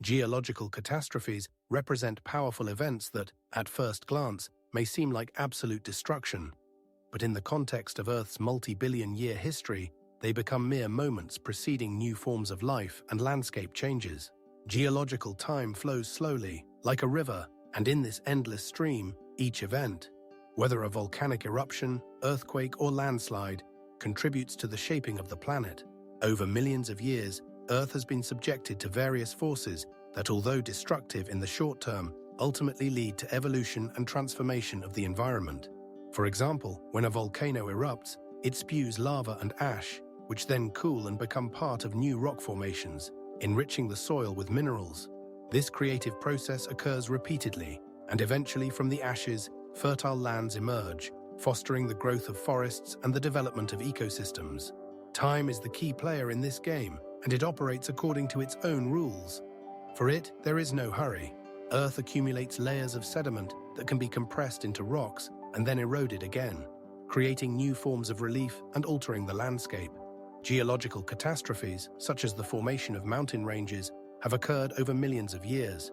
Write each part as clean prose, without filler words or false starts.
Geological catastrophes represent powerful events that, at first glance, may seem like absolute destruction. But in the context of Earth's multi-billion-year history, they become mere moments preceding new forms of life and landscape changes. Geological time flows slowly, like a river, and in this endless stream, each event, whether a volcanic eruption, earthquake, or landslide, contributes to the shaping of the planet. Over millions of years, Earth has been subjected to various forces that, although destructive in the short term, ultimately lead to evolution and transformation of the environment. For example, when a volcano erupts, it spews lava and ash, which then cool and become part of new rock formations, enriching the soil with minerals. This creative process occurs repeatedly, and eventually from the ashes, fertile lands emerge, fostering the growth of forests and the development of ecosystems. Time is the key player in this game, and it operates according to its own rules. For it, there is no hurry. Earth accumulates layers of sediment that can be compressed into rocks and then eroded again, creating new forms of relief and altering the landscape. Geological catastrophes, such as the formation of mountain ranges, have occurred over millions of years,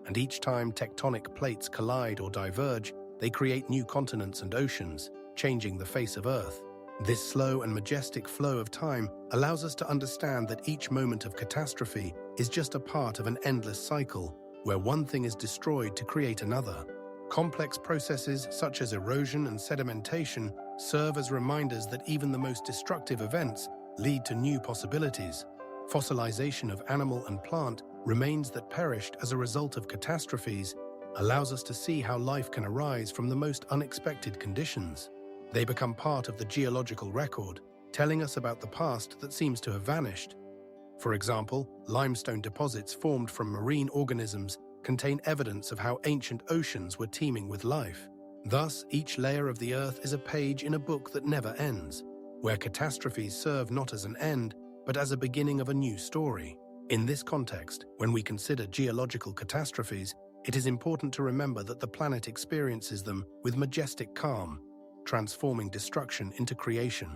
and each time tectonic plates collide or diverge, they create new continents and oceans, changing the face of Earth. This slow and majestic flow of time allows us to understand that each moment of catastrophe is just a part of an endless cycle, where one thing is destroyed to create another. Complex processes such as erosion and sedimentation serve as reminders that even the most destructive events lead to new possibilities. Fossilization of animal and plant remains that perished as a result of catastrophes allows us to see how life can arise from the most unexpected conditions. They become part of the geological record, telling us about the past that seems to have vanished. For example, limestone deposits formed from marine organisms contain evidence of how ancient oceans were teeming with life. Thus, each layer of the Earth is a page in a book that never ends, where catastrophes serve not as an end, but as a beginning of a new story. In this context, when we consider geological catastrophes, it is important to remember that the planet experiences them with majestic calm, transforming destruction into creation.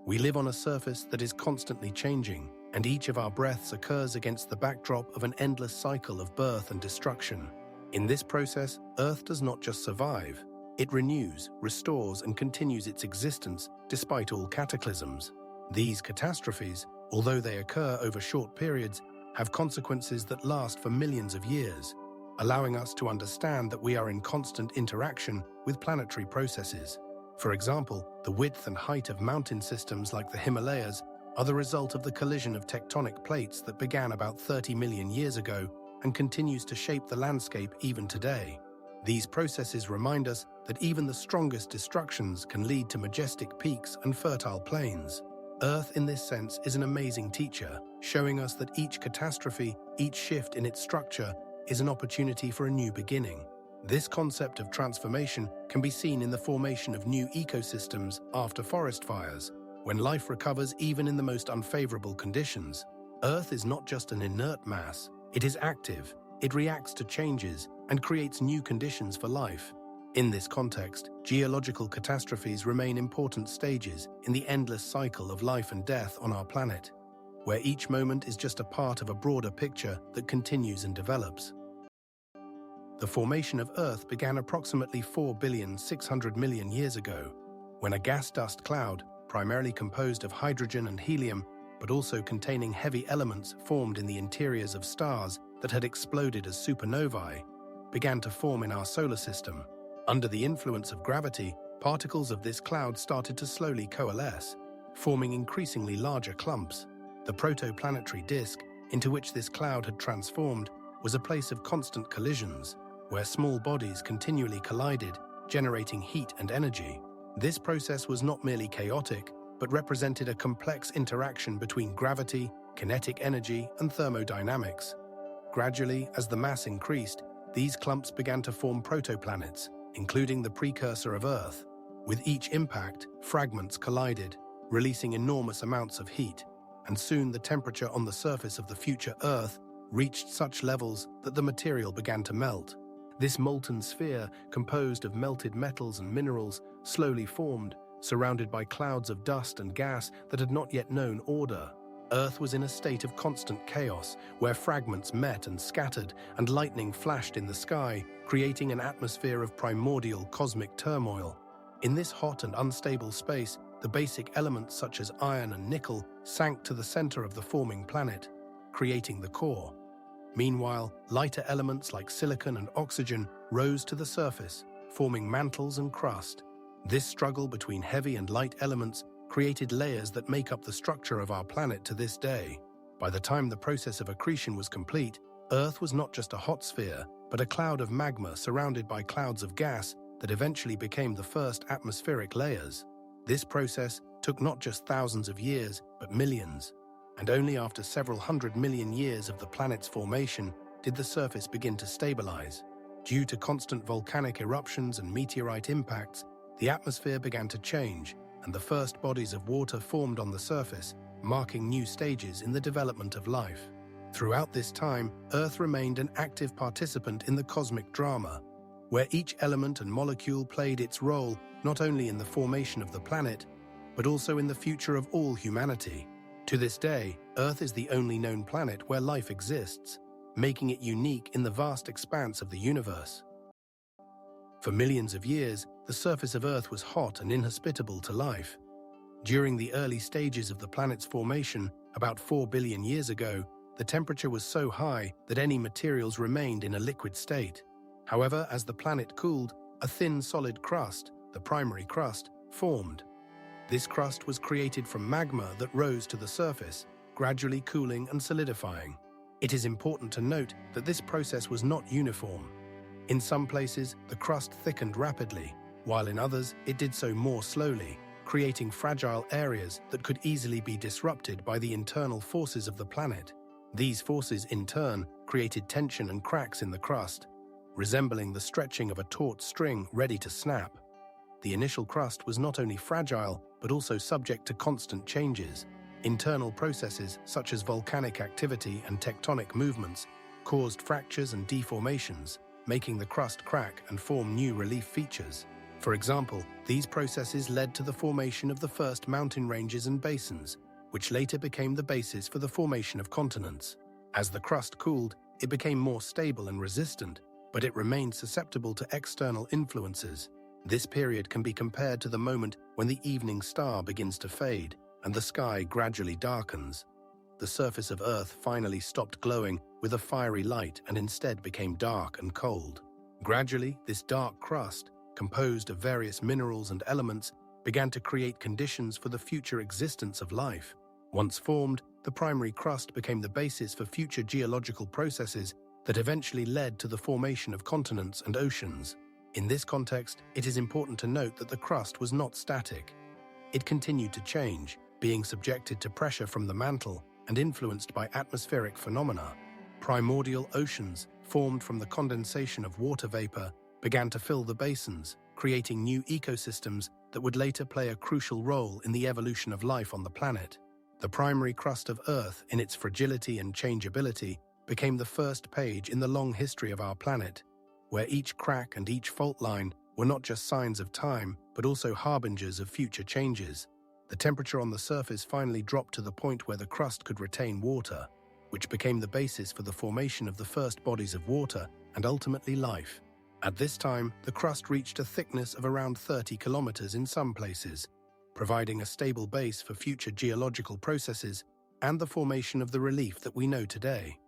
We live on a surface that is constantly changing, and each of our breaths occurs against the backdrop of an endless cycle of birth and destruction. In this process, Earth does not just survive, it renews, restores, and continues its existence despite all cataclysms. These catastrophes, although they occur over short periods, have consequences that last for millions of years, allowing us to understand that we are in constant interaction with planetary processes. For example, the width and height of mountain systems like the Himalayas are the result of the collision of tectonic plates that began about 30 million years ago and continues to shape the landscape even today. These processes remind us that even the strongest destructions can lead to majestic peaks and fertile plains. Earth, in this sense, is an amazing teacher, showing us that each catastrophe, each shift in its structure, is an opportunity for a new beginning. This concept of transformation can be seen in the formation of new ecosystems after forest fires, when life recovers even in the most unfavorable conditions. Earth is not just an inert mass, it is active, it reacts to changes, and creates new conditions for life. In this context, geological catastrophes remain important stages in the endless cycle of life and death on our planet, where each moment is just a part of a broader picture that continues and develops. The formation of Earth began approximately 4,600,000,000 years ago, when a gas-dust cloud, primarily composed of hydrogen and helium, but also containing heavy elements formed in the interiors of stars that had exploded as supernovae, began to form in our solar system. Under the influence of gravity, particles of this cloud started to slowly coalesce, forming increasingly larger clumps. The protoplanetary disk, into which this cloud had transformed, was a place of constant collisions, where small bodies continually collided, generating heat and energy. This process was not merely chaotic, but represented a complex interaction between gravity, kinetic energy, and thermodynamics. Gradually, as the mass increased, these clumps began to form protoplanets, including the precursor of Earth. With each impact, fragments collided, releasing enormous amounts of heat, and soon the temperature on the surface of the future Earth reached such levels that the material began to melt. This molten sphere, composed of melted metals and minerals, slowly formed, surrounded by clouds of dust and gas that had not yet known order. Earth was in a state of constant chaos, where fragments met and scattered, and lightning flashed in the sky, creating an atmosphere of primordial cosmic turmoil. In this hot and unstable space, the basic elements such as iron and nickel sank to the center of the forming planet, creating the core. Meanwhile, lighter elements like silicon and oxygen rose to the surface, forming mantles and crust. This struggle between heavy and light elements created layers that make up the structure of our planet to this day. By the time the process of accretion was complete, Earth was not just a hot sphere, but a cloud of magma surrounded by clouds of gas that eventually became the first atmospheric layers. This process took not just thousands of years, but millions. And only after several 100 million years of the planet's formation did the surface begin to stabilize. Due to constant volcanic eruptions and meteorite impacts, the atmosphere began to change, and the first bodies of water formed on the surface, marking new stages in the development of life. Throughout this time, Earth remained an active participant in the cosmic drama, where each element and molecule played its role not only in the formation of the planet, but also in the future of all humanity. To this day, Earth is the only known planet where life exists, making it unique in the vast expanse of the universe. For millions of years, the surface of Earth was hot and inhospitable to life. During the early stages of the planet's formation, about 4 billion years ago, the temperature was so high that any materials remained in a liquid state. However, as the planet cooled, a thin solid crust, the primary crust, formed. This crust was created from magma that rose to the surface, gradually cooling and solidifying. It is important to note that this process was not uniform. In some places, the crust thickened rapidly, while in others, it did so more slowly, creating fragile areas that could easily be disrupted by the internal forces of the planet. These forces, in turn, created tension and cracks in the crust, resembling the stretching of a taut string ready to snap. The initial crust was not only fragile, but also subject to constant changes. Internal processes, such as volcanic activity and tectonic movements, caused fractures and deformations, making the crust crack and form new relief features. For example, these processes led to the formation of the first mountain ranges and basins, which later became the basis for the formation of continents. As the crust cooled, it became more stable and resistant, but it remained susceptible to external influences. This period can be compared to the moment when the evening star begins to fade and the sky gradually darkens. The surface of Earth finally stopped glowing with a fiery light and instead became dark and cold. Gradually, this dark crust, composed of various minerals and elements, began to create conditions for the future existence of life. Once formed, the primary crust became the basis for future geological processes that eventually led to the formation of continents and oceans. In this context, it is important to note that the crust was not static. It continued to change, being subjected to pressure from the mantle and influenced by atmospheric phenomena. Primordial oceans, formed from the condensation of water vapor, began to fill the basins, creating new ecosystems that would later play a crucial role in the evolution of life on the planet. The primary crust of Earth, in its fragility and changeability, became the first page in the long history of our planet, where each crack and each fault line were not just signs of time, but also harbingers of future changes. The temperature on the surface finally dropped to the point where the crust could retain water, which became the basis for the formation of the first bodies of water and ultimately life. At this time, the crust reached a thickness of around 30 kilometers in some places, providing a stable base for future geological processes and the formation of the relief that we know today.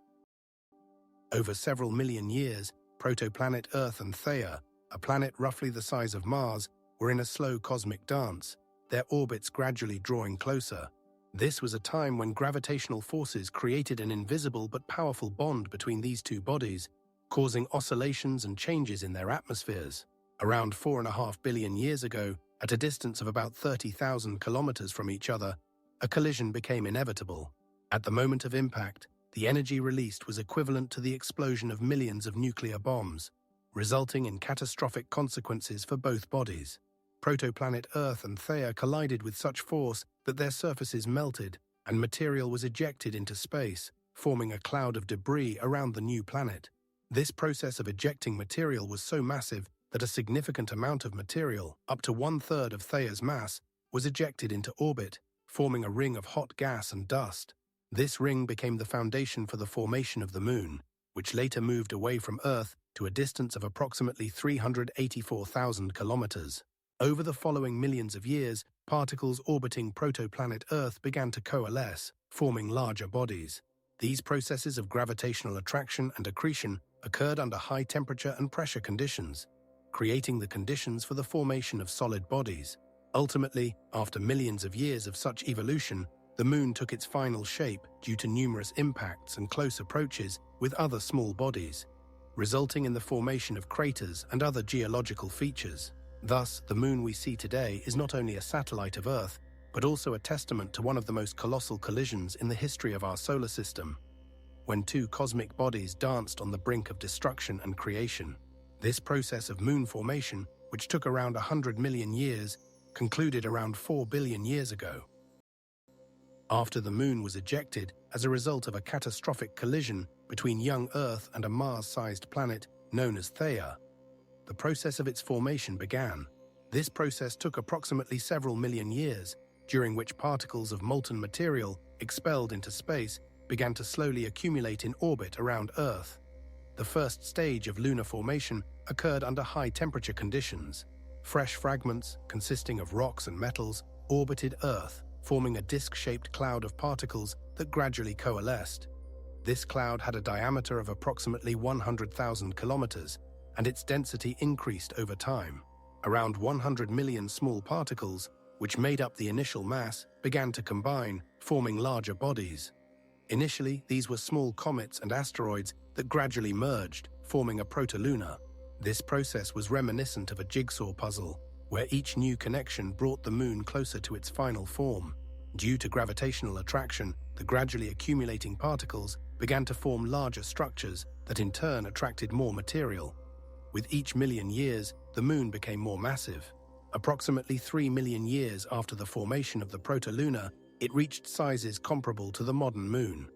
Over several million years, protoplanet Earth and Theia, a planet roughly the size of Mars, were in a slow cosmic dance, their orbits gradually drawing closer. This was a time when gravitational forces created an invisible but powerful bond between these two bodies, causing oscillations and changes in their atmospheres. Around 4.5 billion years ago, at a distance of about 30,000 kilometers from each other, a collision became inevitable. At the moment of impact, the energy released was equivalent to the explosion of millions of nuclear bombs, resulting in catastrophic consequences for both bodies. Protoplanet Earth and Theia collided with such force that their surfaces melted and material was ejected into space, forming a cloud of debris around the new planet. This process of ejecting material was so massive that a significant amount of material, up to 1/3 of Theia's mass, was ejected into orbit, forming a ring of hot gas and dust. This ring became the foundation for the formation of the Moon, which later moved away from Earth to a distance of approximately 384,000 kilometers. Over the following millions of years, particles orbiting protoplanet Earth began to coalesce, forming larger bodies. These processes of gravitational attraction and accretion occurred under high temperature and pressure conditions, creating the conditions for the formation of solid bodies. Ultimately, after millions of years of such evolution, the Moon took its final shape due to numerous impacts and close approaches with other small bodies, resulting in the formation of craters and other geological features. Thus, the Moon we see today is not only a satellite of Earth, but also a testament to one of the most colossal collisions in the history of our solar system, when two cosmic bodies danced on the brink of destruction and creation. This process of moon formation, which took around 100 million years, concluded around 4 billion years ago. After the Moon was ejected as a result of a catastrophic collision between young Earth and a Mars-sized planet known as Theia, the process of its formation began. This process took approximately several million years, during which particles of molten material expelled into space began to slowly accumulate in orbit around Earth. The first stage of lunar formation occurred under high-temperature conditions. Fresh fragments, consisting of rocks and metals, orbited Earth, forming a disc-shaped cloud of particles that gradually coalesced. This cloud had a diameter of approximately 100,000 kilometers, and its density increased over time. Around 100 million small particles, which made up the initial mass, began to combine, forming larger bodies. Initially, these were small comets and asteroids that gradually merged, forming a protolunar. This process was reminiscent of a jigsaw puzzle, where each new connection brought the Moon closer to its final form. Due to gravitational attraction, the gradually accumulating particles began to form larger structures that in turn attracted more material. With each million years, the Moon became more massive. Approximately 3 million years after the formation of the protolunar, it reached sizes comparable to the modern Moon.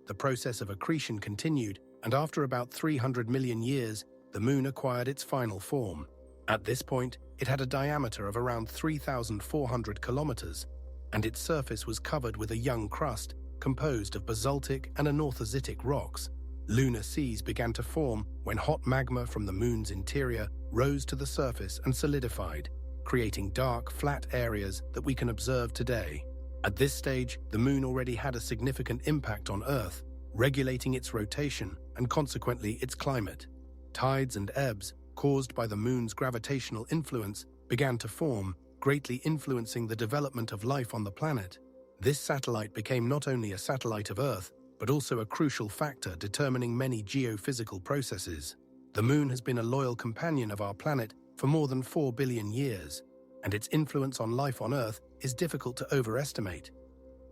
The process of accretion continued, and after about 300 million years, the Moon acquired its final form. At this point, it had a diameter of around 3,400 kilometers, and its surface was covered with a young crust composed of basaltic and anorthositic rocks. Lunar seas began to form when hot magma from the Moon's interior rose to the surface and solidified, creating dark, flat areas that we can observe today. At this stage, the Moon already had a significant impact on Earth, regulating its rotation and consequently its climate. Tides and ebbs, caused by the Moon's gravitational influence, began to form, greatly influencing the development of life on the planet. This satellite became not only a satellite of Earth, but also a crucial factor determining many geophysical processes. The Moon has been a loyal companion of our planet for more than 4 billion years, and its influence on life on Earth is difficult to overestimate.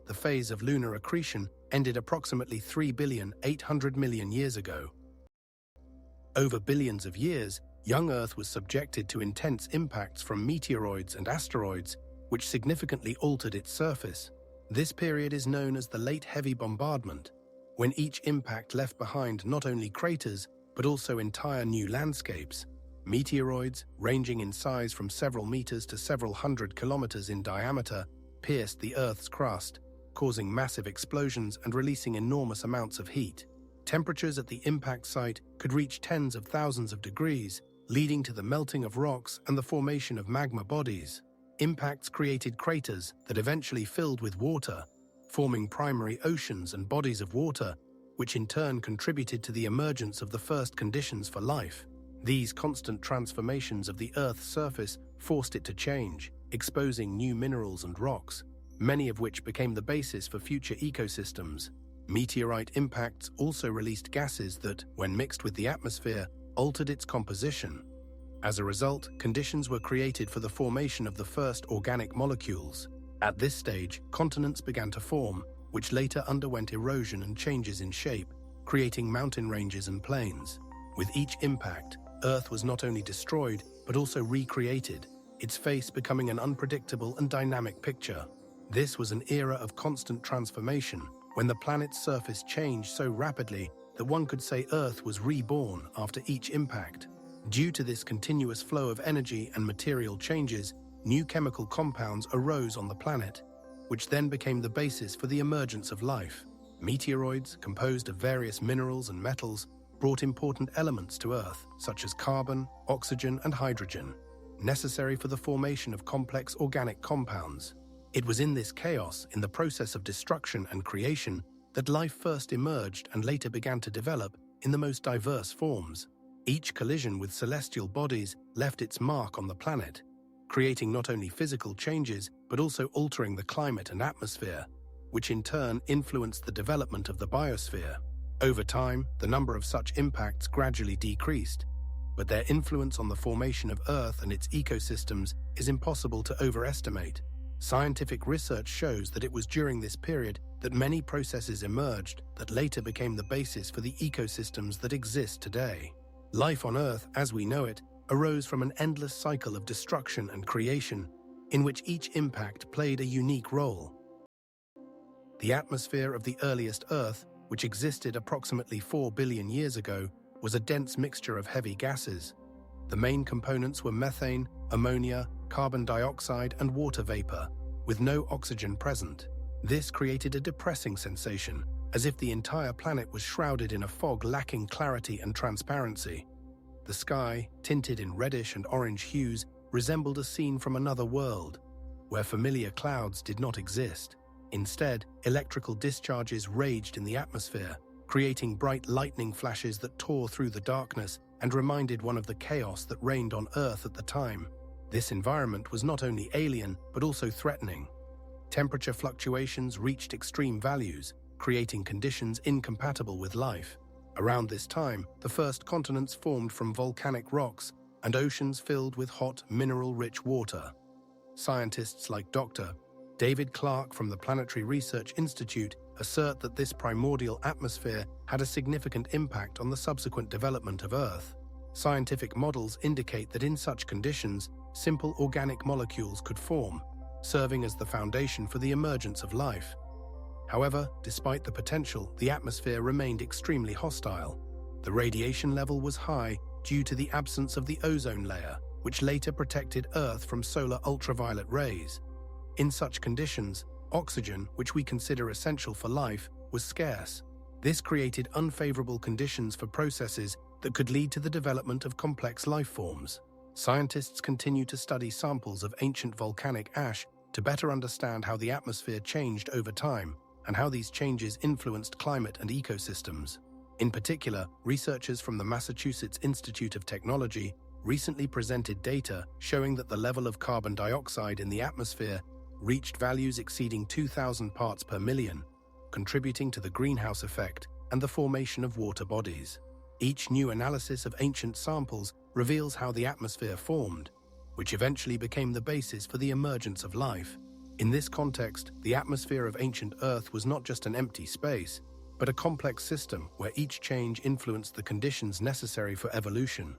The phase of lunar accretion ended approximately 3,800 million years ago. Over billions of years, young Earth was subjected to intense impacts from meteoroids and asteroids, which significantly altered its surface. This period is known as the Late Heavy Bombardment, when each impact left behind not only craters, but also entire new landscapes. Meteoroids, ranging in size from several meters to several hundred kilometers in diameter, pierced the Earth's crust, causing massive explosions and releasing enormous amounts of heat. Temperatures at the impact site could reach tens of thousands of degrees, leading to the melting of rocks and the formation of magma bodies. Impacts created craters that eventually filled with water, forming primary oceans and bodies of water, which in turn contributed to the emergence of the first conditions for life. These constant transformations of the Earth's surface forced it to change, exposing new minerals and rocks, many of which became the basis for future ecosystems. Meteorite impacts also released gases that, when mixed with the atmosphere, altered its composition. As a result, conditions were created for the formation of the first organic molecules. At this stage, continents began to form, which later underwent erosion and changes in shape, creating mountain ranges and plains. With each impact, Earth was not only destroyed, but also recreated, its face becoming an unpredictable and dynamic picture. This was an era of constant transformation, when the planet's surface changed so rapidly that one could say Earth was reborn after each impact. Due to this continuous flow of energy and material changes, new chemical compounds arose on the planet, which then became the basis for the emergence of life. Meteoroids, composed of various minerals and metals, brought important elements to Earth, such as carbon, oxygen, and hydrogen, necessary for the formation of complex organic compounds. It was in this chaos, in the process of destruction and creation, that life first emerged and later began to develop in the most diverse forms. Each collision with celestial bodies left its mark on the planet, creating not only physical changes but also altering the climate and atmosphere, which in turn influenced the development of the biosphere. Over time, the number of such impacts gradually decreased, but their influence on the formation of Earth and its ecosystems is impossible to overestimate. Scientific research shows that it was during this period that many processes emerged that later became the basis for the ecosystems that exist today. Life on Earth, as we know it, arose from an endless cycle of destruction and creation, in which each impact played a unique role. The atmosphere of the earliest Earth, which existed approximately 4 billion years ago, was a dense mixture of heavy gases. The main components were methane, ammonia, carbon dioxide, and water vapor, with no oxygen present. This created a depressing sensation, as if the entire planet was shrouded in a fog lacking clarity and transparency. The sky, tinted in reddish and orange hues, resembled a scene from another world, where familiar clouds did not exist. Instead, electrical discharges raged in the atmosphere, creating bright lightning flashes that tore through the darkness and reminded one of the chaos that reigned on Earth at the time. This environment was not only alien, but also threatening. Temperature fluctuations reached extreme values, creating conditions incompatible with life. Around this time, the first continents formed from volcanic rocks and oceans filled with hot, mineral-rich water. Scientists like Dr. David Clark from the Planetary Research Institute assert that this primordial atmosphere had a significant impact on the subsequent development of Earth. Scientific models indicate that in such conditions, simple organic molecules could form, serving as the foundation for the emergence of life. However, despite the potential, the atmosphere remained extremely hostile. The radiation level was high due to the absence of the ozone layer, which later protected Earth from solar ultraviolet rays. In such conditions, oxygen, which we consider essential for life, was scarce. This created unfavorable conditions for processes that could lead to the development of complex life forms. Scientists continue to study samples of ancient volcanic ash to better understand how the atmosphere changed over time and how these changes influenced climate and ecosystems. In particular, researchers from the Massachusetts Institute of Technology recently presented data showing that the level of carbon dioxide in the atmosphere reached values exceeding 2,000 parts per million, contributing to the greenhouse effect and the formation of water bodies. Each new analysis of ancient samples reveals how the atmosphere formed, which eventually became the basis for the emergence of life. In this context, the atmosphere of ancient Earth was not just an empty space, but a complex system where each change influenced the conditions necessary for evolution.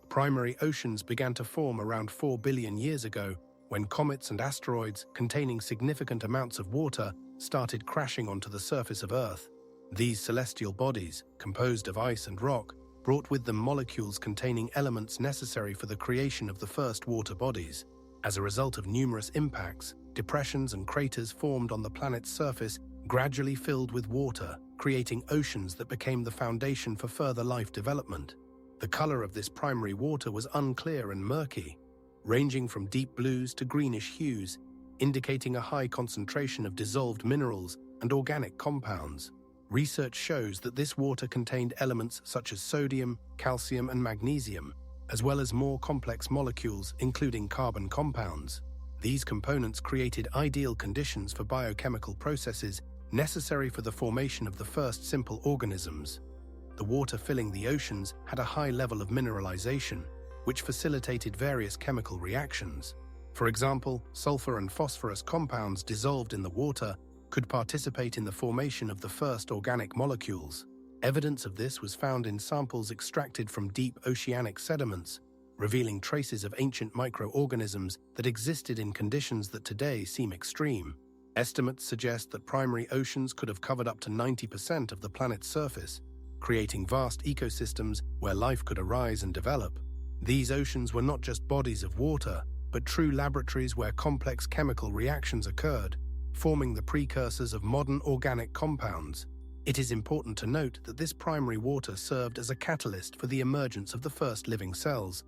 Primary oceans began to form around 4 billion years ago, when comets and asteroids containing significant amounts of water started crashing onto the surface of Earth. These celestial bodies, composed of ice and rock, brought with them molecules containing elements necessary for the creation of the first water bodies. As a result of numerous impacts, depressions and craters formed on the planet's surface gradually filled with water, creating oceans that became the foundation for further life development. The color of this primary water was unclear and murky, ranging from deep blues to greenish hues, indicating a high concentration of dissolved minerals and organic compounds. Research shows that this water contained elements such as sodium, calcium, and magnesium, as well as more complex molecules, including carbon compounds. These components created ideal conditions for biochemical processes necessary for the formation of the first simple organisms. The water filling the oceans had a high level of mineralization, which facilitated various chemical reactions. For example, sulfur and phosphorus compounds dissolved in the water could participate in the formation of the first organic molecules. Evidence of this was found in samples extracted from deep oceanic sediments, revealing traces of ancient microorganisms that existed in conditions that today seem extreme. Estimates suggest that primary oceans could have covered up to 90% of the planet's surface, creating vast ecosystems where life could arise and develop. These oceans were not just bodies of water, but true laboratories where complex chemical reactions occurred, forming the precursors of modern organic compounds. It is important to note that this primary water served as a catalyst for the emergence of the first living cells,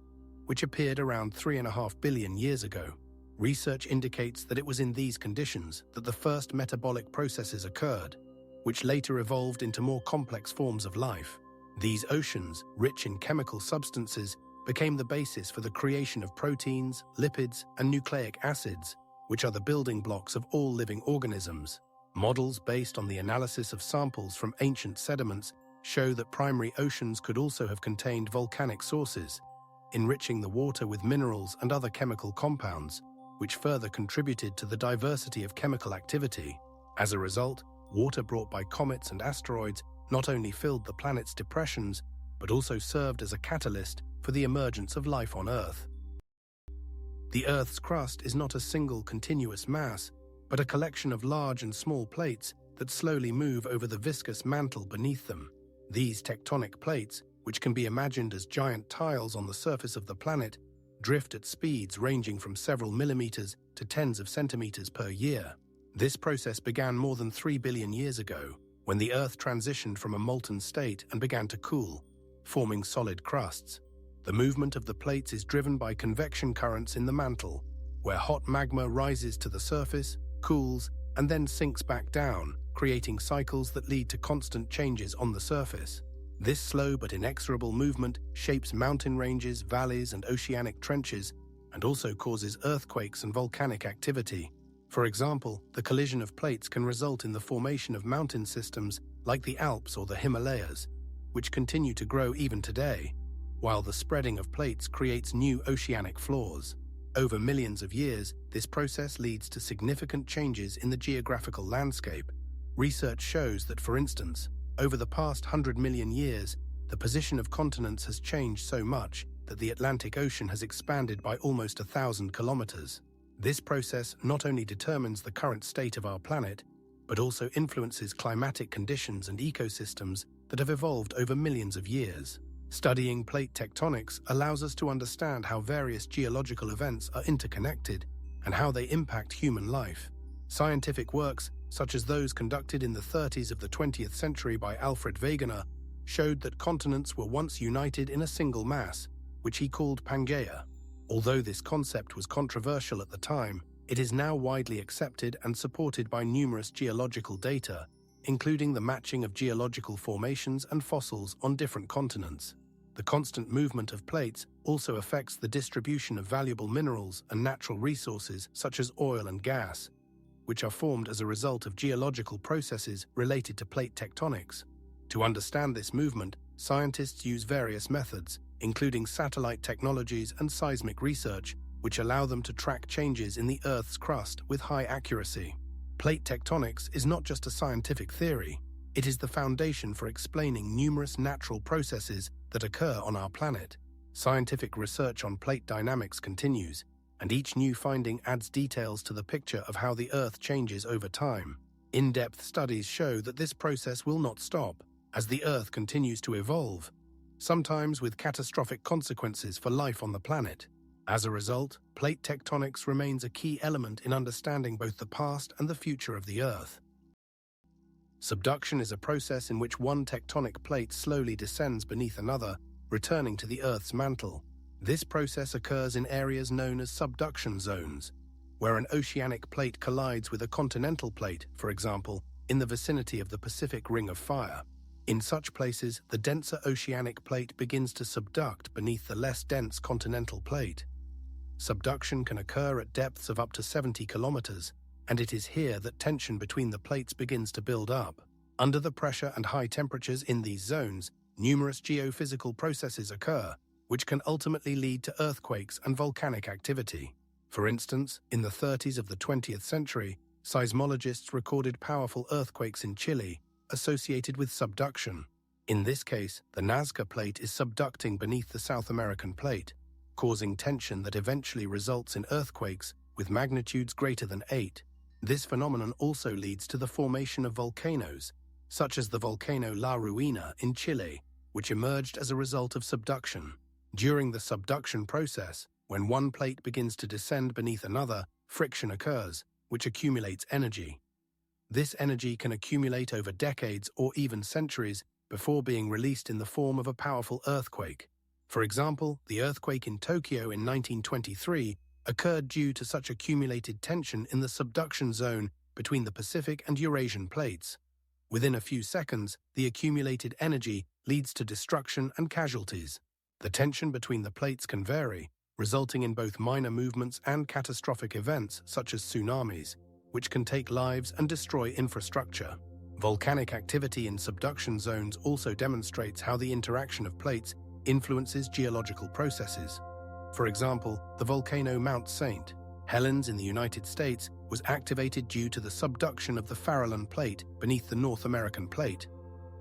which appeared around 3.5 billion years ago. Research indicates that it was in these conditions that the first metabolic processes occurred, which later evolved into more complex forms of life. These oceans, rich in chemical substances, became the basis for the creation of proteins, lipids, and nucleic acids, which are the building blocks of all living organisms. Models based on the analysis of samples from ancient sediments show that primary oceans could also have contained volcanic sources, enriching the water with minerals and other chemical compounds, which further contributed to the diversity of chemical activity. As a result, water brought by comets and asteroids not only filled the planet's depressions, but also served as a catalyst for the emergence of life on Earth. The Earth's crust is not a single continuous mass, but a collection of large and small plates that slowly move over the viscous mantle beneath them. These tectonic plates, which can be imagined as giant tiles on the surface of the planet, drift at speeds ranging from several millimeters to tens of centimeters per year. This process began more than 3 billion years ago, when the Earth transitioned from a molten state and began to cool, forming solid crusts. The movement of the plates is driven by convection currents in the mantle, where hot magma rises to the surface, cools, and then sinks back down, creating cycles that lead to constant changes on the surface. This slow but inexorable movement shapes mountain ranges, valleys, and oceanic trenches, and also causes earthquakes and volcanic activity. For example, the collision of plates can result in the formation of mountain systems like the Alps or the Himalayas, which continue to grow even today, while the spreading of plates creates new oceanic floors. Over millions of years, this process leads to significant changes in the geographical landscape. Research shows that, for instance, over the past 100 million years, the position of continents has changed so much that the Atlantic Ocean has expanded by almost 1,000 kilometers. This process not only determines the current state of our planet, but also influences climatic conditions and ecosystems that have evolved over millions of years. Studying plate tectonics allows us to understand how various geological events are interconnected and how they impact human life. Scientific works, such as those conducted in the 30s of the 20th century by Alfred Wegener, showed that continents were once united in a single mass, which he called Pangaea. Although this concept was controversial at the time, it is now widely accepted and supported by numerous geological data, including the matching of geological formations and fossils on different continents. The constant movement of plates also affects the distribution of valuable minerals and natural resources such as oil and gas, which are formed as a result of geological processes related to plate tectonics. To understand this movement, scientists use various methods, including satellite technologies and seismic research, which allow them to track changes in the Earth's crust with high accuracy. Plate tectonics is not just a scientific theory, it is the foundation for explaining numerous natural processes that occur on our planet. Scientific research on plate dynamics continues, and each new finding adds details to the picture of how the Earth changes over time. In-depth studies show that this process will not stop, as the Earth continues to evolve, sometimes with catastrophic consequences for life on the planet. As a result, plate tectonics remains a key element in understanding both the past and the future of the Earth. Subduction is a process in which one tectonic plate slowly descends beneath another, returning to the Earth's mantle. This process occurs in areas known as subduction zones, where an oceanic plate collides with a continental plate, for example, in the vicinity of the Pacific Ring of Fire. In such places, the denser oceanic plate begins to subduct beneath the less dense continental plate. Subduction can occur at depths of up to 70 kilometers, and it is here that tension between the plates begins to build up. Under the pressure and high temperatures in these zones, numerous geophysical processes occur, which can ultimately lead to earthquakes and volcanic activity. For instance, in the 30s of the 20th century, seismologists recorded powerful earthquakes in Chile associated with subduction. In this case, the Nazca plate is subducting beneath the South American plate, causing tension that eventually results in earthquakes with magnitudes greater than 8. This phenomenon also leads to the formation of volcanoes, such as the volcano La Ruina in Chile, which emerged as a result of subduction. During the subduction process, when one plate begins to descend beneath another, friction occurs, which accumulates energy. This energy can accumulate over decades or even centuries before being released in the form of a powerful earthquake. For example, the earthquake in Tokyo in 1923 occurred due to such accumulated tension in the subduction zone between the Pacific and Eurasian plates. Within a few seconds, the accumulated energy leads to destruction and casualties. The tension between the plates can vary, resulting in both minor movements and catastrophic events such as tsunamis, which can take lives and destroy infrastructure. Volcanic activity in subduction zones also demonstrates how the interaction of plates influences geological processes. For example, the volcano Mount St. Helens in the United States was activated due to the subduction of the Farallon Plate beneath the North American Plate,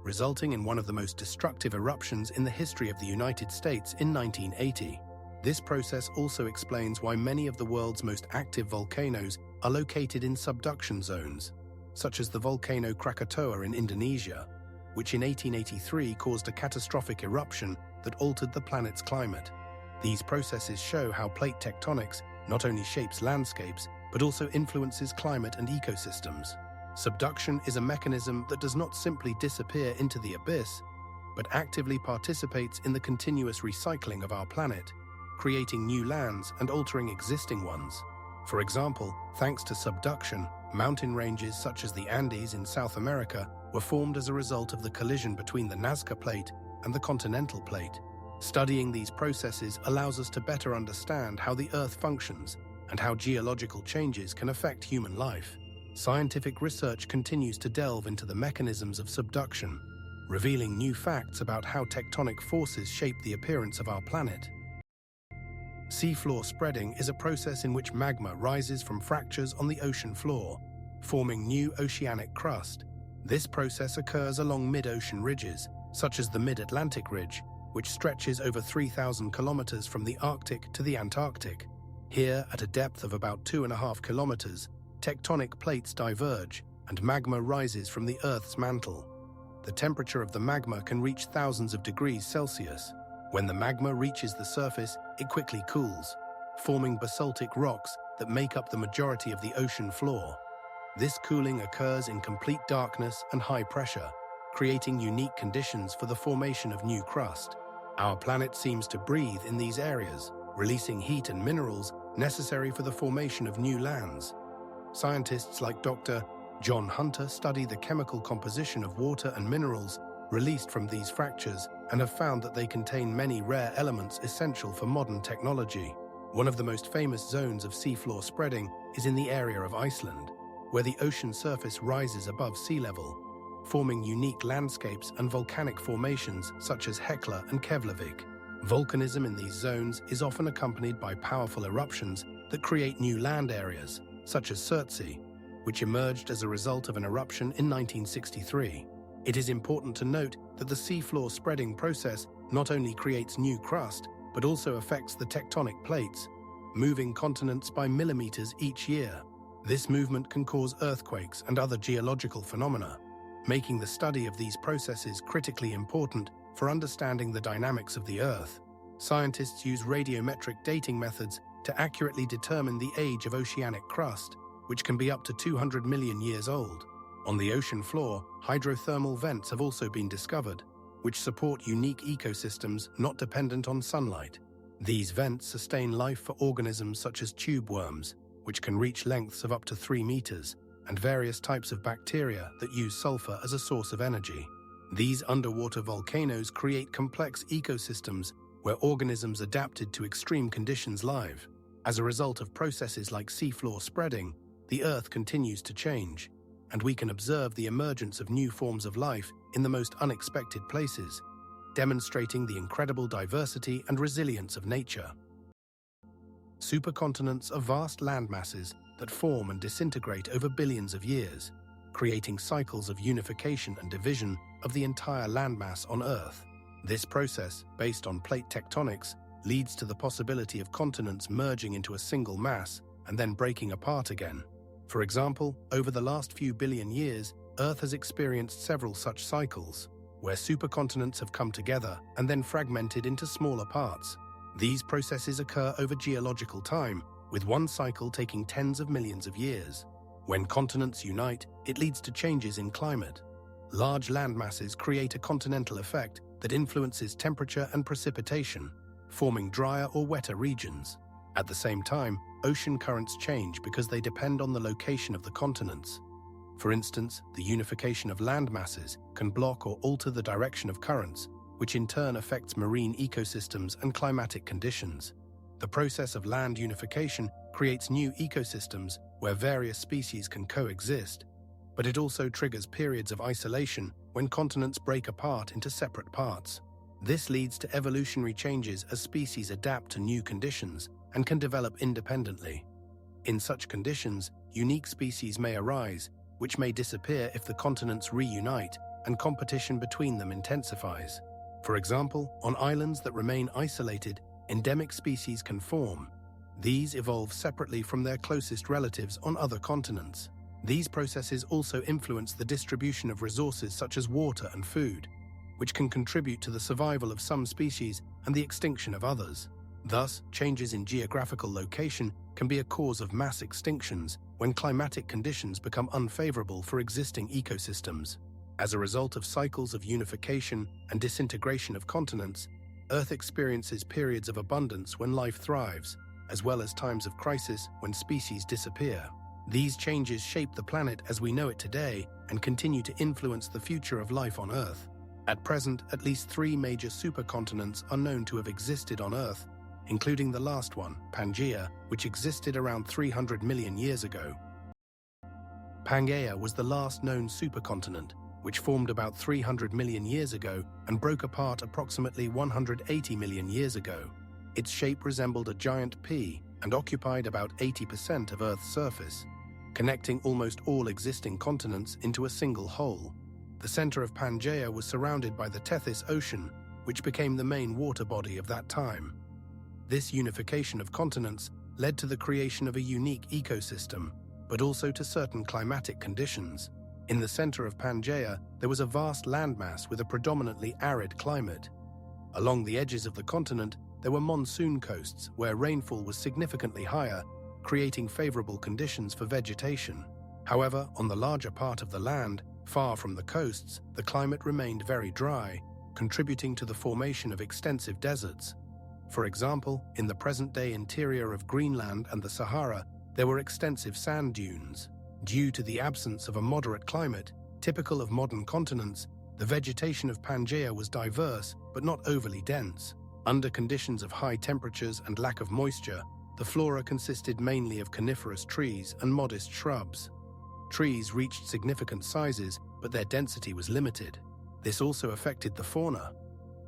resulting in one of the most destructive eruptions in the history of the United States in 1980. This process also explains why many of the world's most active volcanoes are located in subduction zones, such as the volcano Krakatoa in Indonesia, which in 1883 caused a catastrophic eruption that altered the planet's climate. These processes show how plate tectonics not only shapes landscapes, but also influences climate and ecosystems. Subduction is a mechanism that does not simply disappear into the abyss, but actively participates in the continuous recycling of our planet, creating new lands and altering existing ones. For example, thanks to subduction, mountain ranges such as the Andes in South America were formed as a result of the collision between the Nazca Plate and the continental plate. Studying these processes allows us to better understand how the Earth functions and how geological changes can affect human life. Scientific research continues to delve into the mechanisms of subduction, revealing new facts about how tectonic forces shape the appearance of our planet. Seafloor spreading is a process in which magma rises from fractures on the ocean floor, forming new oceanic crust. This process occurs along mid-ocean ridges, such as the Mid-Atlantic Ridge, which stretches over 3,000 kilometers from the Arctic to the Antarctic. Here, at a depth of about 2.5 kilometers, tectonic plates diverge and magma rises from the Earth's mantle. The temperature of the magma can reach thousands of degrees Celsius. When the magma reaches the surface, it quickly cools, forming basaltic rocks that make up the majority of the ocean floor. This cooling occurs in complete darkness and high pressure, creating unique conditions for the formation of new crust. Our planet seems to breathe in these areas, releasing heat and minerals necessary for the formation of new lands. Scientists like Dr. John Hunter study the chemical composition of water and minerals released from these fractures and have found that they contain many rare elements essential for modern technology. One of the most famous zones of seafloor spreading is in the area of Iceland, where the ocean surface rises above sea level, forming unique landscapes and volcanic formations such as Hekla and Keflavik. Volcanism in these zones is often accompanied by powerful eruptions that create new land areas, such as Surtsey, which emerged as a result of an eruption in 1963. It is important to note that the seafloor spreading process not only creates new crust, but also affects the tectonic plates, moving continents by millimeters each year. This movement can cause earthquakes and other geological phenomena, making the study of these processes critically important for understanding the dynamics of the Earth. Scientists use radiometric dating methods to accurately determine the age of oceanic crust, which can be up to 200 million years old. On the ocean floor, hydrothermal vents have also been discovered, which support unique ecosystems not dependent on sunlight. These vents sustain life for organisms such as tube worms, which can reach lengths of up to 3 meters, and various types of bacteria that use sulfur as a source of energy. These underwater volcanoes create complex ecosystems where organisms adapted to extreme conditions live. As a result of processes like seafloor spreading, the Earth continues to change, and we can observe the emergence of new forms of life in the most unexpected places, demonstrating the incredible diversity and resilience of nature. Supercontinents are vast landmasses that form and disintegrate over billions of years, creating cycles of unification and division of the entire landmass on Earth. This process, based on plate tectonics, leads to the possibility of continents merging into a single mass and then breaking apart again. For example, over the last few billion years, Earth has experienced several such cycles, where supercontinents have come together and then fragmented into smaller parts. These processes occur over geological time, with one cycle taking tens of millions of years. When continents unite, it leads to changes in climate. Large landmasses create a continental effect that influences temperature and precipitation, forming drier or wetter regions. At the same time, ocean currents change because they depend on the location of the continents. For instance, the unification of land masses can block or alter the direction of currents, which in turn affects marine ecosystems and climatic conditions. The process of land unification creates new ecosystems where various species can coexist, but it also triggers periods of isolation when continents break apart into separate parts. This leads to evolutionary changes as species adapt to new conditions and can develop independently. In such conditions, unique species may arise, which may disappear if the continents reunite and competition between them intensifies. For example, on islands that remain isolated, endemic species can form. These evolve separately from their closest relatives on other continents. These processes also influence the distribution of resources such as water and food, which can contribute to the survival of some species and the extinction of others. Thus, changes in geographical location can be a cause of mass extinctions when climatic conditions become unfavorable for existing ecosystems. As a result of cycles of unification and disintegration of continents, Earth experiences periods of abundance when life thrives, as well as times of crisis when species disappear. These changes shape the planet as we know it today and continue to influence the future of life on Earth. At present, at least 3 major supercontinents are known to have existed on Earth, including the last one, Pangaea, which existed around 300 million years ago. Pangaea was the last known supercontinent, which formed about 300 million years ago and broke apart approximately 180 million years ago. Its shape resembled a giant pea and occupied about 80% of Earth's surface, connecting almost all existing continents into a single whole. The center of Pangaea was surrounded by the Tethys Ocean, which became the main water body of that time. This unification of continents led to the creation of a unique ecosystem, but also to certain climatic conditions. In the center of Pangaea, there was a vast landmass with a predominantly arid climate. Along the edges of the continent, there were monsoon coasts where rainfall was significantly higher, creating favorable conditions for vegetation. However, on the larger part of the land, far from the coasts, the climate remained very dry, contributing to the formation of extensive deserts. For example, in the present-day interior of Greenland and the Sahara, there were extensive sand dunes. Due to the absence of a moderate climate, typical of modern continents, the vegetation of Pangaea was diverse but not overly dense. Under conditions of high temperatures and lack of moisture, the flora consisted mainly of coniferous trees and modest shrubs. Trees reached significant sizes, but their density was limited. This also affected the fauna.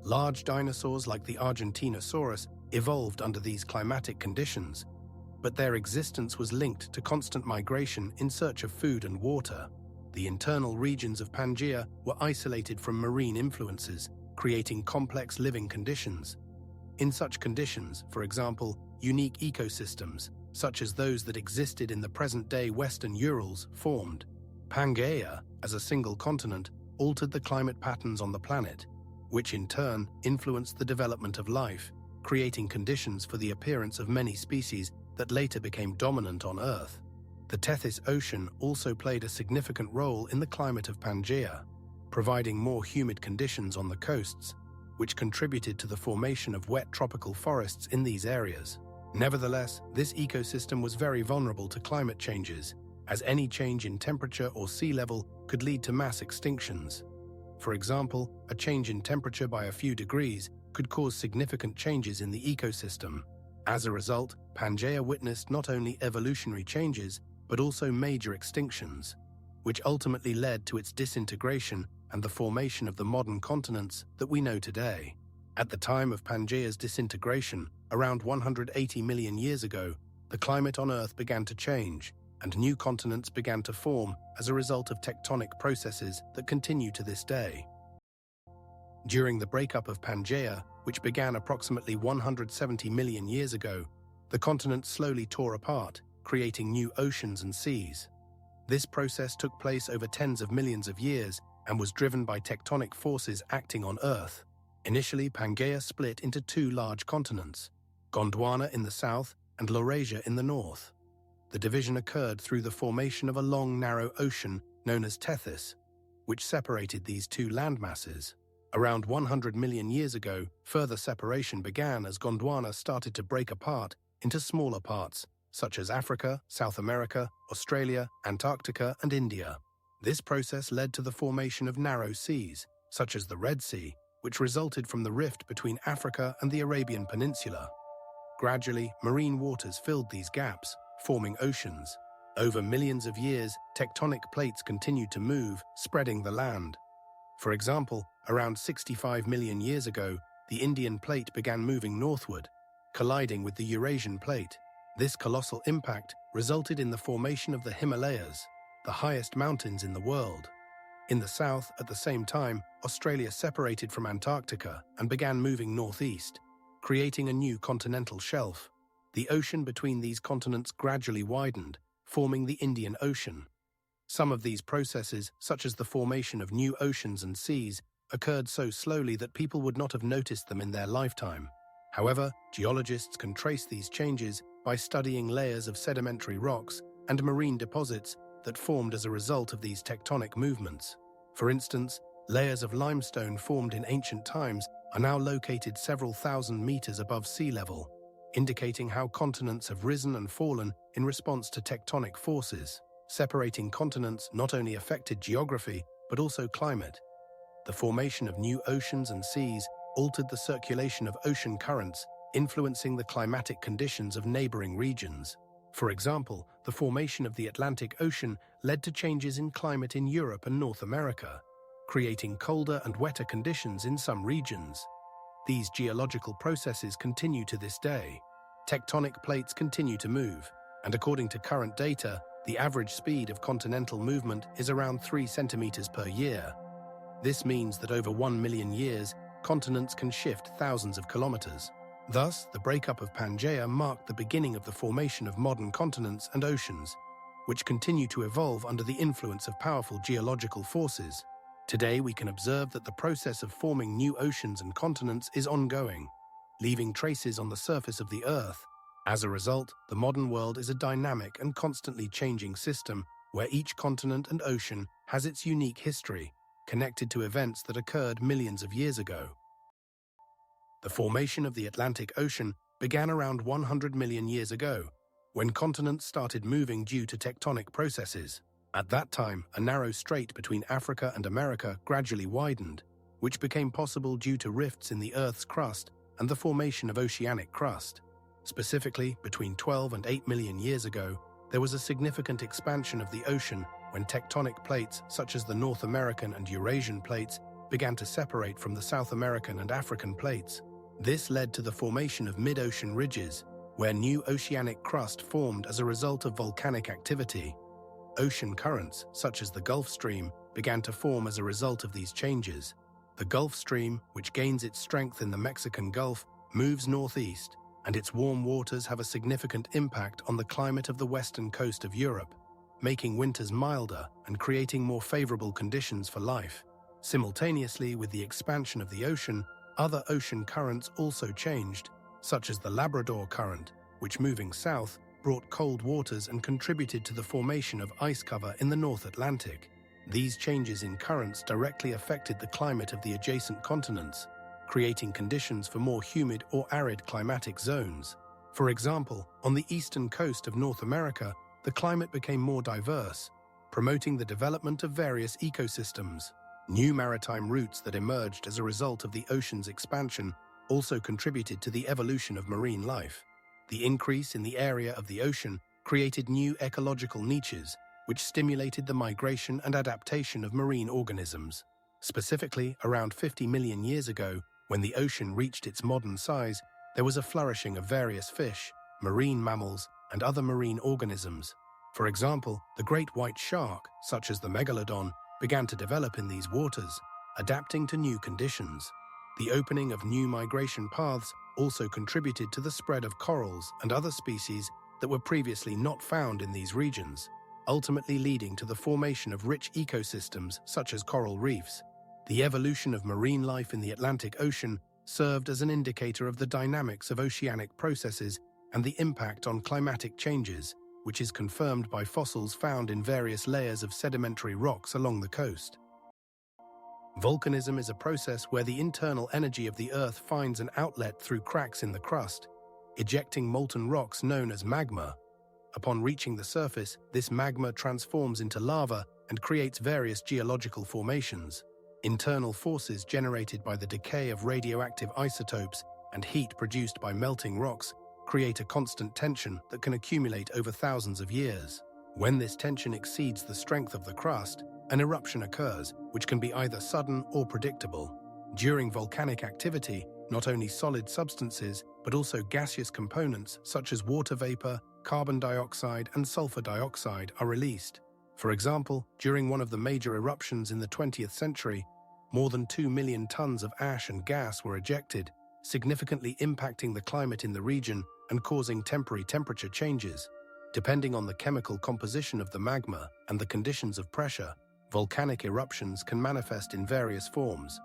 Large dinosaurs like the Argentinosaurus evolved under these climatic conditions, but their existence was linked to constant migration in search of food and water. The internal regions of Pangaea were isolated from marine influences, creating complex living conditions. In such conditions, for example, unique ecosystems, such as those that existed in the present-day Western Urals, formed. Pangaea, as a single continent, altered the climate patterns on the planet, which in turn influenced the development of life, creating conditions for the appearance of many species that later became dominant on Earth. The Tethys Ocean also played a significant role in the climate of Pangaea, providing more humid conditions on the coasts, which contributed to the formation of wet tropical forests in these areas. Nevertheless, this ecosystem was very vulnerable to climate changes, as any change in temperature or sea level could lead to mass extinctions. For example, a change in temperature by a few degrees could cause significant changes in the ecosystem. As a result, Pangaea witnessed not only evolutionary changes, but also major extinctions, which ultimately led to its disintegration and the formation of the modern continents that we know today. At the time of Pangaea's disintegration, around 180 million years ago, the climate on Earth began to change, and new continents began to form as a result of tectonic processes that continue to this day. During the breakup of Pangaea, which began approximately 170 million years ago, the continent slowly tore apart, creating new oceans and seas. This process took place over tens of millions of years and was driven by tectonic forces acting on Earth. Initially, Pangaea split into 2 large continents, Gondwana in the south and Laurasia in the north. The division occurred through the formation of a long, narrow ocean known as Tethys, which separated these two landmasses. Around 100 million years ago, further separation began as Gondwana started to break apart into smaller parts, such as Africa, South America, Australia, Antarctica, and India. This process led to the formation of narrow seas, such as the Red Sea, which resulted from the rift between Africa and the Arabian Peninsula. Gradually, marine waters filled these gaps, forming oceans. Over millions of years, tectonic plates continued to move, spreading the land. For example, around 65 million years ago, the Indian plate began moving northward, colliding with the Eurasian plate. This colossal impact resulted in the formation of the Himalayas, the highest mountains in the world. In the south, at the same time, Australia separated from Antarctica and began moving northeast, creating a new continental shelf. The ocean between these continents gradually widened, forming the Indian Ocean. Some of these processes, such as the formation of new oceans and seas, occurred so slowly that people would not have noticed them in their lifetime. However, geologists can trace these changes by studying layers of sedimentary rocks and marine deposits that formed as a result of these tectonic movements. For instance, layers of limestone formed in ancient times are now located several thousand meters above sea level, indicating how continents have risen and fallen in response to tectonic forces. Separating continents not only affected geography, but also climate. The formation of new oceans and seas altered the circulation of ocean currents, influencing the climatic conditions of neighboring regions. For example, the formation of the Atlantic Ocean led to changes in climate in Europe and North America, creating colder and wetter conditions in some regions. These geological processes continue to this day. Tectonic plates continue to move, and according to current data, the average speed of continental movement is around 3 centimeters per year. This means that over 1 million years, continents can shift thousands of kilometers. Thus, the breakup of Pangaea marked the beginning of the formation of modern continents and oceans, which continue to evolve under the influence of powerful geological forces. Today, we can observe that the process of forming new oceans and continents is ongoing, leaving traces on the surface of the Earth. As a result, the modern world is a dynamic and constantly changing system where each continent and ocean has its unique history, connected to events that occurred millions of years ago. The formation of the Atlantic Ocean began around 100 million years ago, when continents started moving due to tectonic processes. At that time, a narrow strait between Africa and America gradually widened, which became possible due to rifts in the Earth's crust and the formation of oceanic crust. Specifically, between 12 and 8 million years ago, there was a significant expansion of the ocean when tectonic plates such as the North American and Eurasian plates began to separate from the South American and African plates. This led to the formation of mid-ocean ridges, where new oceanic crust formed as a result of volcanic activity. Ocean currents, such as the Gulf Stream, began to form as a result of these changes. The Gulf Stream, which gains its strength in the Mexican Gulf, moves northeast, and its warm waters have a significant impact on the climate of the western coast of Europe, making winters milder and creating more favorable conditions for life. Simultaneously with the expansion of the ocean, other ocean currents also changed, such as the Labrador Current, which moving south brought cold waters and contributed to the formation of ice cover in the North Atlantic. These changes in currents directly affected the climate of the adjacent continents, creating conditions for more humid or arid climatic zones. For example, on the eastern coast of North America, the climate became more diverse, promoting the development of various ecosystems. New maritime routes that emerged as a result of the ocean's expansion also contributed to the evolution of marine life. The increase in the area of the ocean created new ecological niches, which stimulated the migration and adaptation of marine organisms. Specifically, around 50 million years ago, when the ocean reached its modern size, there was a flourishing of various fish, marine mammals, and other marine organisms. For example, the great white shark, such as the megalodon, began to develop in these waters, adapting to new conditions. The opening of new migration paths also contributed to the spread of corals and other species that were previously not found in these regions, ultimately leading to the formation of rich ecosystems such as coral reefs. The evolution of marine life in the Atlantic Ocean served as an indicator of the dynamics of oceanic processes and the impact on climatic changes, which is confirmed by fossils found in various layers of sedimentary rocks along the coast. Volcanism is a process where the internal energy of the Earth finds an outlet through cracks in the crust, ejecting molten rocks known as magma. Upon reaching the surface, this magma transforms into lava and creates various geological formations. Internal forces generated by the decay of radioactive isotopes and heat produced by melting rocks create a constant tension that can accumulate over thousands of years. When this tension exceeds the strength of the crust, an eruption occurs, which can be either sudden or predictable. During volcanic activity, not only solid substances, but also gaseous components such as water vapor, carbon dioxide, and sulfur dioxide are released. For example, during one of the major eruptions in the 20th century, more than 2 million tons of ash and gas were ejected, significantly impacting the climate in the region and causing temporary temperature changes. Depending on the chemical composition of the magma and the conditions of pressure, volcanic eruptions can manifest in various forms,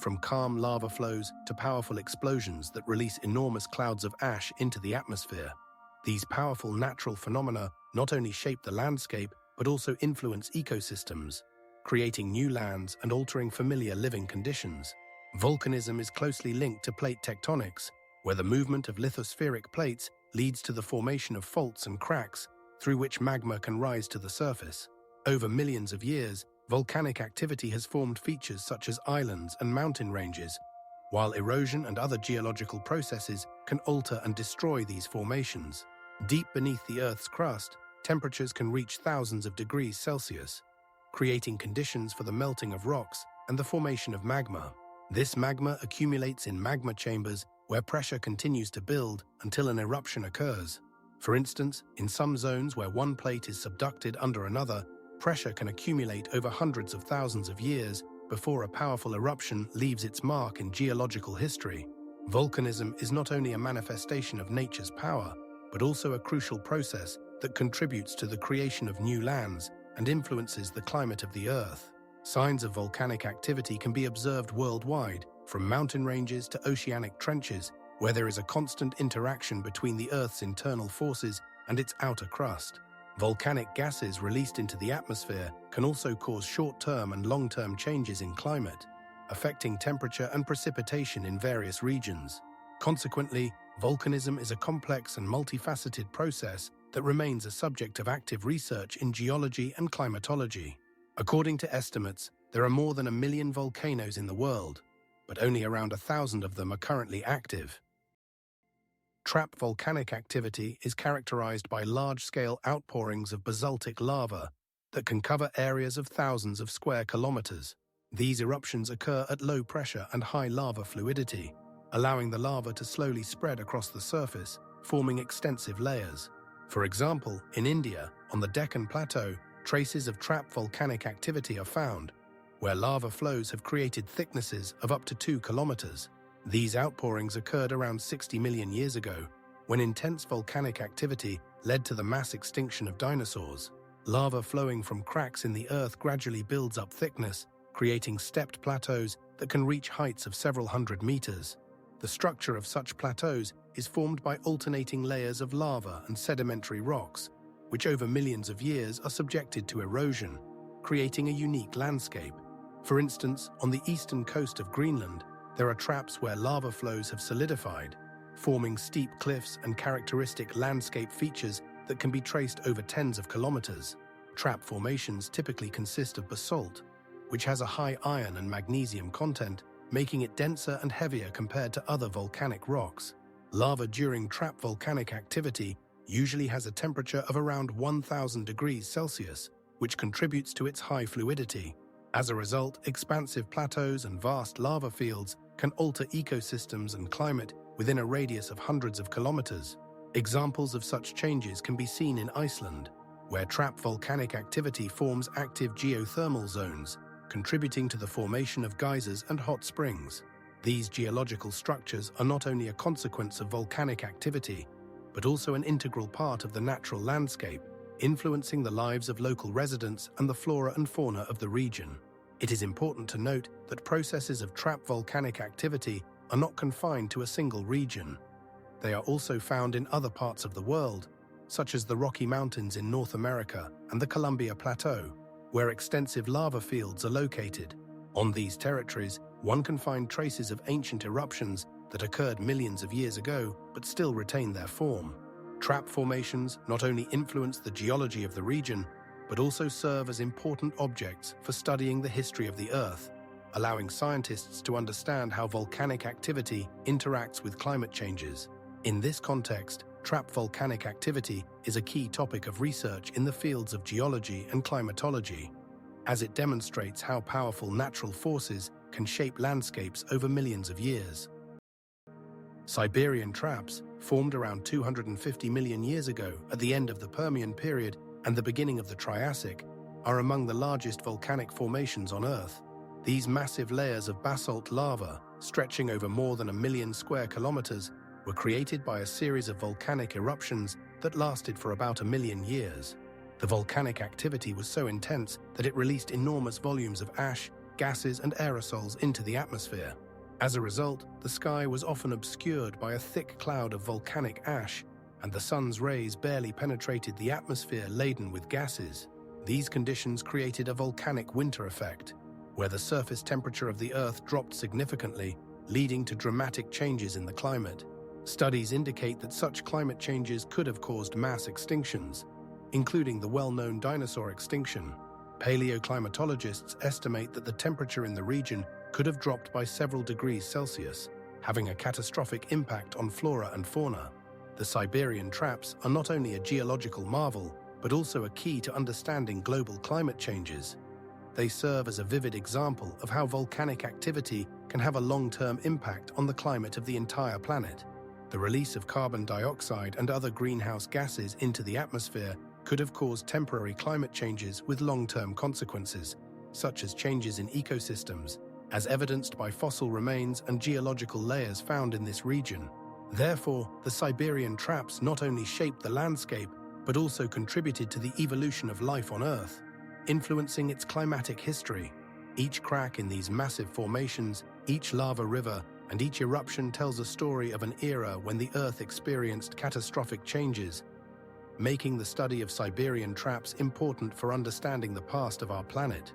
from calm lava flows to powerful explosions that release enormous clouds of ash into the atmosphere. These powerful natural phenomena not only shape the landscape, but also influence ecosystems, creating new lands and altering familiar living conditions. Volcanism is closely linked to plate tectonics, where the movement of lithospheric plates leads to the formation of faults and cracks through which magma can rise to the surface. Over millions of years, volcanic activity has formed features such as islands and mountain ranges, while erosion and other geological processes can alter and destroy these formations. Deep beneath the Earth's crust, temperatures can reach thousands of degrees Celsius, creating conditions for the melting of rocks and the formation of magma. This magma accumulates in magma chambers where pressure continues to build until an eruption occurs. For instance, in some zones where one plate is subducted under another, pressure can accumulate over hundreds of thousands of years before a powerful eruption leaves its mark in geological history. Volcanism is not only a manifestation of nature's power, but also a crucial process that contributes to the creation of new lands and influences the climate of the Earth. Signs of volcanic activity can be observed worldwide, from mountain ranges to oceanic trenches, where there is a constant interaction between the Earth's internal forces and its outer crust. Volcanic gases released into the atmosphere can also cause short-term and long-term changes in climate, affecting temperature and precipitation in various regions. Consequently, volcanism is a complex and multifaceted process that remains a subject of active research in geology and climatology. According to estimates, there are more than 1 million volcanoes in the world, but only around 1,000 of them are currently active. Trap volcanic activity is characterized by large-scale outpourings of basaltic lava that can cover areas of thousands of square kilometers. These eruptions occur at low pressure and high lava fluidity, allowing the lava to slowly spread across the surface, forming extensive layers. For example, in India, on the Deccan Plateau, traces of trap volcanic activity are found, where lava flows have created thicknesses of up to 2 kilometers. These outpourings occurred around 60 million years ago, when intense volcanic activity led to the mass extinction of dinosaurs. Lava flowing from cracks in the Earth gradually builds up thickness, creating stepped plateaus that can reach heights of several hundred meters. The structure of such plateaus is formed by alternating layers of lava and sedimentary rocks, which over millions of years are subjected to erosion, creating a unique landscape. For instance, on the eastern coast of Greenland, there are traps where lava flows have solidified, forming steep cliffs and characteristic landscape features that can be traced over tens of kilometers. Trap formations typically consist of basalt, which has a high iron and magnesium content, making it denser and heavier compared to other volcanic rocks. Lava during trap volcanic activity usually has a temperature of around 1,000 degrees Celsius, which contributes to its high fluidity. As a result, expansive plateaus and vast lava fields can alter ecosystems and climate within a radius of hundreds of kilometers. Examples of such changes can be seen in Iceland, where trap volcanic activity forms active geothermal zones, contributing to the formation of geysers and hot springs. These geological structures are not only a consequence of volcanic activity, but also an integral part of the natural landscape, influencing the lives of local residents and the flora and fauna of the region. It is important to note that processes of trap volcanic activity are not confined to a single region. They are also found in other parts of the world, such as the Rocky Mountains in North America and the Columbia Plateau, where extensive lava fields are located. On these territories, one can find traces of ancient eruptions that occurred millions of years ago but still retain their form. Trap formations not only influence the geology of the region, but also serve as important objects for studying the history of the Earth, allowing scientists to understand how volcanic activity interacts with climate changes. In this context, trap volcanic activity is a key topic of research in the fields of geology and climatology, as it demonstrates how powerful natural forces can shape landscapes over millions of years. Siberian traps, formed around 250 million years ago at the end of the Permian period and the beginning of the Triassic, are among the largest volcanic formations on Earth. These massive layers of basalt lava, stretching over more than 1 million square kilometers, were created by a series of volcanic eruptions that lasted for about 1 million years. The volcanic activity was so intense that it released enormous volumes of ash, gases, and aerosols into the atmosphere. As a result, the sky was often obscured by a thick cloud of volcanic ash, and the sun's rays barely penetrated the atmosphere laden with gases. These conditions created a volcanic winter effect, where the surface temperature of the Earth dropped significantly, leading to dramatic changes in the climate. Studies indicate that such climate changes could have caused mass extinctions, including the well-known dinosaur extinction. Paleoclimatologists estimate that the temperature in the region could have dropped by several degrees Celsius, having a catastrophic impact on flora and fauna. The Siberian traps are not only a geological marvel, but also a key to understanding global climate changes. They serve as a vivid example of how volcanic activity can have a long-term impact on the climate of the entire planet. The release of carbon dioxide and other greenhouse gases into the atmosphere could have caused temporary climate changes with long-term consequences, such as changes in ecosystems, as evidenced by fossil remains and geological layers found in this region. Therefore, the Siberian traps not only shaped the landscape, but also contributed to the evolution of life on Earth, influencing its climatic history. Each crack in these massive formations, each lava river, and each eruption tells a story of an era when the Earth experienced catastrophic changes, making the study of Siberian traps important for understanding the past of our planet.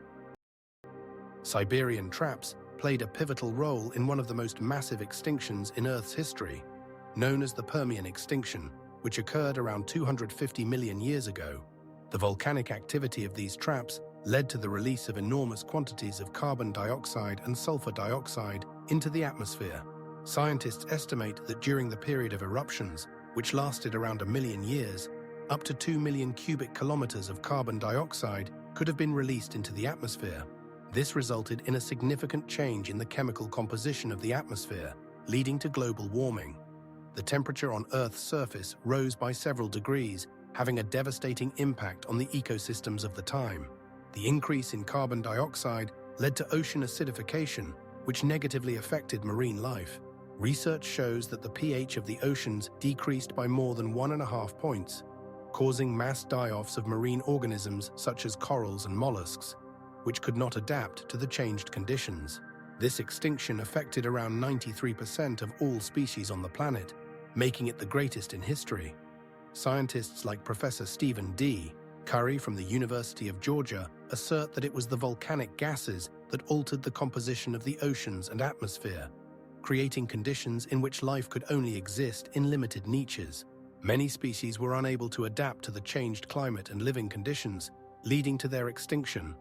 Siberian traps played a pivotal role in one of the most massive extinctions in Earth's history, known as the Permian extinction, which occurred around 250 million years ago. The volcanic activity of these traps led to the release of enormous quantities of carbon dioxide and sulfur dioxide into the atmosphere. Scientists estimate that during the period of eruptions, which lasted around 1 million years, up to 2 million cubic kilometers of carbon dioxide could have been released into the atmosphere. This resulted in a significant change in the chemical composition of the atmosphere, leading to global warming. The temperature on Earth's surface rose by several degrees, having a devastating impact on the ecosystems of the time. The increase in carbon dioxide led to ocean acidification, which negatively affected marine life. Research shows that the pH of the oceans decreased by more than 1.5 points, causing mass die-offs of marine organisms such as corals and mollusks, which could not adapt to the changed conditions. This extinction affected around 93% of all species on the planet, making it the greatest in history. Scientists like Professor Stephen D. Curry from the University of Georgia assert that it was the volcanic gases that altered the composition of the oceans and atmosphere, creating conditions in which life could only exist in limited niches. Many species were unable to adapt to the changed climate and living conditions, leading to their extinction.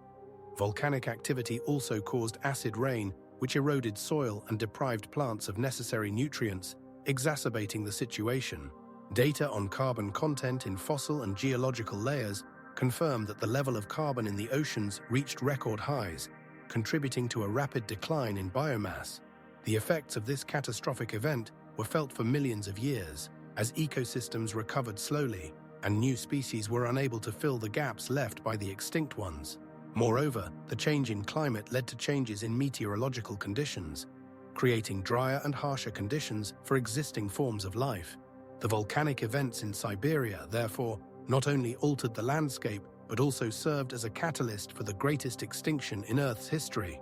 Volcanic activity also caused acid rain, which eroded soil and deprived plants of necessary nutrients, exacerbating the situation. Data on carbon content in fossil and geological layers confirm that the level of carbon in the oceans reached record highs, contributing to a rapid decline in biomass. The effects of this catastrophic event were felt for millions of years, as ecosystems recovered slowly and new species were unable to fill the gaps left by the extinct ones. Moreover, the change in climate led to changes in meteorological conditions, creating drier and harsher conditions for existing forms of life. The volcanic events in Siberia, therefore, not only altered the landscape, but also served as a catalyst for the greatest extinction in Earth's history.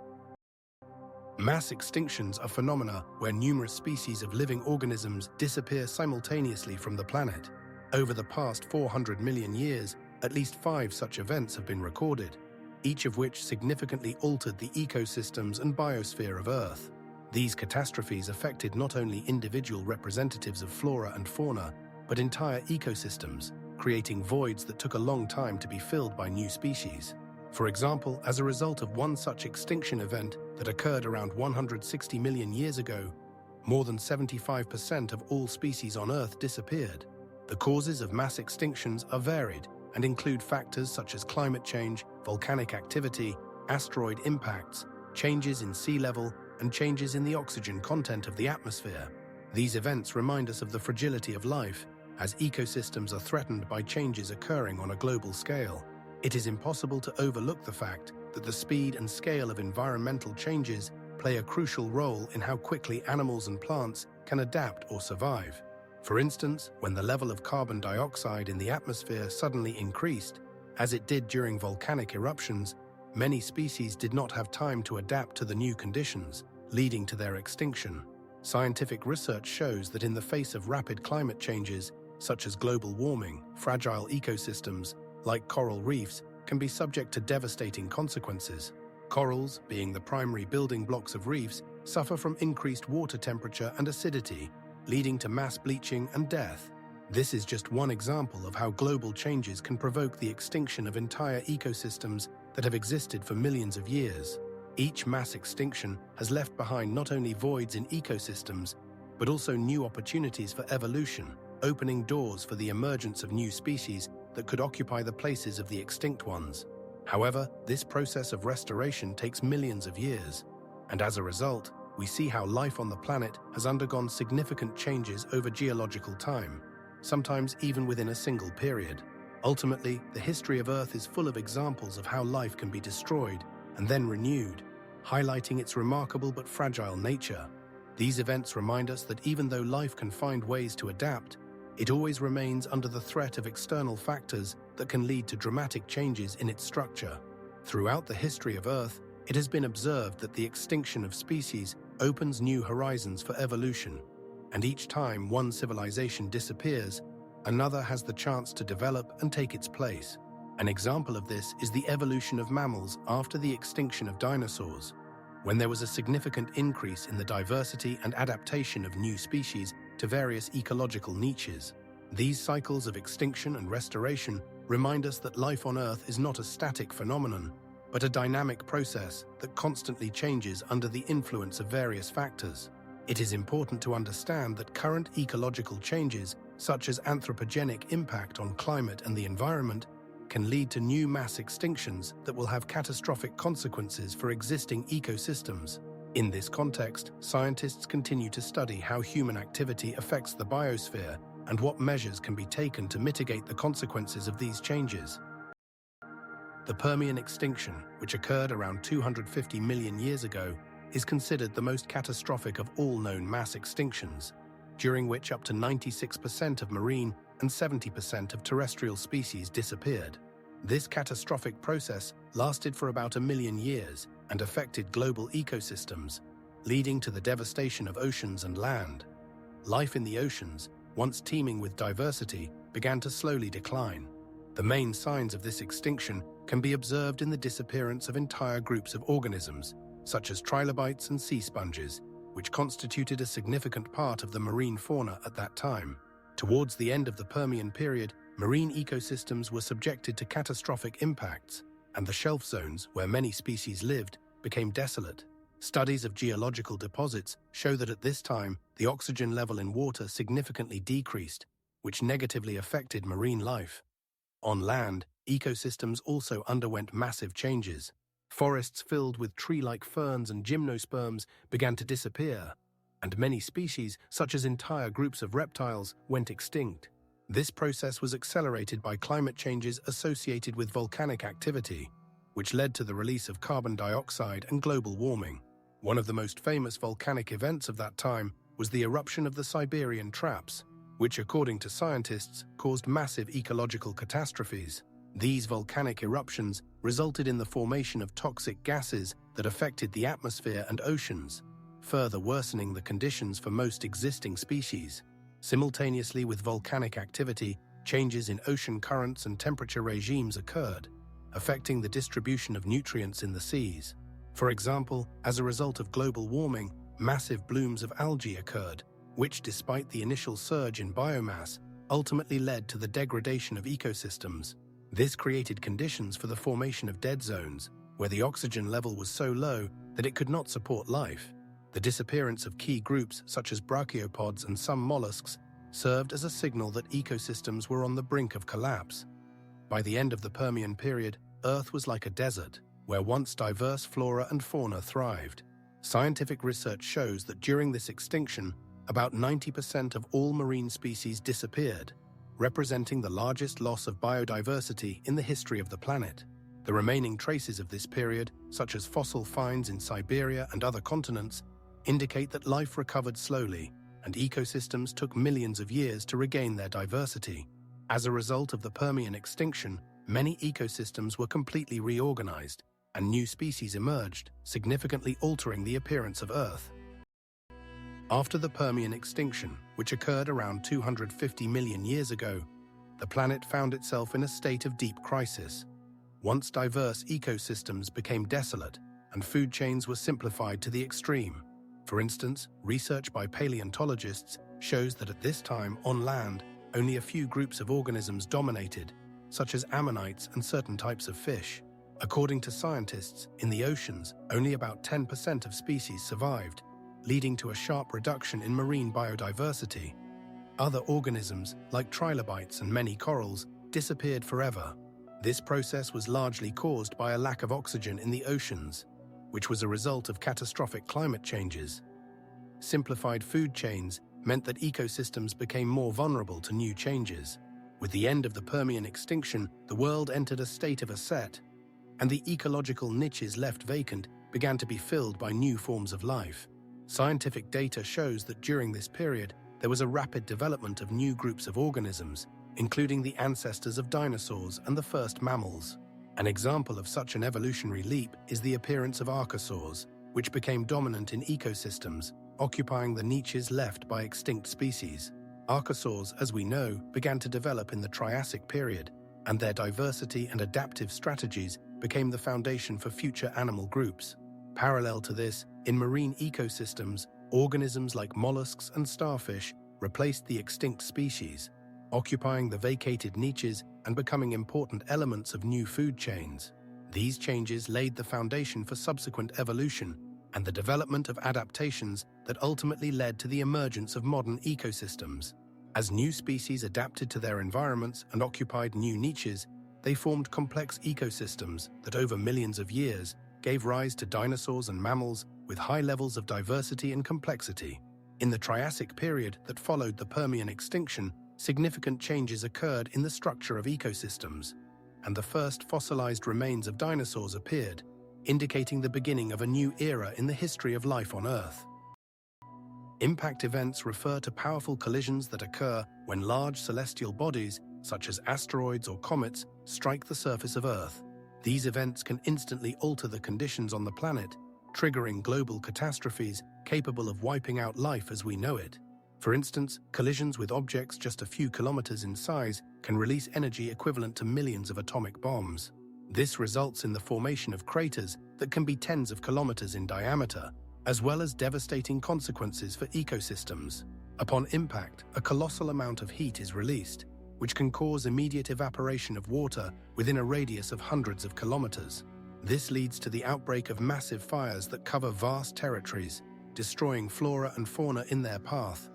Mass extinctions are phenomena where numerous species of living organisms disappear simultaneously from the planet. Over the past 400 million years, at least 5 such events have been recorded, each of which significantly altered the ecosystems and biosphere of Earth. These catastrophes affected not only individual representatives of flora and fauna, but entire ecosystems, creating voids that took a long time to be filled by new species. For example, as a result of one such extinction event that occurred around 160 million years ago, more than 75% of all species on Earth disappeared. The causes of mass extinctions are varied and include factors such as climate change, volcanic activity, asteroid impacts, changes in sea level, and changes in the oxygen content of the atmosphere. These events remind us of the fragility of life, as ecosystems are threatened by changes occurring on a global scale. It is impossible to overlook the fact that the speed and scale of environmental changes play a crucial role in how quickly animals and plants can adapt or survive. For instance, when the level of carbon dioxide in the atmosphere suddenly increased, as it did during volcanic eruptions, many species did not have time to adapt to the new conditions, leading to their extinction. Scientific research shows that in the face of rapid climate changes, such as global warming, fragile ecosystems, like coral reefs, can be subject to devastating consequences. Corals, being the primary building blocks of reefs, suffer from increased water temperature and acidity, leading to mass bleaching and death. This is just one example of how global changes can provoke the extinction of entire ecosystems that have existed for millions of years. Each mass extinction has left behind not only voids in ecosystems, but also new opportunities for evolution, opening doors for the emergence of new species that could occupy the places of the extinct ones. However, this process of restoration takes millions of years, and as a result, we see how life on the planet has undergone significant changes over geological time, sometimes even within a single period. Ultimately, the history of Earth is full of examples of how life can be destroyed and then renewed, highlighting its remarkable but fragile nature. These events remind us that even though life can find ways to adapt, it always remains under the threat of external factors that can lead to dramatic changes in its structure. Throughout the history of Earth, it has been observed that the extinction of species opens new horizons for evolution, and each time one civilization disappears, another has the chance to develop and take its place. An example of this is the evolution of mammals after the extinction of dinosaurs, when there was a significant increase in the diversity and adaptation of new species to various ecological niches. These cycles of extinction and restoration remind us that life on Earth is not a static phenomenon, but a dynamic process that constantly changes under the influence of various factors. It is important to understand that current ecological changes, such as anthropogenic impact on climate and the environment, can lead to new mass extinctions that will have catastrophic consequences for existing ecosystems. In this context, scientists continue to study how human activity affects the biosphere and what measures can be taken to mitigate the consequences of these changes. The Permian extinction, which occurred around 250 million years ago, is considered the most catastrophic of all known mass extinctions, during which up to 96% of marine and 70% of terrestrial species disappeared. This catastrophic process lasted for about 1 million years and affected global ecosystems, leading to the devastation of oceans and land. Life in the oceans, once teeming with diversity, began to slowly decline. The main signs of this extinction can be observed in the disappearance of entire groups of organisms, such as trilobites and sea sponges, which constituted a significant part of the marine fauna at that time. Towards the end of the Permian period, marine ecosystems were subjected to catastrophic impacts, and the shelf zones where many species lived became desolate. Studies of geological deposits show that at this time, the oxygen level in water significantly decreased, which negatively affected marine life. On land, ecosystems also underwent massive changes. Forests filled with tree-like ferns and gymnosperms began to disappear, and many species, such as entire groups of reptiles, went extinct. This process was accelerated by climate changes associated with volcanic activity, which led to the release of carbon dioxide and global warming. One of the most famous volcanic events of that time was the eruption of the Siberian Traps, which, according to scientists, caused massive ecological catastrophes. These volcanic eruptions resulted in the formation of toxic gases that affected the atmosphere and oceans, further worsening the conditions for most existing species. Simultaneously with volcanic activity, changes in ocean currents and temperature regimes occurred, affecting the distribution of nutrients in the seas. For example, as a result of global warming, massive blooms of algae occurred, which, despite the initial surge in biomass, ultimately led to the degradation of ecosystems. This created conditions for the formation of dead zones, where the oxygen level was so low that it could not support life. The disappearance of key groups such as brachiopods and some mollusks served as a signal that ecosystems were on the brink of collapse. By the end of the Permian period, Earth was like a desert, where once diverse flora and fauna thrived. Scientific research shows that during this extinction, about 90% of all marine species disappeared, representing the largest loss of biodiversity in the history of the planet. The remaining traces of this period, such as fossil finds in Siberia and other continents, indicate that life recovered slowly and ecosystems took millions of years to regain their diversity. As a result of the Permian extinction, many ecosystems were completely reorganized, and new species emerged, significantly altering the appearance of Earth. After the Permian extinction, which occurred around 250 million years ago, the planet found itself in a state of deep crisis. Once diverse ecosystems became desolate, and food chains were simplified to the extreme. For instance, research by paleontologists shows that at this time, on land, only a few groups of organisms dominated, such as ammonites and certain types of fish. According to scientists, in the oceans, only about 10% of species survived, leading to a sharp reduction in marine biodiversity. Other organisms, like trilobites and many corals, disappeared forever. This process was largely caused by a lack of oxygen in the oceans, which was a result of catastrophic climate changes. Simplified food chains meant that ecosystems became more vulnerable to new changes. With the end of the Permian extinction, the world entered a state of ascent, and the ecological niches left vacant began to be filled by new forms of life. Scientific data shows that during this period, there was a rapid development of new groups of organisms, including the ancestors of dinosaurs and the first mammals. An example of such an evolutionary leap is the appearance of archosaurs, which became dominant in ecosystems, occupying the niches left by extinct species. Archosaurs, as we know, began to develop in the Triassic period, and their diversity and adaptive strategies became the foundation for future animal groups. Parallel to this, in marine ecosystems, organisms like mollusks and starfish replaced the extinct species, occupying the vacated niches and becoming important elements of new food chains. These changes laid the foundation for subsequent evolution and the development of adaptations that ultimately led to the emergence of modern ecosystems. As new species adapted to their environments and occupied new niches, they formed complex ecosystems that over millions of years gave rise to dinosaurs and mammals with high levels of diversity and complexity. In the Triassic period that followed the Permian extinction, significant changes occurred in the structure of ecosystems, and the first fossilized remains of dinosaurs appeared, indicating the beginning of a new era in the history of life on Earth. Impact events refer to powerful collisions that occur when large celestial bodies, such as asteroids or comets, strike the surface of Earth. These events can instantly alter the conditions on the planet, triggering global catastrophes capable of wiping out life as we know it. For instance, collisions with objects just a few kilometers in size can release energy equivalent to millions of atomic bombs. This results in the formation of craters that can be tens of kilometers in diameter, as well as devastating consequences for ecosystems. Upon impact, a colossal amount of heat is released, which can cause immediate evaporation of water within a radius of hundreds of kilometers. This leads to the outbreak of massive fires that cover vast territories, destroying flora and fauna in their path.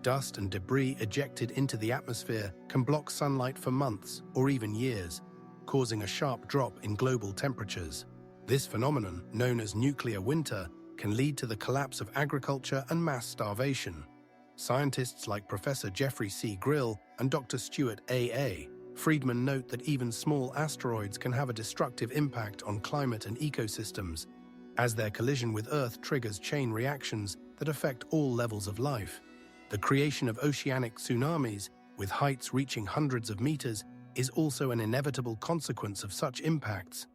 Dust and debris ejected into the atmosphere can block sunlight for months or even years, causing a sharp drop in global temperatures. This phenomenon, known as nuclear winter, can lead to the collapse of agriculture and mass starvation. Scientists like Professor Jeffrey C. Grill and Dr. Stuart A. Friedman note that even small asteroids can have a destructive impact on climate and ecosystems, as their collision with Earth triggers chain reactions that affect all levels of life. The creation of oceanic tsunamis, with heights reaching hundreds of meters, is also an inevitable consequence of such impacts.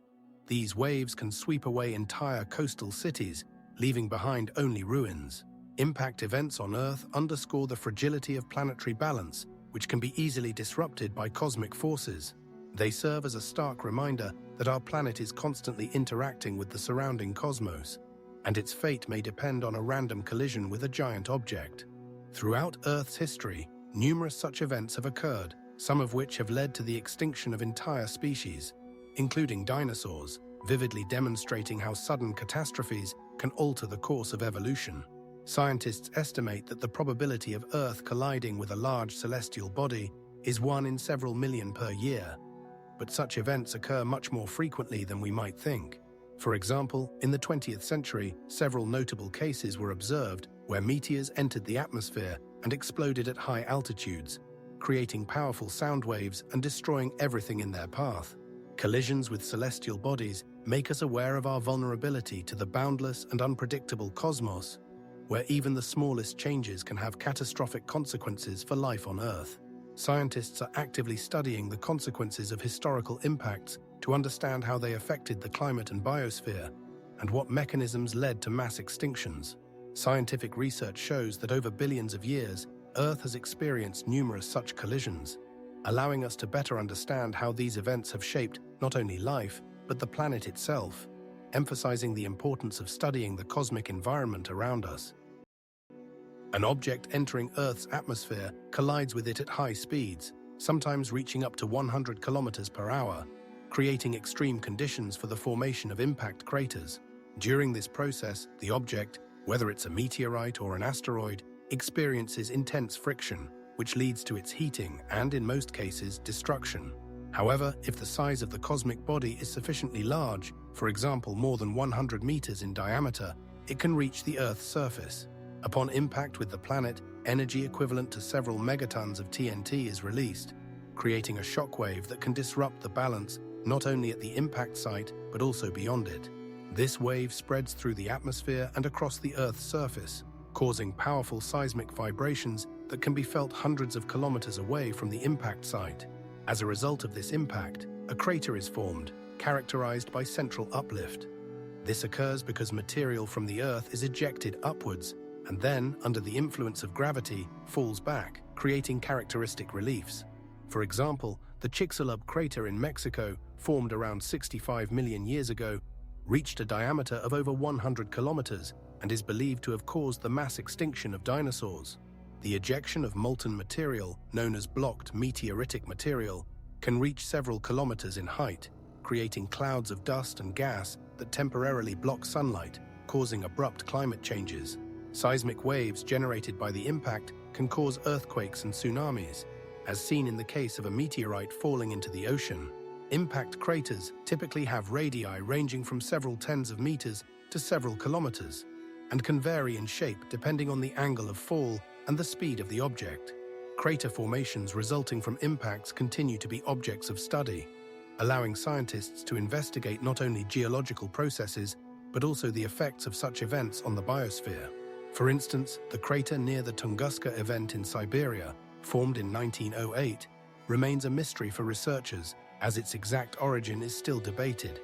These waves can sweep away entire coastal cities, leaving behind only ruins. Impact events on Earth underscore the fragility of planetary balance which can be easily disrupted by cosmic forces. They serve as a stark reminder that our planet is constantly interacting with the surrounding cosmos, and its fate may depend on a random collision with a giant object. Throughout Earth's history, numerous such events have occurred, some of which have led to the extinction of entire species, including dinosaurs, vividly demonstrating how sudden catastrophes can alter the course of evolution. Scientists estimate that the probability of Earth colliding with a large celestial body is 1 in several million per year, but such events occur much more frequently than we might think. For example, in the 20th century, several notable cases were observed where meteors entered the atmosphere and exploded at high altitudes, creating powerful sound waves and destroying everything in their path. Collisions with celestial bodies make us aware of our vulnerability to the boundless and unpredictable cosmos, where even the smallest changes can have catastrophic consequences for life on Earth. Scientists are actively studying the consequences of historical impacts to understand how they affected the climate and biosphere, and what mechanisms led to mass extinctions. Scientific research shows that over billions of years, Earth has experienced numerous such collisions, allowing us to better understand how these events have shaped not only life, but the planet itself, emphasizing the importance of studying the cosmic environment around us. An object entering Earth's atmosphere collides with it at high speeds, sometimes reaching up to 100 kilometers per hour, creating extreme conditions for the formation of impact craters. During this process, the object, whether it's a meteorite or an asteroid, experiences intense friction, which leads to its heating and, in most cases, destruction. However, if the size of the cosmic body is sufficiently large, for example more than 100 meters in diameter, it can reach the Earth's surface. Upon impact with the planet, energy equivalent to several megatons of TNT is released, creating a shockwave that can disrupt the balance not only at the impact site but also beyond it. This wave spreads through the atmosphere and across the Earth's surface, causing powerful seismic vibrations that can be felt hundreds of kilometers away from the impact site. As a result of this impact, a crater is formed, characterized by central uplift. This occurs because material from the Earth is ejected upwards and then, under the influence of gravity, falls back, creating characteristic reliefs. For example, the Chicxulub crater in Mexico, formed around 65 million years ago, reached a diameter of over 100 kilometers and is believed to have caused the mass extinction of dinosaurs. The ejection of molten material, known as blocked meteoritic material, can reach several kilometers in height, creating clouds of dust and gas that temporarily block sunlight, causing abrupt climate changes. Seismic waves generated by the impact can cause earthquakes and tsunamis, as seen in the case of a meteorite falling into the ocean. Impact craters typically have radii ranging from several tens of meters to several kilometers, and can vary in shape depending on the angle of fall and the speed of the object. Crater formations resulting from impacts continue to be objects of study, allowing scientists to investigate not only geological processes, but also the effects of such events on the biosphere. For instance, the crater near the Tunguska event in Siberia, formed in 1908, remains a mystery for researchers, as its exact origin is still debated.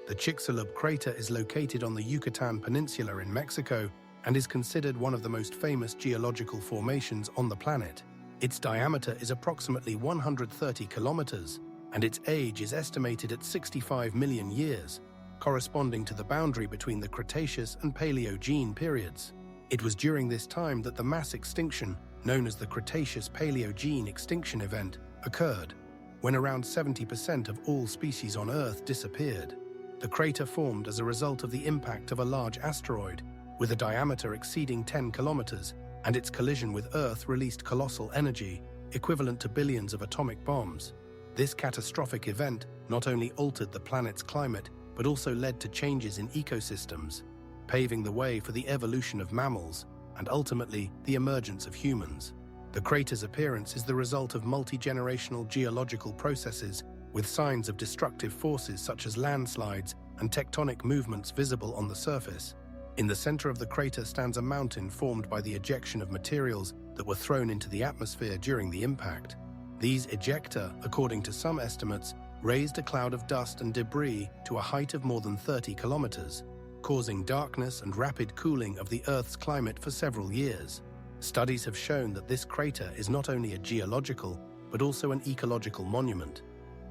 The Chicxulub crater is located on the Yucatan Peninsula in Mexico and is considered one of the most famous geological formations on the planet. Its diameter is approximately 130 kilometers, and its age is estimated at 65 million years, corresponding to the boundary between the Cretaceous and Paleogene periods. It was during this time that the mass extinction, known as the Cretaceous-Paleogene extinction event, occurred, when around 70% of all species on Earth disappeared. The crater formed as a result of the impact of a large asteroid, with a diameter exceeding 10 kilometers, and its collision with Earth released colossal energy, equivalent to billions of atomic bombs. This catastrophic event not only altered the planet's climate, but also led to changes in ecosystems, paving the way for the evolution of mammals and ultimately the emergence of humans. The crater's appearance is the result of multi-generational geological processes with signs of destructive forces such as landslides and tectonic movements visible on the surface. In the center of the crater stands a mountain formed by the ejection of materials that were thrown into the atmosphere during the impact. These ejecta, according to some estimates, raised a cloud of dust and debris to a height of more than 30 kilometers, causing darkness and rapid cooling of the Earth's climate for several years. Studies have shown that this crater is not only a geological, but also an ecological monument,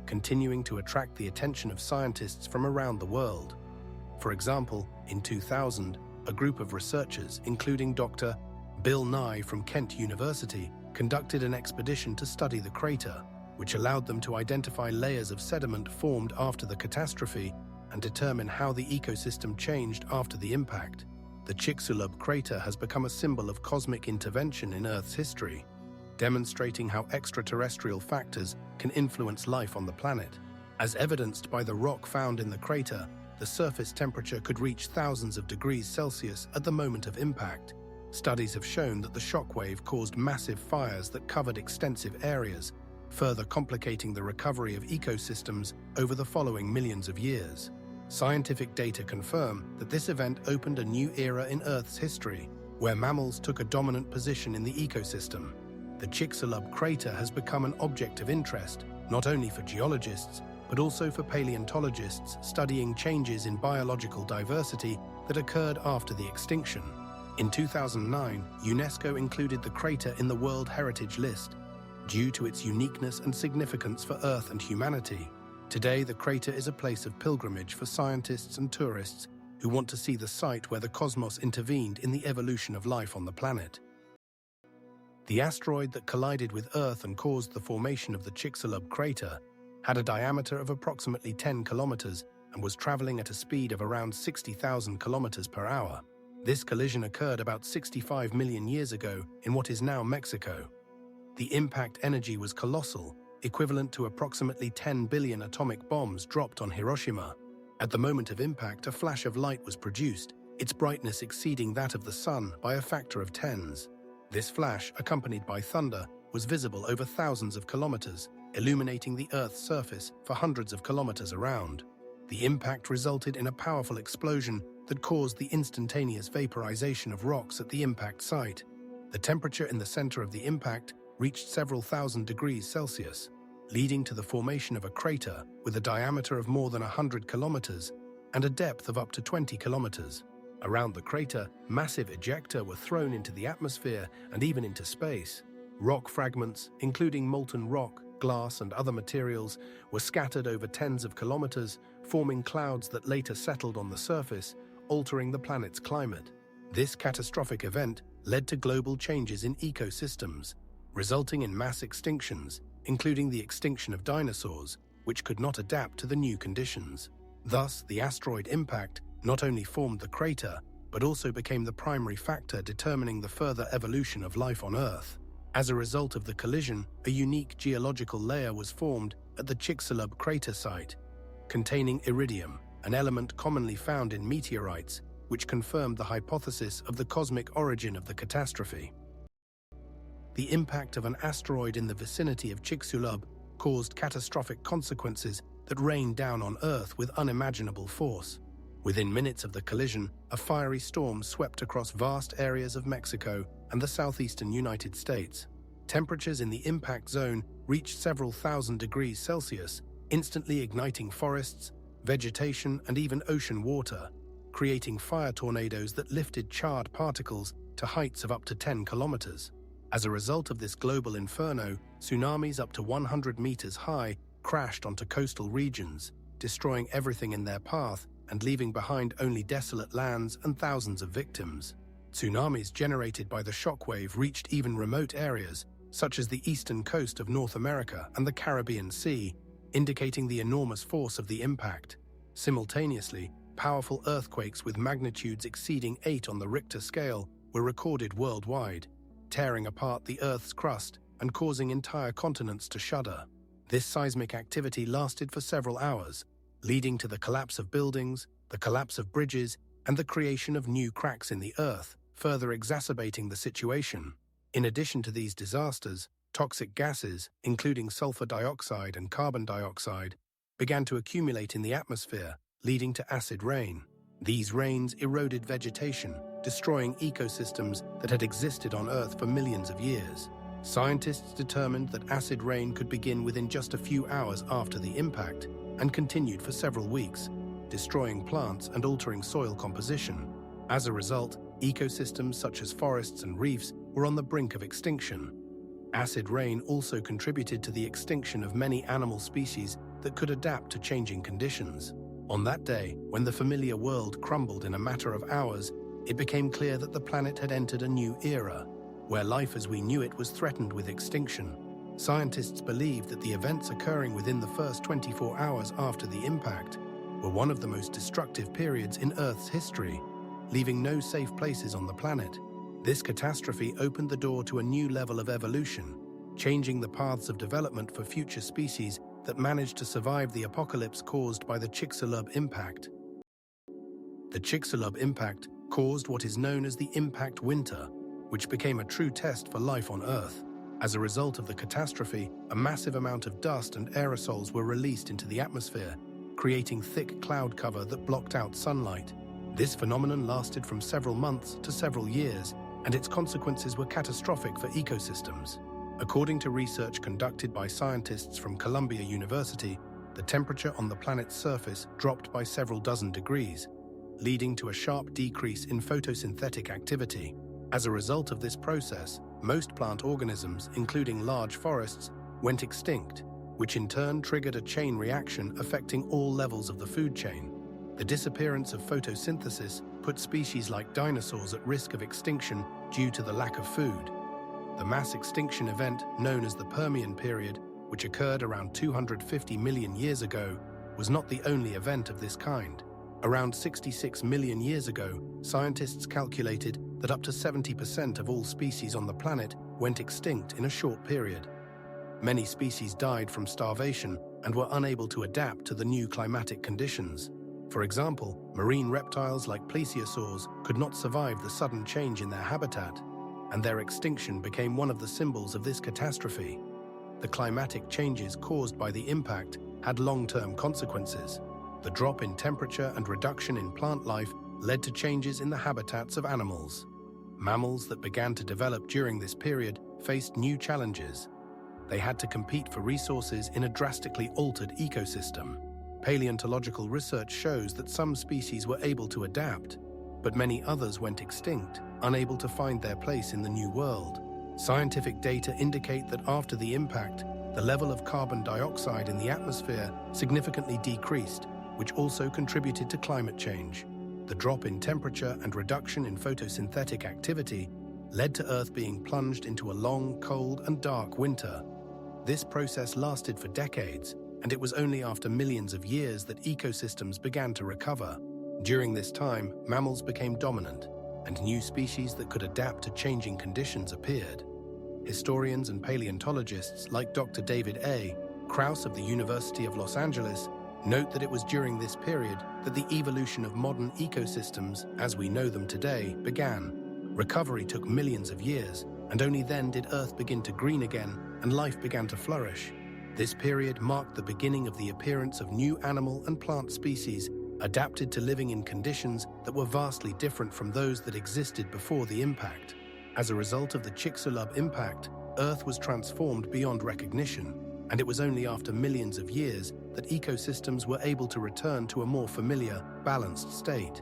continuing to attract the attention of scientists from around the world. For example, in 2000, a group of researchers, including Dr. Bill Nye from Kent University, conducted an expedition to study the crater, which allowed them to identify layers of sediment formed after the catastrophe and determine how the ecosystem changed after the impact. The Chicxulub crater has become a symbol of cosmic intervention in Earth's history, demonstrating how extraterrestrial factors can influence life on the planet. As evidenced by the rock found in the crater, the surface temperature could reach thousands of degrees Celsius at the moment of impact. Studies have shown that the shockwave caused massive fires that covered extensive areas, further complicating the recovery of ecosystems over the following millions of years. Scientific data confirm that this event opened a new era in Earth's history, where mammals took a dominant position in the ecosystem. The Chicxulub crater has become an object of interest, not only for geologists, but also for paleontologists studying changes in biological diversity that occurred after the extinction. In 2009, UNESCO included the crater in the World Heritage List, due to its uniqueness and significance for Earth and humanity. Today, the crater is a place of pilgrimage for scientists and tourists who want to see the site where the cosmos intervened in the evolution of life on the planet. The asteroid that collided with Earth and caused the formation of the Chicxulub crater had a diameter of approximately 10 kilometers and was traveling at a speed of around 60,000 kilometers per hour. This collision occurred about 65 million years ago in what is now Mexico. The impact energy was colossal, equivalent to approximately 10 billion atomic bombs dropped on Hiroshima. At the moment of impact, a flash of light was produced, its brightness exceeding that of the sun by a factor of tens. This flash, accompanied by thunder, was visible over thousands of kilometers, illuminating the Earth's surface for hundreds of kilometers around. The impact resulted in a powerful explosion that caused the instantaneous vaporization of rocks at the impact site. The temperature in the center of the impact reached several thousand degrees Celsius, leading to the formation of a crater with a diameter of more than 100 kilometers and a depth of up to 20 kilometers. Around the crater, massive ejecta were thrown into the atmosphere and even into space. Rock fragments, including molten rock, glass, and other materials, were scattered over tens of kilometers, forming clouds that later settled on the surface, altering the planet's climate. This catastrophic event led to global changes in ecosystems, resulting in mass extinctions, including the extinction of dinosaurs, which could not adapt to the new conditions. Thus, the asteroid impact not only formed the crater, but also became the primary factor determining the further evolution of life on Earth. As a result of the collision, a unique geological layer was formed at the Chicxulub crater site, containing iridium, an element commonly found in meteorites, which confirmed the hypothesis of the cosmic origin of the catastrophe. The impact of an asteroid in the vicinity of Chicxulub caused catastrophic consequences that rained down on Earth with unimaginable force. Within minutes of the collision, a fiery storm swept across vast areas of Mexico and the southeastern United States. Temperatures in the impact zone reached several thousand degrees Celsius, instantly igniting forests, vegetation, and even ocean water, creating fire tornadoes that lifted charred particles to heights of up to 10 kilometers. As a result of this global inferno, tsunamis up to 100 meters high crashed onto coastal regions, destroying everything in their path and leaving behind only desolate lands and thousands of victims. Tsunamis generated by the shockwave reached even remote areas, such as the eastern coast of North America and the Caribbean Sea, indicating the enormous force of the impact. Simultaneously, powerful earthquakes with magnitudes exceeding 8 on the Richter scale were recorded worldwide, tearing apart the Earth's crust and causing entire continents to shudder. This seismic activity lasted for several hours, leading to the collapse of buildings, the collapse of bridges, and the creation of new cracks in the Earth, further exacerbating the situation. In addition to these disasters, toxic gases, including sulfur dioxide and carbon dioxide, began to accumulate in the atmosphere, leading to acid rain. These rains eroded vegetation, destroying ecosystems that had existed on Earth for millions of years. Scientists determined that acid rain could begin within just a few hours after the impact and continued for several weeks, destroying plants and altering soil composition. As a result, ecosystems such as forests and reefs were on the brink of extinction. Acid rain also contributed to the extinction of many animal species that could adapt to changing conditions. On that day, when the familiar world crumbled in a matter of hours, it became clear that the planet had entered a new era, where life as we knew it was threatened with extinction. Scientists believed that the events occurring within the first 24 hours after the impact were one of the most destructive periods in Earth's history, leaving no safe places on the planet. This catastrophe opened the door to a new level of evolution, changing the paths of development for future species that managed to survive the apocalypse caused by the Chicxulub impact. The Chicxulub impact caused what is known as the impact winter, which became a true test for life on Earth. As a result of the catastrophe, a massive amount of dust and aerosols were released into the atmosphere, creating thick cloud cover that blocked out sunlight. This phenomenon lasted from several months to several years, and its consequences were catastrophic for ecosystems. According to research conducted by scientists from Columbia University, the temperature on the planet's surface dropped by several dozen degrees, leading to a sharp decrease in photosynthetic activity. As a result of this process, most plant organisms, including large forests, went extinct, which in turn triggered a chain reaction affecting all levels of the food chain. The disappearance of photosynthesis put species like dinosaurs at risk of extinction due to the lack of food. The mass extinction event known as the Permian period, which occurred around 250 million years ago, was not the only event of this kind. Around 66 million years ago, scientists calculated that up to 70% of all species on the planet went extinct in a short period. Many species died from starvation and were unable to adapt to the new climatic conditions. For example, marine reptiles like plesiosaurs could not survive the sudden change in their habitat, and their extinction became one of the symbols of this catastrophe. The climatic changes caused by the impact had long-term consequences. The drop in temperature and reduction in plant life led to changes in the habitats of animals. Mammals that began to develop during this period faced new challenges. They had to compete for resources in a drastically altered ecosystem. Paleontological research shows that some species were able to adapt, but many others went extinct, unable to find their place in the new world. Scientific data indicate that after the impact, the level of carbon dioxide in the atmosphere significantly decreased, which also contributed to climate change. The drop in temperature and reduction in photosynthetic activity led to Earth being plunged into a long, cold, and dark winter. This process lasted for decades, and it was only after millions of years that ecosystems began to recover. During this time, mammals became dominant, and new species that could adapt to changing conditions appeared. Historians and paleontologists like Dr. David A. Krauss of the University of Los Angeles note that it was during this period that the evolution of modern ecosystems, as we know them today, began. Recovery took millions of years, and only then did Earth begin to green again and life began to flourish. This period marked the beginning of the appearance of new animal and plant species adapted to living in conditions that were vastly different from those that existed before the impact. As a result of the Chicxulub impact, Earth was transformed beyond recognition, and it was only after millions of years that ecosystems were able to return to a more familiar, balanced state.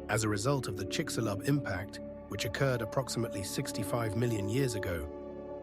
As a result of the Chicxulub impact, which occurred approximately 65 million years ago,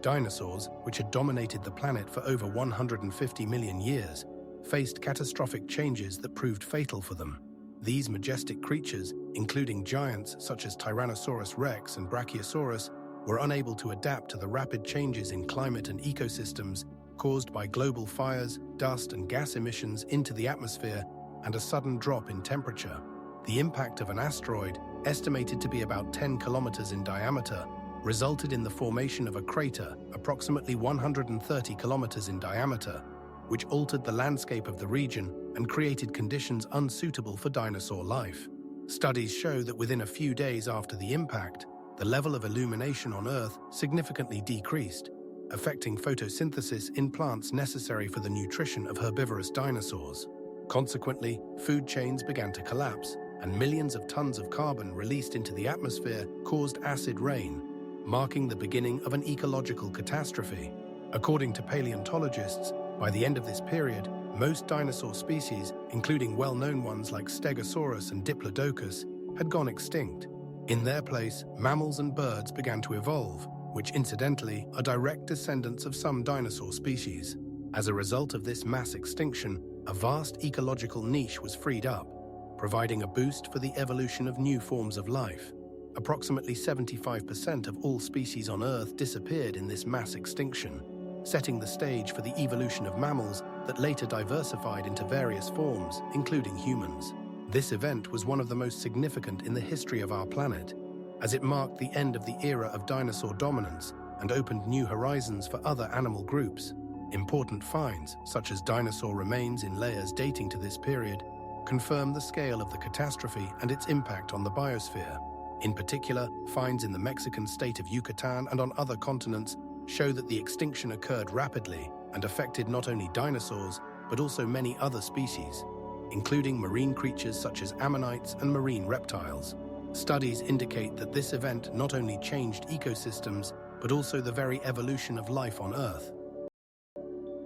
dinosaurs, which had dominated the planet for over 150 million years, faced catastrophic changes that proved fatal for them. These majestic creatures, including giants such as Tyrannosaurus rex and Brachiosaurus, were unable to adapt to the rapid changes in climate and ecosystems caused by global fires, dust and gas emissions into the atmosphere, and a sudden drop in temperature. The impact of an asteroid, estimated to be about 10 kilometers in diameter, resulted in the formation of a crater approximately 130 kilometers in diameter, which altered the landscape of the region and created conditions unsuitable for dinosaur life. Studies show that within a few days after the impact, the level of illumination on Earth significantly decreased, affecting photosynthesis in plants necessary for the nutrition of herbivorous dinosaurs. Consequently, food chains began to collapse, and millions of tons of carbon released into the atmosphere caused acid rain, marking the beginning of an ecological catastrophe. According to paleontologists, by the end of this period, most dinosaur species, including well-known ones like Stegosaurus and Diplodocus, had gone extinct. In their place, mammals and birds began to evolve, which incidentally are direct descendants of some dinosaur species. As a result of this mass extinction, a vast ecological niche was freed up, providing a boost for the evolution of new forms of life. Approximately 75% of all species on Earth disappeared in this mass extinction, setting the stage for the evolution of mammals that later diversified into various forms, including humans. This event was one of the most significant in the history of our planet, as it marked the end of the era of dinosaur dominance and opened new horizons for other animal groups. Important finds, such as dinosaur remains in layers dating to this period, confirm the scale of the catastrophe and its impact on the biosphere. In particular, finds in the Mexican state of Yucatan and on other continents show that the extinction occurred rapidly and affected not only dinosaurs, but also many other species, including marine creatures such as ammonites and marine reptiles. Studies indicate that this event not only changed ecosystems, but also the very evolution of life on Earth.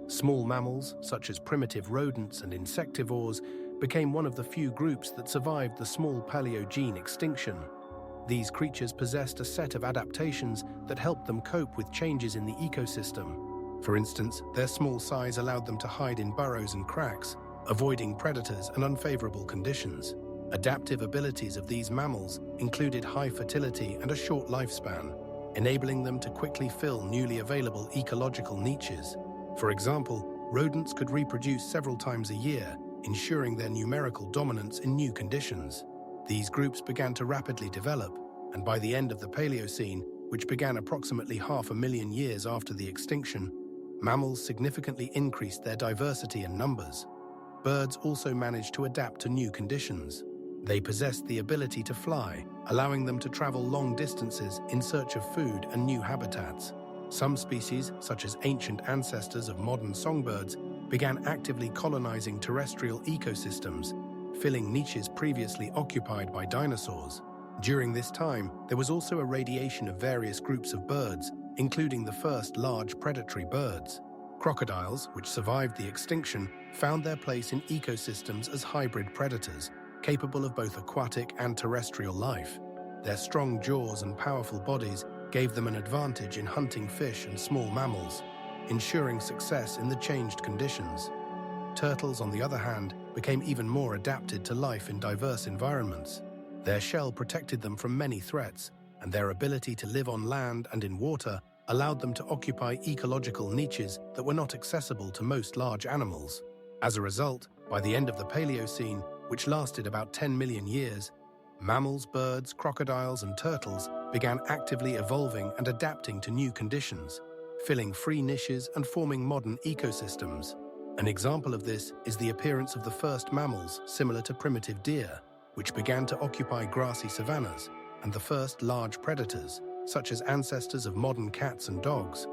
Small mammals, such as primitive rodents and insectivores, became one of the few groups that survived the small Paleogene extinction. These creatures possessed a set of adaptations that helped them cope with changes in the ecosystem. For instance, their small size allowed them to hide in burrows and cracks, avoiding predators and unfavorable conditions. Adaptive abilities of these mammals included high fertility and a short lifespan, enabling them to quickly fill newly available ecological niches. For example, rodents could reproduce several times a year, ensuring their numerical dominance in new conditions. These groups began to rapidly develop, and by the end of the Paleocene, which began approximately 500,000 years after the extinction, mammals significantly increased their diversity and numbers. Birds also managed to adapt to new conditions. They possessed the ability to fly, allowing them to travel long distances in search of food and new habitats. Some species, such as ancient ancestors of modern songbirds, began actively colonizing terrestrial ecosystems, filling niches previously occupied by dinosaurs. During this time, there was also a radiation of various groups of birds, including the first large predatory birds. Crocodiles, which survived the extinction, found their place in ecosystems as hybrid predators, capable of both aquatic and terrestrial life. Their strong jaws and powerful bodies gave them an advantage in hunting fish and small mammals, ensuring success in the changed conditions. Turtles, on the other hand, became even more adapted to life in diverse environments. Their shell protected them from many threats, and their ability to live on land and in water allowed them to occupy ecological niches that were not accessible to most large animals. As a result, by the end of the Paleocene, which lasted about 10 million years, mammals, birds, crocodiles, and turtles began actively evolving and adapting to new conditions, filling free niches and forming modern ecosystems. An example of this is the appearance of the first mammals similar to primitive deer, which began to occupy grassy savannas, and the first large predators, such as ancestors of modern cats and dogs.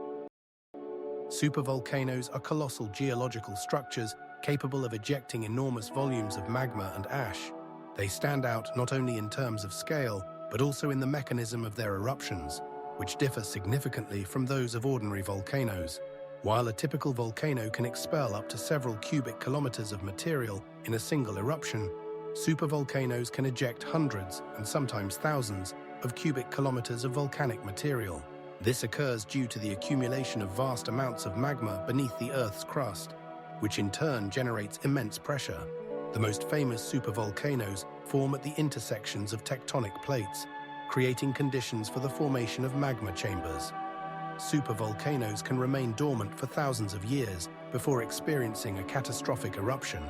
Supervolcanoes are colossal geological structures capable of ejecting enormous volumes of magma and ash. They stand out not only in terms of scale, but also in the mechanism of their eruptions, which differ significantly from those of ordinary volcanoes. While a typical volcano can expel up to several cubic kilometers of material in a single eruption, supervolcanoes can eject hundreds and sometimes thousands of cubic kilometers of volcanic material. This occurs due to the accumulation of vast amounts of magma beneath the Earth's crust, which in turn generates immense pressure. The most famous supervolcanoes form at the intersections of tectonic plates, creating conditions for the formation of magma chambers. Supervolcanoes can remain dormant for thousands of years before experiencing a catastrophic eruption.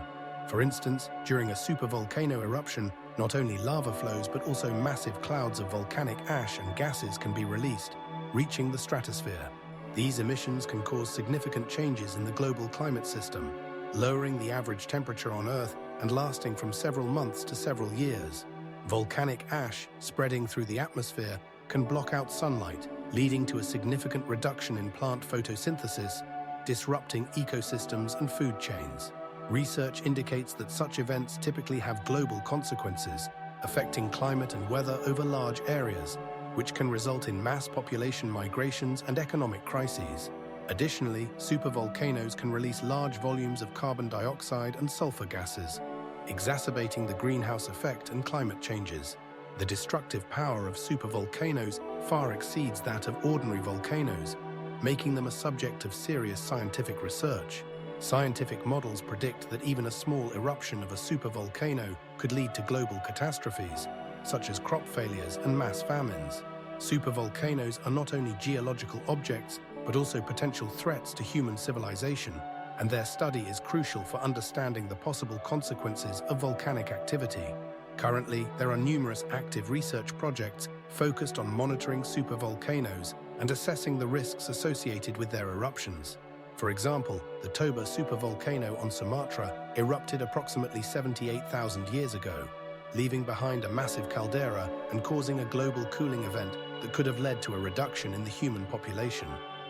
For instance, during a supervolcano eruption, not only lava flows but also massive clouds of volcanic ash and gases can be released, reaching the stratosphere. These emissions can cause significant changes in the global climate system, lowering the average temperature on Earth and lasting from several months to several years. Volcanic ash spreading through the atmosphere can block out sunlight, leading to a significant reduction in plant photosynthesis, disrupting ecosystems and food chains. Research indicates that such events typically have global consequences, affecting climate and weather over large areas, which can result in mass population migrations and economic crises. Additionally, supervolcanoes can release large volumes of carbon dioxide and sulfur gases, exacerbating the greenhouse effect and climate changes. The destructive power of supervolcanoes far exceeds that of ordinary volcanoes, making them a subject of serious scientific research. Scientific models predict that even a small eruption of a supervolcano could lead to global catastrophes, such as crop failures and mass famines. Supervolcanoes are not only geological objects, but also potential threats to human civilization, and their study is crucial for understanding the possible consequences of volcanic activity. Currently, there are numerous active research projects focused on monitoring supervolcanoes and assessing the risks associated with their eruptions. For example, the Toba supervolcano on Sumatra erupted approximately 78,000 years ago, leaving behind a massive caldera and causing a global cooling event that could have led to a reduction in the human population.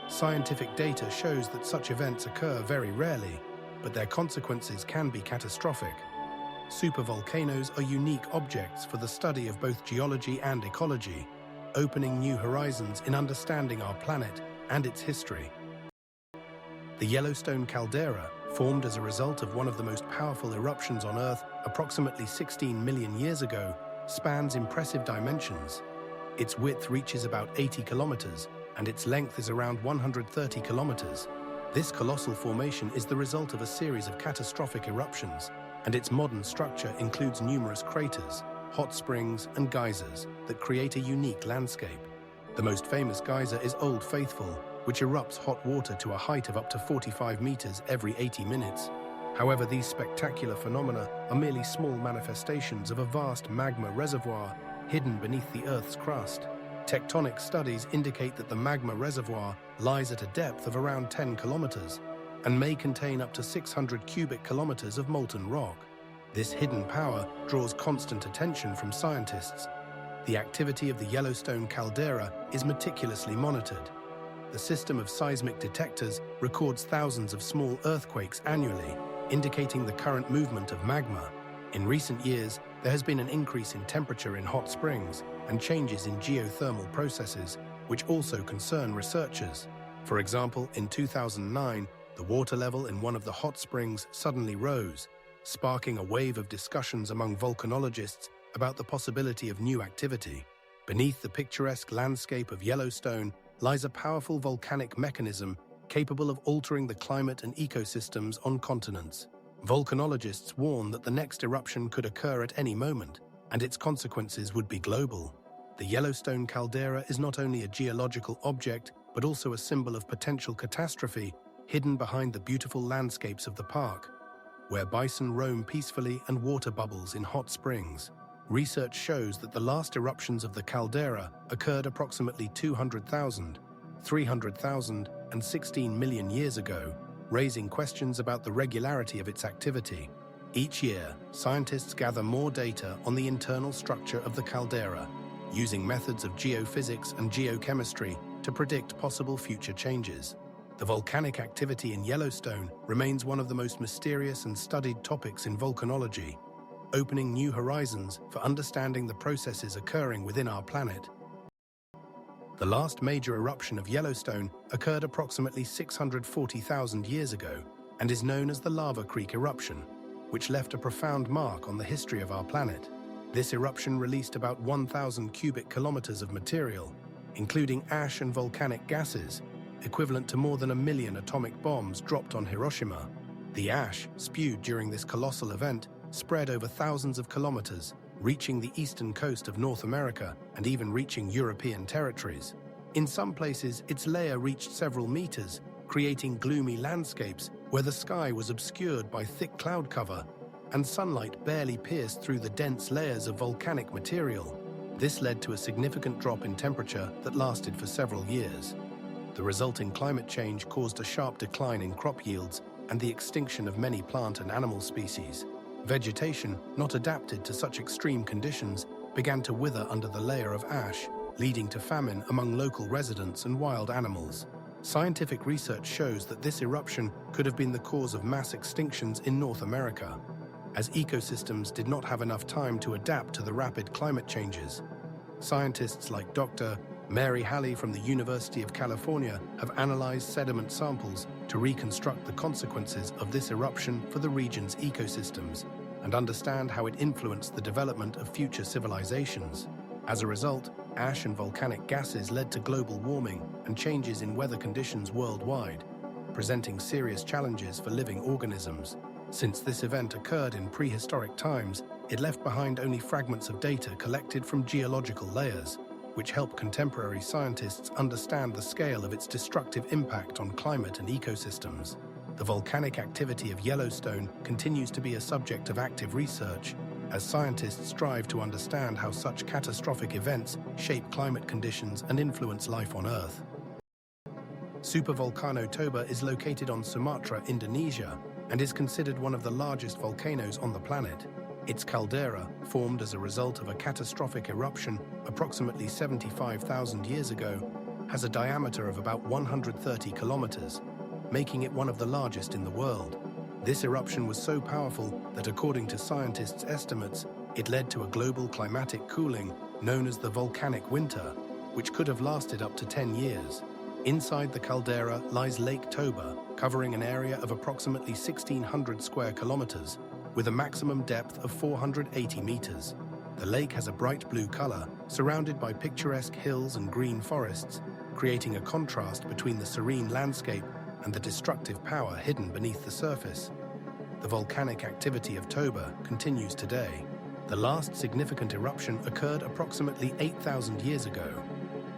Scientific data shows that such events occur very rarely, but their consequences can be catastrophic. Supervolcanoes are unique objects for the study of both geology and ecology, opening new horizons in understanding our planet and its history. The Yellowstone caldera, formed as a result of one of the most powerful eruptions on Earth approximately 16 million years ago, spans impressive dimensions. Its width reaches about 80 kilometers, and its length is around 130 kilometers. This colossal formation is the result of a series of catastrophic eruptions, and its modern structure includes numerous craters, hot springs, and geysers that create a unique landscape. The most famous geyser is Old Faithful, which erupts hot water to a height of up to 45 meters every 80 minutes. However, these spectacular phenomena are merely small manifestations of a vast magma reservoir hidden beneath the Earth's crust. Tectonic studies indicate that the magma reservoir lies at a depth of around 10 kilometers and may contain up to 600 cubic kilometers of molten rock. This hidden power draws constant attention from scientists. The activity of the Yellowstone caldera is meticulously monitored. The system of seismic detectors records thousands of small earthquakes annually, indicating the current movement of magma. In recent years, there has been an increase in temperature in hot springs and changes in geothermal processes, which also concern researchers. For example, in 2009, the water level in one of the hot springs suddenly rose, sparking a wave of discussions among volcanologists about the possibility of new activity. Beneath the picturesque landscape of Yellowstone lies a powerful volcanic mechanism capable of altering the climate and ecosystems on continents. Volcanologists warn that the next eruption could occur at any moment, and its consequences would be global. The Yellowstone caldera is not only a geological object, but also a symbol of potential catastrophe hidden behind the beautiful landscapes of the park, where bison roam peacefully and water bubbles in hot springs. Research shows that the last eruptions of the caldera occurred approximately 200,000, 300,000, and 16 million years ago, raising questions about the regularity of its activity. Each year, scientists gather more data on the internal structure of the caldera, using methods of geophysics and geochemistry to predict possible future changes. The volcanic activity in Yellowstone remains one of the most mysterious and studied topics in volcanology, opening new horizons for understanding the processes occurring within our planet. The last major eruption of Yellowstone occurred approximately 640,000 years ago and is known as the Lava Creek eruption, which left a profound mark on the history of our planet. This eruption released about 1,000 cubic kilometers of material, including ash and volcanic gases, equivalent to more than 1 million atomic bombs dropped on Hiroshima. The ash, spewed during this colossal event, spread over thousands of kilometers, reaching the eastern coast of North America and even reaching European territories. In some places, its layer reached several meters, creating gloomy landscapes where the sky was obscured by thick cloud cover and sunlight barely pierced through the dense layers of volcanic material. This led to a significant drop in temperature that lasted for several years. The resulting climate change caused a sharp decline in crop yields and the extinction of many plant and animal species. Vegetation, not adapted to such extreme conditions, began to wither under the layer of ash, leading to famine among local residents and wild animals. Scientific research shows that this eruption could have been the cause of mass extinctions in North America, as ecosystems did not have enough time to adapt to the rapid climate changes. Scientists like Dr. Mary Halley from the University of California have analyzed sediment samples to reconstruct the consequences of this eruption for the region's ecosystems. and understand how it influenced the development of future civilizations. As a result, ash and volcanic gases led to global warming and changes in weather conditions worldwide, presenting serious challenges for living organisms. Since this event occurred in prehistoric times, it left behind only fragments of data collected from geological layers, which help contemporary scientists understand the scale of its destructive impact on climate and ecosystems. The volcanic activity of Yellowstone continues to be a subject of active research, as scientists strive to understand how such catastrophic events shape climate conditions and influence life on Earth. Supervolcano Toba is located on Sumatra, Indonesia, and is considered one of the largest volcanoes on the planet. Its caldera, formed as a result of a catastrophic eruption approximately 75,000 years ago, has a diameter of about 130 kilometers, making it one of the largest in the world. This eruption was so powerful that, according to scientists' estimates, it led to a global climatic cooling known as the volcanic winter, which could have lasted up to 10 years. Inside the caldera lies Lake Toba, covering an area of approximately 1,600 square kilometers, with a maximum depth of 480 meters. The lake has a bright blue color, surrounded by picturesque hills and green forests, creating a contrast between the serene landscape and the destructive power hidden beneath the surface. The volcanic activity of Toba continues today. The last significant eruption occurred approximately 8,000 years ago,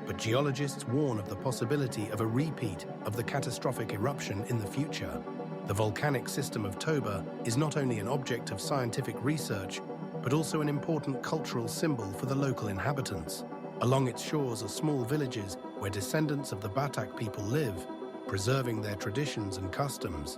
but geologists warn of the possibility of a repeat of the catastrophic eruption in the future. The volcanic system of Toba is not only an object of scientific research, but also an important cultural symbol for the local inhabitants. Along its shores are small villages where descendants of the Batak people live, preserving their traditions and customs.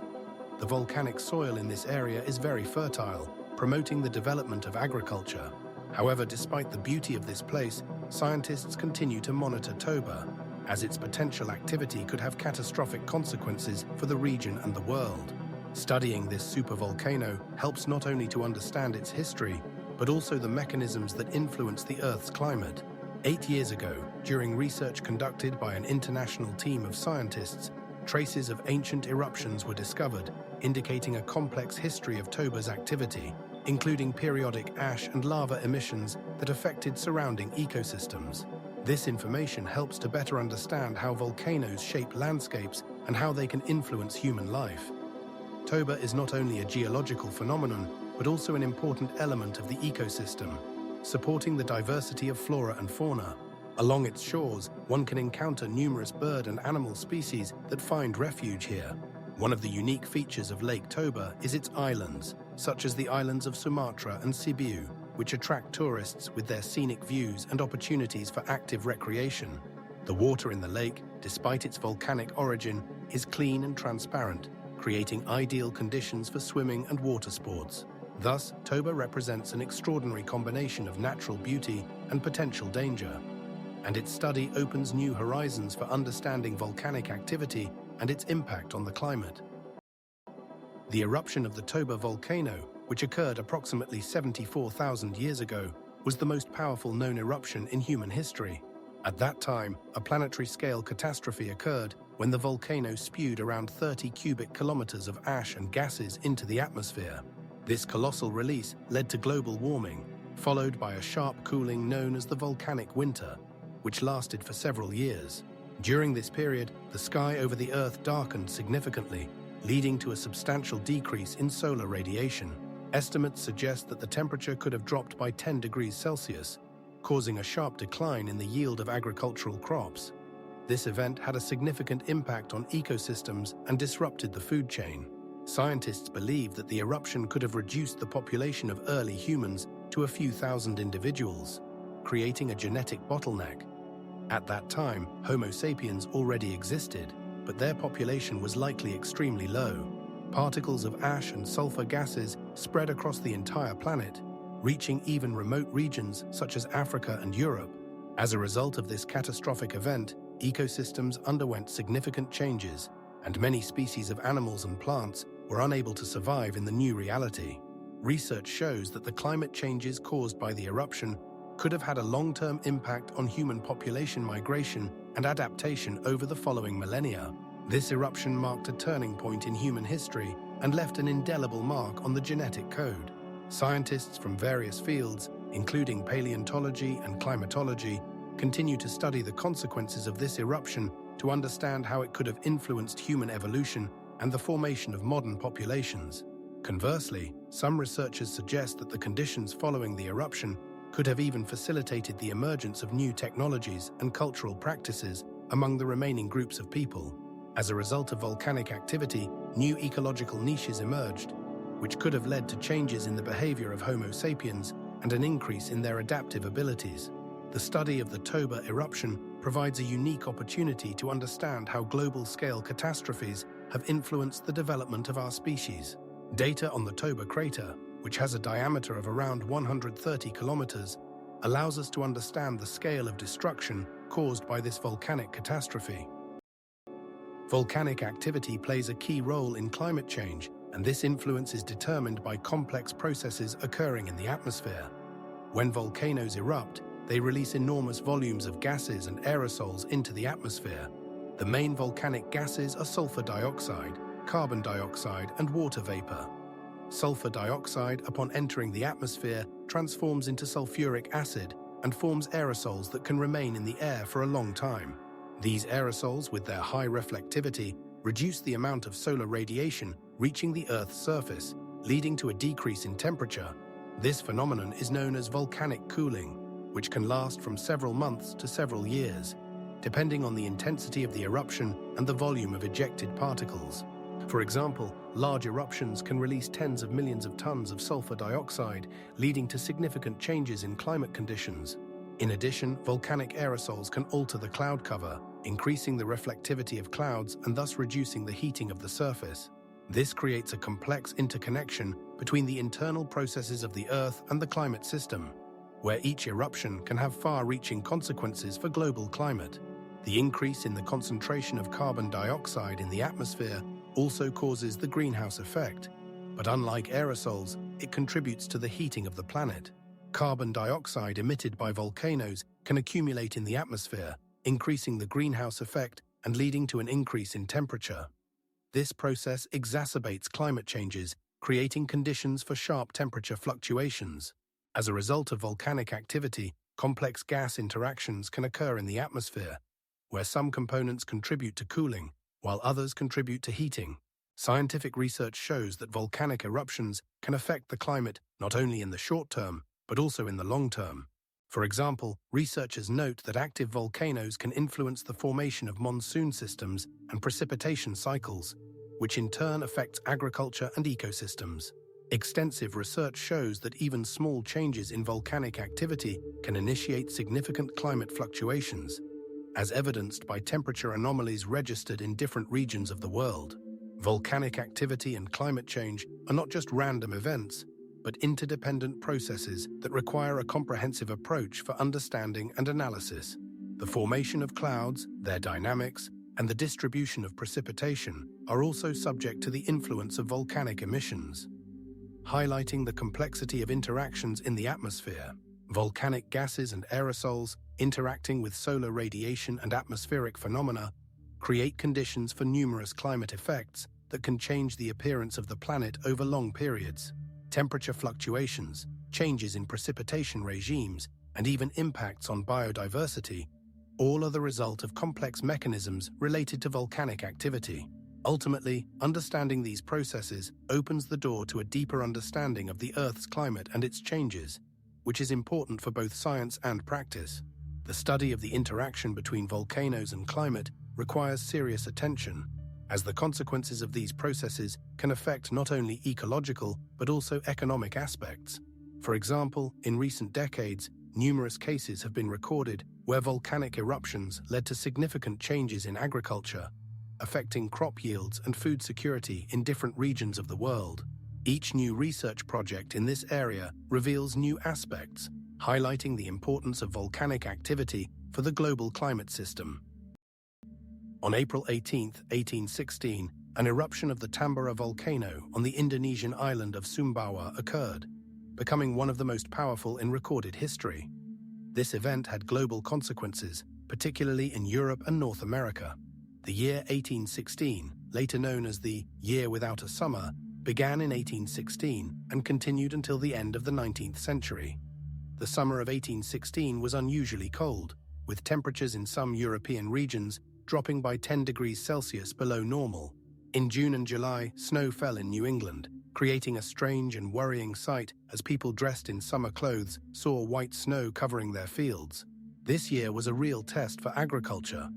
The volcanic soil in this area is very fertile, promoting the development of agriculture. However, despite the beauty of this place, scientists continue to monitor Toba, as its potential activity could have catastrophic consequences for the region and the world. Studying this supervolcano helps not only to understand its history, but also the mechanisms that influence the Earth's climate. 8 years ago, during research conducted by an international team of scientists, traces of ancient eruptions were discovered, indicating a complex history of Toba's activity, including periodic ash and lava emissions that affected surrounding ecosystems. This information helps to better understand how volcanoes shape landscapes and how they can influence human life. Toba is not only a geological phenomenon, but also an important element of the ecosystem, supporting the diversity of flora and fauna. Along its shores, one can encounter numerous bird and animal species that find refuge here. One of the unique features of Lake Toba is its islands, such as the islands of Sumatra and Sibiu, which attract tourists with their scenic views and opportunities for active recreation. The water in the lake, despite its volcanic origin, is clean and transparent, creating ideal conditions for swimming and water sports. Thus, Toba represents an extraordinary combination of natural beauty and potential danger, and its study opens new horizons for understanding volcanic activity and its impact on the climate. The eruption of the Toba volcano, which occurred approximately 74,000 years ago, was the most powerful known eruption in human history. At that time, a planetary-scale catastrophe occurred when the volcano spewed around 30 cubic kilometers of ash and gases into the atmosphere. This colossal release led to global warming, followed by a sharp cooling known as the volcanic winter, which lasted for several years. During this period, the sky over the Earth darkened significantly, leading to a substantial decrease in solar radiation. Estimates suggest that the temperature could have dropped by 10 degrees Celsius, causing a sharp decline in the yield of agricultural crops. This event had a significant impact on ecosystems and disrupted the food chain. Scientists believe that the eruption could have reduced the population of early humans to a few thousand individuals, creating a genetic bottleneck. At that time, Homo sapiens already existed, but their population was likely extremely low. Particles of ash and sulfur gases spread across the entire planet, reaching even remote regions such as Africa and Europe. As a result of this catastrophic event, ecosystems underwent significant changes, and many species of animals and plants were unable to survive in the new reality. Research shows that the climate changes caused by the eruption could have had a long-term impact on human population migration and adaptation over the following millennia. This eruption marked a turning point in human history and left an indelible mark on the genetic code. Scientists from various fields, including paleontology and climatology, continue to study the consequences of this eruption to understand how it could have influenced human evolution and the formation of modern populations. Conversely, some researchers suggest that the conditions following the eruption could have even facilitated the emergence of new technologies and cultural practices among the remaining groups of people. As a result of volcanic activity, new ecological niches emerged, which could have led to changes in the behavior of Homo sapiens and an increase in their adaptive abilities. The study of the Toba eruption provides a unique opportunity to understand how global-scale catastrophes have influenced the development of our species. Data on the Toba crater, which has a diameter of around 130 kilometers, allows us to understand the scale of destruction caused by this volcanic catastrophe. Volcanic activity plays a key role in climate change, and this influence is determined by complex processes occurring in the atmosphere. When volcanoes erupt, they release enormous volumes of gases and aerosols into the atmosphere. The main volcanic gases are sulfur dioxide, carbon dioxide, and water vapor. Sulfur dioxide, upon entering the atmosphere, transforms into sulfuric acid and forms aerosols that can remain in the air for a long time. These aerosols, with their high reflectivity, reduce the amount of solar radiation reaching the Earth's surface, leading to a decrease in temperature. This phenomenon is known as volcanic cooling, which can last from several months to several years, depending on the intensity of the eruption and the volume of ejected particles. For example, large eruptions can release tens of millions of tons of sulfur dioxide, leading to significant changes in climate conditions. In addition, volcanic aerosols can alter the cloud cover, increasing the reflectivity of clouds and thus reducing the heating of the surface. This creates a complex interconnection between the internal processes of the Earth and the climate system, where each eruption can have far-reaching consequences for global climate. The increase in the concentration of carbon dioxide in the atmosphere also causes the greenhouse effect, but unlike aerosols, it contributes to the heating of the planet. Carbon dioxide emitted by volcanoes can accumulate in the atmosphere, increasing the greenhouse effect and leading to an increase in temperature. This process exacerbates climate changes, creating conditions for sharp temperature fluctuations. As a result of volcanic activity, complex gas interactions can occur in the atmosphere, where some components contribute to cooling, while others contribute to heating. Scientific research shows that volcanic eruptions can affect the climate not only in the short term, but also in the long term. For example, researchers note that active volcanoes can influence the formation of monsoon systems and precipitation cycles, which in turn affects agriculture and ecosystems. Extensive research shows that even small changes in volcanic activity can initiate significant climate fluctuations, as evidenced by temperature anomalies registered in different regions of the world. Volcanic activity and climate change are not just random events, but interdependent processes that require a comprehensive approach for understanding and analysis. The formation of clouds, their dynamics, and the distribution of precipitation are also subject to the influence of volcanic emissions. Highlighting the complexity of interactions in the atmosphere, volcanic gases and aerosols interacting with solar radiation and atmospheric phenomena create conditions for numerous climate effects that can change the appearance of the planet over long periods. Temperature fluctuations, changes in precipitation regimes, and even impacts on biodiversity, all are the result of complex mechanisms related to volcanic activity. Ultimately, understanding these processes opens the door to a deeper understanding of the Earth's climate and its changes, which is important for both science and practice. The study of the interaction between volcanoes and climate requires serious attention, as the consequences of these processes can affect not only ecological but also economic aspects. For example, in recent decades, numerous cases have been recorded where volcanic eruptions led to significant changes in agriculture, affecting crop yields and food security in different regions of the world. Each new research project in this area reveals new aspects, highlighting the importance of volcanic activity for the global climate system. On April 18, 1816, an eruption of the Tambora volcano on the Indonesian island of Sumbawa occurred, becoming one of the most powerful in recorded history. This event had global consequences, particularly in Europe and North America. The year 1816, later known as the Year Without a Summer, began in 1816 and continued until the end of the 19th century. The summer of 1816 was unusually cold, with temperatures in some European regions dropping by 10 degrees Celsius below normal. In June and July, snow fell in New England, creating a strange and worrying sight as people dressed in summer clothes saw white snow covering their fields. This year was a real test for agriculture.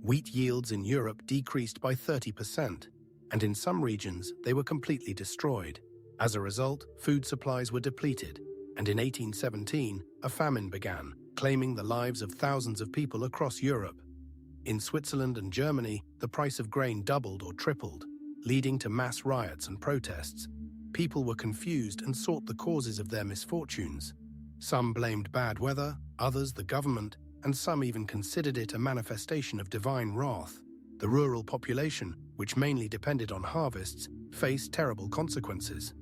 Wheat yields in Europe decreased by 30%, and in some regions they were completely destroyed. As a result, food supplies were depleted, and in 1817, a famine began, claiming the lives of thousands of people across Europe. In Switzerland and Germany, the price of grain doubled or tripled, leading to mass riots and protests. People were confused and sought the causes of their misfortunes. Some blamed bad weather, others the government, and some even considered it a manifestation of divine wrath. The rural population, which mainly depended on harvests, faced terrible consequences.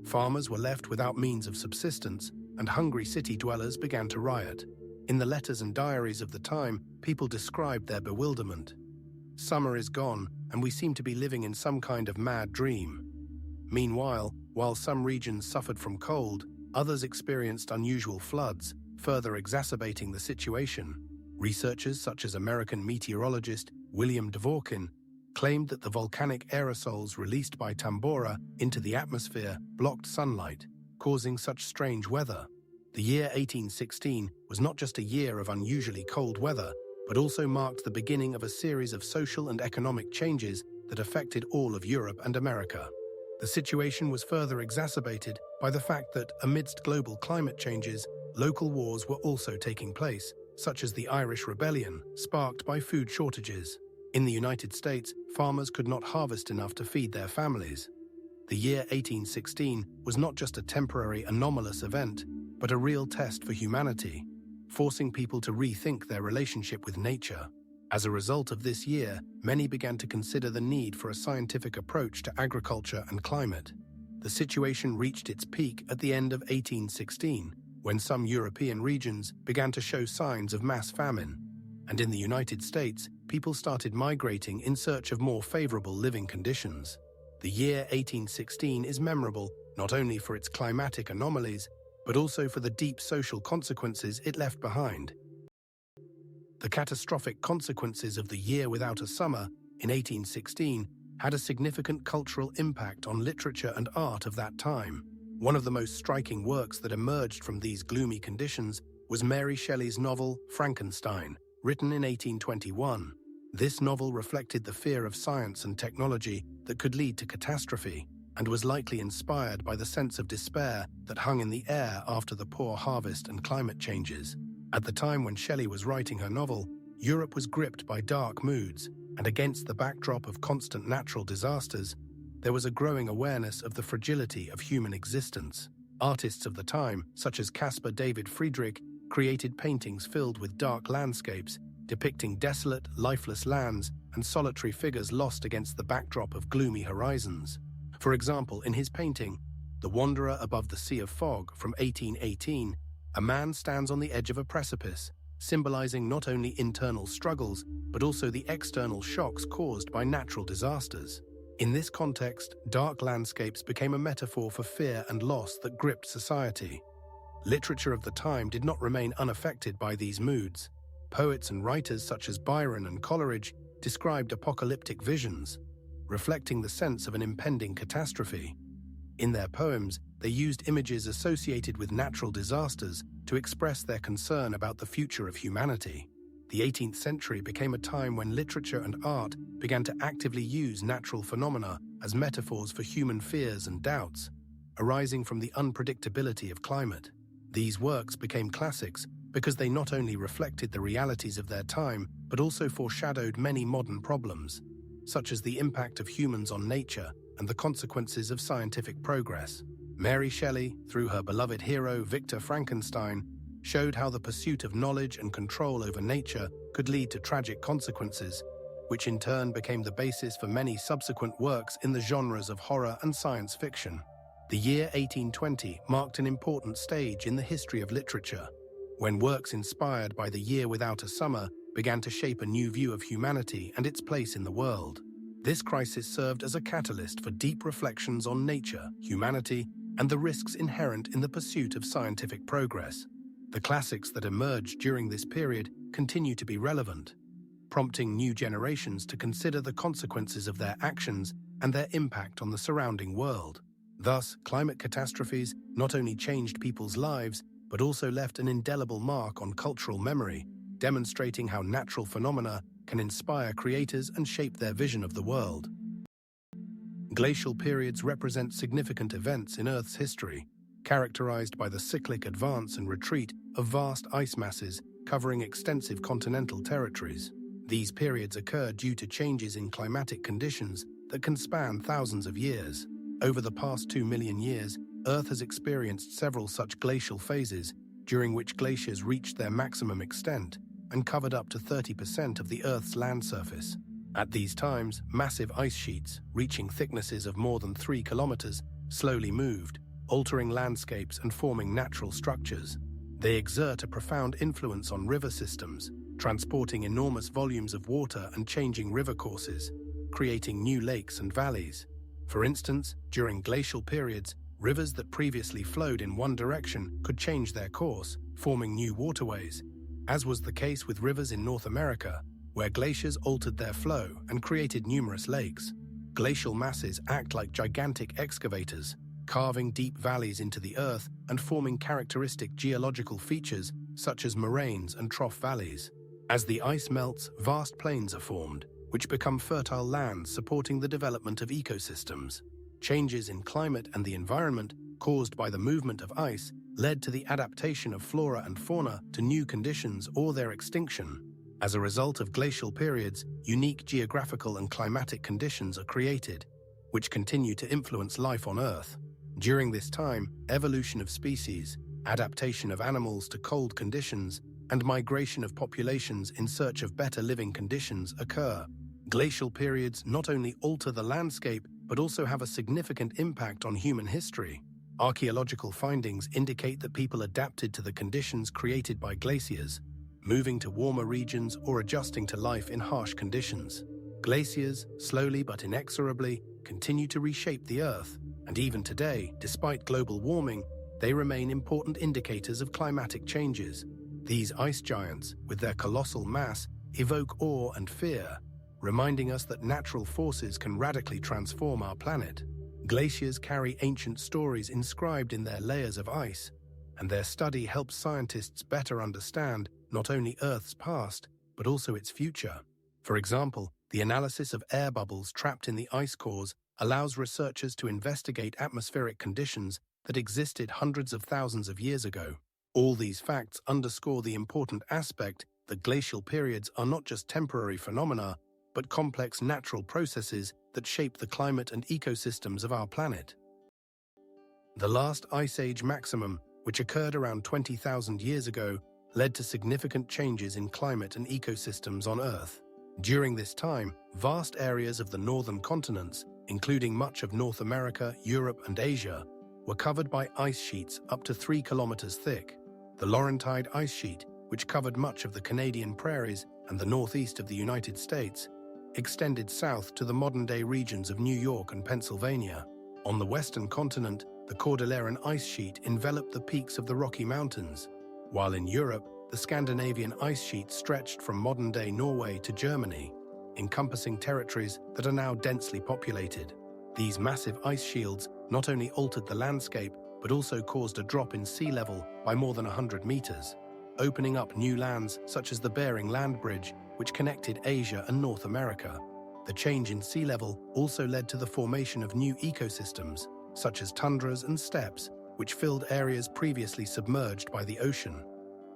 Farmers were left without means of subsistence, and hungry city dwellers began to riot. In the letters and diaries of the time, people described their bewilderment. Summer is gone, and we seem to be living in some kind of mad dream. Meanwhile, while some regions suffered from cold, others experienced unusual floods, further exacerbating the situation. Researchers such as American meteorologist William Dworkin claimed that the volcanic aerosols released by Tambora into the atmosphere blocked sunlight, causing such strange weather. The year 1816 was not just a year of unusually cold weather, but also marked the beginning of a series of social and economic changes that affected all of Europe and America. The situation was further exacerbated by the fact that, amidst global climate changes, local wars were also taking place, such as the Irish Rebellion, sparked by food shortages. In the United States, farmers could not harvest enough to feed their families. The year 1816 was not just a temporary, anomalous event, but a real test for humanity, forcing people to rethink their relationship with nature. As a result of this year, many began to consider the need for a scientific approach to agriculture and climate. The situation reached its peak at the end of 1816, when some European regions began to show signs of mass famine. And in the United States, people started migrating in search of more favorable living conditions. The year 1816 is memorable not only for its climatic anomalies, but also for the deep social consequences it left behind. The catastrophic consequences of the year without a summer in 1816 had a significant cultural impact on literature and art of that time. One of the most striking works that emerged from these gloomy conditions was Mary Shelley's novel Frankenstein, written in 1821. This novel reflected the fear of science and technology that could lead to catastrophe, and was likely inspired by the sense of despair that hung in the air after the poor harvest and climate changes. At the time when Shelley was writing her novel, Europe was gripped by dark moods, and against the backdrop of constant natural disasters, there was a growing awareness of the fragility of human existence. Artists of the time, such as Caspar David Friedrich, created paintings filled with dark landscapes, depicting desolate, lifeless lands and solitary figures lost against the backdrop of gloomy horizons. For example, in his painting, The Wanderer Above the Sea of Fog from 1818, a man stands on the edge of a precipice, symbolizing not only internal struggles, but also the external shocks caused by natural disasters. In this context, dark landscapes became a metaphor for fear and loss that gripped society. Literature of the time did not remain unaffected by these moods. Poets and writers such as Byron and Coleridge described apocalyptic visions, reflecting the sense of an impending catastrophe. In their poems, they used images associated with natural disasters to express their concern about the future of humanity. The 18th century became a time when literature and art began to actively use natural phenomena as metaphors for human fears and doubts, arising from the unpredictability of climate. These works became classics because they not only reflected the realities of their time, but also foreshadowed many modern problems, such as the impact of humans on nature and the consequences of scientific progress. Mary Shelley, through her beloved hero Victor Frankenstein, showed how the pursuit of knowledge and control over nature could lead to tragic consequences, which in turn became the basis for many subsequent works in the genres of horror and science fiction. The year 1820 marked an important stage in the history of literature, when works inspired by The Year Without a Summer began to shape a new view of humanity and its place in the world. This crisis served as a catalyst for deep reflections on nature, humanity, and the risks inherent in the pursuit of scientific progress. The classics that emerged during this period continue to be relevant, prompting new generations to consider the consequences of their actions and their impact on the surrounding world. Thus, climate catastrophes not only changed people's lives, but also left an indelible mark on cultural memory, demonstrating how natural phenomena can inspire creators and shape their vision of the world. Glacial periods represent significant events in Earth's history, characterized by the cyclic advance and retreat of vast ice masses covering extensive continental territories. These periods occur due to changes in climatic conditions that can span thousands of years. Over the past 2 million years, Earth has experienced several such glacial phases, during which glaciers reached their maximum extent and covered up to 30% of the Earth's land surface. At these times, massive ice sheets, reaching thicknesses of more than 3 kilometers, slowly moved, altering landscapes and forming natural structures. They exert a profound influence on river systems, transporting enormous volumes of water and changing river courses, creating new lakes and valleys. For instance, during glacial periods, rivers that previously flowed in one direction could change their course, forming new waterways, as was the case with rivers in North America, where glaciers altered their flow and created numerous lakes. Glacial masses act like gigantic excavators, carving deep valleys into the earth and forming characteristic geological features such as moraines and trough valleys. As the ice melts, vast plains are formed, which become fertile lands supporting the development of ecosystems. Changes in climate and the environment caused by the movement of ice led to the adaptation of flora and fauna to new conditions or their extinction. As a result of glacial periods, unique geographical and climatic conditions are created, which continue to influence life on Earth. During this time, evolution of species, adaptation of animals to cold conditions, and migration of populations in search of better living conditions occur. Glacial periods not only alter the landscape, but also have a significant impact on human history. Archaeological findings indicate that people adapted to the conditions created by glaciers, moving to warmer regions or adjusting to life in harsh conditions. Glaciers, slowly but inexorably, continue to reshape the Earth, and even today, despite global warming, they remain important indicators of climatic changes. These ice giants, with their colossal mass, evoke awe and fear, reminding us that natural forces can radically transform our planet. Glaciers carry ancient stories inscribed in their layers of ice, and their study helps scientists better understand not only Earth's past, but also its future. For example, the analysis of air bubbles trapped in the ice cores allows researchers to investigate atmospheric conditions that existed hundreds of thousands of years ago. All these facts underscore the important aspect that glacial periods are not just temporary phenomena, but complex natural processes that shape the climate and ecosystems of our planet. The last Ice Age maximum, which occurred around 20,000 years ago, led to significant changes in climate and ecosystems on Earth. During this time, vast areas of the northern continents, including much of North America, Europe, and Asia, were covered by ice sheets up to 3 kilometers thick. The Laurentide ice sheet, which covered much of the Canadian prairies and the northeast of the United States, extended south to the modern-day regions of New York and Pennsylvania. On the western continent, the Cordilleran ice sheet enveloped the peaks of the Rocky Mountains, while in Europe, the Scandinavian ice sheet stretched from modern-day Norway to Germany, encompassing territories that are now densely populated. These massive ice shields not only altered the landscape, but also caused a drop in sea level by more than 100 meters, opening up new lands such as the Bering Land Bridge, which connected Asia and North America. The change in sea level also led to the formation of new ecosystems, such as tundras and steppes, which filled areas previously submerged by the ocean.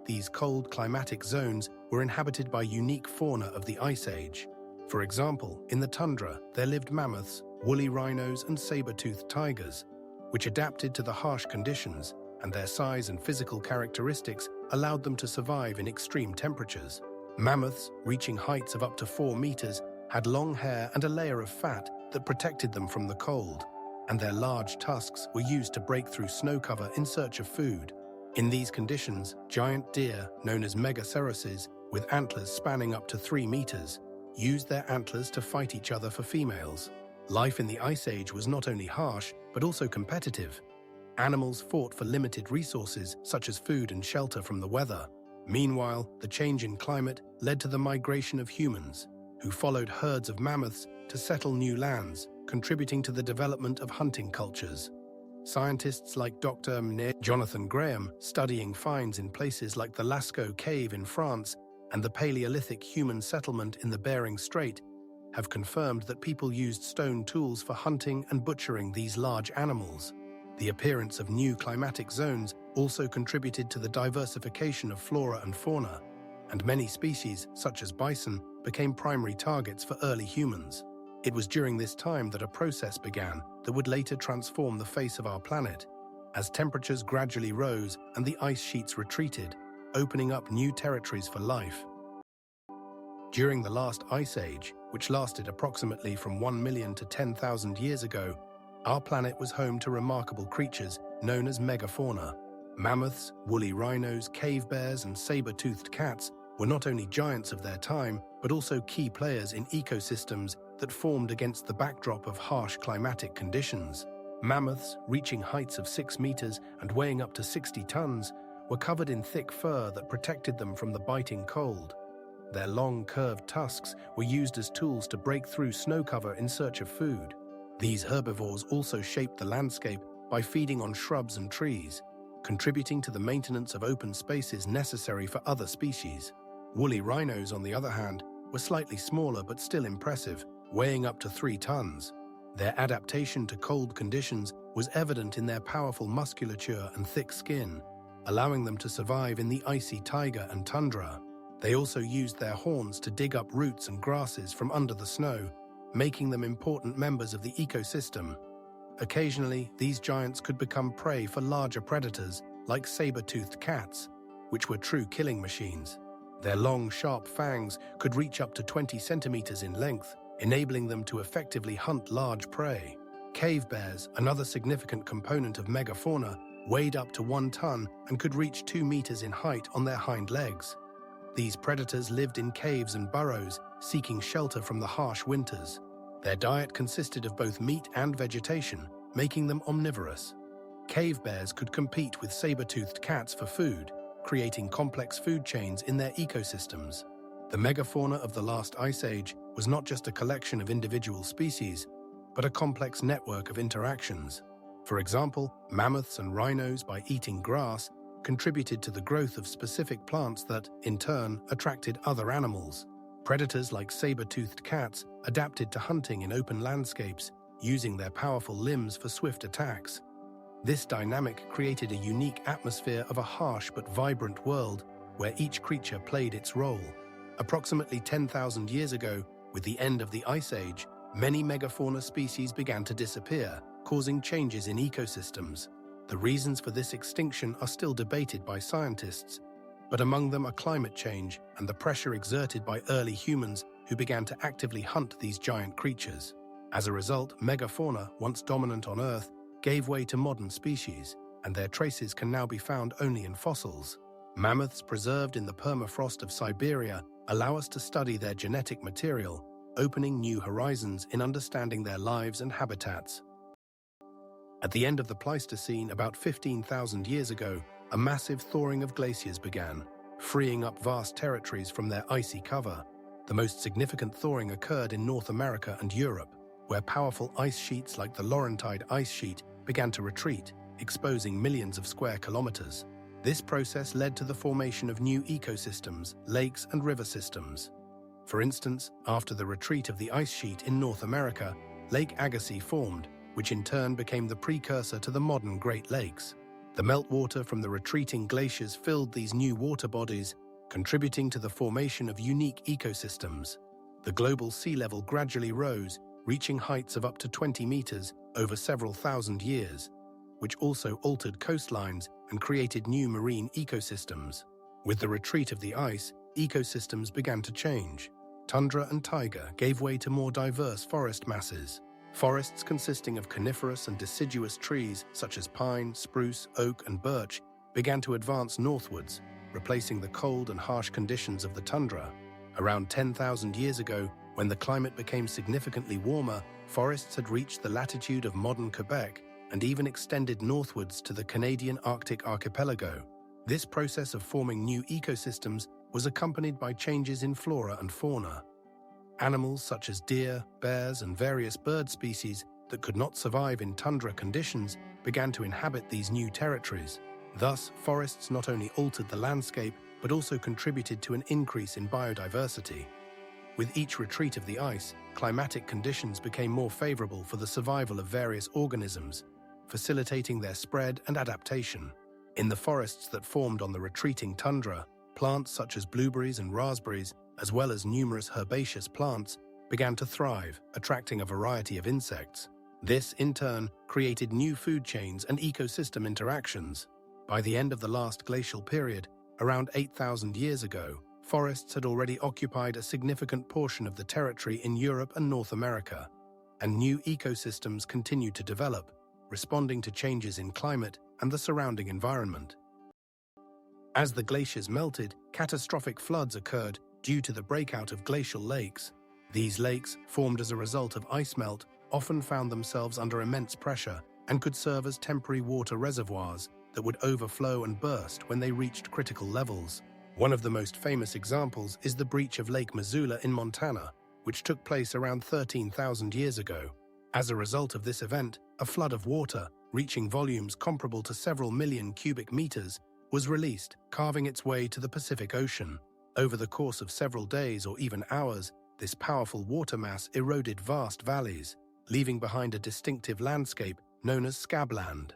These cold climatic zones were inhabited by unique fauna of the Ice Age. For example, in the tundra, there lived mammoths, woolly rhinos, and saber-toothed tigers, which adapted to the harsh conditions, and their size and physical characteristics allowed them to survive in extreme temperatures. Mammoths, reaching heights of up to 4 meters, had long hair and a layer of fat that protected them from the cold, and their large tusks were used to break through snow cover in search of food. In these conditions, giant deer, known as megaceroses, with antlers spanning up to 3 meters, used their antlers to fight each other for females. Life in the Ice Age was not only harsh, but also competitive. Animals fought for limited resources, such as food and shelter from the weather. Meanwhile, the change in climate led to the migration of humans, who followed herds of mammoths to settle new lands, contributing to the development of hunting cultures. Scientists like Dr. Jonathan Graham, studying finds in places like the Lascaux Cave in France and the Paleolithic human settlement in the Bering Strait, have confirmed that people used stone tools for hunting and butchering these large animals. The appearance of new climatic zones also contributed to the diversification of flora and fauna, and many species, such as bison, became primary targets for early humans. It was during this time that a process began that would later transform the face of our planet, as temperatures gradually rose and the ice sheets retreated, opening up new territories for life. During the last ice age, which lasted approximately from 1 million to 10,000 years ago, our planet was home to remarkable creatures known as megafauna. Mammoths, woolly rhinos, cave bears, and saber-toothed cats were not only giants of their time, but also key players in ecosystems that formed against the backdrop of harsh climatic conditions. Mammoths, reaching heights of 6 meters and weighing up to 60 tons, were covered in thick fur that protected them from the biting cold. Their long, curved tusks were used as tools to break through snow cover in search of food. These herbivores also shaped the landscape by feeding on shrubs and trees, contributing to the maintenance of open spaces necessary for other species. Woolly rhinos, on the other hand, were slightly smaller but still impressive, weighing up to 3 tons. Their adaptation to cold conditions was evident in their powerful musculature and thick skin, allowing them to survive in the icy taiga and tundra. They also used their horns to dig up roots and grasses from under the snow, making them important members of the ecosystem. Occasionally, these giants could become prey for larger predators like saber-toothed cats, which were true killing machines. Their long, sharp fangs could reach up to 20 centimeters in length, enabling them to effectively hunt large prey. Cave bears, another significant component of megafauna, weighed up to 1 ton and could reach 2 meters in height on their hind legs. These predators lived in caves and burrows, seeking shelter from the harsh winters. Their diet consisted of both meat and vegetation, making them omnivorous. Cave bears could compete with saber-toothed cats for food, creating complex food chains in their ecosystems. The megafauna of the last ice age was not just a collection of individual species, but a complex network of interactions. For example, mammoths and rhinos, by eating grass, contributed to the growth of specific plants that, in turn, attracted other animals. Predators like saber-toothed cats adapted to hunting in open landscapes, using their powerful limbs for swift attacks. This dynamic created a unique atmosphere of a harsh but vibrant world where each creature played its role. Approximately 10,000 years ago, with the end of the Ice Age, many megafauna species began to disappear, causing changes in ecosystems. The reasons for this extinction are still debated by scientists, but among them are climate change and the pressure exerted by early humans who began to actively hunt these giant creatures. As a result, megafauna, once dominant on Earth, gave way to modern species, and their traces can now be found only in fossils. Mammoths preserved in the permafrost of Siberia allow us to study their genetic material, opening new horizons in understanding their lives and habitats. At the end of the Pleistocene, about 15,000 years ago, a massive thawing of glaciers began, freeing up vast territories from their icy cover. The most significant thawing occurred in North America and Europe, where powerful ice sheets like the Laurentide ice sheet began to retreat, exposing millions of square kilometers. This process led to the formation of new ecosystems, lakes, and river systems. For instance, after the retreat of the ice sheet in North America, Lake Agassiz formed, which in turn became the precursor to the modern Great Lakes. The meltwater from the retreating glaciers filled these new water bodies, contributing to the formation of unique ecosystems. The global sea level gradually rose, reaching heights of up to 20 meters over several thousand years, which also altered coastlines and created new marine ecosystems. With the retreat of the ice, ecosystems began to change. Tundra and taiga gave way to more diverse forest masses. Forests consisting of coniferous and deciduous trees such as pine, spruce, oak, and birch began to advance northwards, replacing the cold and harsh conditions of the tundra. Around 10,000 years ago, When the climate became significantly warmer, forests had reached the latitude of modern Quebec and even extended northwards to the Canadian Arctic archipelago. This process of forming new ecosystems was accompanied by changes in flora and fauna. Animals such as deer, bears, and various bird species that could not survive in tundra conditions began to inhabit these new territories. Thus, forests not only altered the landscape, but also contributed to an increase in biodiversity. With each retreat of the ice, climatic conditions became more favorable for the survival of various organisms, facilitating their spread and adaptation. In the forests that formed on the retreating tundra, plants such as blueberries and raspberries, as well as numerous herbaceous plants, began to thrive, attracting a variety of insects. This, in turn, created new food chains and ecosystem interactions. By the end of the last glacial period, around 8,000 years ago, forests had already occupied a significant portion of the territory in Europe and North America, and new ecosystems continued to develop, responding to changes in climate and the surrounding environment. As the glaciers melted, catastrophic floods occurred due to the breakout of glacial lakes. These lakes, formed as a result of ice melt, often found themselves under immense pressure and could serve as temporary water reservoirs that would overflow and burst when they reached critical levels. One of the most famous examples is the breach of Lake Missoula in Montana, which took place around 13,000 years ago. As a result of this event, a flood of water, reaching volumes comparable to several million cubic meters, was released, carving its way to the Pacific Ocean. Over the course of several days or even hours, this powerful water mass eroded vast valleys, leaving behind a distinctive landscape known as scabland.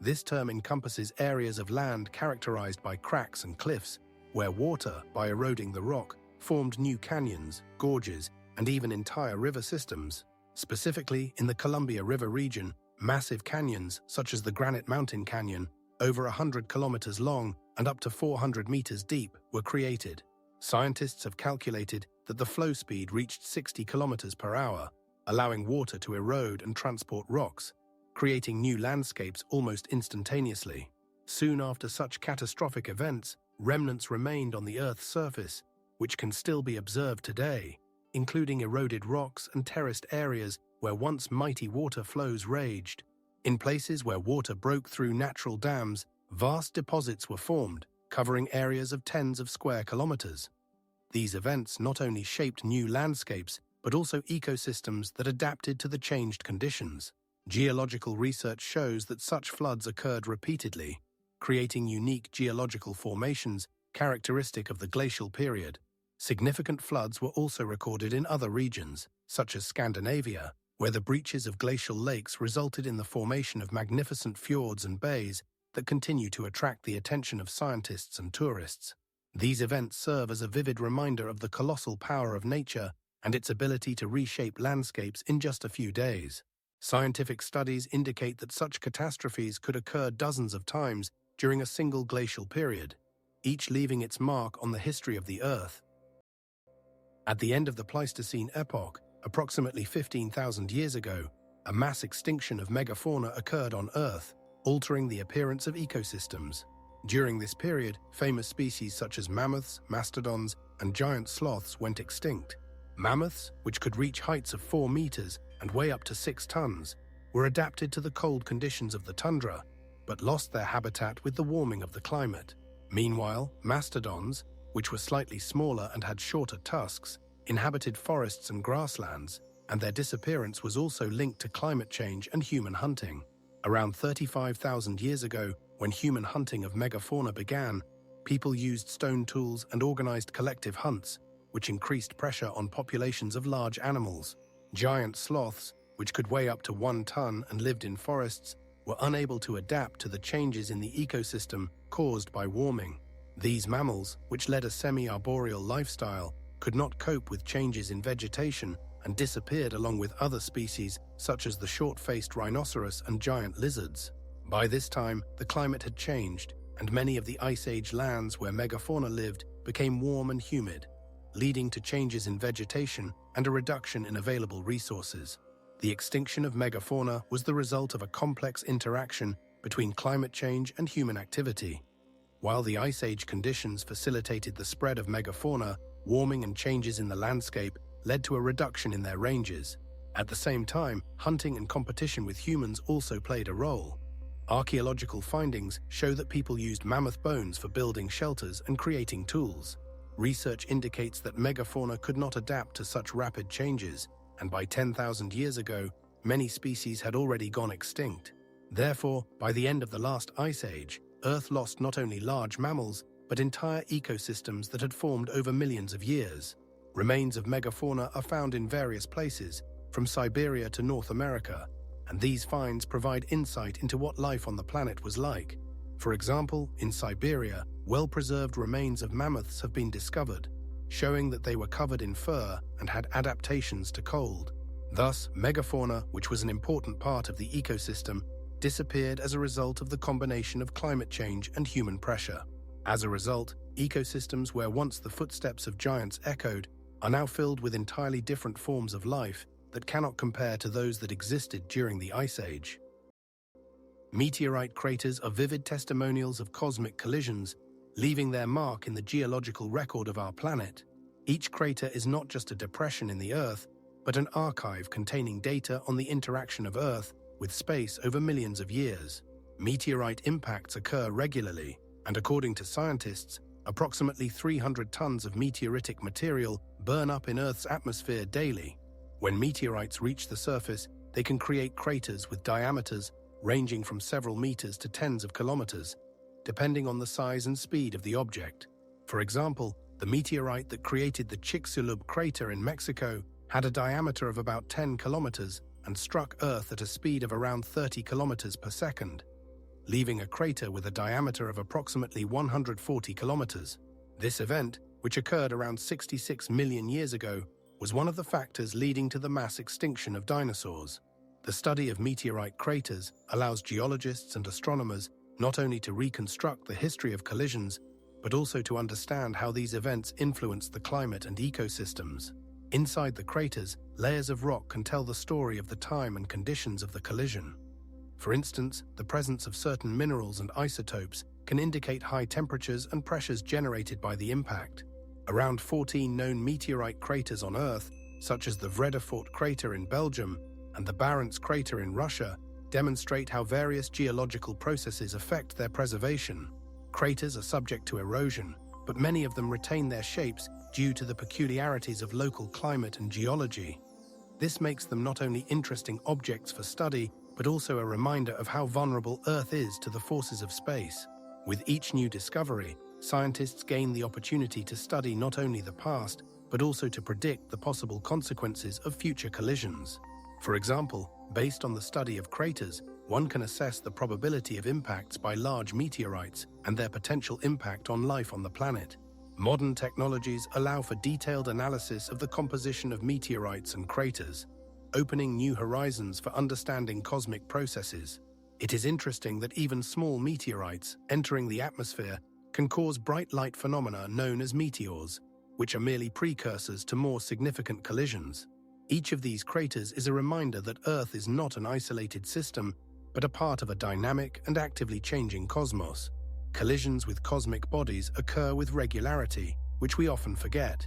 This term encompasses areas of land characterized by cracks and cliffs, where water, by eroding the rock, formed new canyons, gorges, and even entire river systems. Specifically, in the Columbia River region, massive canyons, such as the Granite Mountain Canyon, over 100 kilometers long and up to 400 meters deep, were created. Scientists have calculated that the flow speed reached 60 kilometers per hour, allowing water to erode and transport rocks, creating new landscapes almost instantaneously. Soon after such catastrophic events, remnants remained on the Earth's surface, which can still be observed today, including eroded rocks and terraced areas where once mighty water flows raged. In places where water broke through natural dams, vast deposits were formed, covering areas of tens of square kilometers. These events not only shaped new landscapes, but also ecosystems that adapted to the changed conditions. Geological research shows that such floods occurred repeatedly, creating unique geological formations characteristic of the glacial period. Significant floods were also recorded in other regions, such as Scandinavia, where the breaches of glacial lakes resulted in the formation of magnificent fjords and bays that continue to attract the attention of scientists and tourists. These events serve as a vivid reminder of the colossal power of nature and its ability to reshape landscapes in just a few days. Scientific studies indicate that such catastrophes could occur dozens of times during a single glacial period, each leaving its mark on the history of the Earth. At the end of the Pleistocene epoch, approximately 15,000 years ago, a mass extinction of megafauna occurred on Earth, altering the appearance of ecosystems. During this period, famous species such as mammoths, mastodons, and giant sloths went extinct. Mammoths, which could reach heights of 4 meters and weigh up to 6 tons, were adapted to the cold conditions of the tundra, but lost their habitat with the warming of the climate. Meanwhile, mastodons, which were slightly smaller and had shorter tusks, inhabited forests and grasslands, and their disappearance was also linked to climate change and human hunting. Around 35,000 years ago, when human hunting of megafauna began, people used stone tools and organized collective hunts, which increased pressure on populations of large animals. Giant sloths, which could weigh up to 1 ton and lived in forests, were unable to adapt to the changes in the ecosystem caused by warming. These mammals, which led a semi-arboreal lifestyle, could not cope with changes in vegetation and disappeared along with other species such as the short-faced rhinoceros and giant lizards. By this time, the climate had changed, and many of the Ice Age lands where megafauna lived became warm and humid, leading to changes in vegetation and a reduction in available resources. The extinction of megafauna was the result of a complex interaction between climate change and human activity. While the Ice Age conditions facilitated the spread of megafauna, warming and changes in the landscape led to a reduction in their ranges. At the same time, hunting and competition with humans also played a role. Archaeological findings show that people used mammoth bones for building shelters and creating tools. Research indicates that megafauna could not adapt to such rapid changes, and by 10,000 years ago, many species had already gone extinct. Therefore, by the end of the last ice age, Earth lost not only large mammals, but entire ecosystems that had formed over millions of years. Remains of megafauna are found in various places, from Siberia to North America, and these finds provide insight into what life on the planet was like. For example, in Siberia, well-preserved remains of mammoths have been discovered, showing that they were covered in fur and had adaptations to cold. Thus, megafauna, which was an important part of the ecosystem, disappeared as a result of the combination of climate change and human pressure. As a result, ecosystems where once the footsteps of giants echoed are now filled with entirely different forms of life that cannot compare to those that existed during the Ice Age. Meteorite craters are vivid testimonials of cosmic collisions, leaving their mark in the geological record of our planet. Each crater is not just a depression in the Earth, but an archive containing data on the interaction of Earth with space over millions of years. Meteorite impacts occur regularly, and according to scientists, approximately 300 tons of meteoritic material burn up in Earth's atmosphere daily. When meteorites reach the surface, they can create craters with diameters ranging from several meters to tens of kilometers, depending on the size and speed of the object. For example, the meteorite that created the Chicxulub crater in Mexico had a diameter of about 10 kilometers and struck Earth at a speed of around 30 kilometers per second, leaving a crater with a diameter of approximately 140 kilometers. This event, which occurred around 66 million years ago, was one of the factors leading to the mass extinction of dinosaurs. The study of meteorite craters allows geologists and astronomers not only to reconstruct the history of collisions, but also to understand how these events influence the climate and ecosystems. Inside the craters, layers of rock can tell the story of the time and conditions of the collision. For instance, the presence of certain minerals and isotopes can indicate high temperatures and pressures generated by the impact. Around 14 known meteorite craters on Earth, such as the Vredefort crater in Belgium and the Barents crater in Russia, demonstrate how various geological processes affect their preservation. Craters are subject to erosion, but many of them retain their shapes due to the peculiarities of local climate and geology. This makes them not only interesting objects for study, but also a reminder of how vulnerable Earth is to the forces of space. With each new discovery, scientists gain the opportunity to study not only the past, but also to predict the possible consequences of future collisions. For example, based on the study of craters, one can assess the probability of impacts by large meteorites and their potential impact on life on the planet. Modern technologies allow for detailed analysis of the composition of meteorites and craters, opening new horizons for understanding cosmic processes. It is interesting that even small meteorites entering the atmosphere can cause bright light phenomena known as meteors, which are merely precursors to more significant collisions. Each of these craters is a reminder that Earth is not an isolated system, but a part of a dynamic and actively changing cosmos. Collisions with cosmic bodies occur with regularity, which we often forget.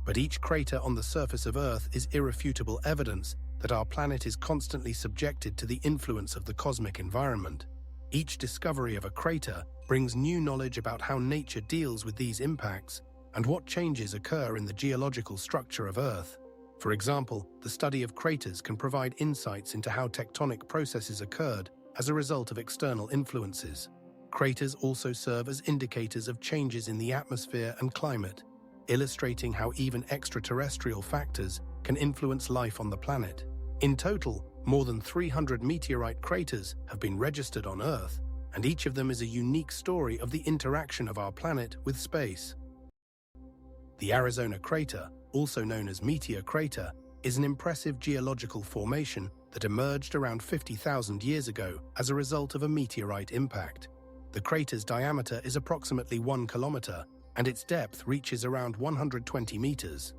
But each crater on the surface of Earth is irrefutable evidence that our planet is constantly subjected to the influence of the cosmic environment. Each discovery of a crater brings new knowledge about how nature deals with these impacts and what changes occur in the geological structure of Earth. For example, the study of craters can provide insights into how tectonic processes occurred as a result of external influences. Craters also serve as indicators of changes in the atmosphere and climate, illustrating how even extraterrestrial factors can influence life on the planet. In total, more than 300 meteorite craters have been registered on Earth, and each of them is a unique story of the interaction of our planet with space. The Arizona crater, also known as Meteor Crater, is an impressive geological formation that emerged around 50,000 years ago as a result of a meteorite impact. The crater's diameter is approximately 1 kilometer, and its depth reaches around 120 meters.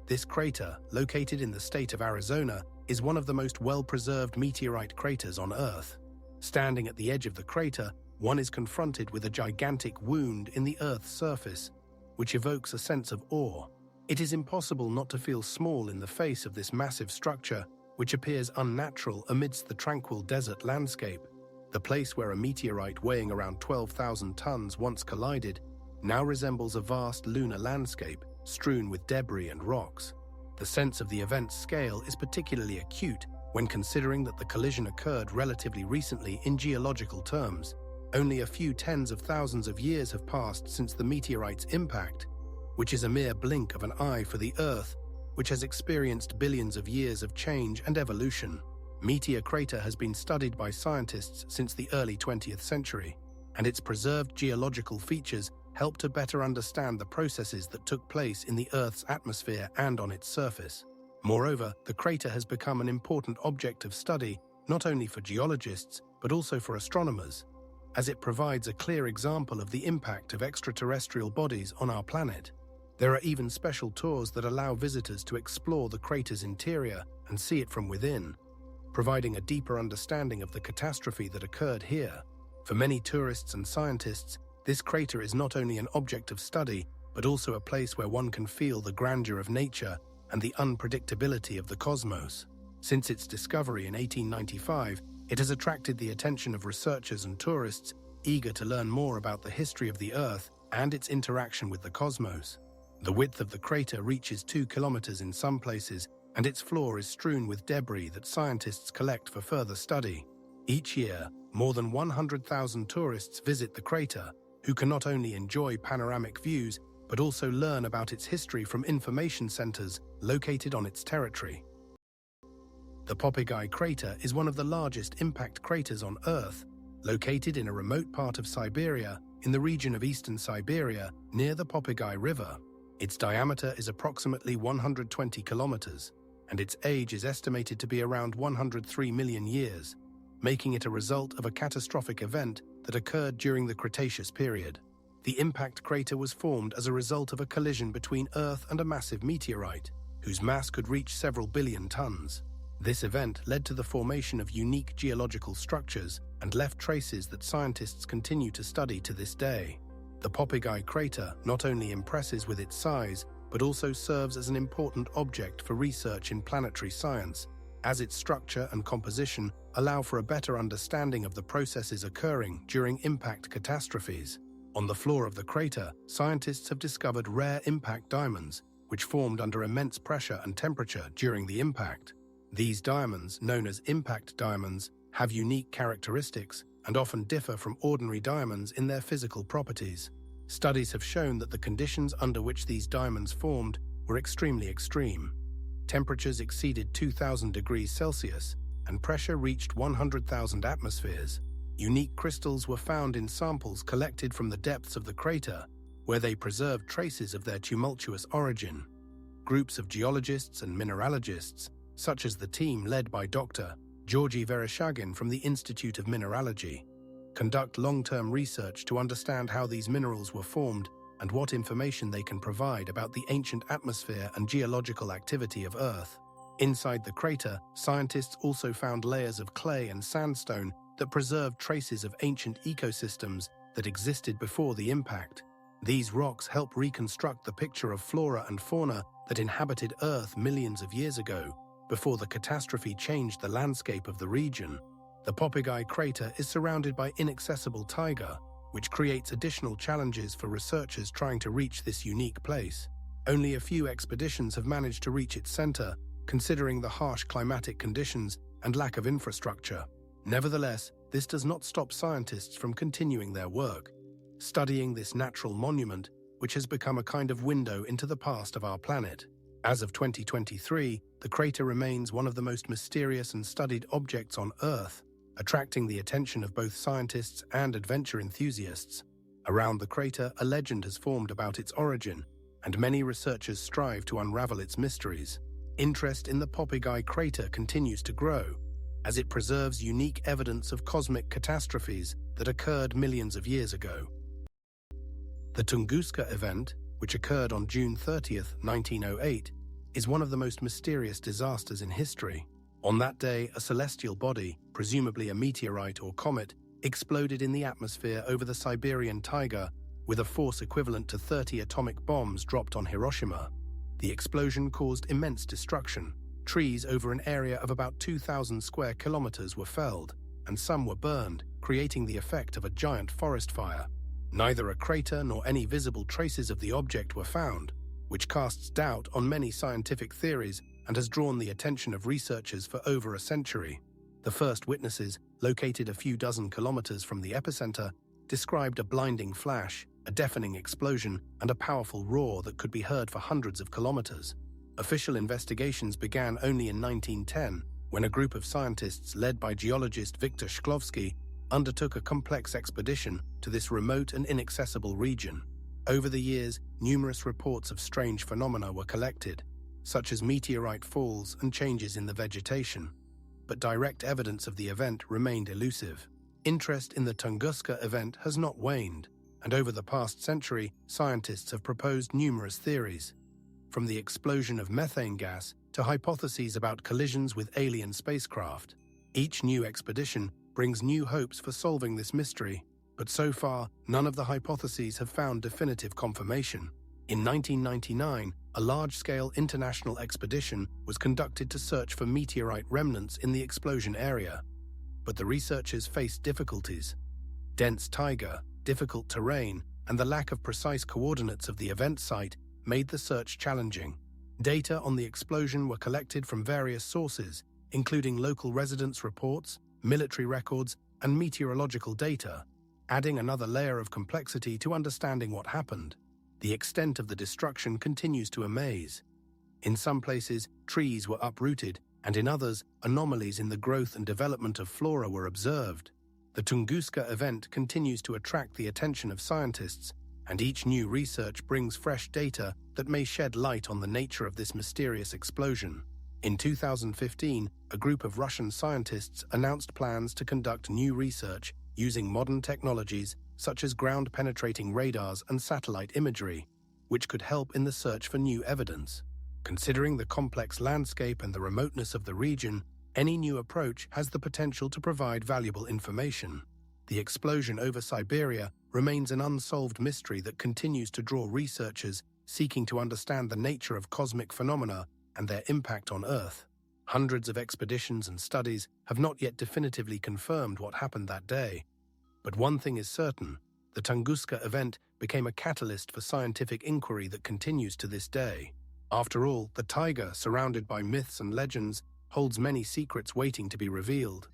This crater, located in the state of Arizona, is one of the most well-preserved meteorite craters on Earth. Standing at the edge of the crater, one is confronted with a gigantic wound in the Earth's surface, which evokes a sense of awe. It is impossible not to feel small in the face of this massive structure, which appears unnatural amidst the tranquil desert landscape. The place where a meteorite weighing around 12,000 tons once collided now resembles a vast lunar landscape strewn with debris and rocks. The sense of the event's scale is particularly acute when considering that the collision occurred relatively recently in geological terms. Only a few tens of thousands of years have passed since the meteorite's impact, which is a mere blink of an eye for the Earth, which has experienced billions of years of change and evolution. Meteor Crater has been studied by scientists since the early 20th century, and its preserved geological features help to better understand the processes that took place in the Earth's atmosphere and on its surface. Moreover, the crater has become an important object of study not only for geologists but also for astronomers, as it provides a clear example of the impact of extraterrestrial bodies on our planet. There are even special tours that allow visitors to explore the crater's interior and see it from within, providing a deeper understanding of the catastrophe that occurred here. For many tourists and scientists, this crater is not only an object of study, but also a place where one can feel the grandeur of nature and the unpredictability of the cosmos. Since its discovery in 1895, it has attracted the attention of researchers and tourists eager to learn more about the history of the Earth and its interaction with the cosmos. The width of the crater reaches 2 kilometers in some places, and its floor is strewn with debris that scientists collect for further study. Each year, more than 100,000 tourists visit the crater, who can not only enjoy panoramic views, but also learn about its history from information centers located on its territory. The Popigai crater is one of the largest impact craters on Earth, located in a remote part of Siberia, in the region of eastern Siberia, near the Popigai River. Its diameter is approximately 120 kilometers, and its age is estimated to be around 103 million years, making it a result of a catastrophic event that occurred during the Cretaceous period. The impact crater was formed as a result of a collision between Earth and a massive meteorite, whose mass could reach several billion tons. This event led to the formation of unique geological structures and left traces that scientists continue to study to this day. The Popigai crater not only impresses with its size, but also serves as an important object for research in planetary science, as its structure and composition allow for a better understanding of the processes occurring during impact catastrophes. On the floor of the crater, scientists have discovered rare impact diamonds, which formed under immense pressure and temperature during the impact. These diamonds, known as impact diamonds, have unique characteristics and often differ from ordinary diamonds in their physical properties. Studies have shown that the conditions under which these diamonds formed were extremely extreme. Temperatures exceeded 2,000 degrees Celsius, and pressure reached 100,000 atmospheres. Unique crystals were found in samples collected from the depths of the crater, where they preserved traces of their tumultuous origin. Groups of geologists and mineralogists, such as the team led by Dr. Georgy Vereshchagin from the Institute of Mineralogy, conduct long-term research to understand how these minerals were formed and what information they can provide about the ancient atmosphere and geological activity of Earth. Inside the crater, scientists also found layers of clay and sandstone that preserved traces of ancient ecosystems that existed before the impact. These rocks help reconstruct the picture of flora and fauna that inhabited Earth millions of years ago, before the catastrophe changed the landscape of the region. The Popigai crater is surrounded by inaccessible taiga, which creates additional challenges for researchers trying to reach this unique place. Only a few expeditions have managed to reach its center, considering the harsh climatic conditions and lack of infrastructure. Nevertheless, this does not stop scientists from continuing their work, studying this natural monument, which has become a kind of window into the past of our planet. As of 2023, the crater remains one of the most mysterious and studied objects on Earth, attracting the attention of both scientists and adventure enthusiasts. Around the crater, a legend has formed about its origin, and many researchers strive to unravel its mysteries. Interest in the Popigai crater continues to grow, as it preserves unique evidence of cosmic catastrophes that occurred millions of years ago. The Tunguska event, which occurred on June 30th, 1908, is one of the most mysterious disasters in history. On that day, a celestial body, presumably a meteorite or comet, exploded in the atmosphere over the Siberian taiga with a force equivalent to 30 atomic bombs dropped on Hiroshima. The explosion caused immense destruction. Trees over an area of about 2,000 square kilometers were felled, and some were burned, creating the effect of a giant forest fire. Neither a crater nor any visible traces of the object were found, which casts doubt on many scientific theories and has drawn the attention of researchers for over a century. The first witnesses, located a few dozen kilometers from the epicenter, described a blinding flash, a deafening explosion, and a powerful roar that could be heard for hundreds of kilometers. Official investigations began only in 1910, when a group of scientists led by geologist Viktor Shklovsky undertook a complex expedition to this remote and inaccessible region. Over the years, numerous reports of strange phenomena were collected, such as meteorite falls and changes in the vegetation, but direct evidence of the event remained elusive. Interest in the Tunguska event has not waned, and over the past century, scientists have proposed numerous theories, from the explosion of methane gas to hypotheses about collisions with alien spacecraft. Each new expedition brings new hopes for solving this mystery, but so far, none of the hypotheses have found definitive confirmation. In 1999, a large-scale international expedition was conducted to search for meteorite remnants in the explosion area, but the researchers faced difficulties. Dense taiga, difficult terrain, and the lack of precise coordinates of the event site made the search challenging. Data on the explosion were collected from various sources, including local residents' reports, military records, and meteorological data, adding another layer of complexity to understanding what happened. The extent of the destruction continues to amaze. In some places, trees were uprooted, and in others, anomalies in the growth and development of flora were observed. The Tunguska event continues to attract the attention of scientists, and each new research brings fresh data that may shed light on the nature of this mysterious explosion. In 2015, a group of Russian scientists announced plans to conduct new research using modern technologies such as ground-penetrating radars and satellite imagery, which could help in the search for new evidence. Considering the complex landscape and the remoteness of the region, any new approach has the potential to provide valuable information. The explosion over Siberia remains an unsolved mystery that continues to draw researchers seeking to understand the nature of cosmic phenomena and their impact on Earth. Hundreds of expeditions and studies have not yet definitively confirmed what happened that day. But one thing is certain: the Tunguska event became a catalyst for scientific inquiry that continues to this day. After all, the taiga, surrounded by myths and legends, holds many secrets waiting to be revealed.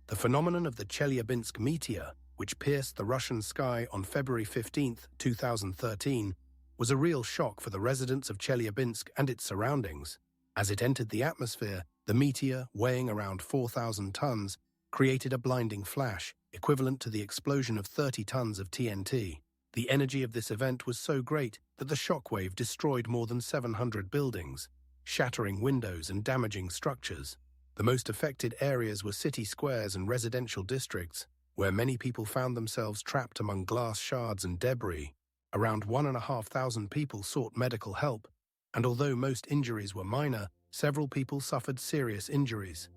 The phenomenon of the Chelyabinsk meteor, which pierced the Russian sky on February 15, 2013, was a real shock for the residents of Chelyabinsk and its surroundings. As it entered the atmosphere, the meteor, weighing around 4,000 tons, created a blinding flash, equivalent to the explosion of 30 tons of TNT. The energy of this event was so great that the shockwave destroyed more than 700 buildings, shattering windows and damaging structures. The most affected areas were city squares and residential districts, where many people found themselves trapped among glass shards and debris. Around 1,500 people sought medical help, and although most injuries were minor, several people suffered serious injuries.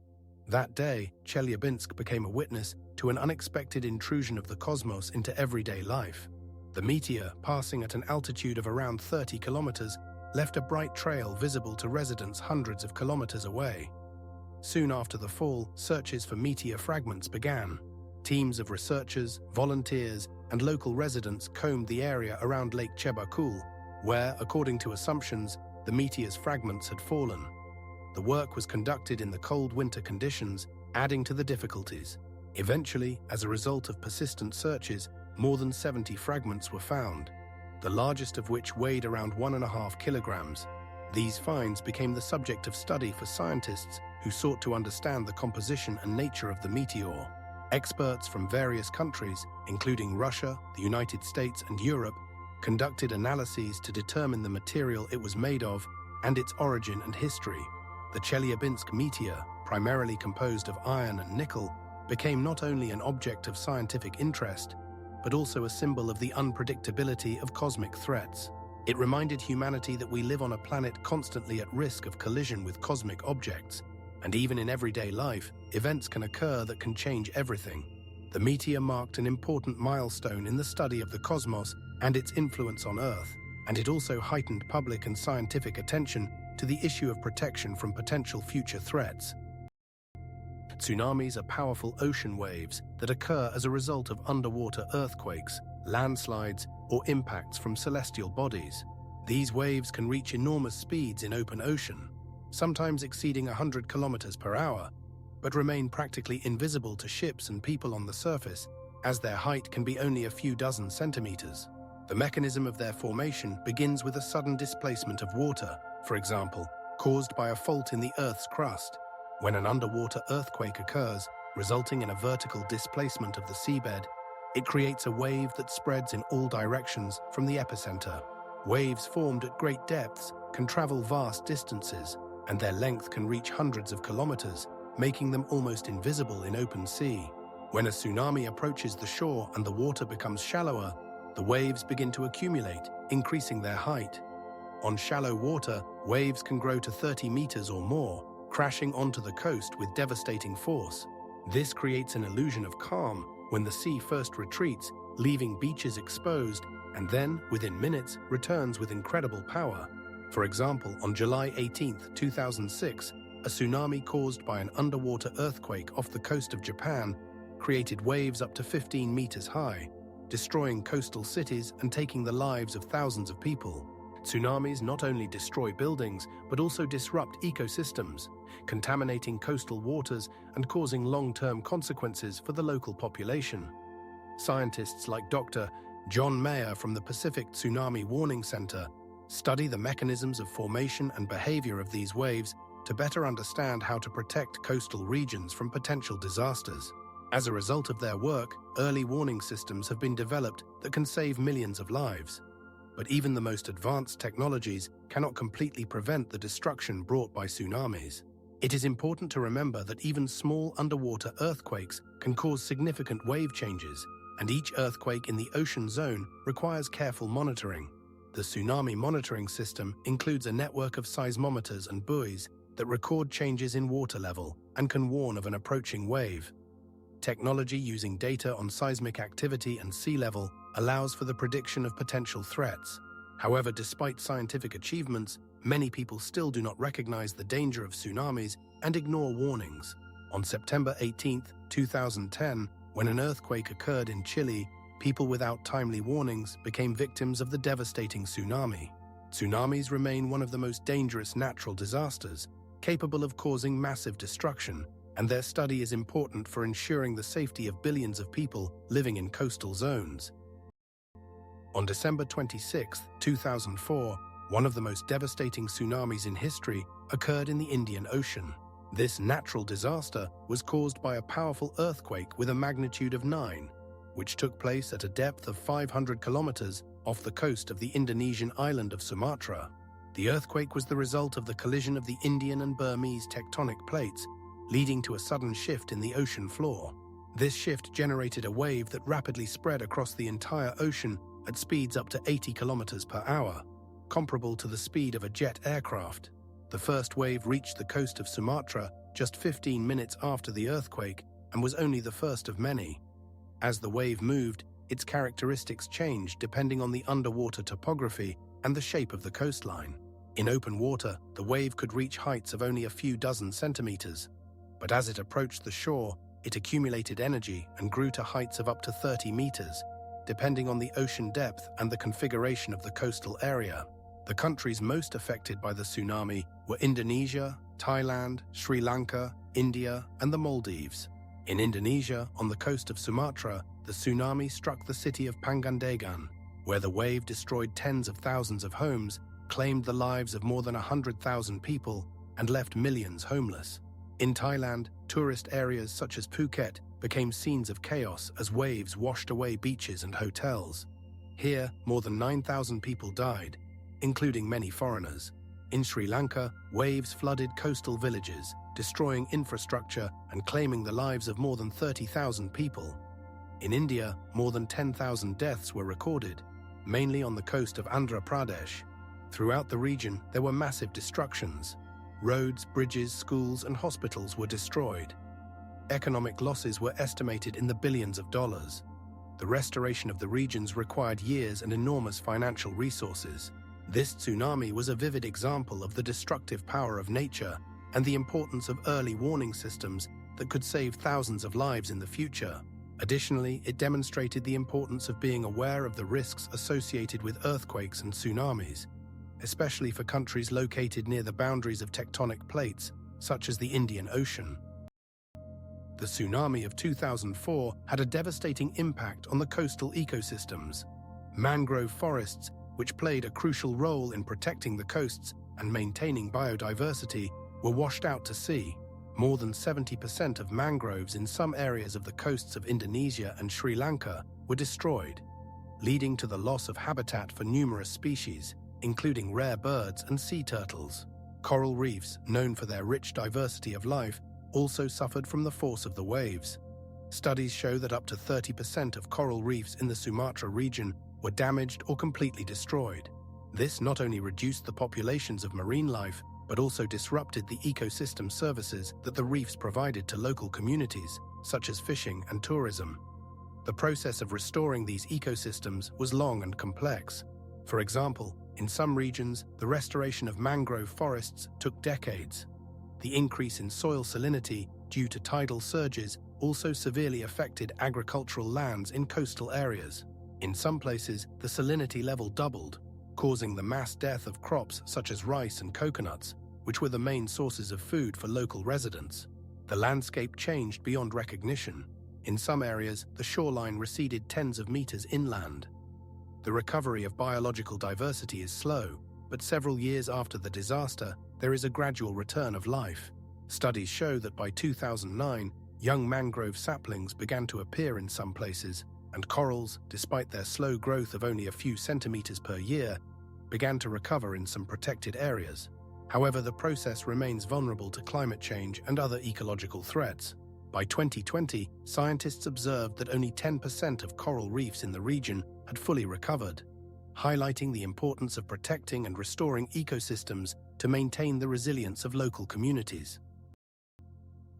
That day, Chelyabinsk became a witness to an unexpected intrusion of the cosmos into everyday life. The meteor, passing at an altitude of around 30 kilometers, left a bright trail visible to residents hundreds of kilometers away. Soon after the fall, searches for meteor fragments began. Teams of researchers, volunteers, and local residents combed the area around Lake Chebakul, where, according to assumptions, the meteor's fragments had fallen. The work was conducted in the cold winter conditions, adding to the difficulties. Eventually, as a result of persistent searches, more than 70 fragments were found, the largest of which weighed around 1.5 kilograms. These finds became the subject of study for scientists who sought to understand the composition and nature of the meteor. Experts from various countries, including Russia, the United States, and Europe, conducted analyses to determine the material it was made of and its origin and history. The Chelyabinsk meteor, primarily composed of iron and nickel, became not only an object of scientific interest, but also a symbol of the unpredictability of cosmic threats. It reminded humanity that we live on a planet constantly at risk of collision with cosmic objects, and even in everyday life, events can occur that can change everything. The meteor marked an important milestone in the study of the cosmos and its influence on Earth, and it also heightened public and scientific attention to the issue of protection from potential future threats. Tsunamis are powerful ocean waves that occur as a result of underwater earthquakes, landslides, or impacts from celestial bodies. These waves can reach enormous speeds in open ocean, sometimes exceeding 100 kilometers per hour, but remain practically invisible to ships and people on the surface, as their height can be only a few dozen centimeters. The mechanism of their formation begins with a sudden displacement of water, for example, caused by a fault in the Earth's crust. When an underwater earthquake occurs, resulting in a vertical displacement of the seabed, it creates a wave that spreads in all directions from the epicenter. Waves formed at great depths can travel vast distances, and their length can reach hundreds of kilometers, making them almost invisible in open sea. When a tsunami approaches the shore and the water becomes shallower, the waves begin to accumulate, increasing their height. On shallow water, waves can grow to 30 meters or more, crashing onto the coast with devastating force. This creates an illusion of calm when the sea first retreats, leaving beaches exposed, and then, within minutes, returns with incredible power. For example, on July 18, 2006, a tsunami caused by an underwater earthquake off the coast of Japan created waves up to 15 meters high, destroying coastal cities and taking the lives of thousands of people. Tsunamis not only destroy buildings, but also disrupt ecosystems, contaminating coastal waters and causing long-term consequences for the local population. Scientists like Dr. John Mayer from the Pacific Tsunami Warning Center study the mechanisms of formation and behavior of these waves to better understand how to protect coastal regions from potential disasters. As a result of their work, early warning systems have been developed that can save millions of lives. But even the most advanced technologies cannot completely prevent the destruction brought by tsunamis. It is important to remember that even small underwater earthquakes can cause significant wave changes, and each earthquake in the ocean zone requires careful monitoring. The tsunami monitoring system includes a network of seismometers and buoys that record changes in water level and can warn of an approaching wave. Technology using data on seismic activity and sea level allows for the prediction of potential threats. However, despite scientific achievements, many people still do not recognize the danger of tsunamis and ignore warnings. On September 18, 2010, when an earthquake occurred in Chile, people without timely warnings became victims of the devastating tsunami. Tsunamis remain one of the most dangerous natural disasters, capable of causing massive destruction, and their study is important for ensuring the safety of billions of people living in coastal zones. On December 26, 2004, one of the most devastating tsunamis in history occurred in the Indian Ocean. This natural disaster was caused by a powerful earthquake with a magnitude of 9, which took place at a depth of 500 kilometers off the coast of the Indonesian island of Sumatra. The earthquake was the result of the collision of the Indian and Burmese tectonic plates, leading to a sudden shift in the ocean floor. This shift generated a wave that rapidly spread across the entire ocean at speeds up to 80 kilometers per hour, comparable to the speed of a jet aircraft. The first wave reached the coast of Sumatra just 15 minutes after the earthquake and was only the first of many. As the wave moved, its characteristics changed depending on the underwater topography and the shape of the coastline. In open water, the wave could reach heights of only a few dozen centimeters. But as it approached the shore, it accumulated energy and grew to heights of up to 30 meters, depending on the ocean depth and the configuration of the coastal area. The countries most affected by the tsunami were Indonesia, Thailand, Sri Lanka, India, and the Maldives. In Indonesia, on the coast of Sumatra, the tsunami struck the city of Pangandagan, where the wave destroyed tens of thousands of homes, claimed the lives of more than 100,000 people, and left millions homeless. In Thailand, tourist areas such as Phuket became scenes of chaos as waves washed away beaches and hotels. Here, more than 9,000 people died, including many foreigners. In Sri Lanka, waves flooded coastal villages, destroying infrastructure and claiming the lives of more than 30,000 people. In India, more than 10,000 deaths were recorded, mainly on the coast of Andhra Pradesh. Throughout the region, there were massive destructions. Roads, bridges, schools, and hospitals were destroyed. Economic losses were estimated in the billions of dollars. The restoration of the regions required years and enormous financial resources. This tsunami was a vivid example of the destructive power of nature and the importance of early warning systems that could save thousands of lives in the future. Additionally, it demonstrated the importance of being aware of the risks associated with earthquakes and tsunamis, especially for countries located near the boundaries of tectonic plates, such as the Indian Ocean. The tsunami of 2004 had a devastating impact on the coastal ecosystems. Mangrove forests, which played a crucial role in protecting the coasts and maintaining biodiversity, were washed out to sea. More than 70% of mangroves in some areas of the coasts of Indonesia and Sri Lanka were destroyed, leading to the loss of habitat for numerous species, including rare birds and sea turtles. Coral reefs, known for their rich diversity of life, also suffered from the force of the waves. Studies show that up to 30% of coral reefs in the Sumatra region were damaged or completely destroyed. This not only reduced the populations of marine life, but also disrupted the ecosystem services that the reefs provided to local communities, such as fishing and tourism. The process of restoring these ecosystems was long and complex. For example, in some regions, the restoration of mangrove forests took decades. The increase in soil salinity due to tidal surges also severely affected agricultural lands in coastal areas. In some places, the salinity level doubled, causing the mass death of crops such as rice and coconuts, which were the main sources of food for local residents. The landscape changed beyond recognition. In some areas, the shoreline receded tens of meters inland. The recovery of biological diversity is slow, but several years after the disaster, there is a gradual return of life. Studies show that by 2009, young mangrove saplings began to appear in some places, and corals, despite their slow growth of only a few centimeters per year, began to recover in some protected areas. However, the process remains vulnerable to climate change and other ecological threats. By 2020, scientists observed that only 10% of coral reefs in the region had fully recovered, highlighting the importance of protecting and restoring ecosystems to maintain the resilience of local communities.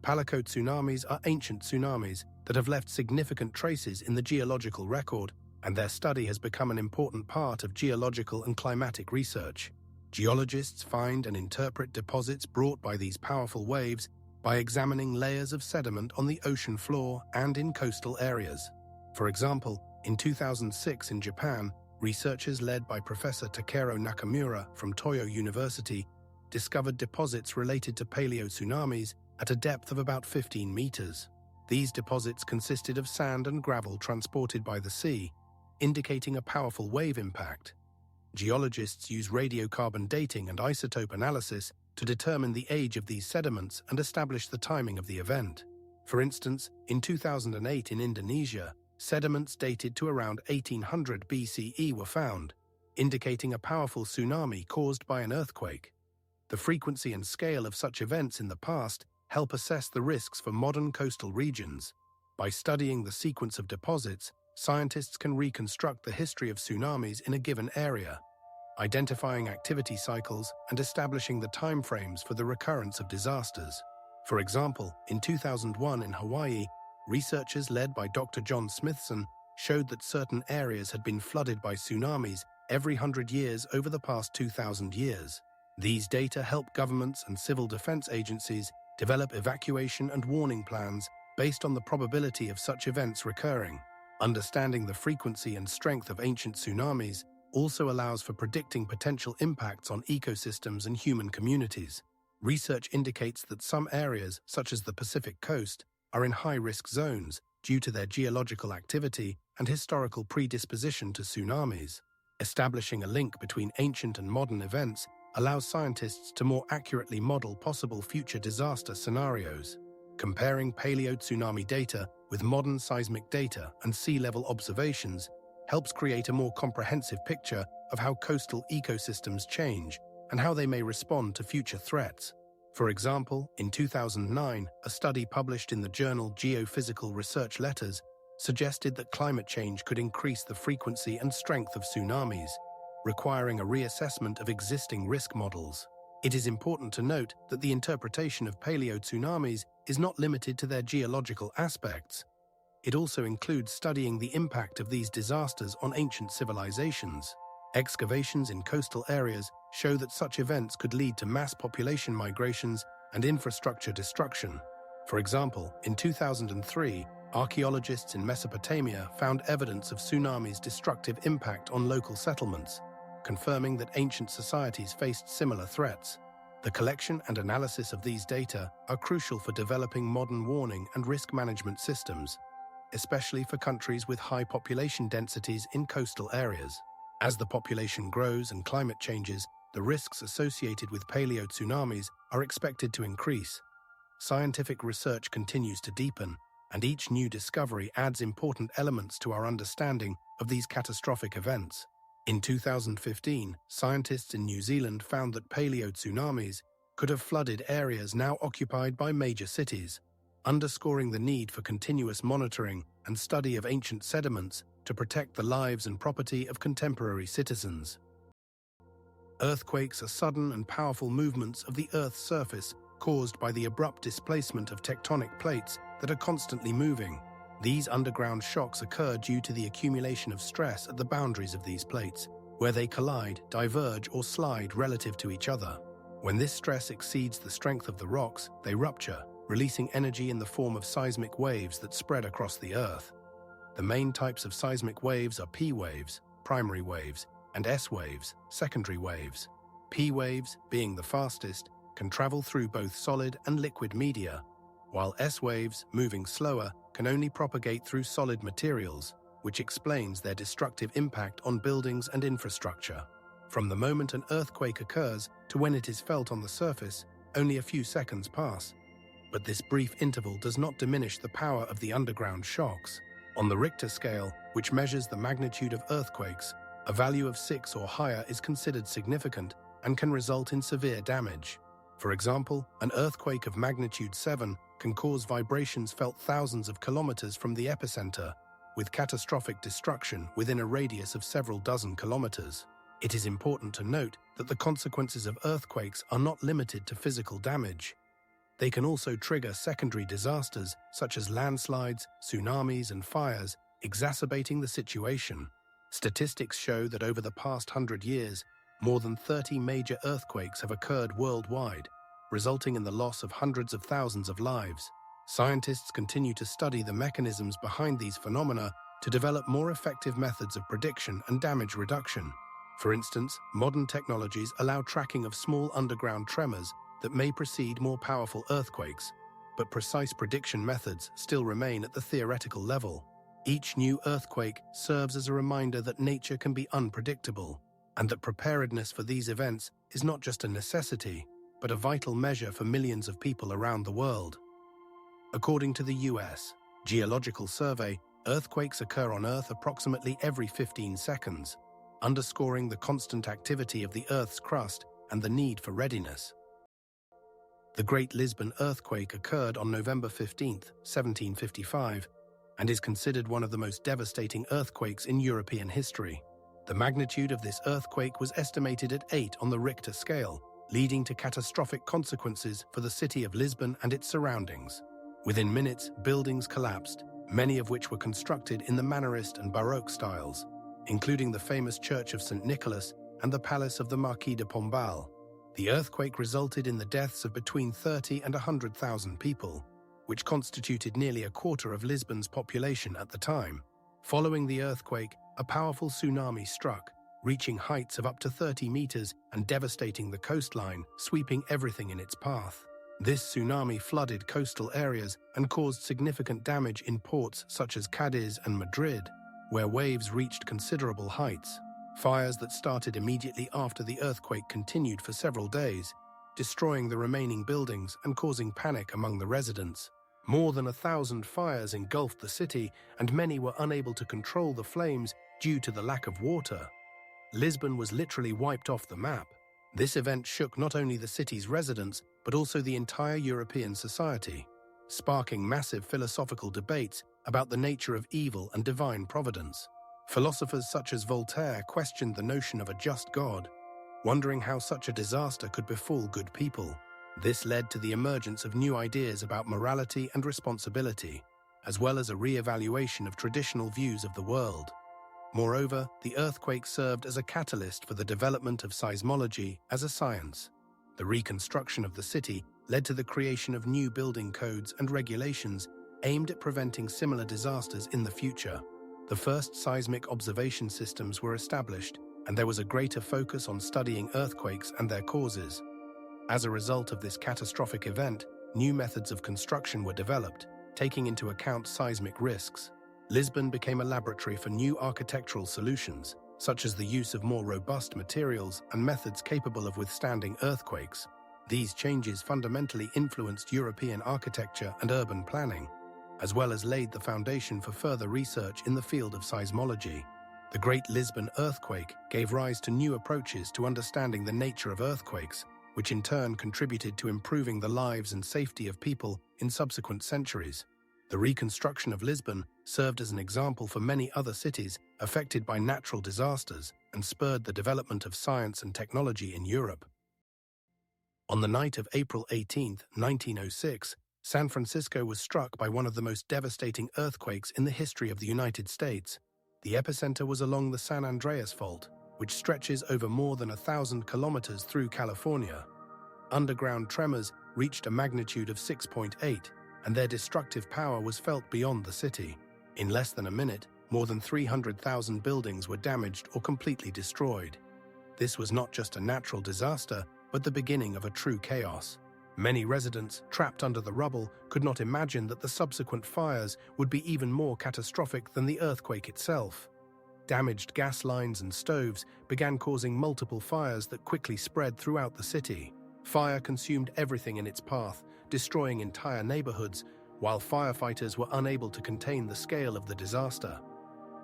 Palaco tsunamis are ancient tsunamis that have left significant traces in the geological record, and their study has become an important part of geological and climatic research. Geologists find and interpret deposits brought by these powerful waves by examining layers of sediment on the ocean floor and in coastal areas. For example, in 2006 in Japan, researchers led by Professor Takeru Nakamura from Toyo University discovered deposits related to paleo-tsunamis at a depth of about 15 meters. These deposits consisted of sand and gravel transported by the sea, indicating a powerful wave impact. Geologists use radiocarbon dating and isotope analysis to determine the age of these sediments and establish the timing of the event. For instance, in 2008 in Indonesia, sediments dated to around 1800 BCE were found, indicating a powerful tsunami caused by an earthquake. The frequency and scale of such events in the past help assess the risks for modern coastal regions. By studying the sequence of deposits, scientists can reconstruct the history of tsunamis in a given area, identifying activity cycles and establishing the timeframes for the recurrence of disasters. For example, in 2001 in Hawaii, researchers led by Dr. John Smithson showed that certain areas had been flooded by tsunamis every 100 years over the past 2,000 years. These data help governments and civil defense agencies develop evacuation and warning plans based on the probability of such events recurring. Understanding the frequency and strength of ancient tsunamis also allows for predicting potential impacts on ecosystems and human communities. Research indicates that some areas, such as the Pacific coast, are in high-risk zones due to their geological activity and historical predisposition to tsunamis. Establishing a link between ancient and modern events allows scientists to more accurately model possible future disaster scenarios. Comparing paleo-tsunami data with modern seismic data and sea level observations helps create a more comprehensive picture of how coastal ecosystems change and how they may respond to future threats. For example, in 2009, a study published in the journal Geophysical Research Letters suggested that climate change could increase the frequency and strength of tsunamis, requiring a reassessment of existing risk models. It is important to note that the interpretation of paleo-tsunamis is not limited to their geological aspects. It also includes studying the impact of these disasters on ancient civilizations. Excavations in coastal areas show that such events could lead to mass population migrations and infrastructure destruction. For example, in 2003, archaeologists in Mesopotamia found evidence of tsunami's destructive impact on local settlements, confirming that ancient societies faced similar threats. The collection and analysis of these data are crucial for developing modern warning and risk management systems, especially for countries with high population densities in coastal areas. As the population grows and climate changes, the risks associated with paleo-tsunamis are expected to increase. Scientific research continues to deepen, and each new discovery adds important elements to our understanding of these catastrophic events. In 2015, scientists in New Zealand found that paleo-tsunamis could have flooded areas now occupied by major cities, underscoring the need for continuous monitoring and study of ancient sediments to protect the lives and property of contemporary citizens. Earthquakes are sudden and powerful movements of the Earth's surface caused by the abrupt displacement of tectonic plates that are constantly moving. These underground shocks occur due to the accumulation of stress at the boundaries of these plates, where they collide, diverge, or slide relative to each other. When this stress exceeds the strength of the rocks, they rupture, releasing energy in the form of seismic waves that spread across the Earth. The main types of seismic waves are P waves, primary waves, and S waves, secondary waves. P waves, being the fastest, can travel through both solid and liquid media, while S waves, moving slower, can only propagate through solid materials, which explains their destructive impact on buildings and infrastructure. From the moment an earthquake occurs to when it is felt on the surface, only a few seconds pass. But this brief interval does not diminish the power of the underground shocks. On the Richter scale, which measures the magnitude of earthquakes, a value of 6 or higher is considered significant and can result in severe damage. For example, an earthquake of magnitude 7 can cause vibrations felt thousands of kilometers from the epicenter, with catastrophic destruction within a radius of several dozen kilometers. It is important to note that the consequences of earthquakes are not limited to physical damage. They can also trigger secondary disasters such as landslides, tsunamis, and fires, exacerbating the situation. Statistics show that over the past 100 years, more than 30 major earthquakes have occurred worldwide, resulting in the loss of hundreds of thousands of lives. Scientists continue to study the mechanisms behind these phenomena to develop more effective methods of prediction and damage reduction. For instance, modern technologies allow tracking of small underground tremors that may precede more powerful earthquakes, but precise prediction methods still remain at the theoretical level. Each new earthquake serves as a reminder that nature can be unpredictable, and that preparedness for these events is not just a necessity, but a vital measure for millions of people around the world. According to the U.S. Geological Survey, earthquakes occur on Earth approximately every 15 seconds, underscoring the constant activity of the Earth's crust and the need for readiness. The Great Lisbon earthquake occurred on November 15, 1755, and is considered one of the most devastating earthquakes in European history. The magnitude of this earthquake was estimated at 8 on the Richter scale, leading to catastrophic consequences for the city of Lisbon and its surroundings. Within minutes, buildings collapsed, many of which were constructed in the Mannerist and Baroque styles, including the famous Church of St. Nicholas and the Palace of the Marquis de Pombal. The earthquake resulted in the deaths of between 30 and 100,000 people, which constituted nearly a quarter of Lisbon's population at the time. Following the earthquake, a powerful tsunami struck, reaching heights of up to 30 meters and devastating the coastline, sweeping everything in its path. This tsunami flooded coastal areas and caused significant damage in ports such as Cadiz and Madrid, where waves reached considerable heights. Fires that started immediately after the earthquake continued for several days, destroying the remaining buildings and causing panic among the residents. More than 1,000 fires engulfed the city, and many were unable to control the flames due to the lack of water. Lisbon was literally wiped off the map. This event shook not only the city's residents, but also the entire European society, sparking massive philosophical debates about the nature of evil and divine providence. Philosophers such as Voltaire questioned the notion of a just God, wondering how such a disaster could befall good people. This led to the emergence of new ideas about morality and responsibility, as well as a re-evaluation of traditional views of the world. Moreover, the earthquake served as a catalyst for the development of seismology as a science. The reconstruction of the city led to the creation of new building codes and regulations aimed at preventing similar disasters in the future. The first seismic observation systems were established, and there was a greater focus on studying earthquakes and their causes. As a result of this catastrophic event, new methods of construction were developed, taking into account seismic risks. Lisbon became a laboratory for new architectural solutions, such as the use of more robust materials and methods capable of withstanding earthquakes. These changes fundamentally influenced European architecture and urban planning, as well as laid the foundation for further research in the field of seismology. The Great Lisbon Earthquake gave rise to new approaches to understanding the nature of earthquakes, which in turn contributed to improving the lives and safety of people in subsequent centuries. The reconstruction of Lisbon served as an example for many other cities affected by natural disasters and spurred the development of science and technology in Europe. On the night of April 18, 1906, San Francisco was struck by one of the most devastating earthquakes in the history of the United States. The epicenter was along the San Andreas Fault, which stretches over more than 1,000 kilometers through California. Underground tremors reached a magnitude of 6.8, and their destructive power was felt beyond the city. In less than a minute, more than 300,000 buildings were damaged or completely destroyed. This was not just a natural disaster, but the beginning of a true chaos. Many residents, trapped under the rubble, could not imagine that the subsequent fires would be even more catastrophic than the earthquake itself. Damaged gas lines and stoves began causing multiple fires that quickly spread throughout the city. Fire consumed everything in its path, destroying entire neighborhoods, while firefighters were unable to contain the scale of the disaster.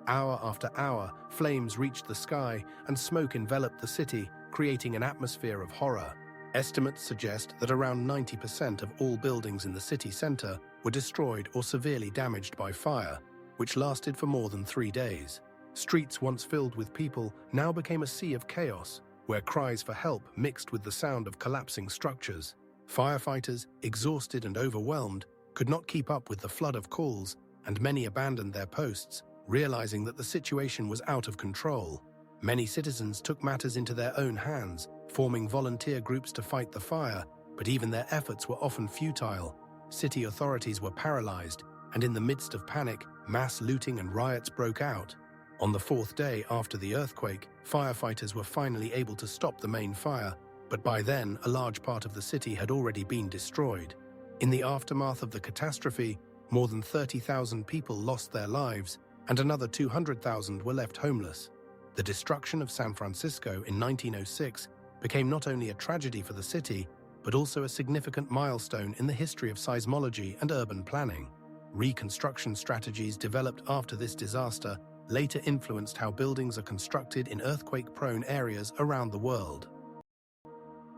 Hour after hour, flames reached the sky and smoke enveloped the city, creating an atmosphere of horror. Estimates suggest that around 90% of all buildings in the city center were destroyed or severely damaged by fire, which lasted for more than 3 days. Streets once filled with people now became a sea of chaos, where cries for help mixed with the sound of collapsing structures. Firefighters, exhausted and overwhelmed, could not keep up with the flood of calls, and many abandoned their posts, realizing that the situation was out of control. Many citizens took matters into their own hands, forming volunteer groups to fight the fire, but even their efforts were often futile. City authorities were paralyzed, and in the midst of panic, mass looting and riots broke out. On the 4th day after the earthquake, firefighters were finally able to stop the main fire, but by then a large part of the city had already been destroyed. In the aftermath of the catastrophe, more than 30,000 people lost their lives, and another 200,000 were left homeless. The destruction of San Francisco in 1906 became not only a tragedy for the city, but also a significant milestone in the history of seismology and urban planning. Reconstruction strategies developed after this disaster later influenced how buildings are constructed in earthquake-prone areas around the world.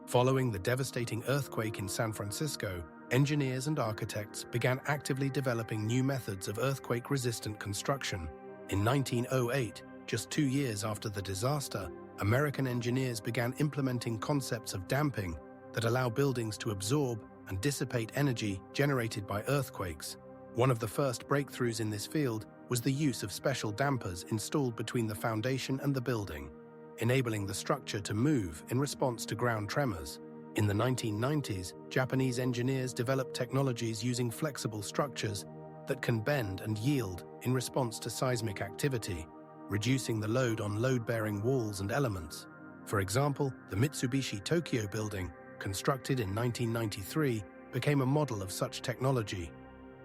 Following the devastating earthquake in San Francisco, engineers and architects began actively developing new methods of earthquake-resistant construction. In 1908, just 2 years after the disaster, American engineers began implementing concepts of damping that allow buildings to absorb and dissipate energy generated by earthquakes. One of the first breakthroughs in this field was the use of special dampers installed between the foundation and the building, enabling the structure to move in response to ground tremors. In the 1990s, Japanese engineers developed technologies using flexible structures that can bend and yield in response to seismic activity, reducing the load on load-bearing walls and elements. For example, the Mitsubishi Tokyo building, constructed in 1993, became a model of such technology.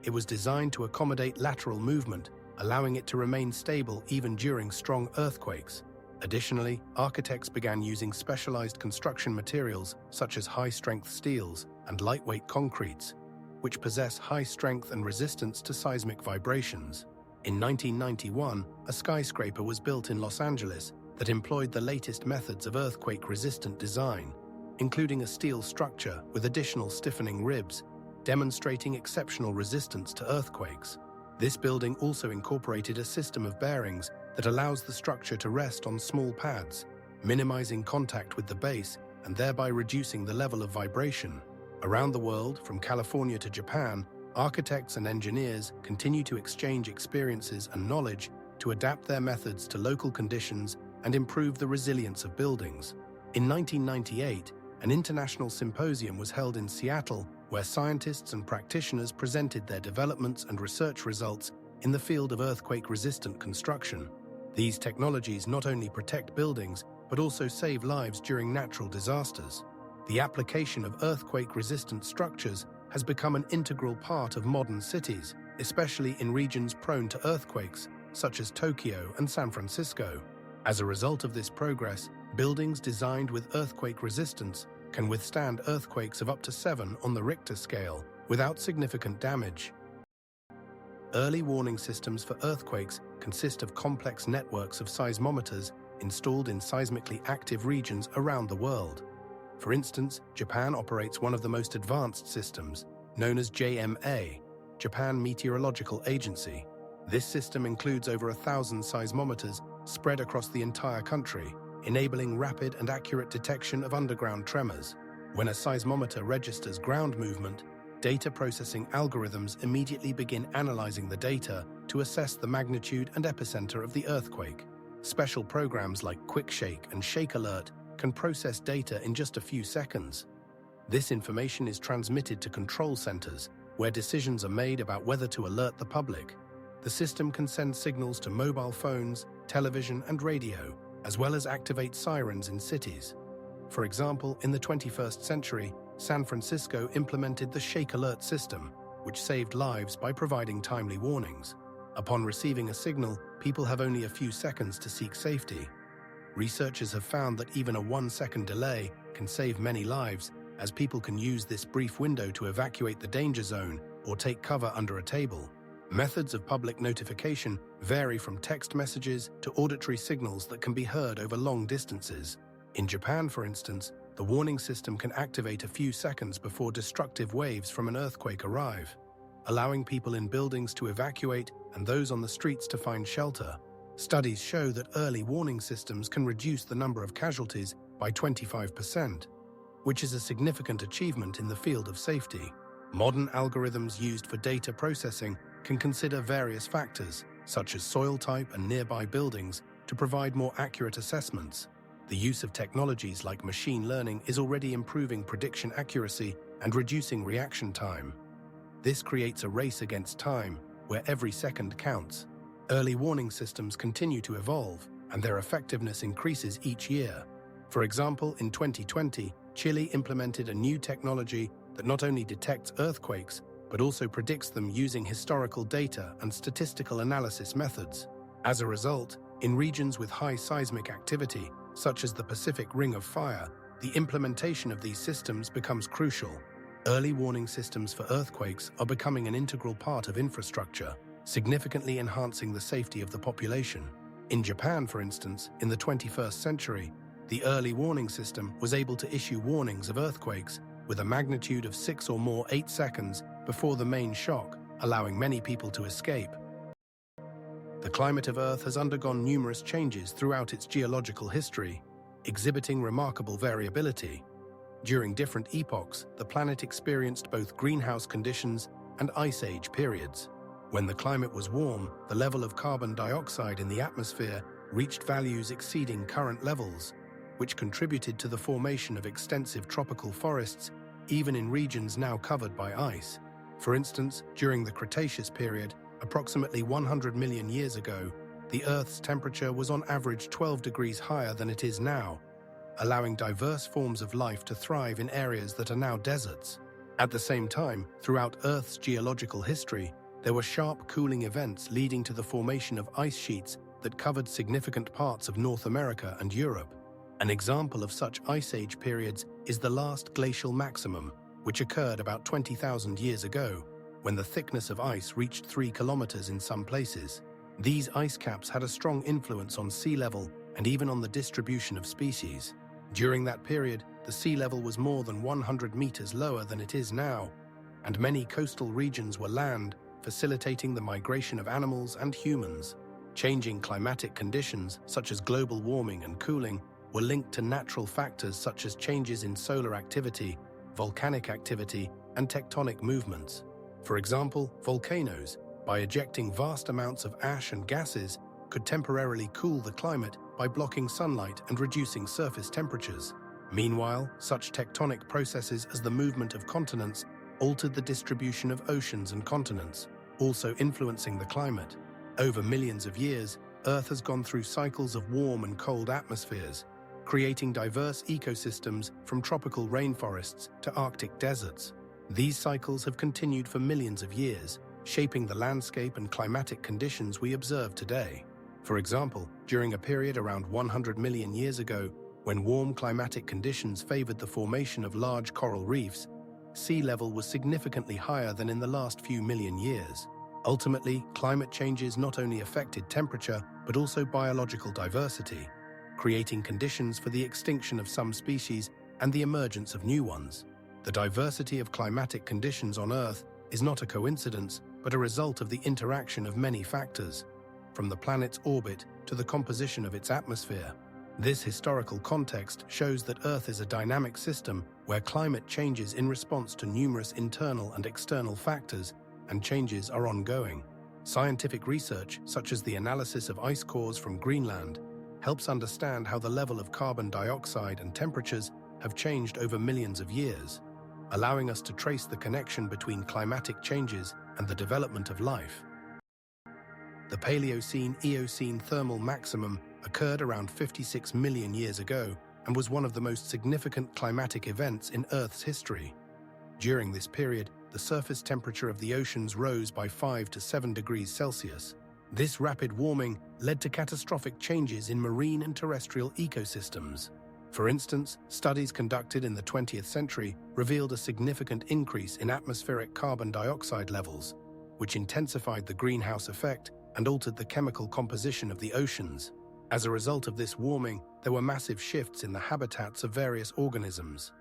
It was designed to accommodate lateral movement, allowing it to remain stable even during strong earthquakes. Additionally, architects began using specialized construction materials such as high-strength steels and lightweight concretes, which possess high strength and resistance to seismic vibrations. In 1991, a skyscraper was built in Los Angeles that employed the latest methods of earthquake-resistant design, including a steel structure with additional stiffening ribs, demonstrating exceptional resistance to earthquakes. This building also incorporated a system of bearings that allows the structure to rest on small pads, minimizing contact with the base and thereby reducing the level of vibration. Around the world, from California to Japan, architects and engineers continue to exchange experiences and knowledge, to adapt their methods to local conditions and improve the resilience of buildings. In 1998, an international symposium was held in Seattle where scientists and practitioners presented their developments and research results in the field of earthquake-resistant construction. These technologies not only protect buildings, but also save lives during natural disasters. The application of earthquake-resistant structures has become an integral part of modern cities, especially in regions prone to earthquakes, such as Tokyo and San Francisco. As a result of this progress, buildings designed with earthquake resistance can withstand earthquakes of up to 7 on the Richter scale without significant damage. Early warning systems for earthquakes consist of complex networks of seismometers installed in seismically active regions around the world. For instance, Japan operates one of the most advanced systems, known as JMA, Japan Meteorological Agency. This system includes over 1,000 seismometers spread across the entire country, enabling rapid and accurate detection of underground tremors. When a seismometer registers ground movement, data processing algorithms immediately begin analyzing the data to assess the magnitude and epicenter of the earthquake. Special programs like Quick Shake and Shake Alert can process data in just a few seconds. This information is transmitted to control centers, where decisions are made about whether to alert the public. The system can send signals to mobile phones, television, and radio, as well as activate sirens in cities. For example, in the 21st century, San Francisco implemented the Shake Alert system, which saved lives by providing timely warnings. Upon receiving a signal, people have only a few seconds to seek safety. Researchers have found that even a 1-second delay can save many lives, as people can use this brief window to evacuate the danger zone or take cover under a table. Methods of public notification vary from text messages to auditory signals that can be heard over long distances. In Japan, for instance, the warning system can activate a few seconds before destructive waves from an earthquake arrive, allowing people in buildings to evacuate and those on the streets to find shelter. Studies show that early warning systems can reduce the number of casualties by 25%, which is a significant achievement in the field of safety. Modern algorithms used for data processing can consider various factors, such as soil type and nearby buildings, to provide more accurate assessments. The use of technologies like machine learning is already improving prediction accuracy and reducing reaction time. This creates a race against time, where every second counts. Early warning systems continue to evolve, and their effectiveness increases each year. For example, in 2020, Chile implemented a new technology that not only detects earthquakes, but also predicts them using historical data and statistical analysis methods. As a result, in regions with high seismic activity, such as the Pacific Ring of Fire, the implementation of these systems becomes crucial. Early warning systems for earthquakes are becoming an integral part of infrastructure, significantly enhancing the safety of the population. In Japan, for instance, in the 21st century, the early warning system was able to issue warnings of earthquakes with a magnitude of 6 or more 8 seconds before the main shock, allowing many people to escape. The climate of Earth has undergone numerous changes throughout its geological history, exhibiting remarkable variability. During different epochs, the planet experienced both greenhouse conditions and ice age periods. When the climate was warm, the level of carbon dioxide in the atmosphere reached values exceeding current levels, which contributed to the formation of extensive tropical forests, even in regions now covered by ice. For instance, during the Cretaceous period, approximately 100 million years ago, the Earth's temperature was on average 12 degrees higher than it is now, allowing diverse forms of life to thrive in areas that are now deserts. At the same time, throughout Earth's geological history, there were sharp cooling events leading to the formation of ice sheets that covered significant parts of North America and Europe. An example of such ice age periods is the last glacial maximum, which occurred about 20,000 years ago, when the thickness of ice reached 3 kilometers in some places. These ice caps had a strong influence on sea level and even on the distribution of species. During that period, the sea level was more than 100 meters lower than it is now, and many coastal regions were land, facilitating the migration of animals and humans. Changing climatic conditions, such as global warming and cooling, were linked to natural factors such as changes in solar activity, volcanic activity, and tectonic movements. For example, volcanoes, by ejecting vast amounts of ash and gases, could temporarily cool the climate by blocking sunlight and reducing surface temperatures. Meanwhile, such tectonic processes as the movement of continents altered the distribution of oceans and continents, also influencing the climate. Over millions of years, Earth has gone through cycles of warm and cold atmospheres, creating diverse ecosystems from tropical rainforests to Arctic deserts. These cycles have continued for millions of years, shaping the landscape and climatic conditions we observe today. For example, during a period around 100 million years ago, when warm climatic conditions favored the formation of large coral reefs, sea level was significantly higher than in the last few million years. Ultimately, climate changes not only affected temperature, but also biological diversity, creating conditions for the extinction of some species and the emergence of new ones. The diversity of climatic conditions on Earth is not a coincidence, but a result of the interaction of many factors, from the planet's orbit to the composition of its atmosphere. This historical context shows that Earth is a dynamic system where climate changes in response to numerous internal and external factors, and changes are ongoing. Scientific research, such as the analysis of ice cores from Greenland, helps understand how the level of carbon dioxide and temperatures have changed over millions of years, allowing us to trace the connection between climatic changes and the development of life. The Paleocene-Eocene thermal maximum occurred around 56 million years ago and was one of the most significant climatic events in Earth's history. During this period, the surface temperature of the oceans rose by 5 to 7 degrees Celsius. This rapid warming led to catastrophic changes in marine and terrestrial ecosystems. For instance, studies conducted in the 20th century revealed a significant increase in atmospheric carbon dioxide levels, which intensified the greenhouse effect and altered the chemical composition of the oceans. As a result of this warming, there were massive shifts in the habitats of various organisms.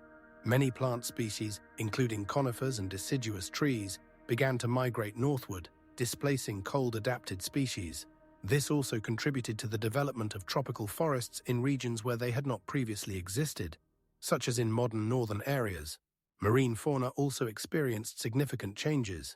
Many plant species, including conifers and deciduous trees, began to migrate northward, displacing cold-adapted species. This also contributed to the development of tropical forests in regions where they had not previously existed, such as in modern northern areas. Marine fauna also experienced significant changes.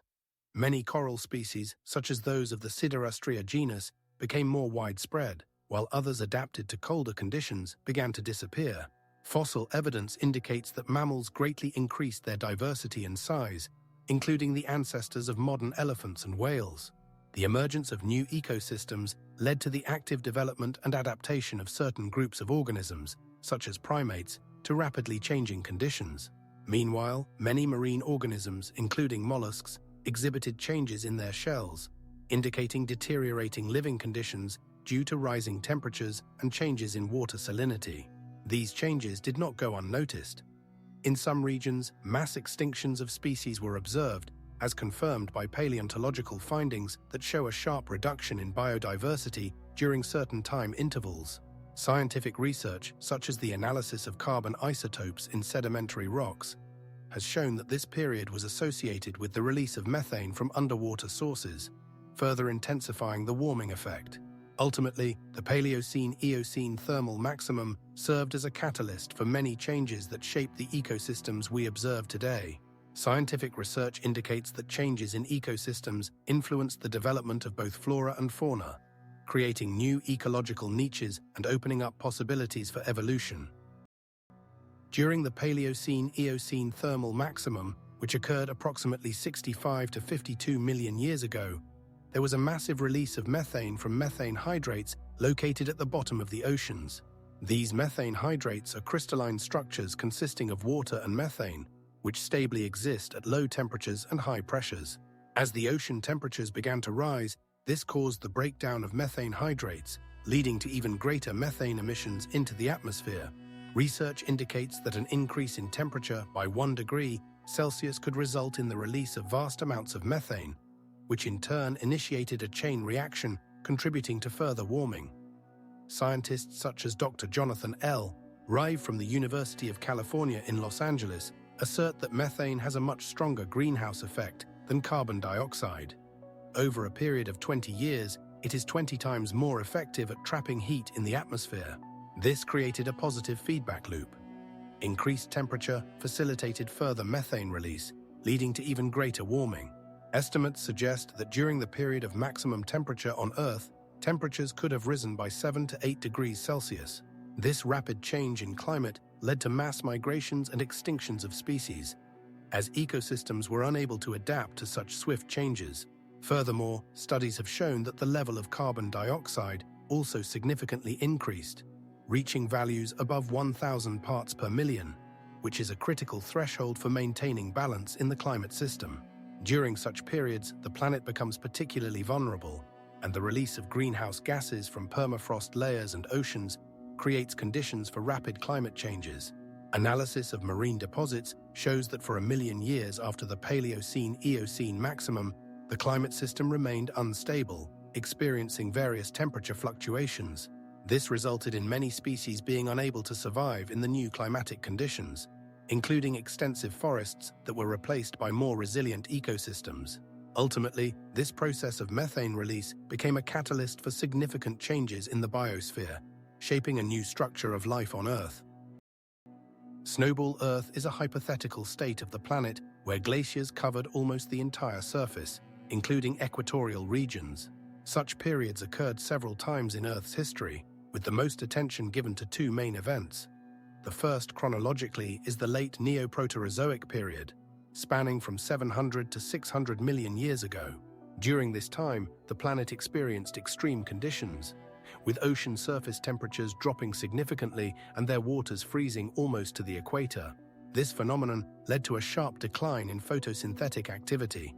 Many coral species, such as those of the Siderastrea genus, became more widespread, while others adapted to colder conditions began to disappear. Fossil evidence indicates that mammals greatly increased their diversity and size, including the ancestors of modern elephants and whales. The emergence of new ecosystems led to the active development and adaptation of certain groups of organisms, such as primates, to rapidly changing conditions. Meanwhile, many marine organisms, including mollusks, exhibited changes in their shells, indicating deteriorating living conditions due to rising temperatures and changes in water salinity. These changes did not go unnoticed. In some regions, mass extinctions of species were observed, as confirmed by paleontological findings that show a sharp reduction in biodiversity during certain time intervals. Scientific research, such as the analysis of carbon isotopes in sedimentary rocks, has shown that this period was associated with the release of methane from underwater sources, further intensifying the warming effect. Ultimately, the Paleocene-Eocene thermal maximum served as a catalyst for many changes that shape the ecosystems we observe today. Scientific research indicates that changes in ecosystems influenced the development of both flora and fauna, creating new ecological niches and opening up possibilities for evolution. During the Paleocene-Eocene thermal maximum, which occurred approximately 65 to 52 million years ago, there was a massive release of methane from methane hydrates located at the bottom of the oceans. These methane hydrates are crystalline structures consisting of water and methane, which stably exist at low temperatures and high pressures. As the ocean temperatures began to rise, this caused the breakdown of methane hydrates, leading to even greater methane emissions into the atmosphere. Research indicates that an increase in temperature by 1 degree Celsius could result in the release of vast amounts of methane, which in turn initiated a chain reaction contributing to further warming. Scientists such as Dr. Jonathan L. Rive from the University of California in Los Angeles assert that methane has a much stronger greenhouse effect than carbon dioxide. Over a period of 20 years, it is 20 times more effective at trapping heat in the atmosphere. This created a positive feedback loop. Increased temperature facilitated further methane release, leading to even greater warming. Estimates suggest that during the period of maximum temperature on Earth, temperatures could have risen by 7 to 8 degrees Celsius. This rapid change in climate led to mass migrations and extinctions of species, as ecosystems were unable to adapt to such swift changes. Furthermore, studies have shown that the level of carbon dioxide also significantly increased, reaching values above 1,000 parts per million, which is a critical threshold for maintaining balance in the climate system. During such periods, the planet becomes particularly vulnerable, and the release of greenhouse gases from permafrost layers and oceans creates conditions for rapid climate changes. Analysis of marine deposits shows that for 1 million years after the Paleocene-Eocene maximum, the climate system remained unstable, experiencing various temperature fluctuations. This resulted in many species being unable to survive in the new climatic conditions, including extensive forests that were replaced by more resilient ecosystems. Ultimately, this process of methane release became a catalyst for significant changes in the biosphere, shaping a new structure of life on Earth. Snowball Earth is a hypothetical state of the planet where glaciers covered almost the entire surface, including equatorial regions. Such periods occurred several times in Earth's history, with the most attention given to two main events. The first, chronologically, is the late Neoproterozoic period, spanning from 700 to 600 million years ago. During this time, the planet experienced extreme conditions, with ocean surface temperatures dropping significantly and their waters freezing almost to the equator. This phenomenon led to a sharp decline in photosynthetic activity,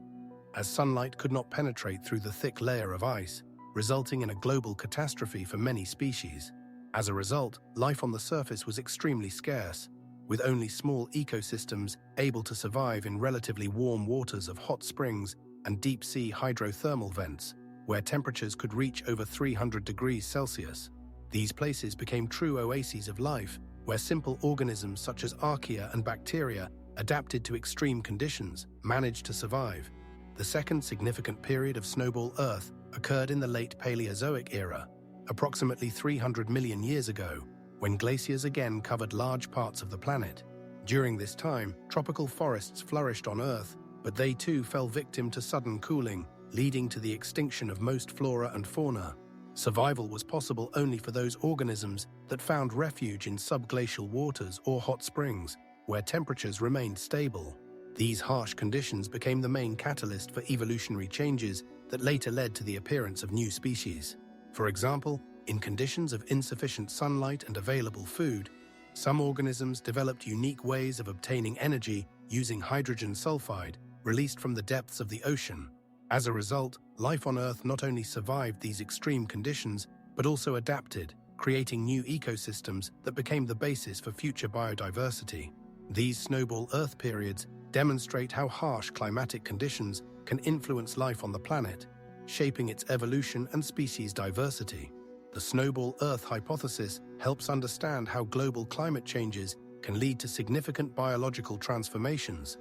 as sunlight could not penetrate through the thick layer of ice, resulting in a global catastrophe for many species. As a result, life on the surface was extremely scarce, with only small ecosystems able to survive in relatively warm waters of hot springs and deep-sea hydrothermal vents, where temperatures could reach over 300 degrees Celsius. These places became true oases of life, where simple organisms such as archaea and bacteria adapted to extreme conditions, managed to survive. The second significant period of Snowball Earth occurred in the late Paleozoic era, approximately 300 million years ago, when glaciers again covered large parts of the planet. During this time, tropical forests flourished on Earth, but they too fell victim to sudden cooling, leading to the extinction of most flora and fauna. Survival was possible only for those organisms that found refuge in subglacial waters or hot springs, where temperatures remained stable. These harsh conditions became the main catalyst for evolutionary changes that later led to the appearance of new species. For example, in conditions of insufficient sunlight and available food, some organisms developed unique ways of obtaining energy using hydrogen sulfide released from the depths of the ocean. As a result, life on Earth not only survived these extreme conditions, but also adapted, creating new ecosystems that became the basis for future biodiversity. These Snowball Earth periods demonstrate how harsh climatic conditions can influence life on the planet, shaping its evolution and species diversity. The Snowball Earth hypothesis helps understand how global climate changes can lead to significant biological transformations,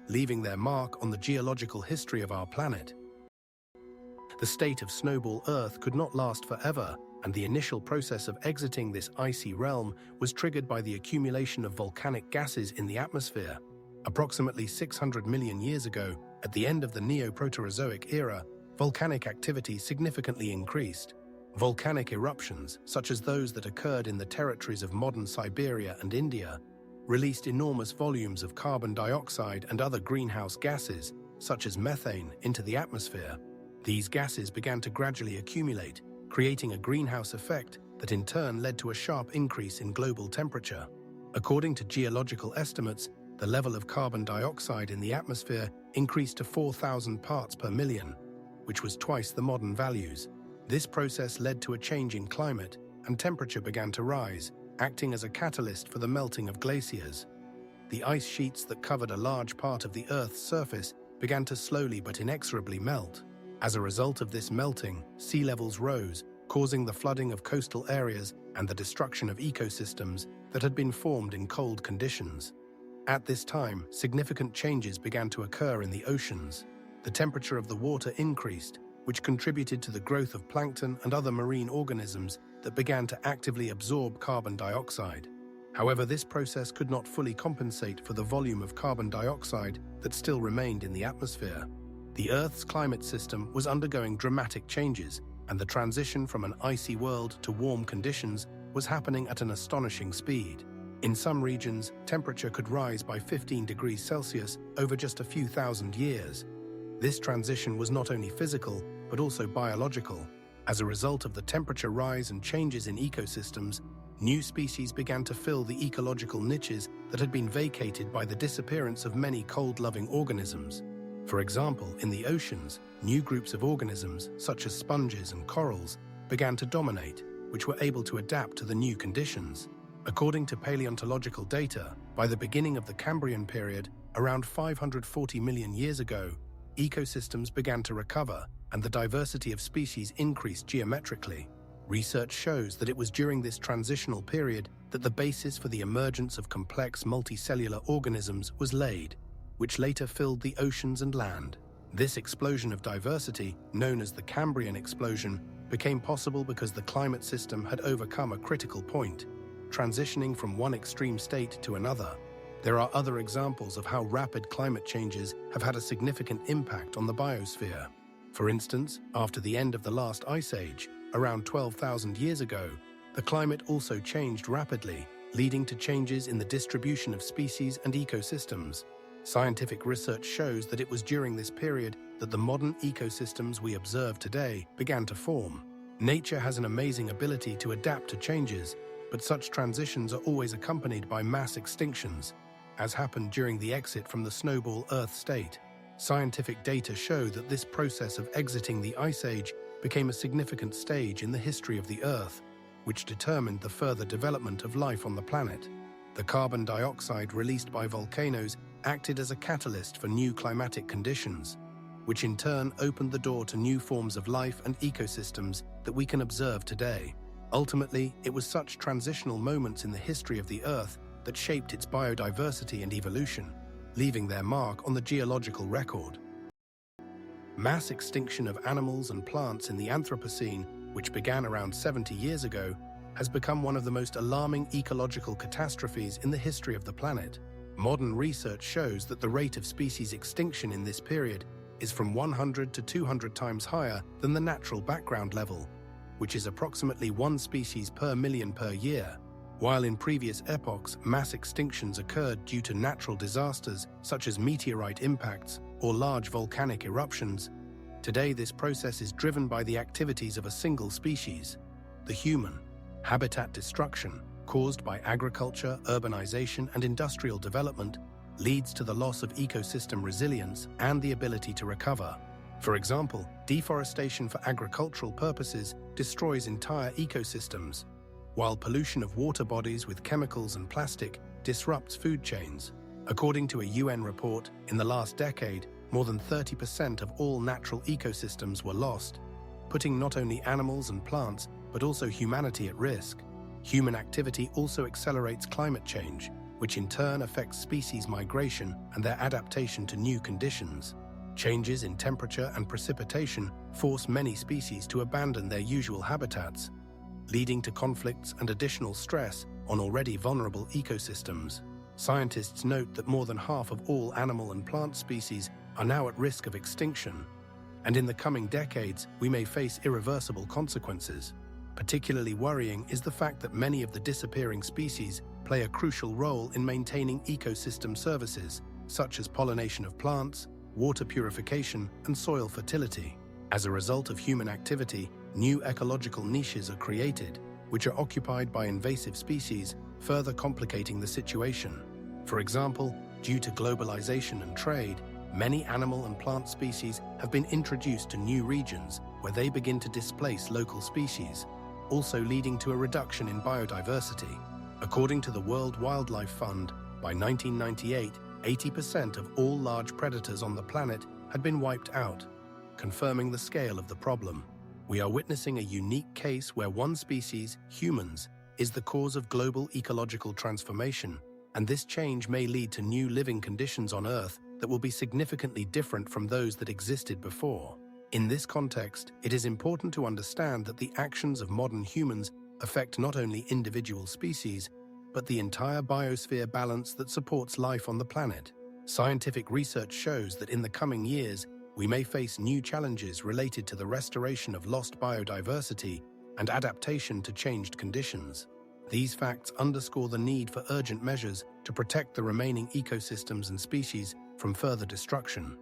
leaving their mark on the geological history of our planet. The state of Snowball Earth could not last forever, and the initial process of exiting this icy realm was triggered by the accumulation of volcanic gases in the atmosphere. Approximately 600 million years ago, at the end of the Neoproterozoic era, volcanic activity significantly increased. Volcanic eruptions, such as those that occurred in the territories of modern Siberia and India, released enormous volumes of carbon dioxide and other greenhouse gases, such as methane, into the atmosphere. These gases began to gradually accumulate, creating a greenhouse effect that in turn led to a sharp increase in global temperature. According to geological estimates, the level of carbon dioxide in the atmosphere increased to 4,000 parts per million, which was twice the modern values. This process led to a change in climate, and temperature began to rise, acting as a catalyst for the melting of glaciers. The ice sheets that covered a large part of the Earth's surface began to slowly but inexorably melt. As a result of this melting, sea levels rose, causing the flooding of coastal areas and the destruction of ecosystems that had been formed in cold conditions. At this time, significant changes began to occur in the oceans. The temperature of the water increased, which contributed to the growth of plankton and other marine organisms that began to actively absorb carbon dioxide. However, this process could not fully compensate for the volume of carbon dioxide that still remained in the atmosphere. The Earth's climate system was undergoing dramatic changes, and the transition from an icy world to warm conditions was happening at an astonishing speed. In some regions, temperature could rise by 15 degrees Celsius over just a few thousand years. This transition was not only physical, but also biological. As a result of the temperature rise and changes in ecosystems, new species began to fill the ecological niches that had been vacated by the disappearance of many cold-loving organisms. For example, in the oceans, new groups of organisms, such as sponges and corals, began to dominate, which were able to adapt to the new conditions. According to paleontological data, by the beginning of the Cambrian period, around 540 million years ago, ecosystems began to recover and the diversity of species increased geometrically. Research shows that it was during this transitional period that the basis for the emergence of complex multicellular organisms was laid, which later filled the oceans and land. This explosion of diversity, known as the Cambrian explosion, became possible because the climate system had overcome a critical point, transitioning from one extreme state to another. There are other examples of how rapid climate changes have had a significant impact on the biosphere. For instance, after the end of the last ice age, around 12,000 years ago, the climate also changed rapidly, leading to changes in the distribution of species and ecosystems. Scientific research shows that it was during this period that the modern ecosystems we observe today began to form. Nature has an amazing ability to adapt to changes, but such transitions are always accompanied by mass extinctions, as happened during the exit from the snowball Earth state. Scientific data show that this process of exiting the Ice Age became a significant stage in the history of the Earth, which determined the further development of life on the planet. The carbon dioxide released by volcanoes acted as a catalyst for new climatic conditions, which in turn opened the door to new forms of life and ecosystems that we can observe today. Ultimately, it was such transitional moments in the history of the Earth that shaped its biodiversity and evolution, leaving their mark on the geological record. Mass extinction of animals and plants in the Anthropocene, which began around 70 years ago, has become one of the most alarming ecological catastrophes in the history of the planet. Modern research shows that the rate of species extinction in this period is from 100 to 200 times higher than the natural background level, which is approximately one species per million per year. While in previous epochs, mass extinctions occurred due to natural disasters such as meteorite impacts or large volcanic eruptions, today this process is driven by the activities of a single species, the human. Habitat destruction, caused by agriculture, urbanization, and industrial development, leads to the loss of ecosystem resilience and the ability to recover. For example, deforestation for agricultural purposes destroys entire ecosystems, while pollution of water bodies with chemicals and plastic disrupts food chains. According to a UN report, in the last decade, more than 30% of all natural ecosystems were lost, putting not only animals and plants, but also humanity at risk. Human activity also accelerates climate change, which in turn affects species migration and their adaptation to new conditions. Changes in temperature and precipitation force many species to abandon their usual habitats, leading to conflicts and additional stress on already vulnerable ecosystems. Scientists note that more than half of all animal and plant species are now at risk of extinction, and in the coming decades we may face irreversible consequences. Particularly worrying is the fact that many of the disappearing species play a crucial role in maintaining ecosystem services, such as pollination of plants, water purification, and soil fertility. As a result of human activity, new ecological niches are created, which are occupied by invasive species, further complicating the situation. For example, due to globalization and trade, many animal and plant species have been introduced to new regions where they begin to displace local species, also leading to a reduction in biodiversity. According to the World Wildlife Fund, by 1998, 80% of all large predators on the planet had been wiped out, confirming the scale of the problem. We are witnessing a unique case where one species, humans, is the cause of global ecological transformation, and this change may lead to new living conditions on Earth that will be significantly different from those that existed before. In this context, it is important to understand that the actions of modern humans affect not only individual species, but the entire biosphere balance that supports life on the planet. Scientific research shows that in the coming years, we may face new challenges related to the restoration of lost biodiversity and adaptation to changed conditions. These facts underscore the need for urgent measures to protect the remaining ecosystems and species from further destruction.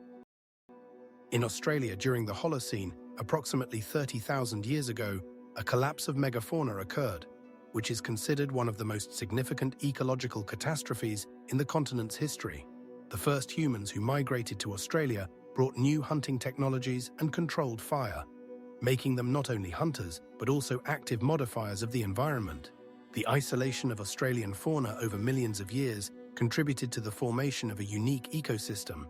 In Australia during the Holocene, approximately 30,000 years ago, a collapse of megafauna occurred, which is considered one of the most significant ecological catastrophes in the continent's history. The first humans who migrated to Australia brought new hunting technologies and controlled fire, making them not only hunters, but also active modifiers of the environment. The isolation of Australian fauna over millions of years contributed to the formation of a unique ecosystem,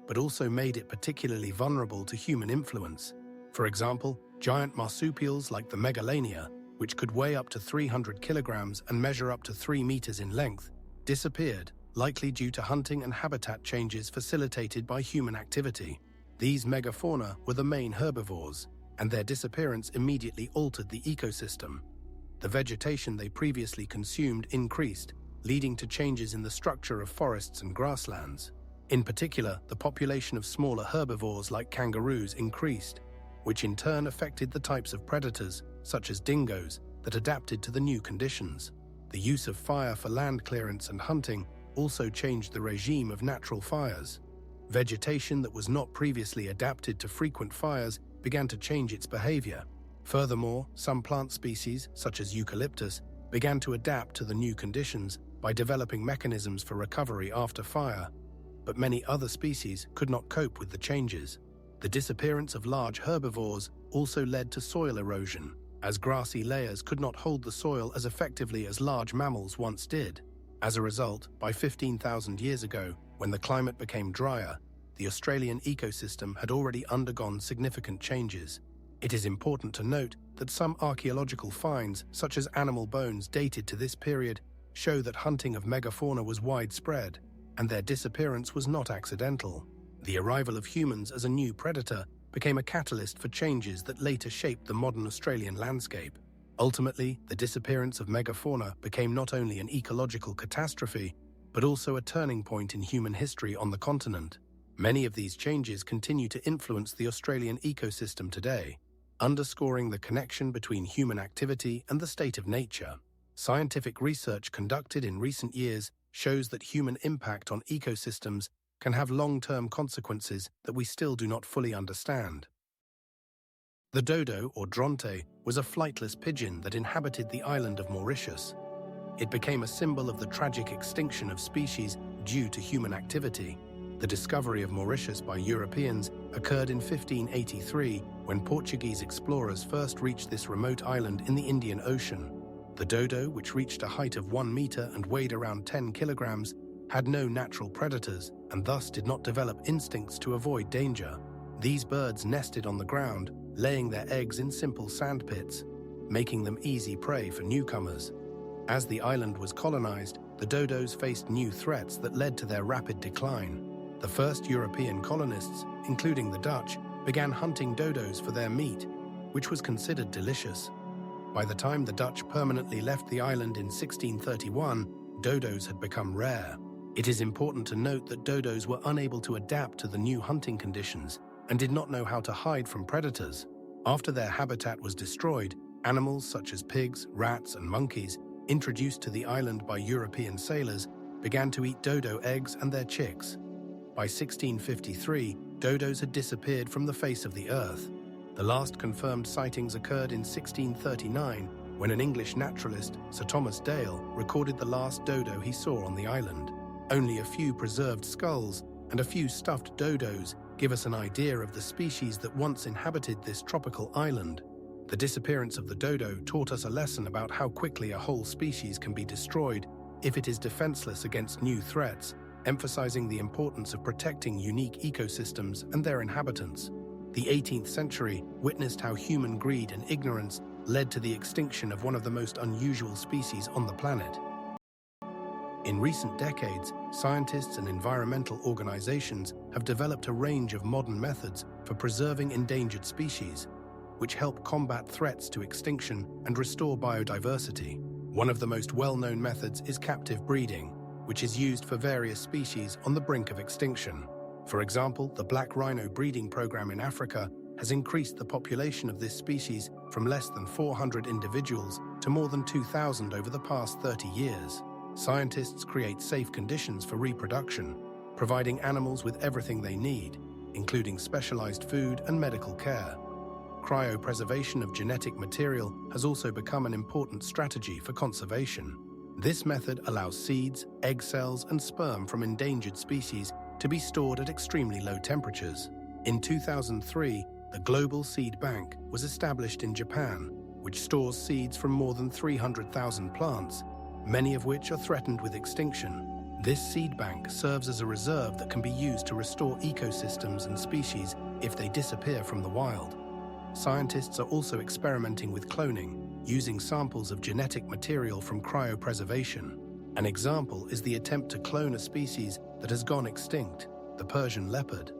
but also made it particularly vulnerable to human influence. For example, giant marsupials like the megalania, which could weigh up to 300 kilograms and measure up to 3 meters in length, disappeared, likely due to hunting and habitat changes facilitated by human activity. These megafauna were the main herbivores, and their disappearance immediately altered the ecosystem. The vegetation they previously consumed increased, leading to changes in the structure of forests and grasslands. In particular, the population of smaller herbivores like kangaroos increased, which in turn affected the types of predators, such as dingoes, that adapted to the new conditions. The use of fire for land clearance and hunting also changed the regime of natural fires. Vegetation that was not previously adapted to frequent fires began to change its behavior. Furthermore, some plant species, such as eucalyptus, began to adapt to the new conditions by developing mechanisms for recovery after fire. But many other species could not cope with the changes. The disappearance of large herbivores also led to soil erosion, as grassy layers could not hold the soil as effectively as large mammals once did. As a result, by 15,000 years ago, when the climate became drier, the Australian ecosystem had already undergone significant changes. It is important to note that some archaeological finds, such as animal bones dated to this period, show that hunting of megafauna was widespread, and their disappearance was not accidental. The arrival of humans as a new predator became a catalyst for changes that later shaped the modern Australian landscape. Ultimately, the disappearance of megafauna became not only an ecological catastrophe, but also a turning point in human history on the continent. Many of these changes continue to influence the Australian ecosystem today, underscoring the connection between human activity and the state of nature. Scientific research conducted in recent years shows that human impact on ecosystems can have long-term consequences that we still do not fully understand. The dodo, or dronte, was a flightless pigeon that inhabited the island of Mauritius. It became a symbol of the tragic extinction of species due to human activity. The discovery of Mauritius by Europeans occurred in 1583, when Portuguese explorers first reached this remote island in the Indian Ocean. The dodo, which reached a height of 1 meter and weighed around 10 kilograms, had no natural predators and thus did not develop instincts to avoid danger. These birds nested on the ground, laying their eggs in simple sand pits, making them easy prey for newcomers. As the island was colonized, the dodos faced new threats that led to their rapid decline. The first European colonists, including the Dutch, began hunting dodos for their meat, which was considered delicious. By the time the Dutch permanently left the island in 1631, dodos had become rare. It is important to note that dodos were unable to adapt to the new hunting conditions and did not know how to hide from predators. After their habitat was destroyed, animals such as pigs, rats, and monkeys, introduced to the island by European sailors, began to eat dodo eggs and their chicks. By 1653, dodos had disappeared from the face of the earth. The last confirmed sightings occurred in 1639, when an English naturalist, Sir Thomas Dale, recorded the last dodo he saw on the island. Only a few preserved skulls and a few stuffed dodos give us an idea of the species that once inhabited this tropical island. The disappearance of the dodo taught us a lesson about how quickly a whole species can be destroyed if it is defenseless against new threats, emphasizing the importance of protecting unique ecosystems and their inhabitants. The 18th century witnessed how human greed and ignorance led to the extinction of one of the most unusual species on the planet. In recent decades, scientists and environmental organizations have developed a range of modern methods for preserving endangered species, which help combat threats to extinction and restore biodiversity. One of the most well-known methods is captive breeding, which is used for various species on the brink of extinction. For example, the black rhino breeding program in Africa has increased the population of this species from less than 400 individuals to more than 2,000 over the past 30 years. Scientists create safe conditions for reproduction, providing animals with everything they need, including specialized food and medical care. Cryopreservation of genetic material has also become an important strategy for conservation. This method allows seeds, egg cells, and sperm from endangered species to be stored at extremely low temperatures. In 2003, the Global Seed Bank was established in Japan, which stores seeds from more than 300,000 plants, many of which are threatened with extinction. This seed bank serves as a reserve that can be used to restore ecosystems and species if they disappear from the wild. Scientists are also experimenting with cloning, using samples of genetic material from cryopreservation. An example is the attempt to clone a species that has gone extinct, the Persian leopard.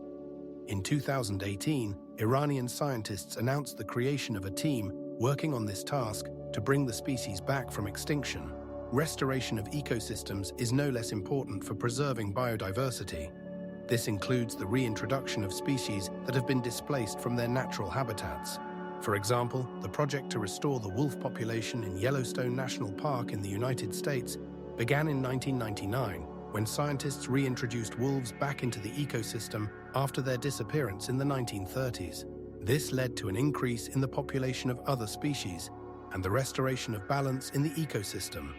In 2018, Iranian scientists announced the creation of a team working on this task to bring the species back from extinction. Restoration of ecosystems is no less important for preserving biodiversity. This includes the reintroduction of species that have been displaced from their natural habitats. For example, the project to restore the wolf population in Yellowstone National Park in the United States began in 1999, when scientists reintroduced wolves back into the ecosystem after their disappearance in the 1930s. This led to an increase in the population of other species and the restoration of balance in the ecosystem.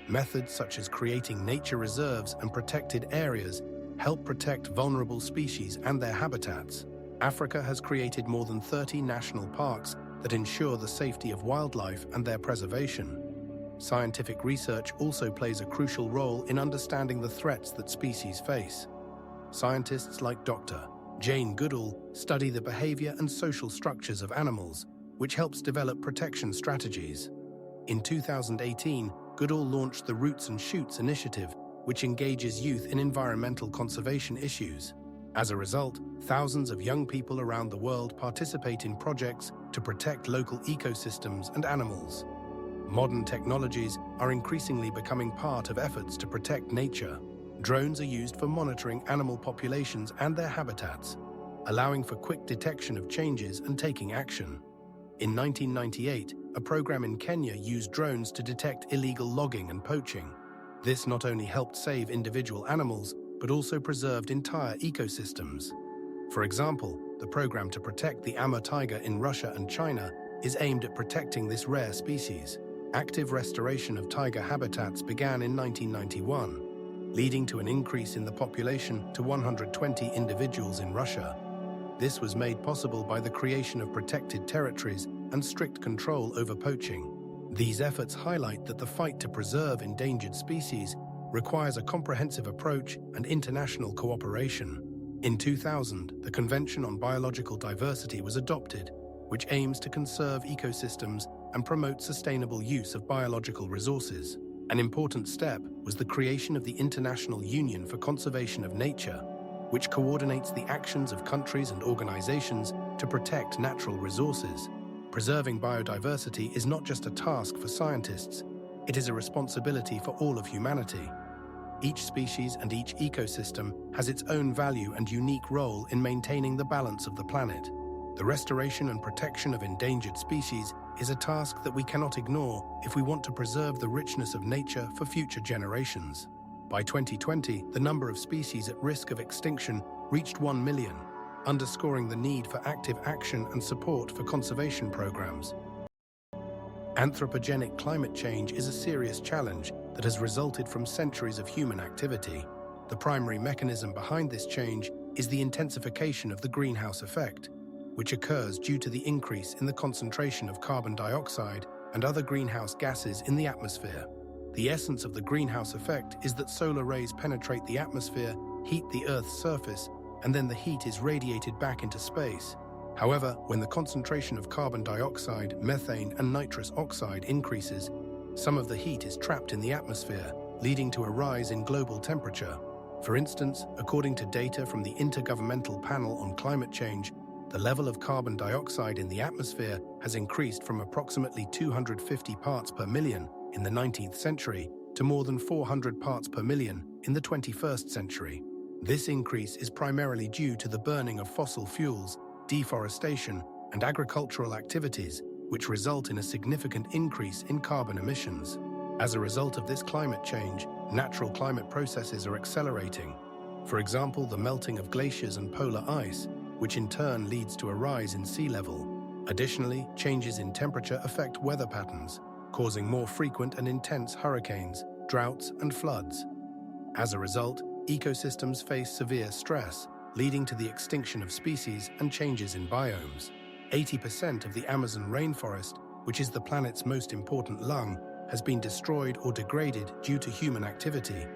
Methods such as creating nature reserves and protected areas help protect vulnerable species and their habitats. Africa has created more than 30 national parks that ensure the safety of wildlife and their preservation. Scientific research also plays a crucial role in understanding the threats that species face. Scientists like Dr. Jane Goodall study the behavior and social structures of animals, which helps develop protection strategies. In 2018, Goodall launched the Roots and Shoots initiative, which engages youth in environmental conservation issues. As a result, thousands of young people around the world participate in projects to protect local ecosystems and animals. Modern technologies are increasingly becoming part of efforts to protect nature. Drones are used for monitoring animal populations and their habitats, allowing for quick detection of changes and taking action. In 1998, a program in Kenya used drones to detect illegal logging and poaching. This not only helped save individual animals, but also preserved entire ecosystems. For example, the program to protect the Amur tiger in Russia and China is aimed at protecting this rare species. Active restoration of tiger habitats began in 1991, leading to an increase in the population to 120 individuals in Russia. This was made possible by the creation of protected territories and strict control over poaching. These efforts highlight that the fight to preserve endangered species requires a comprehensive approach and international cooperation. In 2000, the Convention on Biological Diversity was adopted, which aims to conserve ecosystems and promote sustainable use of biological resources. An important step was the creation of the International Union for Conservation of Nature, which coordinates the actions of countries and organizations to protect natural resources. Preserving biodiversity is not just a task for scientists, it is a responsibility for all of humanity. Each species and each ecosystem has its own value and unique role in maintaining the balance of the planet. The restoration and protection of endangered species is a task that we cannot ignore if we want to preserve the richness of nature for future generations. By 2020, the number of species at risk of extinction reached 1 million, underscoring the need for active action and support for conservation programs. Anthropogenic climate change is a serious challenge that has resulted from centuries of human activity. The primary mechanism behind this change is the intensification of the greenhouse effect, which occurs due to the increase in the concentration of carbon dioxide and other greenhouse gases in the atmosphere. The essence of the greenhouse effect is that solar rays penetrate the atmosphere, heat the Earth's surface, and then the heat is radiated back into space. However, when the concentration of carbon dioxide, methane, and nitrous oxide increases, some of the heat is trapped in the atmosphere, leading to a rise in global temperature. For instance, according to data from the Intergovernmental Panel on Climate Change, the level of carbon dioxide in the atmosphere has increased from approximately 250 parts per million in the 19th century to more than 400 parts per million in the 21st century. This increase is primarily due to the burning of fossil fuels, deforestation, and agricultural activities, which result in a significant increase in carbon emissions. As a result of this climate change, natural climate processes are accelerating. For example, the melting of glaciers and polar ice, which in turn leads to a rise in sea level. Additionally, changes in temperature affect weather patterns, causing more frequent and intense hurricanes, droughts, and floods. As a result, ecosystems face severe stress, leading to the extinction of species and changes in biomes. 80% of the Amazon rainforest, which is the planet's most important lung, has been destroyed or degraded due to human activity,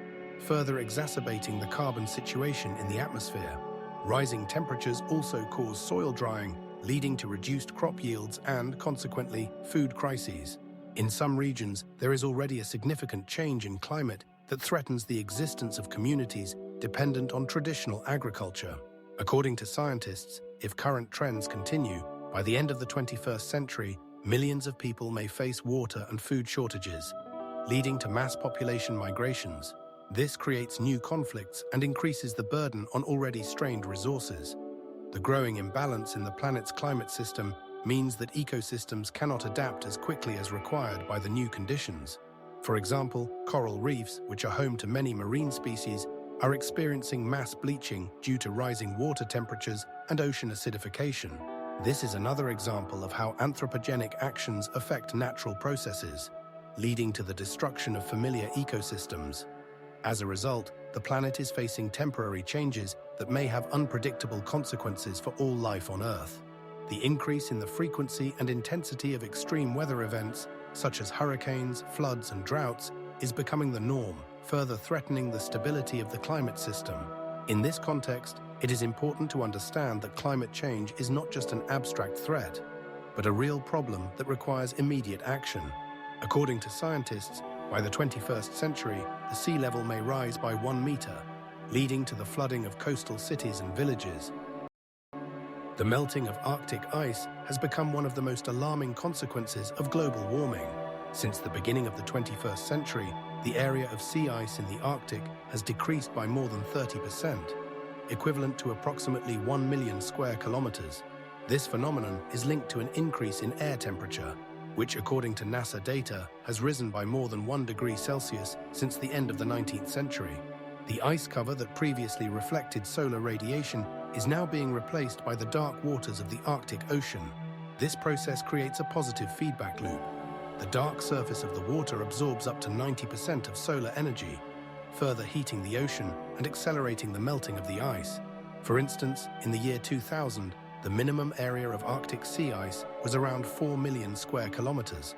further exacerbating the carbon situation in the atmosphere. Rising temperatures also cause soil drying, leading to reduced crop yields and, consequently, food crises. In some regions, there is already a significant change in climate that threatens the existence of communities dependent on traditional agriculture. According to scientists, if current trends continue, by the end of the 21st century, millions of people may face water and food shortages, leading to mass population migrations. This creates new conflicts and increases the burden on already strained resources. The growing imbalance in the planet's climate system means that ecosystems cannot adapt as quickly as required by the new conditions. For example, coral reefs, which are home to many marine species, are experiencing mass bleaching due to rising water temperatures and ocean acidification. This is another example of how anthropogenic actions affect natural processes, leading to the destruction of familiar ecosystems. As a result, the planet is facing temporary changes that may have unpredictable consequences for all life on Earth. The increase in the frequency and intensity of extreme weather events, such as hurricanes, floods, and droughts, is becoming the norm, further threatening the stability of the climate system. In this context, it is important to understand that climate change is not just an abstract threat, but a real problem that requires immediate action. According to scientists, by the 21st century, the sea level may rise by 1 meter, leading to the flooding of coastal cities and villages. The melting of Arctic ice has become one of the most alarming consequences of global warming. Since the beginning of the 21st century, the area of sea ice in the Arctic has decreased by more than 30%, equivalent to approximately 1 million square kilometers. This phenomenon is linked to an increase in air temperature, which, according to NASA data, has risen by more than 1 degree Celsius since the end of the 19th century. The ice cover that previously reflected solar radiation is now being replaced by the dark waters of the Arctic Ocean. This process creates a positive feedback loop. The dark surface of the water absorbs up to 90% of solar energy, further heating the ocean and accelerating the melting of the ice. For instance, in the year 2000, the minimum area of Arctic sea ice was around 4 million square kilometers,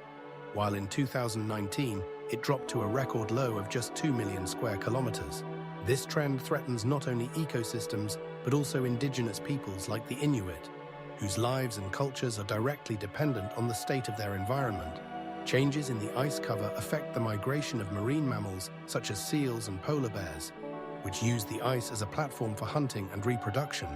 while in 2019, it dropped to a record low of just 2 million square kilometers. This trend threatens not only ecosystems, but also indigenous peoples like the Inuit, whose lives and cultures are directly dependent on the state of their environment. Changes in the ice cover affect the migration of marine mammals such as seals and polar bears, which use the ice as a platform for hunting and reproduction.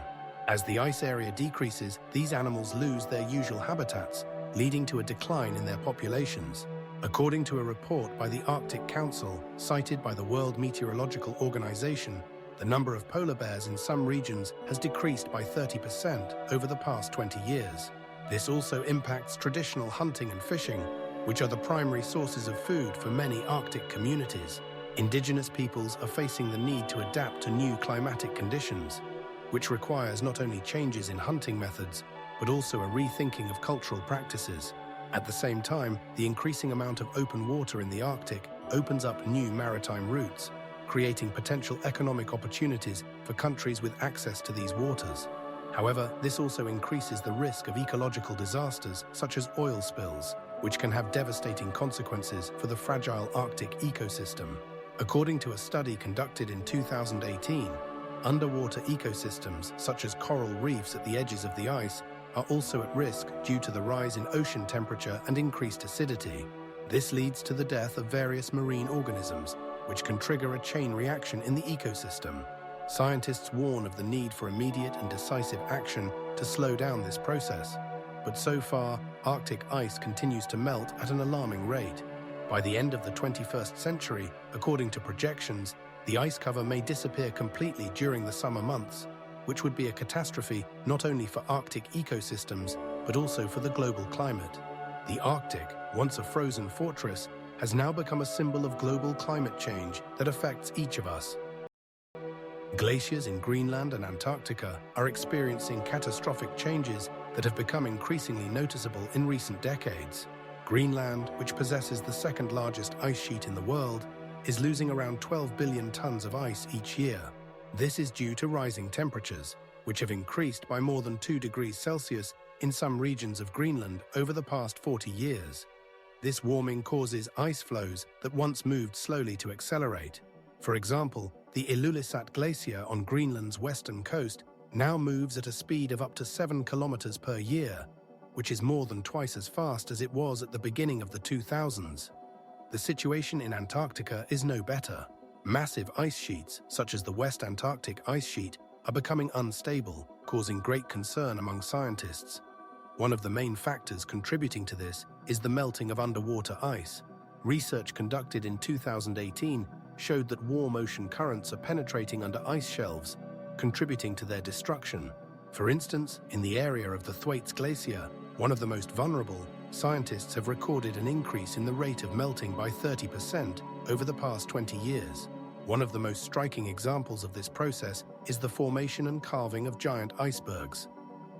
As the ice area decreases, these animals lose their usual habitats, leading to a decline in their populations. According to a report by the Arctic Council, cited by the World Meteorological Organization, the number of polar bears in some regions has decreased by 30% over the past 20 years. This also impacts traditional hunting and fishing, which are the primary sources of food for many Arctic communities. Indigenous peoples are facing the need to adapt to new climatic conditions, which requires not only changes in hunting methods, but also a rethinking of cultural practices. At the same time, the increasing amount of open water in the Arctic opens up new maritime routes, creating potential economic opportunities for countries with access to these waters. However, this also increases the risk of ecological disasters such as oil spills, which can have devastating consequences for the fragile Arctic ecosystem. According to a study conducted in 2018, underwater ecosystems such as coral reefs at the edges of the ice are also at risk due to the rise in ocean temperature and increased acidity. This leads to the death of various marine organisms, which can trigger a chain reaction in the ecosystem. Scientists warn of the need for immediate and decisive action to slow down this process. But so far, Arctic ice continues to melt at an alarming rate. By the end of the 21st century, according to projections, The ice cover may disappear completely during the summer months, which would be a catastrophe not only for Arctic ecosystems, but also for the global climate. The Arctic, once a frozen fortress, has now become a symbol of global climate change that affects each of us. Glaciers in Greenland and Antarctica are experiencing catastrophic changes that have become increasingly noticeable in recent decades. Greenland, which possesses the second largest ice sheet in the world, is losing around 12 billion tons of ice each year. This is due to rising temperatures, which have increased by more than 2 degrees Celsius in some regions of Greenland over the past 40 years. This warming causes ice flows that once moved slowly to accelerate. For example, the Ilulissat Glacier on Greenland's western coast now moves at a speed of up to 7 kilometers per year, which is more than twice as fast as it was at the beginning of the 2000s. The situation in Antarctica is no better. Massive ice sheets, such as the West Antarctic ice sheet, are becoming unstable, causing great concern among scientists. One of the main factors contributing to this is the melting of underwater ice. Research conducted in 2018 showed that warm ocean currents are penetrating under ice shelves, contributing to their destruction. For instance, in the area of the Thwaites Glacier, one of the most vulnerable, scientists have recorded an increase in the rate of melting by 30% over the past 20 years. One of the most striking examples of this process is the formation and calving of giant icebergs.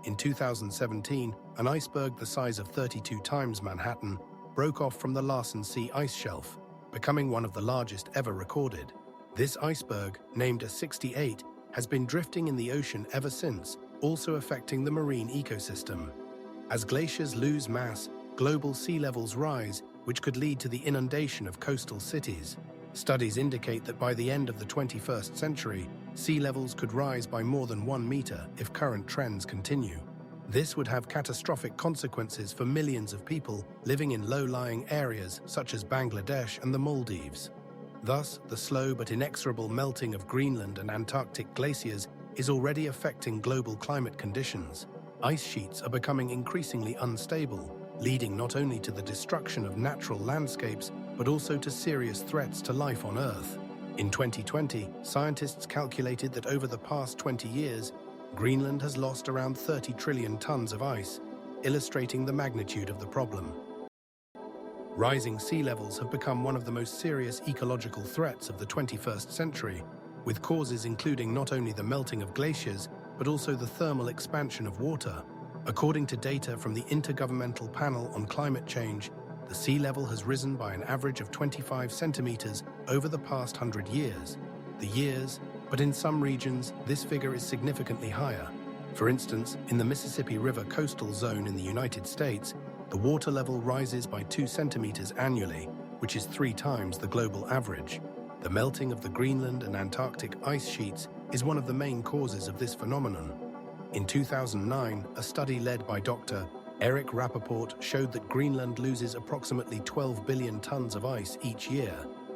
In 2017, an iceberg the size of 32 times Manhattan broke off from the Larsen C ice shelf, becoming one of the largest ever recorded. This iceberg, named a 68, has been drifting in the ocean ever since, also affecting the marine ecosystem. As glaciers lose mass, global sea levels rise, which could lead to the inundation of coastal cities. Studies indicate that by the end of the 21st century, sea levels could rise by more than 1 meter if current trends continue. This would have catastrophic consequences for millions of people living in low-lying areas such as Bangladesh and the Maldives. Thus, the slow but inexorable melting of Greenland and Antarctic glaciers is already affecting global climate conditions. Ice sheets are becoming increasingly unstable, leading not only to the destruction of natural landscapes, but also to serious threats to life on Earth. In 2020, scientists calculated that over the past 20 years, Greenland has lost around 30 trillion tons of ice, illustrating the magnitude of the problem. Rising sea levels have become one of the most serious ecological threats of the 21st century, with causes including not only the melting of glaciers, but also the thermal expansion of water. According to data from the Intergovernmental Panel on Climate Change, the sea level has risen by an average of 25 centimeters over the past 100 years. But in some regions, this figure is significantly higher. For instance, in the Mississippi River coastal zone in the United States, the water level rises by 2 centimeters annually, which is 3 times the global average. The melting of the Greenland and Antarctic ice sheets is one of the main causes of this phenomenon. In 2009, a study led by Dr. Eric Rappaport showed that Greenland loses approximately 12 billion tons of ice each year,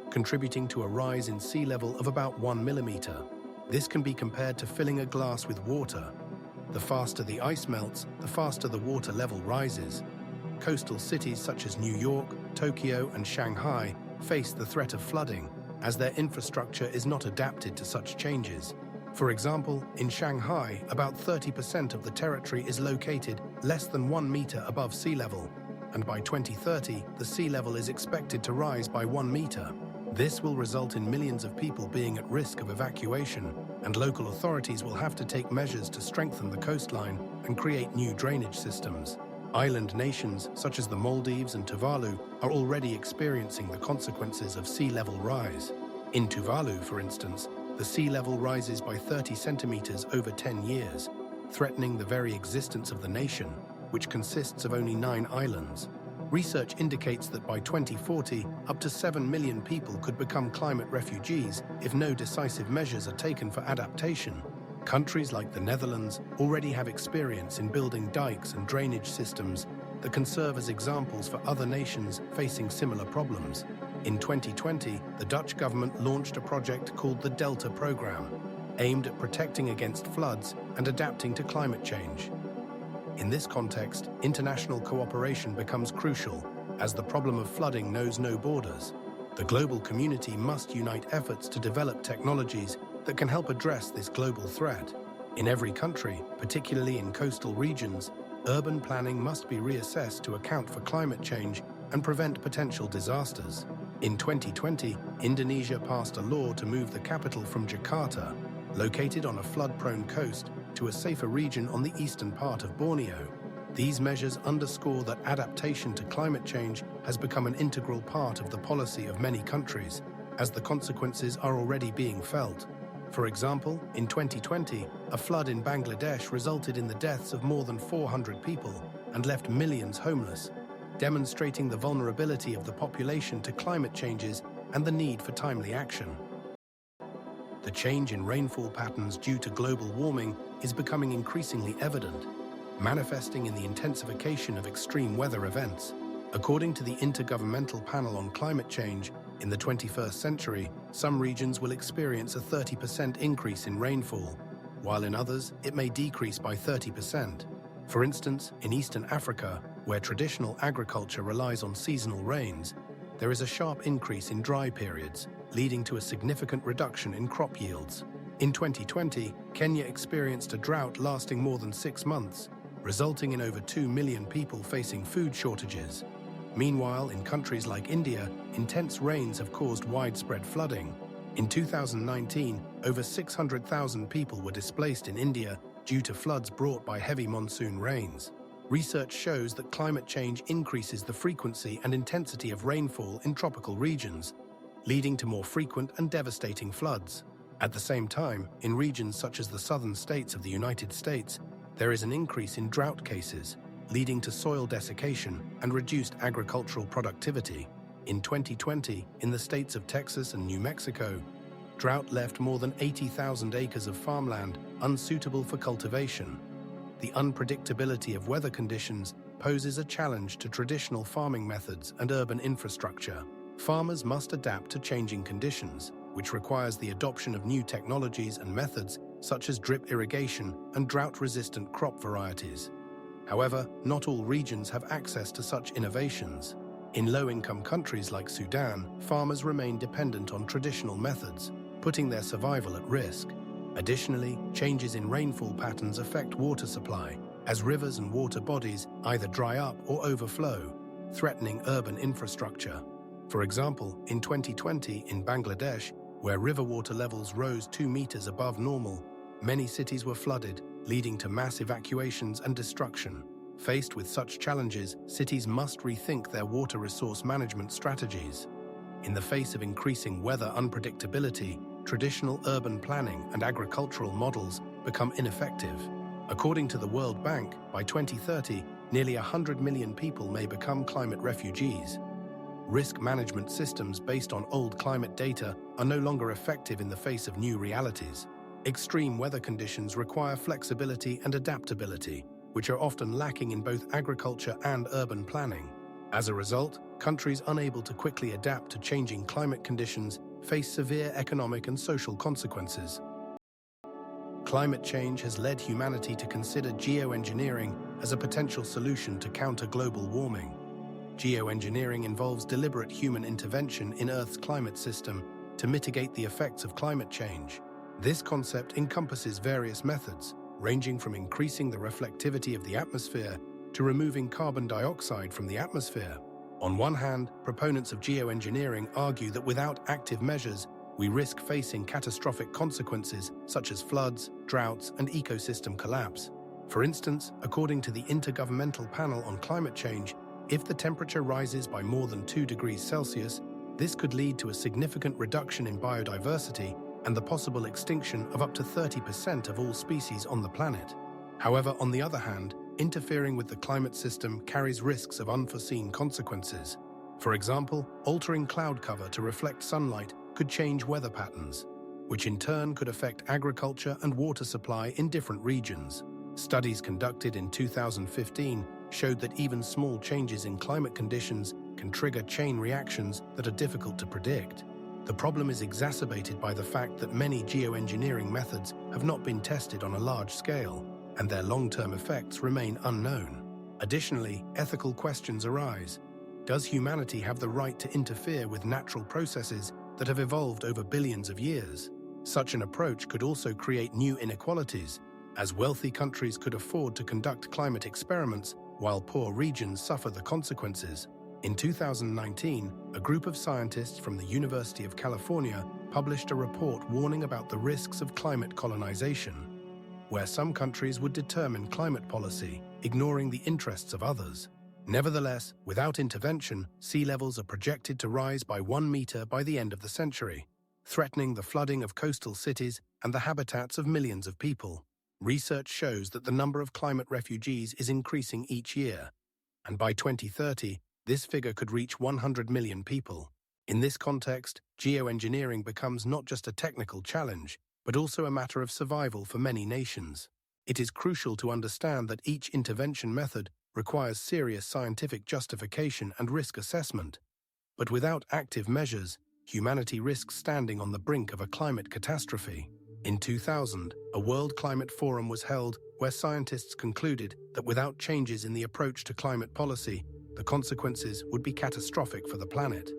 contributing to a rise in sea level of about 1 millimeter. This can be compared to filling a glass with water. The faster the ice melts, the faster the water level rises. Coastal cities such as New York, Tokyo, and Shanghai face the threat of flooding, as their infrastructure is not adapted to such changes. For example, in Shanghai, about 30% of the territory is located less than 1 meter above sea level, and by 2030, the sea level is expected to rise by 1 meter. This will result in millions of people being at risk of evacuation, and local authorities will have to take measures to strengthen the coastline and create new drainage systems. Island nations, such as the Maldives and Tuvalu, are already experiencing the consequences of sea level rise. In Tuvalu, for instance, the sea level rises by 30 centimeters over 10 years, threatening the very existence of the nation, which consists of only 9 islands. Research indicates that by 2040, up to 7 million people could become climate refugees if no decisive measures are taken for adaptation. Countries like the Netherlands already have experience in building dikes and drainage systems that can serve as examples for other nations facing similar problems. In 2020, the Dutch government launched a project called the Delta Program, aimed at protecting against floods and adapting to climate change. In this context, international cooperation becomes crucial, as the problem of flooding knows no borders. The global community must unite efforts to develop technologies that can help address this global threat. In every country, particularly in coastal regions, urban planning must be reassessed to account for climate change and prevent potential disasters. In 2020, Indonesia passed a law to move the capital from Jakarta, located on a flood-prone coast, to a safer region on the eastern part of Borneo. These measures underscore that adaptation to climate change has become an integral part of the policy of many countries, as the consequences are already being felt. For example, in 2020, a flood in Bangladesh resulted in the deaths of more than 400 people and left millions homeless, demonstrating the vulnerability of the population to climate changes and the need for timely action. The change in rainfall patterns due to global warming is becoming increasingly evident, manifesting in the intensification of extreme weather events. According to the Intergovernmental Panel on Climate Change, in the 21st century, some regions will experience a 30% increase in rainfall, while in others it may decrease by 30%. For instance, in Eastern Africa, where traditional agriculture relies on seasonal rains, there is a sharp increase in dry periods, leading to a significant reduction in crop yields. In 2020, Kenya experienced a drought lasting more than 6 months, resulting in over 2 million people facing food shortages. Meanwhile, in countries like India, intense rains have caused widespread flooding. In 2019, over 600,000 people were displaced in India due to floods brought by heavy monsoon rains. Research shows that climate change increases the frequency and intensity of rainfall in tropical regions, leading to more frequent and devastating floods. At the same time, in regions such as the southern states of the United States, there is an increase in drought cases, leading to soil desiccation and reduced agricultural productivity. In 2020, in the states of Texas and New Mexico, drought left more than 80,000 acres of farmland unsuitable for cultivation. The unpredictability of weather conditions poses a challenge to traditional farming methods and urban infrastructure. Farmers must adapt to changing conditions, which requires the adoption of new technologies and methods such as drip irrigation and drought-resistant crop varieties. However, not all regions have access to such innovations. In low-income countries like Sudan, farmers remain dependent on traditional methods, putting their survival at risk. Additionally, changes in rainfall patterns affect water supply, as rivers and water bodies either dry up or overflow, threatening urban infrastructure. For example, in 2020 in Bangladesh, where river water levels rose 2 meters above normal, many cities were flooded, leading to mass evacuations and destruction. Faced with such challenges, cities must rethink their water resource management strategies. In the face of increasing weather unpredictability, traditional urban planning and agricultural models become ineffective. According to the World Bank, by 2030, nearly 100 million people may become climate refugees. Risk management systems based on old climate data are no longer effective in the face of new realities. Extreme weather conditions require flexibility and adaptability, which are often lacking in both agriculture and urban planning. As a result, countries unable to quickly adapt to changing climate conditions face severe economic and social consequences. Climate change has led humanity to consider geoengineering as a potential solution to counter global warming. Geoengineering involves deliberate human intervention in Earth's climate system to mitigate the effects of climate change. This concept encompasses various methods, ranging from increasing the reflectivity of the atmosphere to removing carbon dioxide from the atmosphere. On one hand, proponents of geoengineering argue that without active measures, we risk facing catastrophic consequences such as floods, droughts, and ecosystem collapse. For instance, according to the Intergovernmental Panel on Climate Change, if the temperature rises by more than 2 degrees Celsius, this could lead to a significant reduction in biodiversity and the possible extinction of up to 30% of all species on the planet. However, on the other hand, interfering with the climate system carries risks of unforeseen consequences. For example, altering cloud cover to reflect sunlight could change weather patterns, which in turn could affect agriculture and water supply in different regions. Studies conducted in 2015 showed that even small changes in climate conditions can trigger chain reactions that are difficult to predict. The problem is exacerbated by the fact that many geoengineering methods have not been tested on a large scale, and their long-term effects remain unknown. Additionally, ethical questions arise. Does humanity have the right to interfere with natural processes that have evolved over billions of years? Such an approach could also create new inequalities, as wealthy countries could afford to conduct climate experiments while poor regions suffer the consequences. In 2019, a group of scientists from the University of California published a report warning about the risks of climate colonization, where some countries would determine climate policy, ignoring the interests of others. Nevertheless, without intervention, sea levels are projected to rise by 1 meter by the end of the century, threatening the flooding of coastal cities and the habitats of millions of people. Research shows that the number of climate refugees is increasing each year, and by 2030, this figure could reach 100 million people. In this context, geoengineering becomes not just a technical challenge, but also a matter of survival for many nations. It is crucial to understand that each intervention method requires serious scientific justification and risk assessment. But without active measures, humanity risks standing on the brink of a climate catastrophe. In 2000, a World Climate Forum was held where scientists concluded that without changes in the approach to climate policy, the consequences would be catastrophic for the planet.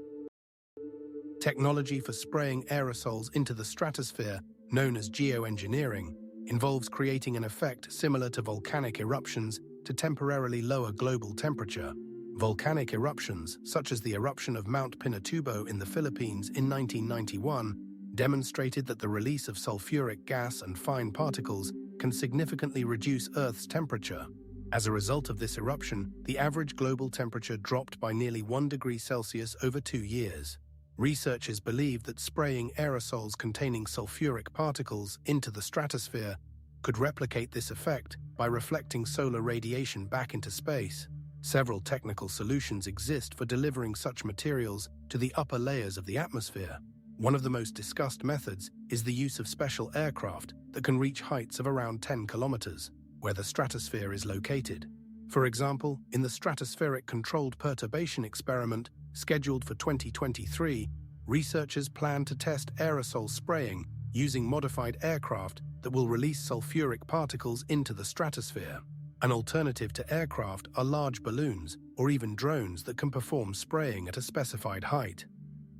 Technology for spraying aerosols into the stratosphere, known as geoengineering, involves creating an effect similar to volcanic eruptions to temporarily lower global temperature. Volcanic eruptions, such as the eruption of Mount Pinatubo in the Philippines in 1991, demonstrated that the release of sulfuric gas and fine particles can significantly reduce Earth's temperature. As a result of this eruption, the average global temperature dropped by nearly 1 degree Celsius over 2 years. Researchers believe that spraying aerosols containing sulfuric particles into the stratosphere could replicate this effect by reflecting solar radiation back into space. Several technical solutions exist for delivering such materials to the upper layers of the atmosphere. One of the most discussed methods is the use of special aircraft that can reach heights of around 10 kilometers, where the stratosphere is located. For example, in the Stratospheric Controlled Perturbation Experiment, scheduled for 2023, researchers plan to test aerosol spraying using modified aircraft that will release sulfuric particles into the stratosphere. An alternative to aircraft are large balloons or even drones that can perform spraying at a specified height.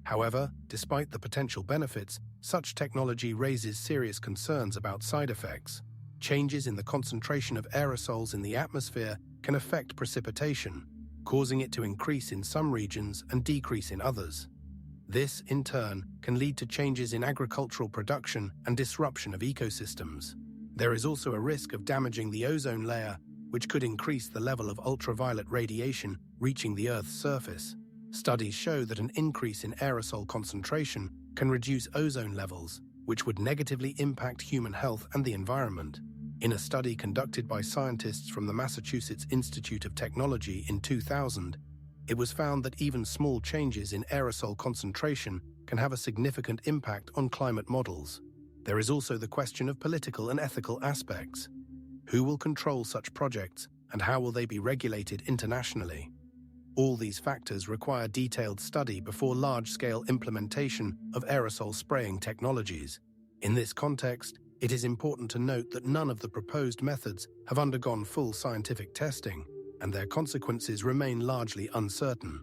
However, despite the potential benefits, such technology raises serious concerns about side effects. Changes in the concentration of aerosols in the atmosphere can affect precipitation, causing it to increase in some regions and decrease in others. This, in turn, can lead to changes in agricultural production and disruption of ecosystems. There is also a risk of damaging the ozone layer, which could increase the level of ultraviolet radiation reaching the Earth's surface. Studies show that an increase in aerosol concentration can reduce ozone levels, which would negatively impact human health and the environment. In a study conducted by scientists from the Massachusetts Institute of Technology in 2000, it was found that even small changes in aerosol concentration can have a significant impact on climate models. There is also the question of political and ethical aspects. Who will control such projects, and how will they be regulated internationally? All these factors require detailed study before large-scale implementation of aerosol spraying technologies. In this context, it is important to note that none of the proposed methods have undergone full scientific testing, and their consequences remain largely uncertain.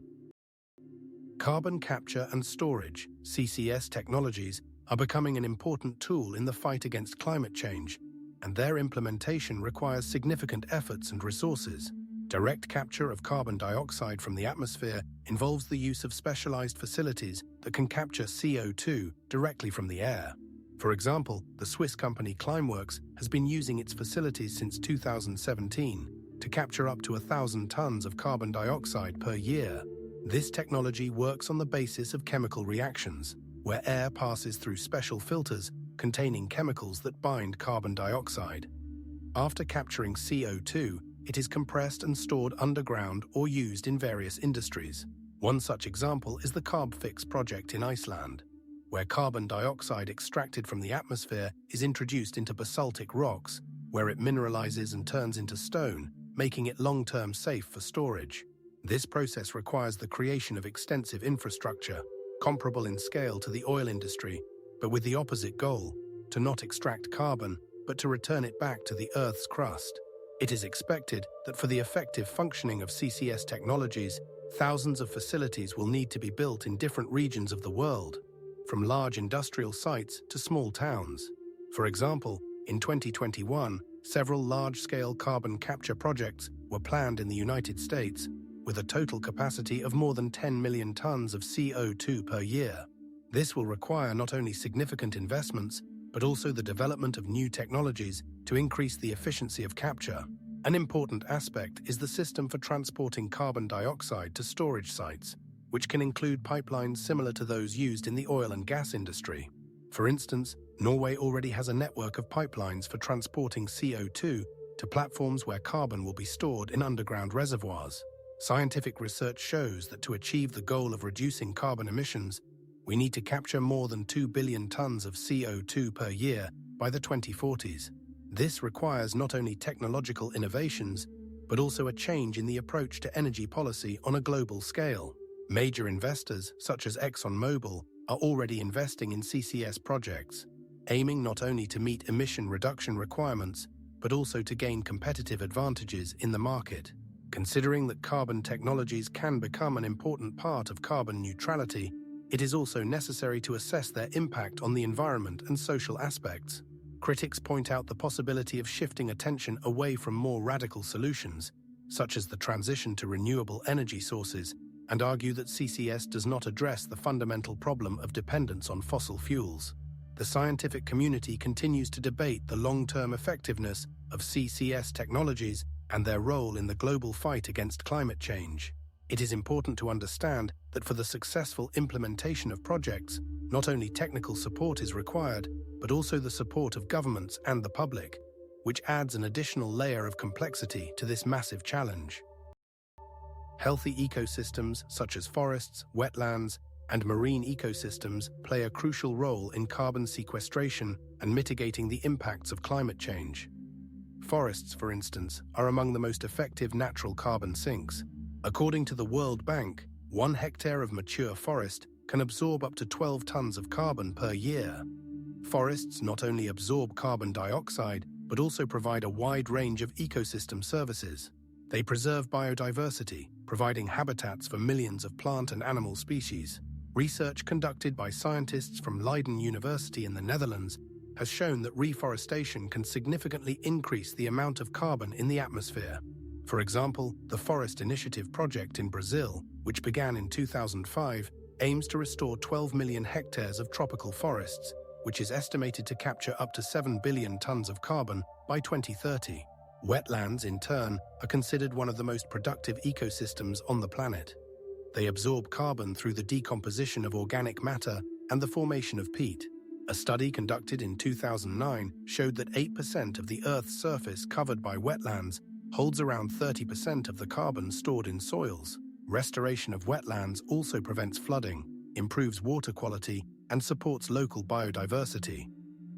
Carbon capture and storage, CCS technologies, are becoming an important tool in the fight against climate change, and their implementation requires significant efforts and resources. Direct capture of carbon dioxide from the atmosphere involves the use of specialized facilities that can capture CO2 directly from the air. For example, the Swiss company Climeworks has been using its facilities since 2017 to capture up to 1,000 tons of carbon dioxide per year. This technology works on the basis of chemical reactions, where air passes through special filters containing chemicals that bind carbon dioxide. After capturing CO2, it is compressed and stored underground or used in various industries. One such example is the CarbFix project in Iceland, where carbon dioxide extracted from the atmosphere is introduced into basaltic rocks, where it mineralizes and turns into stone, making it long-term safe for storage. This process requires the creation of extensive infrastructure, comparable in scale to the oil industry, but with the opposite goal, to not extract carbon, but to return it back to the Earth's crust. It is expected that for the effective functioning of CCS technologies, thousands of facilities will need to be built in different regions of the world, from large industrial sites to small towns. For example, in 2021, several large-scale carbon capture projects were planned in the United States, with a total capacity of more than 10 million tons of CO2 per year. This will require not only significant investments, but also the development of new technologies to increase the efficiency of capture. An important aspect is the system for transporting carbon dioxide to storage sites, which can include pipelines similar to those used in the oil and gas industry. For instance, Norway already has a network of pipelines for transporting CO2 to platforms where carbon will be stored in underground reservoirs. Scientific research shows that to achieve the goal of reducing carbon emissions, we need to capture more than 2 billion tons of CO2 per year by the 2040s. This requires not only technological innovations, but also a change in the approach to energy policy on a global scale. Major investors, such as ExxonMobil, are already investing in CCS projects, aiming not only to meet emission reduction requirements, but also to gain competitive advantages in the market. Considering that carbon technologies can become an important part of carbon neutrality, it is also necessary to assess their impact on the environment and social aspects. Critics point out the possibility of shifting attention away from more radical solutions, such as the transition to renewable energy sources, and argue that CCS does not address the fundamental problem of dependence on fossil fuels. The scientific community continues to debate the long-term effectiveness of CCS technologies and their role in the global fight against climate change. It is important to understand that for the successful implementation of projects, not only technical support is required, but also the support of governments and the public, which adds an additional layer of complexity to this massive challenge. Healthy ecosystems such as forests, wetlands, and marine ecosystems play a crucial role in carbon sequestration and mitigating the impacts of climate change. Forests, for instance, are among the most effective natural carbon sinks. According to the World Bank, 1 hectare of mature forest can absorb up to 12 tons of carbon per year. Forests not only absorb carbon dioxide, but also provide a wide range of ecosystem services. They preserve biodiversity, providing habitats for millions of plant and animal species. Research conducted by scientists from Leiden University in the Netherlands has shown that reforestation can significantly increase the amount of carbon in the atmosphere. For example, the Forest Initiative project in Brazil, which began in 2005, aims to restore 12 million hectares of tropical forests, which is estimated to capture up to 7 billion tons of carbon by 2030. Wetlands, in turn, are considered one of the most productive ecosystems on the planet. They absorb carbon through the decomposition of organic matter and the formation of peat. A study conducted in 2009 showed that 8% of the Earth's surface covered by wetlands holds around 30% of the carbon stored in soils. Restoration of wetlands also prevents flooding, improves water quality, and supports local biodiversity.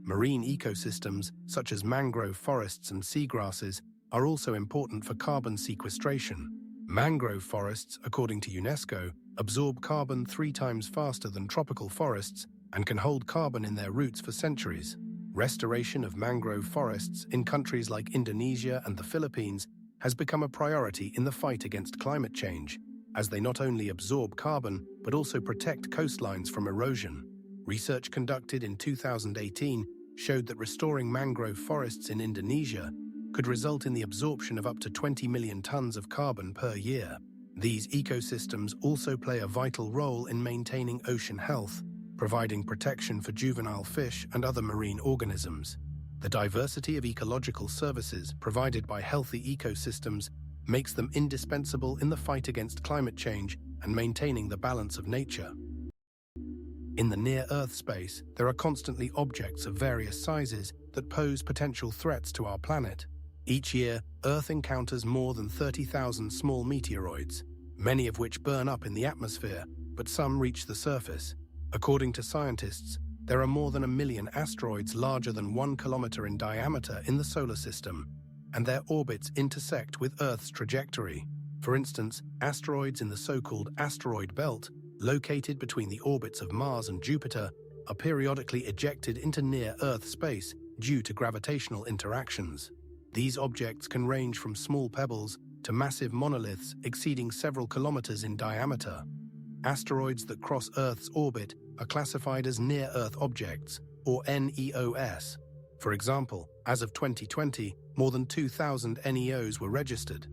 Marine ecosystems, such as mangrove forests and seagrasses, are also important for carbon sequestration. Mangrove forests, according to UNESCO, absorb carbon 3 times faster than tropical forests and can hold carbon in their roots for centuries. Restoration of mangrove forests in countries like Indonesia and the Philippines has become a priority in the fight against climate change, as they not only absorb carbon but also protect coastlines from erosion. Research conducted in 2018 showed that restoring mangrove forests in Indonesia could result in the absorption of up to 20 million tons of carbon per year. These ecosystems also play a vital role in maintaining ocean health, providing protection for juvenile fish and other marine organisms. The diversity of ecological services provided by healthy ecosystems makes them indispensable in the fight against climate change and maintaining the balance of nature. In the near-Earth space, there are constantly objects of various sizes that pose potential threats to our planet. Each year, Earth encounters more than 30,000 small meteoroids, many of which burn up in the atmosphere, but some reach the surface. According to scientists, there are more than 1 million asteroids larger than 1 kilometer in diameter in the solar system, and their orbits intersect with Earth's trajectory. For instance, asteroids in the so-called asteroid belt, located between the orbits of Mars and Jupiter, are periodically ejected into near-Earth space due to gravitational interactions. These objects can range from small pebbles to massive monoliths exceeding several kilometers in diameter. Asteroids that cross Earth's orbit are classified as near-Earth objects, or NEOs. For example, as of 2020, more than 2,000 NEOs were registered,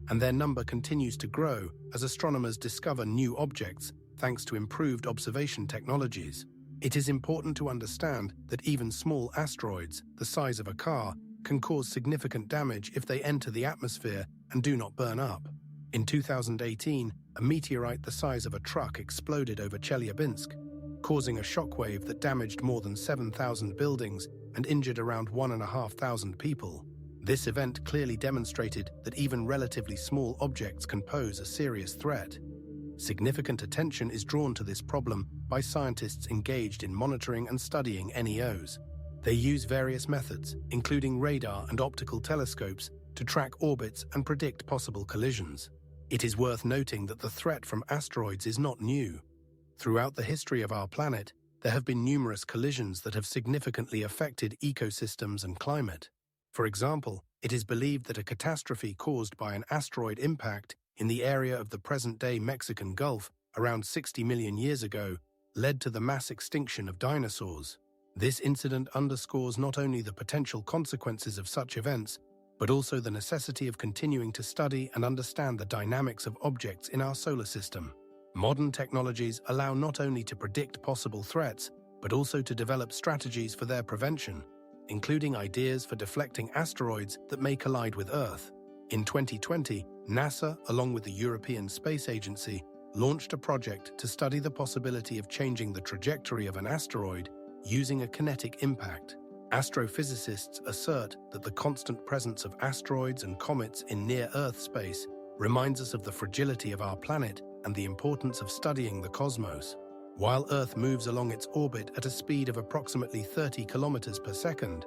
and their number continues to grow as astronomers discover new objects thanks to improved observation technologies. It is important to understand that even small asteroids, the size of a car, can cause significant damage if they enter the atmosphere and do not burn up. In 2018, a meteorite the size of a truck exploded over Chelyabinsk, causing a shockwave that damaged more than 7,000 buildings and injured around 1,500 people. This event clearly demonstrated that even relatively small objects can pose a serious threat. Significant attention is drawn to this problem by scientists engaged in monitoring and studying NEOs. They use various methods, including radar and optical telescopes, to track orbits and predict possible collisions. It is worth noting that the threat from asteroids is not new. Throughout the history of our planet, there have been numerous collisions that have significantly affected ecosystems and climate. For example, it is believed that a catastrophe caused by an asteroid impact in the area of the present-day Mexican Gulf around 60 million years ago led to the mass extinction of dinosaurs. This incident underscores not only the potential consequences of such events, but also the necessity of continuing to study and understand the dynamics of objects in our solar system. Modern technologies allow not only to predict possible threats, but also to develop strategies for their prevention, including ideas for deflecting asteroids that may collide with Earth. In 2020, NASA, along with the European Space Agency, launched a project to study the possibility of changing the trajectory of an asteroid using a kinetic impact. Astrophysicists assert that the constant presence of asteroids and comets in near-Earth space reminds us of the fragility of our planet and the importance of studying the cosmos. While Earth moves along its orbit at a speed of approximately 30 kilometers per second,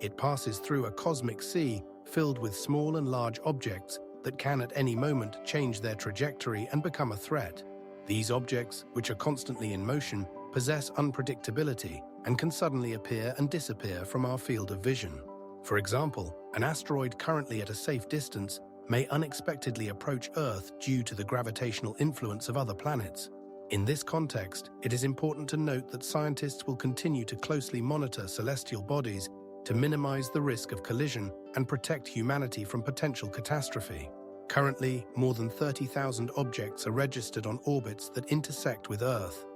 it passes through a cosmic sea filled with small and large objects that can at any moment change their trajectory and become a threat. These objects, which are constantly in motion, possess unpredictability and can suddenly appear and disappear from our field of vision. For example, an asteroid currently at a safe distance may unexpectedly approach Earth due to the gravitational influence of other planets. In this context, it is important to note that scientists will continue to closely monitor celestial bodies to minimize the risk of collision and protect humanity from potential catastrophe. Currently, more than 30,000 objects are registered on orbits that intersect with Earth.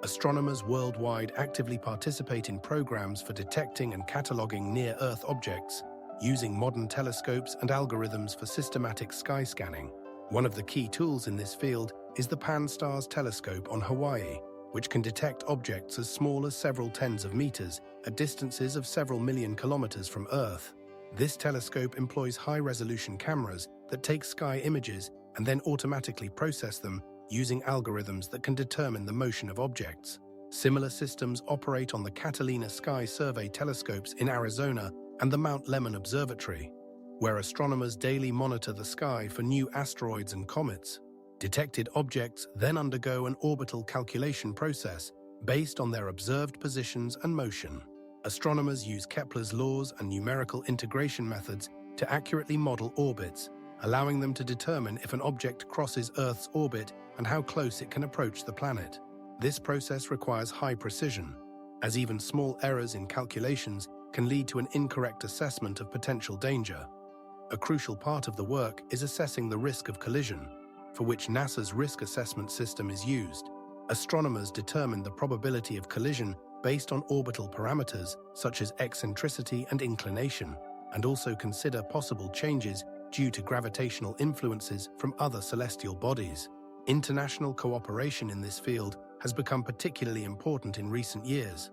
Astronomers worldwide actively participate in programs for detecting and cataloging near-Earth objects, using modern telescopes and algorithms for systematic sky scanning. One of the key tools in this field is the Pan-STARRS telescope on Hawaii, which can detect objects as small as several tens of meters at distances of several million kilometers from Earth. This telescope employs high-resolution cameras that take sky images and then automatically process them using algorithms that can determine the motion of objects. Similar systems operate on the Catalina Sky Survey telescopes in Arizona and the Mount Lemmon Observatory, where astronomers daily monitor the sky for new asteroids and comets. Detected objects then undergo an orbital calculation process based on their observed positions and motion. Astronomers use Kepler's laws and numerical integration methods to accurately model orbits, allowing them to determine if an object crosses Earth's orbit and how close it can approach the planet. This process requires high precision, as even small errors in calculations can lead to an incorrect assessment of potential danger. A crucial part of the work is assessing the risk of collision, for which NASA's risk assessment system is used. Astronomers determine the probability of collision based on orbital parameters such as eccentricity and inclination, and also consider possible changes due to gravitational influences from other celestial bodies. International cooperation in this field has become particularly important in recent years.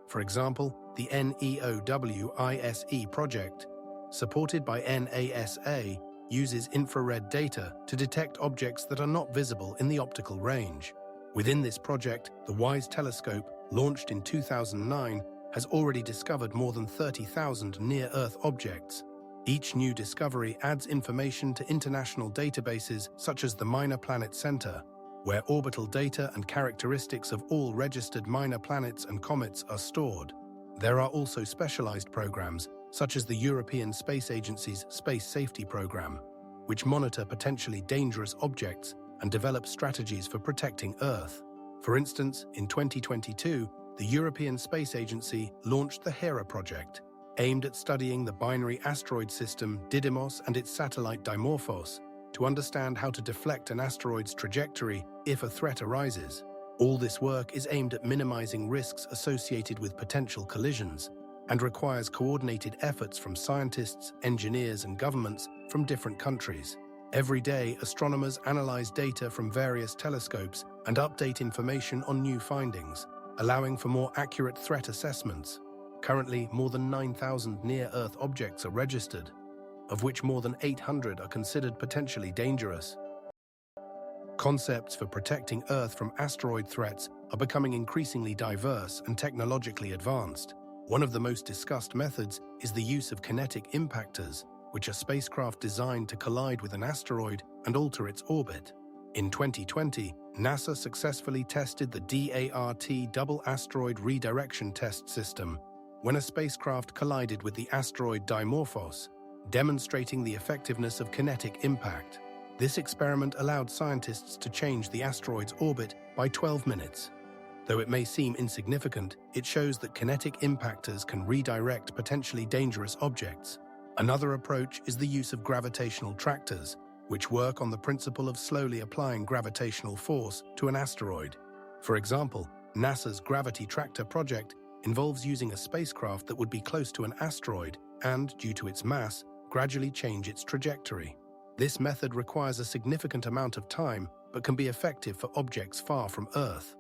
For example, the NEOWISE project, supported by NASA, uses infrared data to detect objects that are not visible in the optical range. Within this project, the WISE telescope, launched in 2009, has already discovered more than 30,000 near-Earth objects. Each new discovery adds information to international databases such as the Minor Planet Center, where orbital data and characteristics of all registered minor planets and comets are stored. There are also specialized programs, such as the European Space Agency's Space Safety Program, which monitor potentially dangerous objects and develop strategies for protecting Earth. For instance, in 2022, the European Space Agency launched the Hera project, aimed at studying the binary asteroid system Didymos and its satellite Dimorphos to understand how to deflect an asteroid's trajectory if a threat arises. All this work is aimed at minimizing risks associated with potential collisions and requires coordinated efforts from scientists, engineers, and governments from different countries. Every day, astronomers analyze data from various telescopes and update information on new findings, allowing for more accurate threat assessments. Currently, more than 9,000 near-Earth objects are registered, of which more than 800 are considered potentially dangerous. Concepts for protecting Earth from asteroid threats are becoming increasingly diverse and technologically advanced. One of the most discussed methods is the use of kinetic impactors, which are spacecraft designed to collide with an asteroid and alter its orbit. In 2020, NASA successfully tested the DART Double Asteroid Redirection Test System when a spacecraft collided with the asteroid Dimorphos, demonstrating the effectiveness of kinetic impact. This experiment allowed scientists to change the asteroid's orbit by 12 minutes. Though it may seem insignificant, it shows that kinetic impactors can redirect potentially dangerous objects. Another approach is the use of gravitational tractors, which work on the principle of slowly applying gravitational force to an asteroid. For example, NASA's Gravity Tractor project involves using a spacecraft that would be close to an asteroid and, due to its mass, gradually change its trajectory. This method requires a significant amount of time but can be effective for objects far from Earth.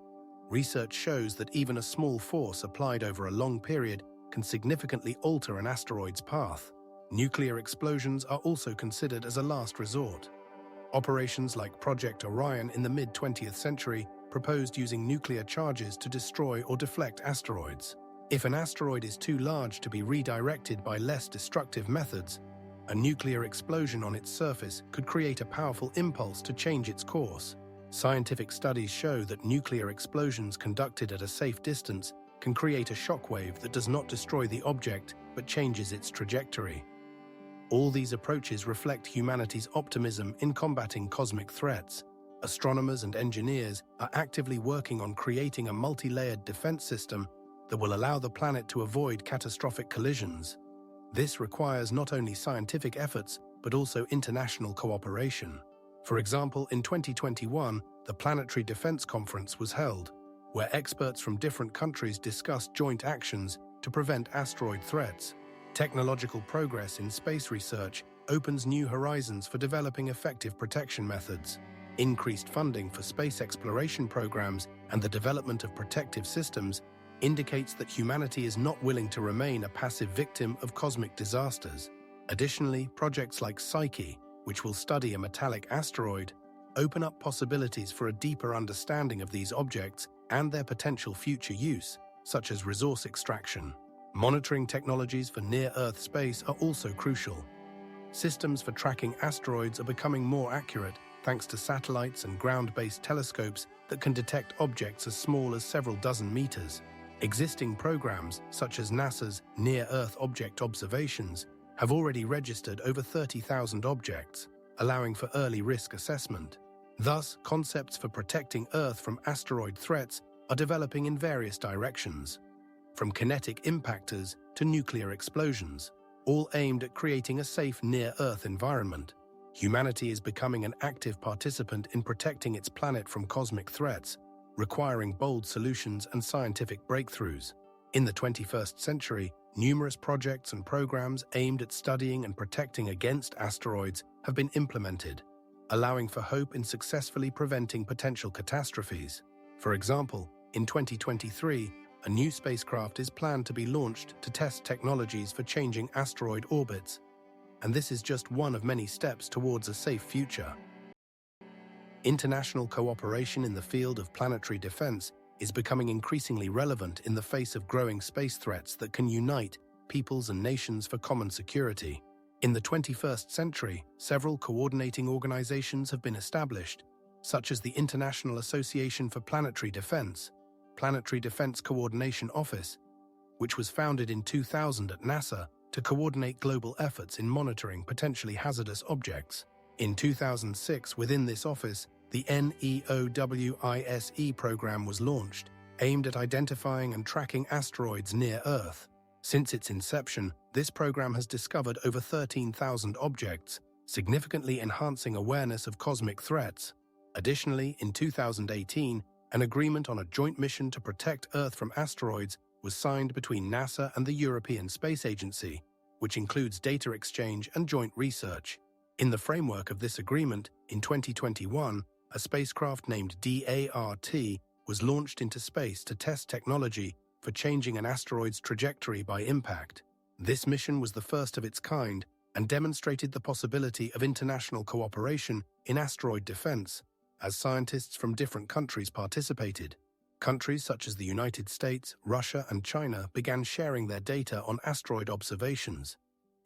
Research shows that even a small force applied over a long period can significantly alter an asteroid's path. Nuclear explosions are also considered as a last resort. Operations like Project Orion in the mid-20th century proposed using nuclear charges to destroy or deflect asteroids. If an asteroid is too large to be redirected by less destructive methods, a nuclear explosion on its surface could create a powerful impulse to change its course. Scientific studies show that nuclear explosions conducted at a safe distance can create a shockwave that does not destroy the object but changes its trajectory. All these approaches reflect humanity's optimism in combating cosmic threats. Astronomers and engineers are actively working on creating a multi-layered defense system that will allow the planet to avoid catastrophic collisions. This requires not only scientific efforts, but also international cooperation. For example, in 2021, the Planetary Defense Conference was held, where experts from different countries discussed joint actions to prevent asteroid threats. Technological progress in space research opens new horizons for developing effective protection methods. Increased funding for space exploration programs and the development of protective systems indicates that humanity is not willing to remain a passive victim of cosmic disasters. Additionally, projects like Psyche, which will study a metallic asteroid, open up possibilities for a deeper understanding of these objects and their potential future use, such as resource extraction. Monitoring technologies for near-Earth space are also crucial. Systems for tracking asteroids are becoming more accurate thanks to satellites and ground-based telescopes that can detect objects as small as several dozen meters. Existing programs, such as NASA's Near-Earth Object Observations, have already registered over 30,000 objects, allowing for early risk assessment. Thus, concepts for protecting Earth from asteroid threats are developing in various directions, from kinetic impactors to nuclear explosions, all aimed at creating a safe near-Earth environment. Humanity is becoming an active participant in protecting its planet from cosmic threats, requiring bold solutions and scientific breakthroughs. In the 21st century, numerous projects and programs aimed at studying and protecting against asteroids have been implemented, allowing for hope in successfully preventing potential catastrophes. For example, in 2023, a new spacecraft is planned to be launched to test technologies for changing asteroid orbits, and this is just one of many steps towards a safe future. International cooperation in the field of planetary defense is becoming increasingly relevant in the face of growing space threats that can unite peoples and nations for common security. In the 21st century, several coordinating organizations have been established, such as the International Association for Planetary Defense, Planetary Defense Coordination Office, which was founded in 2000 at NASA to coordinate global efforts in monitoring potentially hazardous objects. In 2006, within this office, the NEOWISE program was launched, aimed at identifying and tracking asteroids near Earth. Since its inception, this program has discovered over 13,000 objects, significantly enhancing awareness of cosmic threats. Additionally, in 2018, an agreement on a joint mission to protect Earth from asteroids was signed between NASA and the European Space Agency, which includes data exchange and joint research. In the framework of this agreement, in 2021, a spacecraft named DART was launched into space to test technology for changing an asteroid's trajectory by impact. This mission was the first of its kind and demonstrated the possibility of international cooperation in asteroid defense, as scientists from different countries participated. Countries such as the United States, Russia, and China began sharing their data on asteroid observations,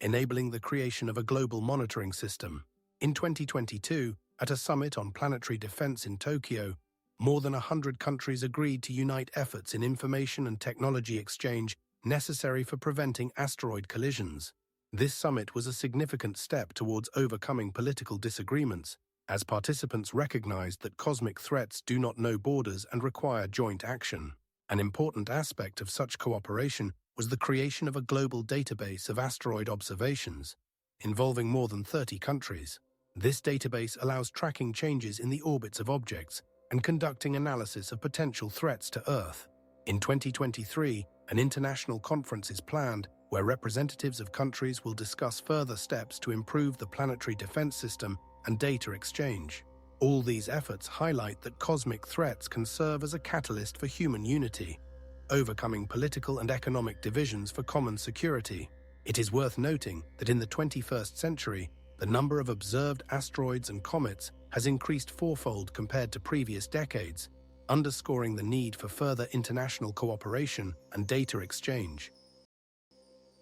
enabling the creation of a global monitoring system. In 2022, at a summit on planetary defense in Tokyo, more than 100 countries agreed to unite efforts in information and technology exchange necessary for preventing asteroid collisions. This summit was a significant step towards overcoming political disagreements, as participants recognized that cosmic threats do not know borders and require joint action. An important aspect of such cooperation was the creation of a global database of asteroid observations, involving more than 30 countries. This database allows tracking changes in the orbits of objects and conducting analysis of potential threats to Earth. In 2023, an international conference is planned where representatives of countries will discuss further steps to improve the planetary defense system and data exchange. All these efforts highlight that cosmic threats can serve as a catalyst for human unity, overcoming political and economic divisions for common security. It is worth noting that in the 21st century, the number of observed asteroids and comets has increased fourfold compared to previous decades, underscoring the need for further international cooperation and data exchange.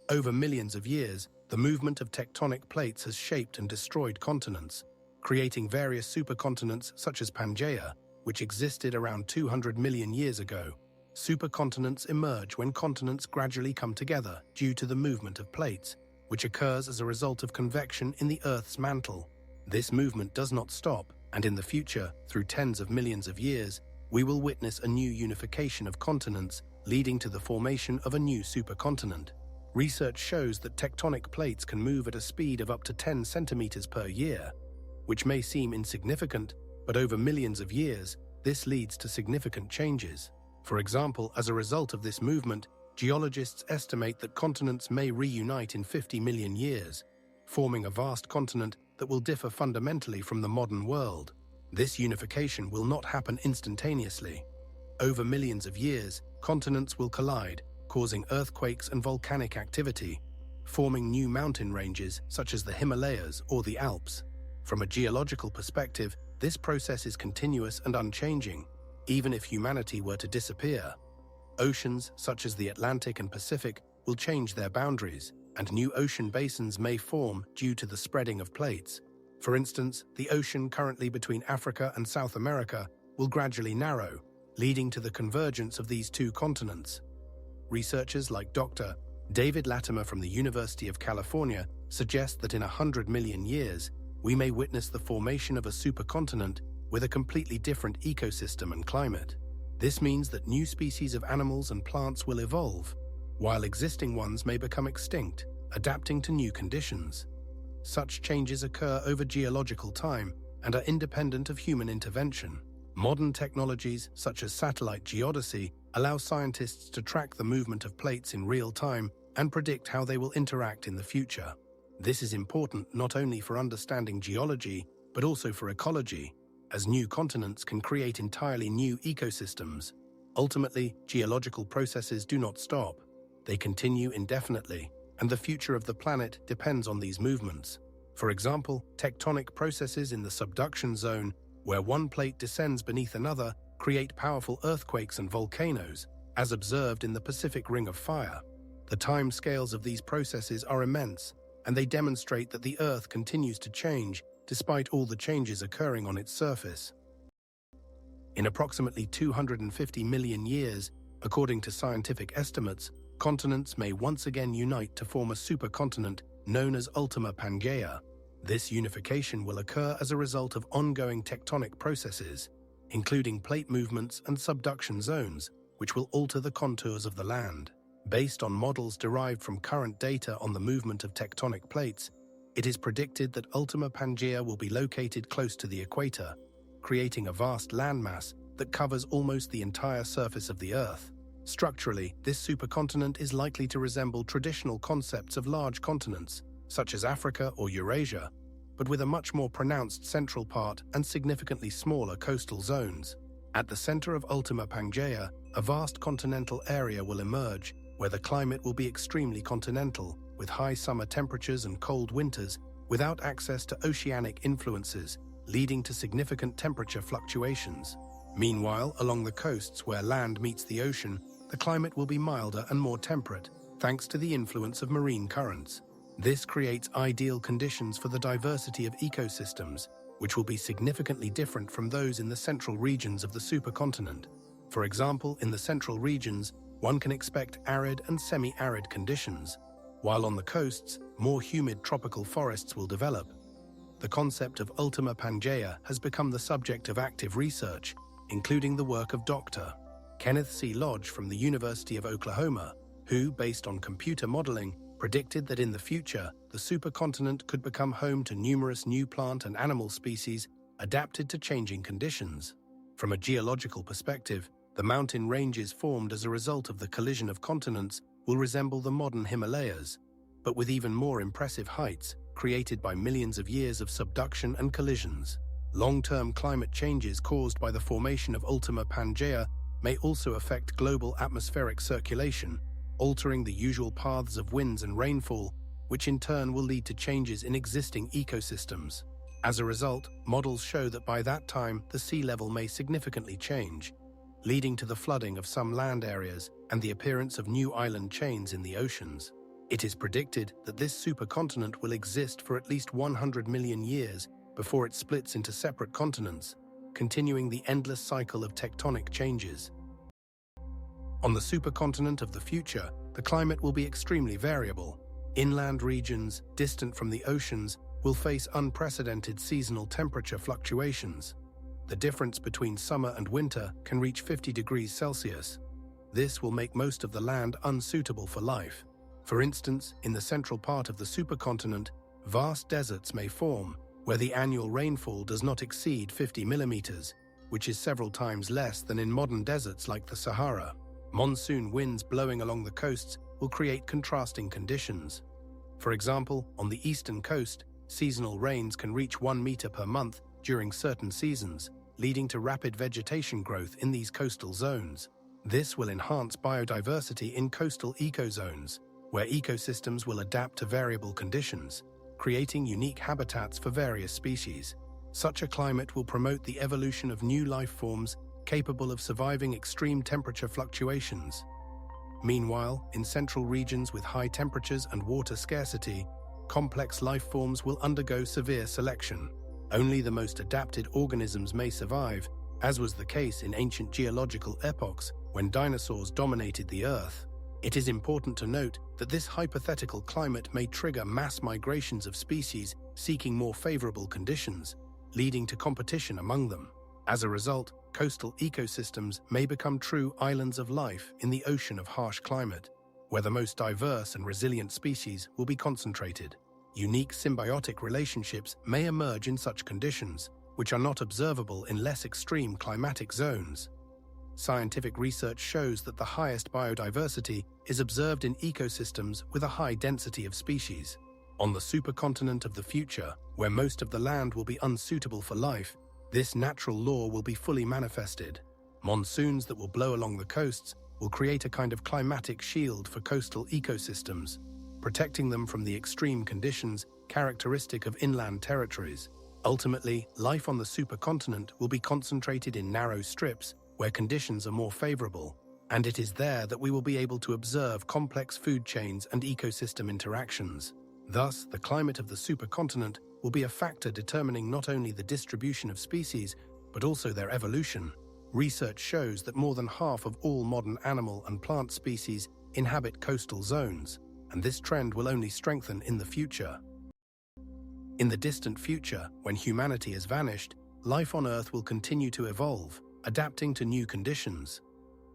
Over millions of years, the movement of tectonic plates has shaped and destroyed continents, creating various supercontinents such as Pangaea, which existed around 200 million years ago. Supercontinents emerge when continents gradually come together due to the movement of plates, which occurs as a result of convection in the Earth's mantle. This movement does not stop, and in the future, through tens of millions of years, we will witness a new unification of continents, leading to the formation of a new supercontinent. Research shows that tectonic plates can move at a speed of up to 10 centimeters per year, which may seem insignificant, but over millions of years, this leads to significant changes. For example, as a result of this movement, geologists estimate that continents may reunite in 50 million years, forming a vast continent that will differ fundamentally from the modern world. This unification will not happen instantaneously. Over millions of years, continents will collide, causing earthquakes and volcanic activity, forming new mountain ranges such as the Himalayas or the Alps. From a geological perspective, this process is continuous and unchanging, even if humanity were to disappear. Oceans, such as the Atlantic and Pacific, will change their boundaries, and new ocean basins may form due to the spreading of plates. For instance, the ocean currently between Africa and South America will gradually narrow, leading to the convergence of these two continents. Researchers like Dr. David Latimer from the University of California suggest that in 100 million years, we may witness the formation of a supercontinent with a completely different ecosystem and climate. This means that new species of animals and plants will evolve, while existing ones may become extinct, adapting to new conditions. Such changes occur over geological time and are independent of human intervention. Modern technologies, such as satellite geodesy, allow scientists to track the movement of plates in real time and predict how they will interact in the future. This is important not only for understanding geology, but also for ecology, as new continents can create entirely new ecosystems. Ultimately, geological processes do not stop. They continue indefinitely, and the future of the planet depends on these movements. For example, tectonic processes in the subduction zone, where one plate descends beneath another, create powerful earthquakes and volcanoes, as observed in the Pacific Ring of Fire. The time scales of these processes are immense, and they demonstrate that the Earth continues to change despite all the changes occurring on its surface. In approximately 250 million years, according to scientific estimates, continents may once again unite to form a supercontinent known as Ultima Pangaea. This unification will occur as a result of ongoing tectonic processes, including plate movements and subduction zones, which will alter the contours of the land. Based on models derived from current data on the movement of tectonic plates, it is predicted that Ultima Pangaea will be located close to the equator, creating a vast landmass that covers almost the entire surface of the Earth. Structurally, this supercontinent is likely to resemble traditional concepts of large continents, such as Africa or Eurasia, but with a much more pronounced central part and significantly smaller coastal zones. At the center of Ultima Pangaea, a vast continental area will emerge, where the climate will be extremely continental, with high summer temperatures and cold winters, without access to oceanic influences, leading to significant temperature fluctuations. Meanwhile, along the coasts where land meets the ocean, the climate will be milder and more temperate, thanks to the influence of marine currents. This creates ideal conditions for the diversity of ecosystems, which will be significantly different from those in the central regions of the supercontinent. For example, in the central regions, one can expect arid and semi-arid conditions, while on the coasts, more humid tropical forests will develop. The concept of Ultima Pangaea has become the subject of active research, including the work of Dr. Kenneth C. Lodge from the University of Oklahoma, who, based on computer modeling, predicted that in the future, the supercontinent could become home to numerous new plant and animal species adapted to changing conditions. From a geological perspective, the mountain ranges formed as a result of the collision of continents will resemble the modern Himalayas, but with even more impressive heights, created by millions of years of subduction and collisions. Long-term climate changes caused by the formation of Ultima Pangaea may also affect global atmospheric circulation, altering the usual paths of winds and rainfall, which in turn will lead to changes in existing ecosystems. As a result, models show that by that time the sea level may significantly change, leading to the flooding of some land areas and the appearance of new island chains in the oceans. It is predicted that this supercontinent will exist for at least 100 million years before it splits into separate continents, continuing the endless cycle of tectonic changes. On the supercontinent of the future, the climate will be extremely variable. Inland regions, distant from the oceans, will face unprecedented seasonal temperature fluctuations. The difference between summer and winter can reach 50 degrees Celsius. This will make most of the land unsuitable for life. For instance, in the central part of the supercontinent, vast deserts may form, where the annual rainfall does not exceed 50 millimeters, which is several times less than in modern deserts like the Sahara. Monsoon winds blowing along the coasts will create contrasting conditions. For example, on the eastern coast, seasonal rains can reach 1 meter per month during certain seasons, leading to rapid vegetation growth in these coastal zones. This will enhance biodiversity in coastal ecozones, where ecosystems will adapt to variable conditions, creating unique habitats for various species. Such a climate will promote the evolution of new life forms capable of surviving extreme temperature fluctuations. Meanwhile, in central regions with high temperatures and water scarcity, complex life forms will undergo severe selection. Only the most adapted organisms may survive, as was the case in ancient geological epochs when dinosaurs dominated the Earth. It is important to note that this hypothetical climate may trigger mass migrations of species seeking more favorable conditions, leading to competition among them. As a result, coastal ecosystems may become true islands of life in the ocean of harsh climate, where the most diverse and resilient species will be concentrated. Unique symbiotic relationships may emerge in such conditions, which are not observable in less extreme climatic zones. Scientific research shows that the highest biodiversity is observed in ecosystems with a high density of species. On the supercontinent of the future, where most of the land will be unsuitable for life, this natural law will be fully manifested. Monsoons that will blow along the coasts will create a kind of climatic shield for coastal ecosystems, protecting them from the extreme conditions characteristic of inland territories. Ultimately, life on the supercontinent will be concentrated in narrow strips where conditions are more favorable, and it is there that we will be able to observe complex food chains and ecosystem interactions. Thus, the climate of the supercontinent will be a factor determining not only the distribution of species, but also their evolution. Research shows that more than half of all modern animal and plant species inhabit coastal zones, and this trend will only strengthen in the future. In the distant future, when humanity has vanished, life on Earth will continue to evolve, adapting to new conditions.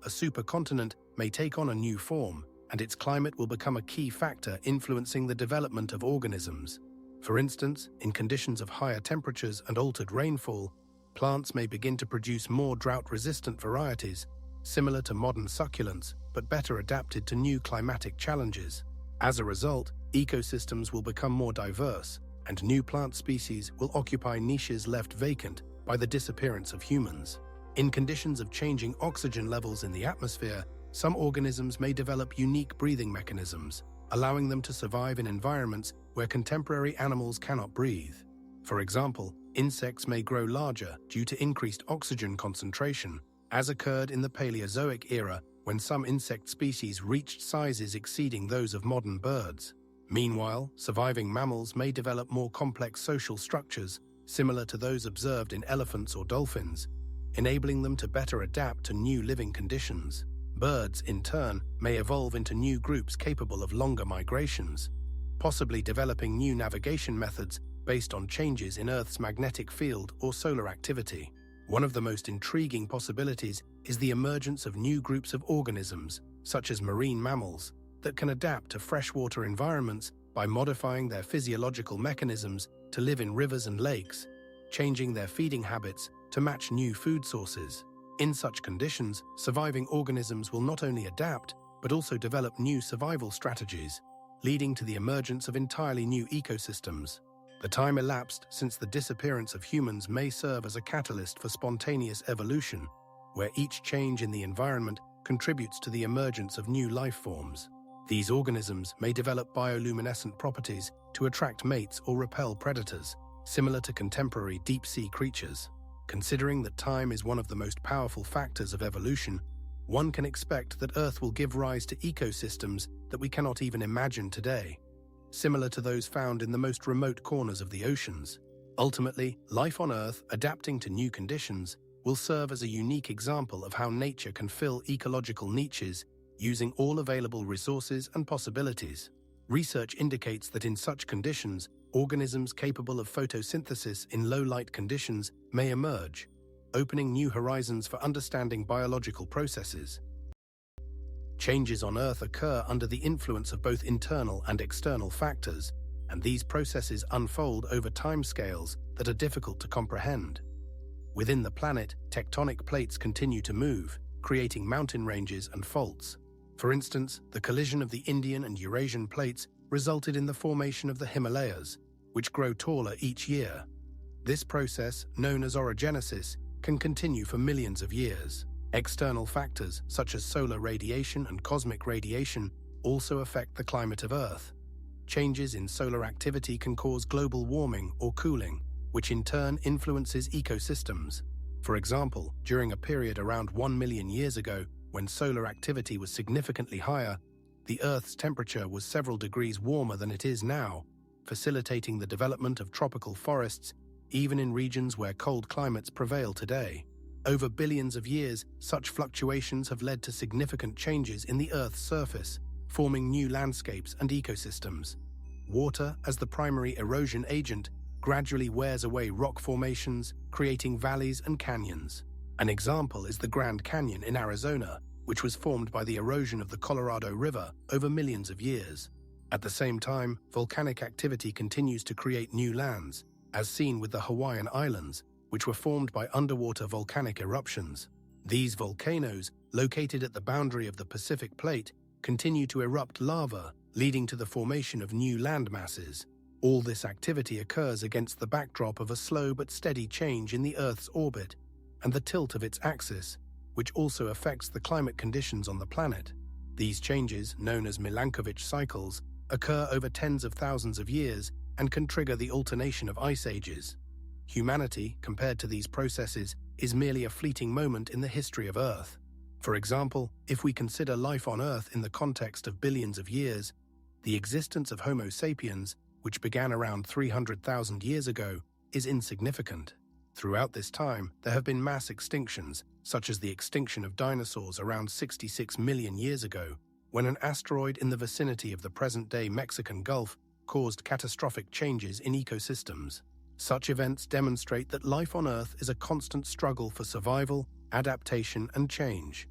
A supercontinent may take on a new form, and its climate will become a key factor influencing the development of organisms. For instance, in conditions of higher temperatures and altered rainfall, plants may begin to produce more drought-resistant varieties, similar to modern succulents, but better adapted to new climatic challenges. As a result, ecosystems will become more diverse, and new plant species will occupy niches left vacant by the disappearance of humans. In conditions of changing oxygen levels in the atmosphere, some organisms may develop unique breathing mechanisms, allowing them to survive in environments where contemporary animals cannot breathe. For example, insects may grow larger due to increased oxygen concentration, as occurred in the Paleozoic era when some insect species reached sizes exceeding those of modern birds. Meanwhile, surviving mammals may develop more complex social structures, similar to those observed in elephants or dolphins, enabling them to better adapt to new living conditions. Birds, in turn, may evolve into new groups capable of longer migrations, possibly developing new navigation methods based on changes in Earth's magnetic field or solar activity. One of the most intriguing possibilities is the emergence of new groups of organisms, such as marine mammals, that can adapt to freshwater environments by modifying their physiological mechanisms to live in rivers and lakes, changing their feeding habits to match new food sources. In such conditions, surviving organisms will not only adapt, but also develop new survival strategies, leading to the emergence of entirely new ecosystems. The time elapsed since the disappearance of humans may serve as a catalyst for spontaneous evolution, where each change in the environment contributes to the emergence of new life forms. These organisms may develop bioluminescent properties to attract mates or repel predators, similar to contemporary deep-sea creatures. Considering that time is one of the most powerful factors of evolution, one can expect that Earth will give rise to ecosystems that we cannot even imagine today, similar to those found in the most remote corners of the oceans. Ultimately, life on Earth, adapting to new conditions, will serve as a unique example of how nature can fill ecological niches using all available resources and possibilities. Research indicates that in such conditions, organisms capable of photosynthesis in low-light conditions may emerge, opening new horizons for understanding biological processes. Changes on Earth occur under the influence of both internal and external factors, and these processes unfold over timescales that are difficult to comprehend. Within the planet, tectonic plates continue to move, creating mountain ranges and faults. For instance, the collision of the Indian and Eurasian plates resulted in the formation of the Himalayas, which grow taller each year. This process, known as orogenesis, can continue for millions of years. External factors, such as solar radiation and cosmic radiation, also affect the climate of Earth. Changes in solar activity can cause global warming or cooling, which in turn influences ecosystems. For example, during a period around 1 million years ago, when solar activity was significantly higher, the Earth's temperature was several degrees warmer than it is now, facilitating the development of tropical forests, even in regions where cold climates prevail today. Over billions of years, such fluctuations have led to significant changes in the Earth's surface, forming new landscapes and ecosystems. Water, as the primary erosion agent, gradually wears away rock formations, creating valleys and canyons. An example is the Grand Canyon in Arizona, which was formed by the erosion of the Colorado River over millions of years. At the same time, volcanic activity continues to create new lands, as seen with the Hawaiian Islands, which were formed by underwater volcanic eruptions. These volcanoes, located at the boundary of the Pacific Plate, continue to erupt lava, leading to the formation of new land masses. All this activity occurs against the backdrop of a slow but steady change in the Earth's orbit and the tilt of its axis, which also affects the climate conditions on the planet. These changes, known as Milankovitch cycles, occur over tens of thousands of years and can trigger the alternation of ice ages. Humanity, compared to these processes, is merely a fleeting moment in the history of Earth. For example, if we consider life on Earth in the context of billions of years, the existence of Homo sapiens, which began around 300,000 years ago, is insignificant. Throughout this time, there have been mass extinctions, such as the extinction of dinosaurs around 66 million years ago, when an asteroid in the vicinity of the present-day Mexican Gulf caused catastrophic changes in ecosystems. Such events demonstrate that life on Earth is a constant struggle for survival, adaptation, and change.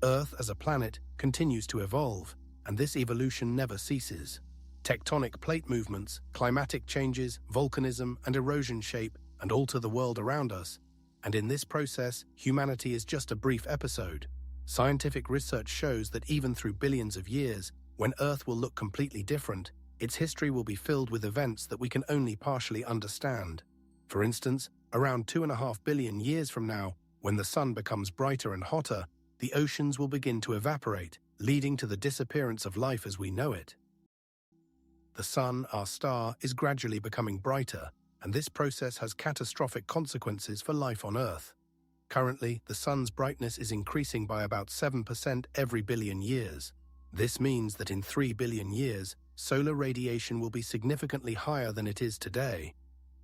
Earth as a planet continues to evolve, and this evolution never ceases. Tectonic plate movements, climatic changes, volcanism, and erosion shape and alter the world around us, and in this process, humanity is just a brief episode. Scientific research shows that even through billions of years, when Earth will look completely different, its history will be filled with events that we can only partially understand. For instance, around 2.5 billion years from now, when the sun becomes brighter and hotter, the oceans will begin to evaporate, leading to the disappearance of life as we know it. The sun, our star, is gradually becoming brighter, and this process has catastrophic consequences for life on Earth. Currently, the sun's brightness is increasing by about 7% every billion years. This means that in 3 billion years, solar radiation will be significantly higher than it is today,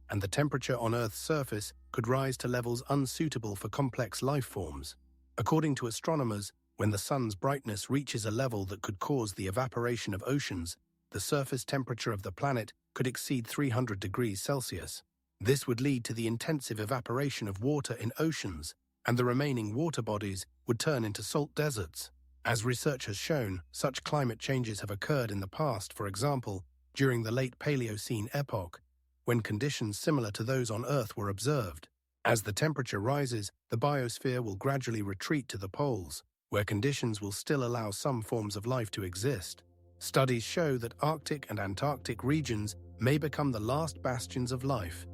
and the temperature on Earth's surface could rise to levels unsuitable for complex life forms. According to astronomers, when the sun's brightness reaches a level that could cause the evaporation of oceans, the surface temperature of the planet could exceed 300 degrees Celsius. This would lead to the intensive evaporation of water in oceans, and the remaining water bodies would turn into salt deserts. As research has shown, such climate changes have occurred in the past, for example, during the late Paleocene epoch, when conditions similar to those on Earth were observed. As the temperature rises, the biosphere will gradually retreat to the poles, where conditions will still allow some forms of life to exist. Studies show that Arctic and Antarctic regions may become the last bastions of life,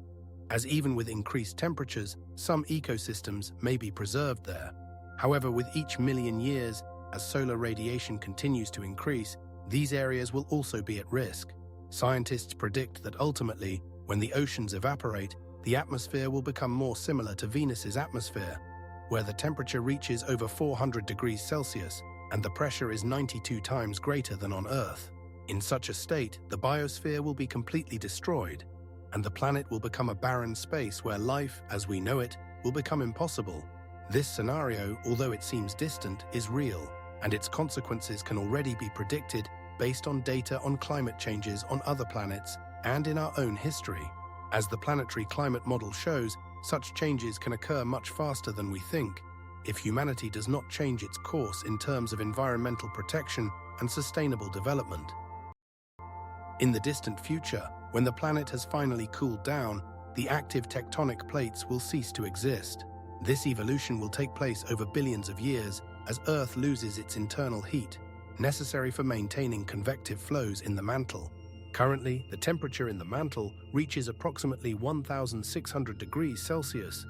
as even with increased temperatures, some ecosystems may be preserved there. However, with each million years, as solar radiation continues to increase, these areas will also be at risk. Scientists predict that ultimately, when the oceans evaporate, the atmosphere will become more similar to Venus's atmosphere, where the temperature reaches over 400 degrees Celsius and the pressure is 92 times greater than on Earth. In such a state, the biosphere will be completely destroyed, and the planet will become a barren space where life, as we know it, will become impossible. This scenario, although it seems distant, is real, and its consequences can already be predicted based on data on climate changes on other planets and in our own history. As the planetary climate model shows, such changes can occur much faster than we think, if humanity does not change its course in terms of environmental protection and sustainable development. In the distant future, when the planet has finally cooled down, the active tectonic plates will cease to exist. This evolution will take place over billions of years as Earth loses its internal heat, necessary for maintaining convective flows in the mantle. Currently, the temperature in the mantle reaches approximately 1,600 degrees Celsius,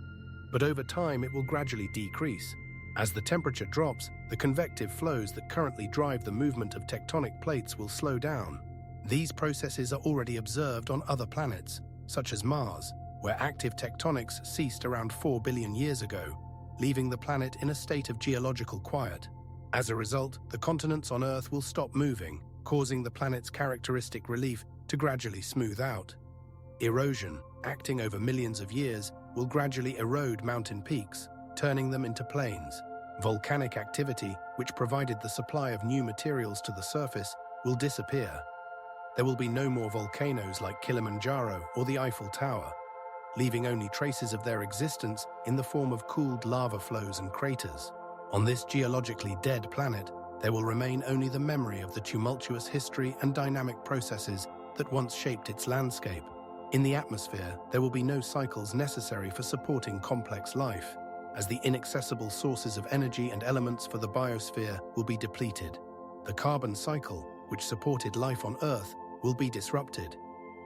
but over time it will gradually decrease. As the temperature drops, the convective flows that currently drive the movement of tectonic plates will slow down. These processes are already observed on other planets, such as Mars, where active tectonics ceased around 4 billion years ago, leaving the planet in a state of geological quiet. As a result, the continents on Earth will stop moving, causing the planet's characteristic relief to gradually smooth out. Erosion, acting over millions of years, will gradually erode mountain peaks, turning them into plains. Volcanic activity, which provided the supply of new materials to the surface, will disappear. There will be no more volcanoes like Kilimanjaro or the Eiffel Tower, leaving only traces of their existence in the form of cooled lava flows and craters. On this geologically dead planet, there will remain only the memory of the tumultuous history and dynamic processes that once shaped its landscape. In the atmosphere, there will be no cycles necessary for supporting complex life, as the inaccessible sources of energy and elements for the biosphere will be depleted. The carbon cycle, which supported life on Earth, will be disrupted.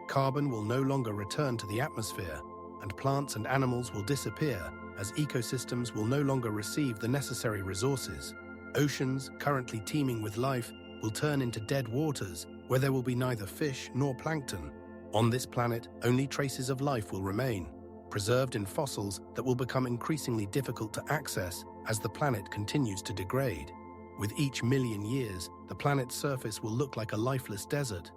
Carbon will no longer return to the atmosphere, and plants and animals will disappear as ecosystems will no longer receive the necessary resources. Oceans, currently teeming with life, will turn into dead waters where there will be neither fish nor plankton. On this planet, only traces of life will remain, preserved in fossils that will become increasingly difficult to access as the planet continues to degrade. With each million years, the planet's surface will look like a lifeless desert,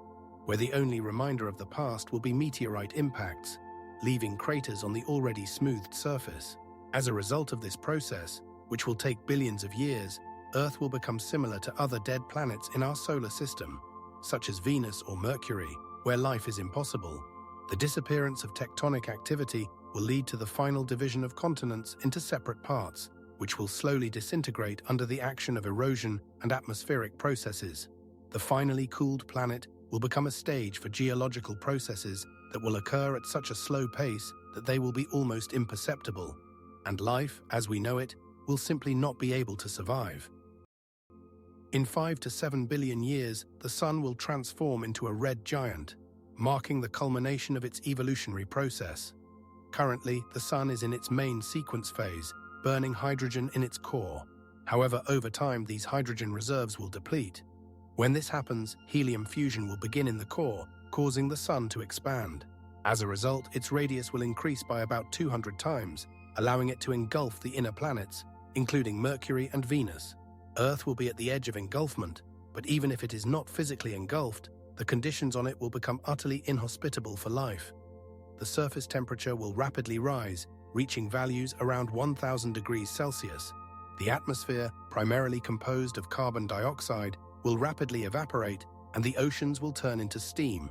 where the only reminder of the past will be meteorite impacts, leaving craters on the already smoothed surface. As a result of this process, which will take billions of years, Earth will become similar to other dead planets in our solar system, such as Venus or Mercury, where life is impossible. The disappearance of tectonic activity will lead to the final division of continents into separate parts, which will slowly disintegrate under the action of erosion and atmospheric processes. The finally cooled planet will become a stage for geological processes that will occur at such a slow pace that they will be almost imperceptible, and life, as we know it, will simply not be able to survive. In 5 to 7 billion years, the Sun will transform into a red giant, marking the culmination of its evolutionary process. Currently, the Sun is in its main sequence phase, burning hydrogen in its core. However, over time, these hydrogen reserves will deplete. When this happens, helium fusion will begin in the core, causing the Sun to expand. As a result, its radius will increase by about 200 times, allowing it to engulf the inner planets, including Mercury and Venus. Earth will be at the edge of engulfment, but even if it is not physically engulfed, the conditions on it will become utterly inhospitable for life. The surface temperature will rapidly rise, reaching values around 1000 degrees Celsius. The atmosphere, primarily composed of carbon dioxide, will rapidly evaporate, and the oceans will turn into steam,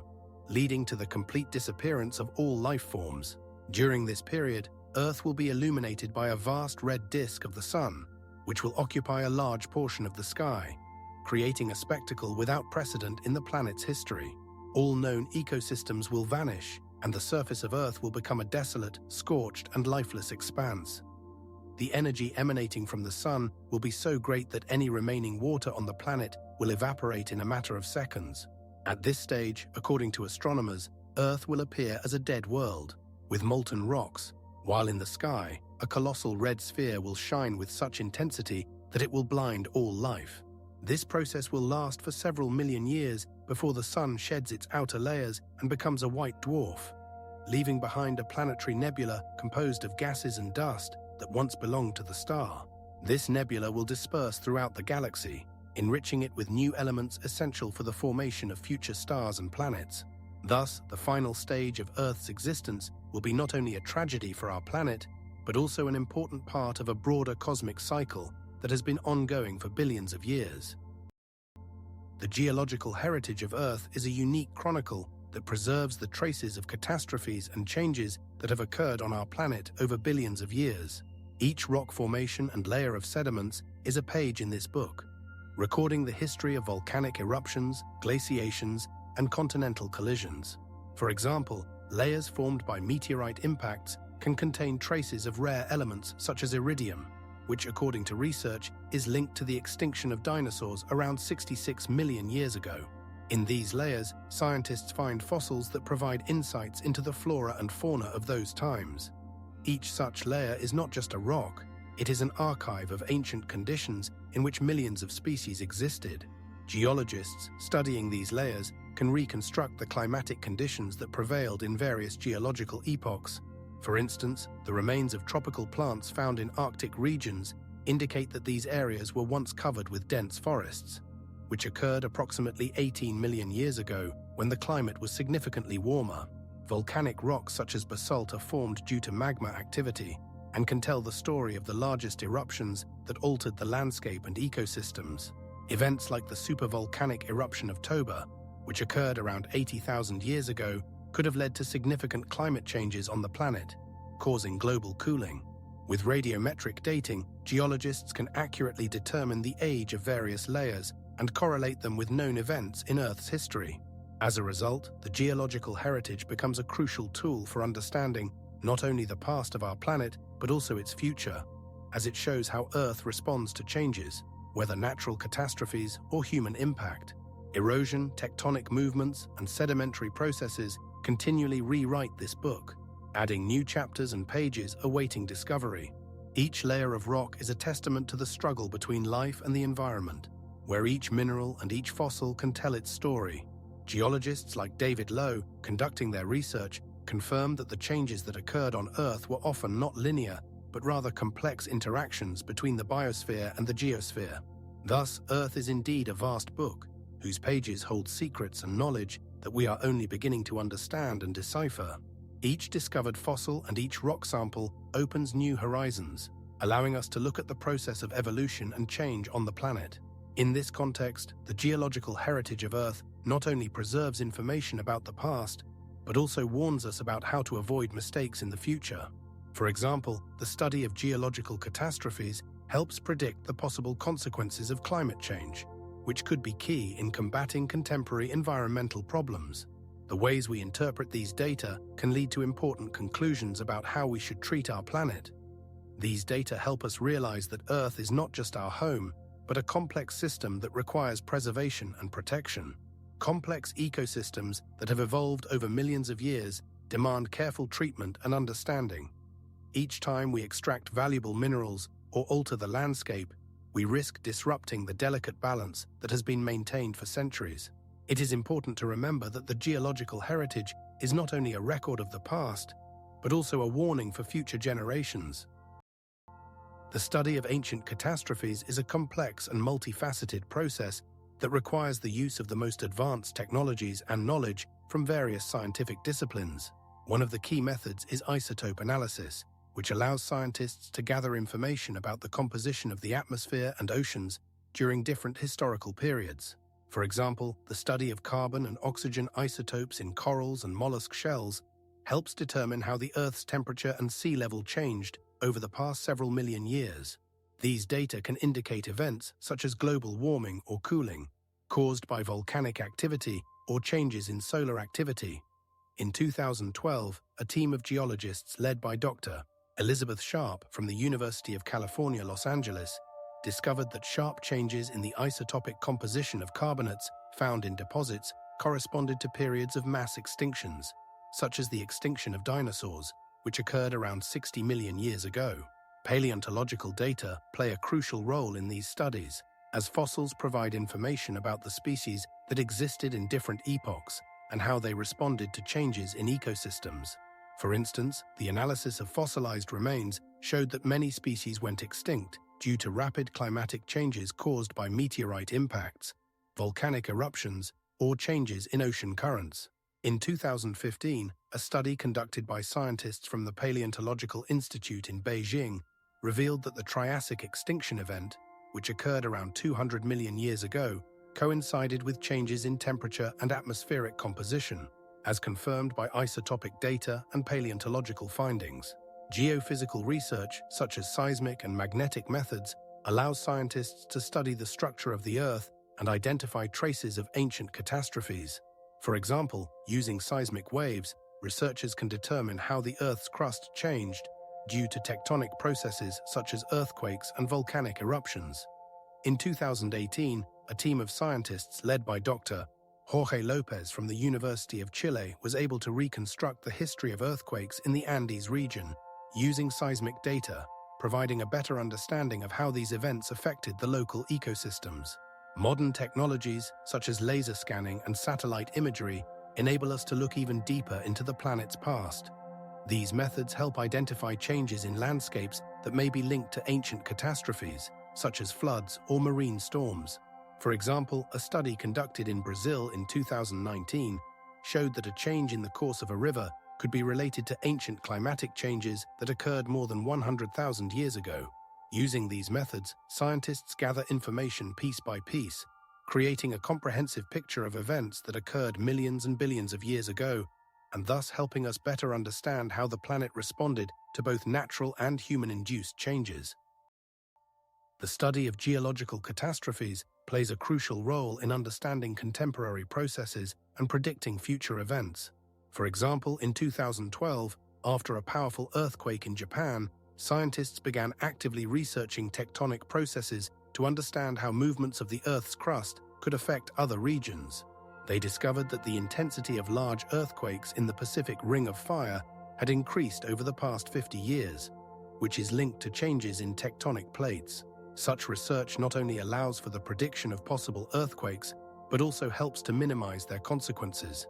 leading to the complete disappearance of all life forms. During this period, Earth will be illuminated by a vast red disk of the Sun, which will occupy a large portion of the sky, creating a spectacle without precedent in the planet's history. All known ecosystems will vanish, and the surface of Earth will become a desolate, scorched, and lifeless expanse. The energy emanating from the Sun will be so great that any remaining water on the planet will evaporate in a matter of seconds. At this stage, according to astronomers, Earth will appear as a dead world, with molten rocks, while in the sky, a colossal red sphere will shine with such intensity that it will blind all life. This process will last for several million years before the Sun sheds its outer layers and becomes a white dwarf, leaving behind a planetary nebula composed of gases and dust that once belonged to the star. This nebula will disperse throughout the galaxy, enriching it with new elements essential for the formation of future stars and planets. Thus, the final stage of Earth's existence will be not only a tragedy for our planet, but also an important part of a broader cosmic cycle that has been ongoing for billions of years. The geological heritage of Earth is a unique chronicle that preserves the traces of catastrophes and changes that have occurred on our planet over billions of years. Each rock formation and layer of sediments is a page in this book, recording the history of volcanic eruptions, glaciations, and continental collisions. For example, layers formed by meteorite impacts can contain traces of rare elements such as iridium, which, according to research, is linked to the extinction of dinosaurs around 66 million years ago. In these layers, scientists find fossils that provide insights into the flora and fauna of those times. Each such layer is not just a rock, it is an archive of ancient conditions in which millions of species existed. Geologists studying these layers can reconstruct the climatic conditions that prevailed in various geological epochs. For instance, the remains of tropical plants found in Arctic regions indicate that these areas were once covered with dense forests, which occurred approximately 18 million years ago when the climate was significantly warmer. Volcanic rocks such as basalt are formed due to magma activity and can tell the story of the largest eruptions that altered the landscape and ecosystems. Events like the supervolcanic eruption of Toba, which occurred around 80,000 years ago, could have led to significant climate changes on the planet, causing global cooling. With radiometric dating, geologists can accurately determine the age of various layers and correlate them with known events in Earth's history. As a result, the geological heritage becomes a crucial tool for understanding not only the past of our planet, but also its future, as it shows how Earth responds to changes, whether natural catastrophes or human impact. Erosion, tectonic movements, and sedimentary processes continually rewrite this book, adding new chapters and pages awaiting discovery. Each layer of rock is a testament to the struggle between life and the environment, where each mineral and each fossil can tell its story. Geologists like David Lowe, conducting their research, confirmed that the changes that occurred on Earth were often not linear, but rather complex interactions between the biosphere and the geosphere. Thus, Earth is indeed a vast book, whose pages hold secrets and knowledge that we are only beginning to understand and decipher. Each discovered fossil and each rock sample opens new horizons, allowing us to look at the process of evolution and change on the planet. In this context, the geological heritage of Earth not only preserves information about the past, but also warns us about how to avoid mistakes in the future. For example, the study of geological catastrophes helps predict the possible consequences of climate change, which could be key in combating contemporary environmental problems. The ways we interpret these data can lead to important conclusions about how we should treat our planet. These data help us realize that Earth is not just our home, but a complex system that requires preservation and protection. Complex ecosystems that have evolved over millions of years demand careful treatment and understanding. Each time we extract valuable minerals or alter the landscape, we risk disrupting the delicate balance that has been maintained for centuries. It is important to remember that the geological heritage is not only a record of the past, but also a warning for future generations. The study of ancient catastrophes is a complex and multifaceted process that requires the use of the most advanced technologies and knowledge from various scientific disciplines. One of the key methods is isotope analysis, which allows scientists to gather information about the composition of the atmosphere and oceans during different historical periods. For example, the study of carbon and oxygen isotopes in corals and mollusk shells helps determine how the Earth's temperature and sea level changed over the past several million years. These data can indicate events such as global warming or cooling, caused by volcanic activity or changes in solar activity. In 2012, a team of geologists led by Dr. Elizabeth Sharp from the University of California, Los Angeles, discovered that sharp changes in the isotopic composition of carbonates found in deposits corresponded to periods of mass extinctions, such as the extinction of dinosaurs, which occurred around 60 million years ago. Paleontological data play a crucial role in these studies, as fossils provide information about the species that existed in different epochs and how they responded to changes in ecosystems. For instance, the analysis of fossilized remains showed that many species went extinct due to rapid climatic changes caused by meteorite impacts, volcanic eruptions, or changes in ocean currents. In 2015, a study conducted by scientists from the Paleontological Institute in Beijing revealed that the Triassic extinction event, which occurred around 200 million years ago, coincided with changes in temperature and atmospheric composition, as confirmed by isotopic data and paleontological findings. Geophysical research, such as seismic and magnetic methods, allows scientists to study the structure of the Earth and identify traces of ancient catastrophes. For example, using seismic waves, researchers can determine how the Earth's crust changed due to tectonic processes such as earthquakes and volcanic eruptions. In 2018, a team of scientists led by Dr. Jorge Lopez from the University of Chile was able to reconstruct the history of earthquakes in the Andes region using seismic data, providing a better understanding of how these events affected the local ecosystems. Modern technologies, such as laser scanning and satellite imagery, enable us to look even deeper into the planet's past. These methods help identify changes in landscapes that may be linked to ancient catastrophes, such as floods or marine storms. For example, a study conducted in Brazil in 2019 showed that a change in the course of a river could be related to ancient climatic changes that occurred more than 100,000 years ago. Using these methods, scientists gather information piece by piece, creating a comprehensive picture of events that occurred millions and billions of years ago, and thus helping us better understand how the planet responded to both natural and human-induced changes. The study of geological catastrophes plays a crucial role in understanding contemporary processes and predicting future events. For example, in 2012, after a powerful earthquake in Japan, scientists began actively researching tectonic processes to understand how movements of the Earth's crust could affect other regions. They discovered that the intensity of large earthquakes in the Pacific Ring of Fire had increased over the past 50 years, which is linked to changes in tectonic plates. Such research not only allows for the prediction of possible earthquakes, but also helps to minimize their consequences.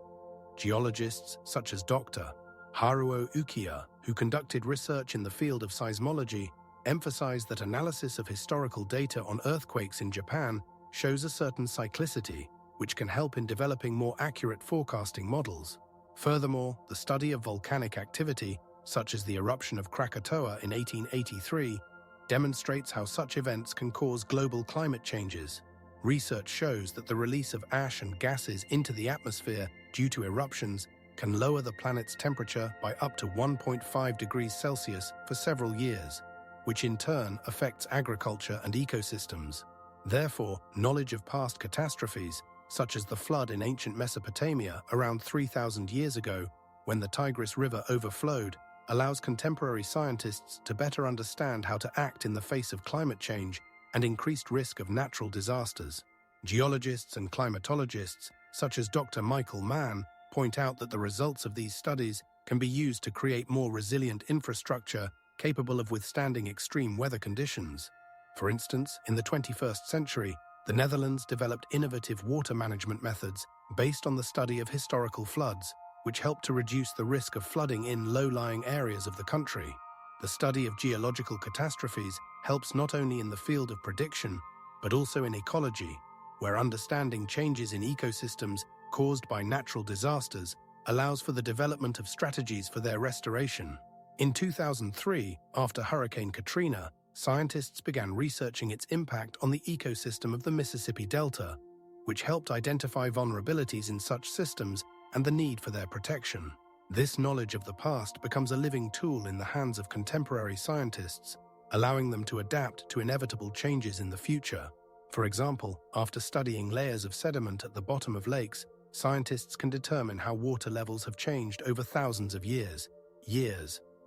Geologists such as Dr. Haruo Ukiya, who conducted research in the field of seismology, emphasized that analysis of historical data on earthquakes in Japan shows a certain cyclicity, which can help in developing more accurate forecasting models. Furthermore, the study of volcanic activity, such as the eruption of Krakatoa in 1883, demonstrates how such events can cause global climate changes. research shows that the release of ash and gases into the atmosphere due to eruptions can lower the planet's temperature by up to 1.5 degrees Celsius for several years, which in turn affects agriculture and ecosystems. Therefore, knowledge of past catastrophes, such as the flood in ancient Mesopotamia around 3,000 years ago, when the Tigris River overflowed, allows contemporary scientists to better understand how to act in the face of climate change and increased risk of natural disasters. Geologists and climatologists, such as Dr. Michael Mann, point out that the results of these studies can be used to create more resilient infrastructure capable of withstanding extreme weather conditions. For instance, in the 21st century, the Netherlands developed innovative water management methods based on the study of historical floods, which helped to reduce the risk of flooding in low-lying areas of the country. The study of geological catastrophes helps not only in the field of prediction, but also in ecology, where understanding changes in ecosystems caused by natural disasters allows for the development of strategies for their restoration. In 2003, after Hurricane Katrina, scientists began researching its impact on the ecosystem of the Mississippi Delta, which helped identify vulnerabilities in such systems and the need for their protection. This knowledge of the past becomes a living tool in the hands of contemporary scientists, allowing them to adapt to inevitable changes in the future. For example, after studying layers of sediment at the bottom of lakes, scientists can determine how water levels have changed over thousands of years,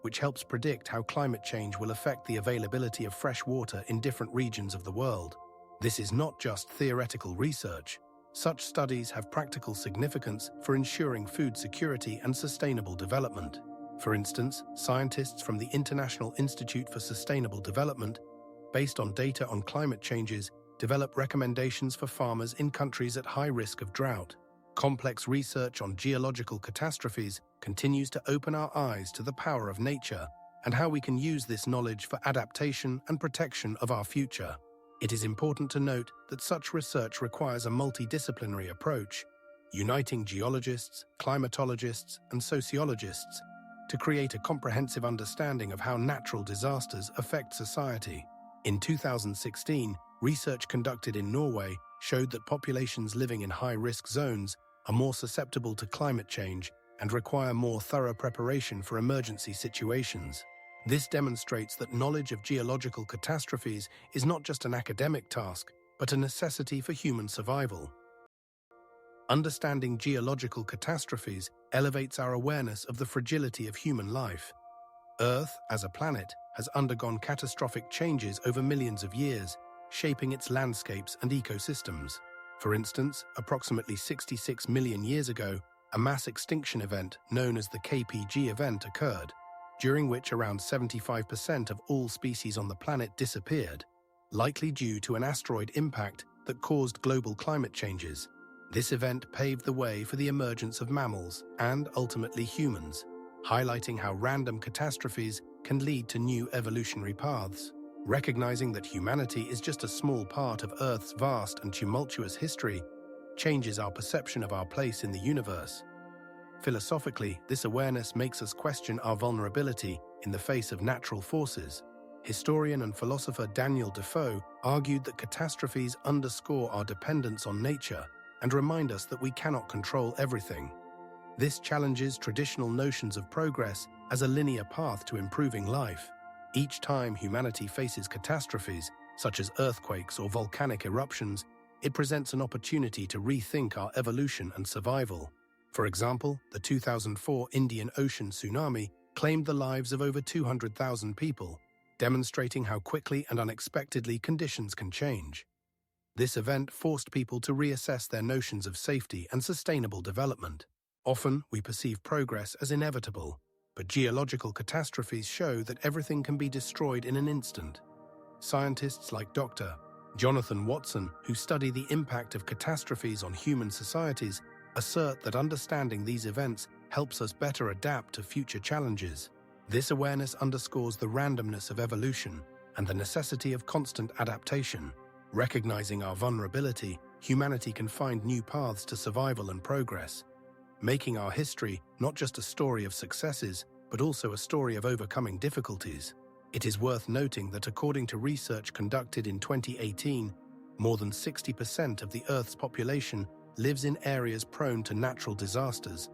which helps predict how climate change will affect the availability of fresh water in different regions of the world. This is not just theoretical research. Such studies have practical significance for ensuring food security and sustainable development. For instance, scientists from the International Institute for Sustainable Development, based on data on climate changes, develop recommendations for farmers in countries at high risk of drought. Complex research on geological catastrophes continues to open our eyes to the power of nature and how we can use this knowledge for adaptation and protection of our future. It is important to note that such research requires a multidisciplinary approach, uniting geologists, climatologists, and sociologists to create a comprehensive understanding of how natural disasters affect society. In 2016, research conducted in Norway showed that populations living in high-risk zones are more susceptible to climate change and require more thorough preparation for emergency situations. This demonstrates that knowledge of geological catastrophes is not just an academic task, but a necessity for human survival. Understanding geological catastrophes elevates our awareness of the fragility of human life. Earth, as a planet, has undergone catastrophic changes over millions of years, shaping its landscapes and ecosystems. For instance, approximately 66 million years ago, a mass extinction event known as the KPG event occurred, during which around 75% of all species on the planet disappeared, likely due to an asteroid impact that caused global climate changes. This event paved the way for the emergence of mammals and, ultimately, humans, highlighting how random catastrophes can lead to new evolutionary paths. Recognizing that humanity is just a small part of Earth's vast and tumultuous history changes our perception of our place in the universe. Philosophically, this awareness makes us question our vulnerability in the face of natural forces. Historian and philosopher Daniel Defoe argued that catastrophes underscore our dependence on nature and remind us that we cannot control everything. This challenges traditional notions of progress as a linear path to improving life. Each time humanity faces catastrophes, such as earthquakes or volcanic eruptions, it presents an opportunity to rethink our evolution and survival. For example, the 2004 Indian Ocean tsunami claimed the lives of over 200,000 people, demonstrating how quickly and unexpectedly conditions can change. This event forced people to reassess their notions of safety and sustainable development. Often, we perceive progress as inevitable, but geological catastrophes show that everything can be destroyed in an instant. Scientists like Dr. Jonathan Watson, who study the impact of catastrophes on human societies, assert that understanding these events helps us better adapt to future challenges. This awareness underscores the randomness of evolution and the necessity of constant adaptation. Recognizing our vulnerability, humanity can find new paths to survival and progress, making our history not just a story of successes, but also a story of overcoming difficulties. It is worth noting that according to research conducted in 2018, more than 60% of the Earth's population lives in areas prone to natural disasters,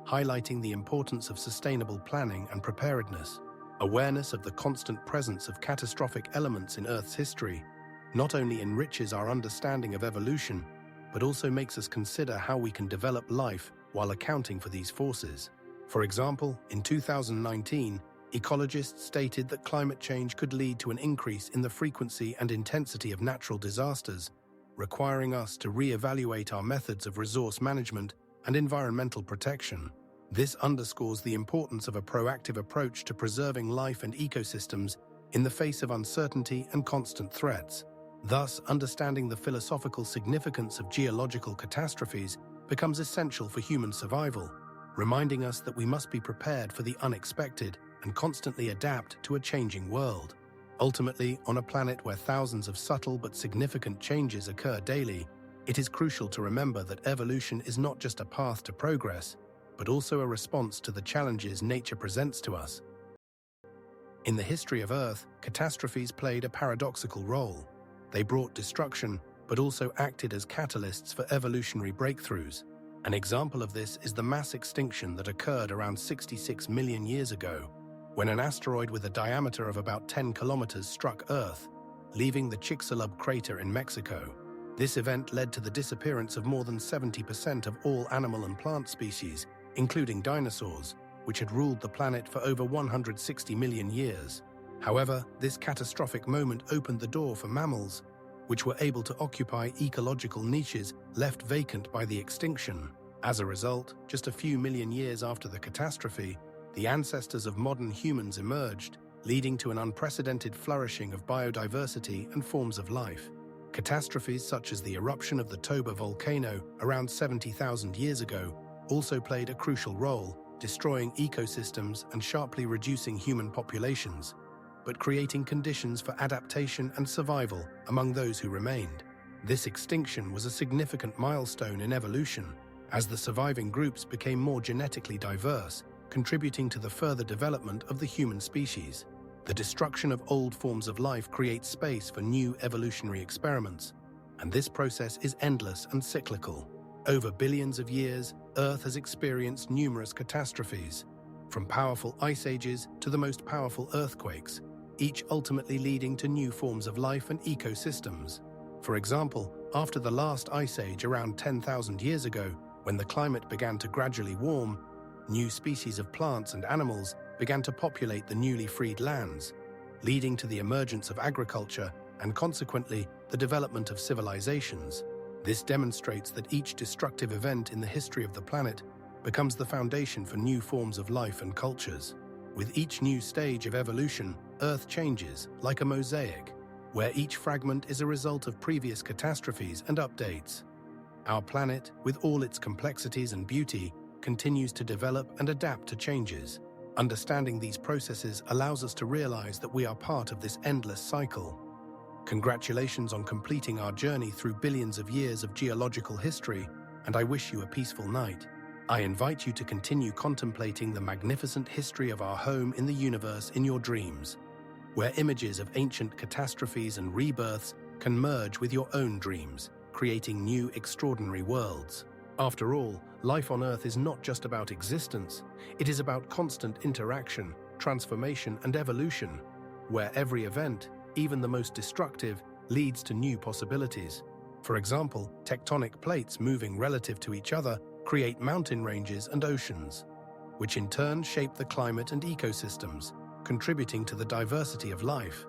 highlighting the importance of sustainable planning and preparedness. Awareness of the constant presence of catastrophic elements in Earth's history not only enriches our understanding of evolution, but also makes us consider how we can develop life while accounting for these forces. For example, in 2019, ecologists stated that climate change could lead to an increase in the frequency and intensity of natural disasters, requiring us to re-evaluate our methods of resource management and environmental protection. This underscores the importance of a proactive approach to preserving life and ecosystems in the face of uncertainty and constant threats. Thus, understanding the philosophical significance of geological catastrophes becomes essential for human survival, reminding us that we must be prepared for the unexpected and constantly adapt to a changing world. Ultimately, on a planet where thousands of subtle but significant changes occur daily, it is crucial to remember that evolution is not just a path to progress, but also a response to the challenges nature presents to us. In the history of Earth, catastrophes played a paradoxical role. They brought destruction, but also acted as catalysts for evolutionary breakthroughs. An example of this is the mass extinction that occurred around 66 million years ago, when an asteroid with a diameter of about 10 kilometers struck Earth, leaving the Chicxulub crater in Mexico. This event led to the disappearance of more than 70% of all animal and plant species, including dinosaurs, which had ruled the planet for over 160 million years. However, this catastrophic moment opened the door for mammals, which were able to occupy ecological niches left vacant by the extinction. As a result, just a few million years after the catastrophe, the ancestors of modern humans emerged, leading to an unprecedented flourishing of biodiversity and forms of life. Catastrophes such as the eruption of the Toba volcano around 70,000 years ago also played a crucial role, destroying ecosystems and sharply reducing human populations, but creating conditions for adaptation and survival among those who remained. This extinction was a significant milestone in evolution, as the surviving groups became more genetically diverse, contributing to the further development of the human species. The destruction of old forms of life creates space for new evolutionary experiments, and this process is endless and cyclical. Over billions of years, Earth has experienced numerous catastrophes, from powerful ice ages to the most powerful earthquakes, each ultimately leading to new forms of life and ecosystems. For example, after the last ice age around 10,000 years ago, when the climate began to gradually warm, new species of plants and animals began to populate the newly freed lands, leading to the emergence of agriculture and consequently the development of civilizations. This demonstrates that each destructive event in the history of the planet becomes the foundation for new forms of life and cultures. With each new stage of evolution, Earth changes, like a mosaic, where each fragment is a result of previous catastrophes and updates. Our planet, with all its complexities and beauty, continues to develop and adapt to changes. Understanding these processes allows us to realize that we are part of this endless cycle. Congratulations on completing our journey through billions of years of geological history, and I wish you a peaceful night. I invite you to continue contemplating the magnificent history of our home in the universe in your dreams, where images of ancient catastrophes and rebirths can merge with your own dreams, creating new extraordinary worlds. After all, life on Earth is not just about existence, it is about constant interaction, transformation, and evolution, where every event, even the most destructive, leads to new possibilities. For example, tectonic plates moving relative to each other create mountain ranges and oceans, which in turn shape the climate and ecosystems, contributing to the diversity of life.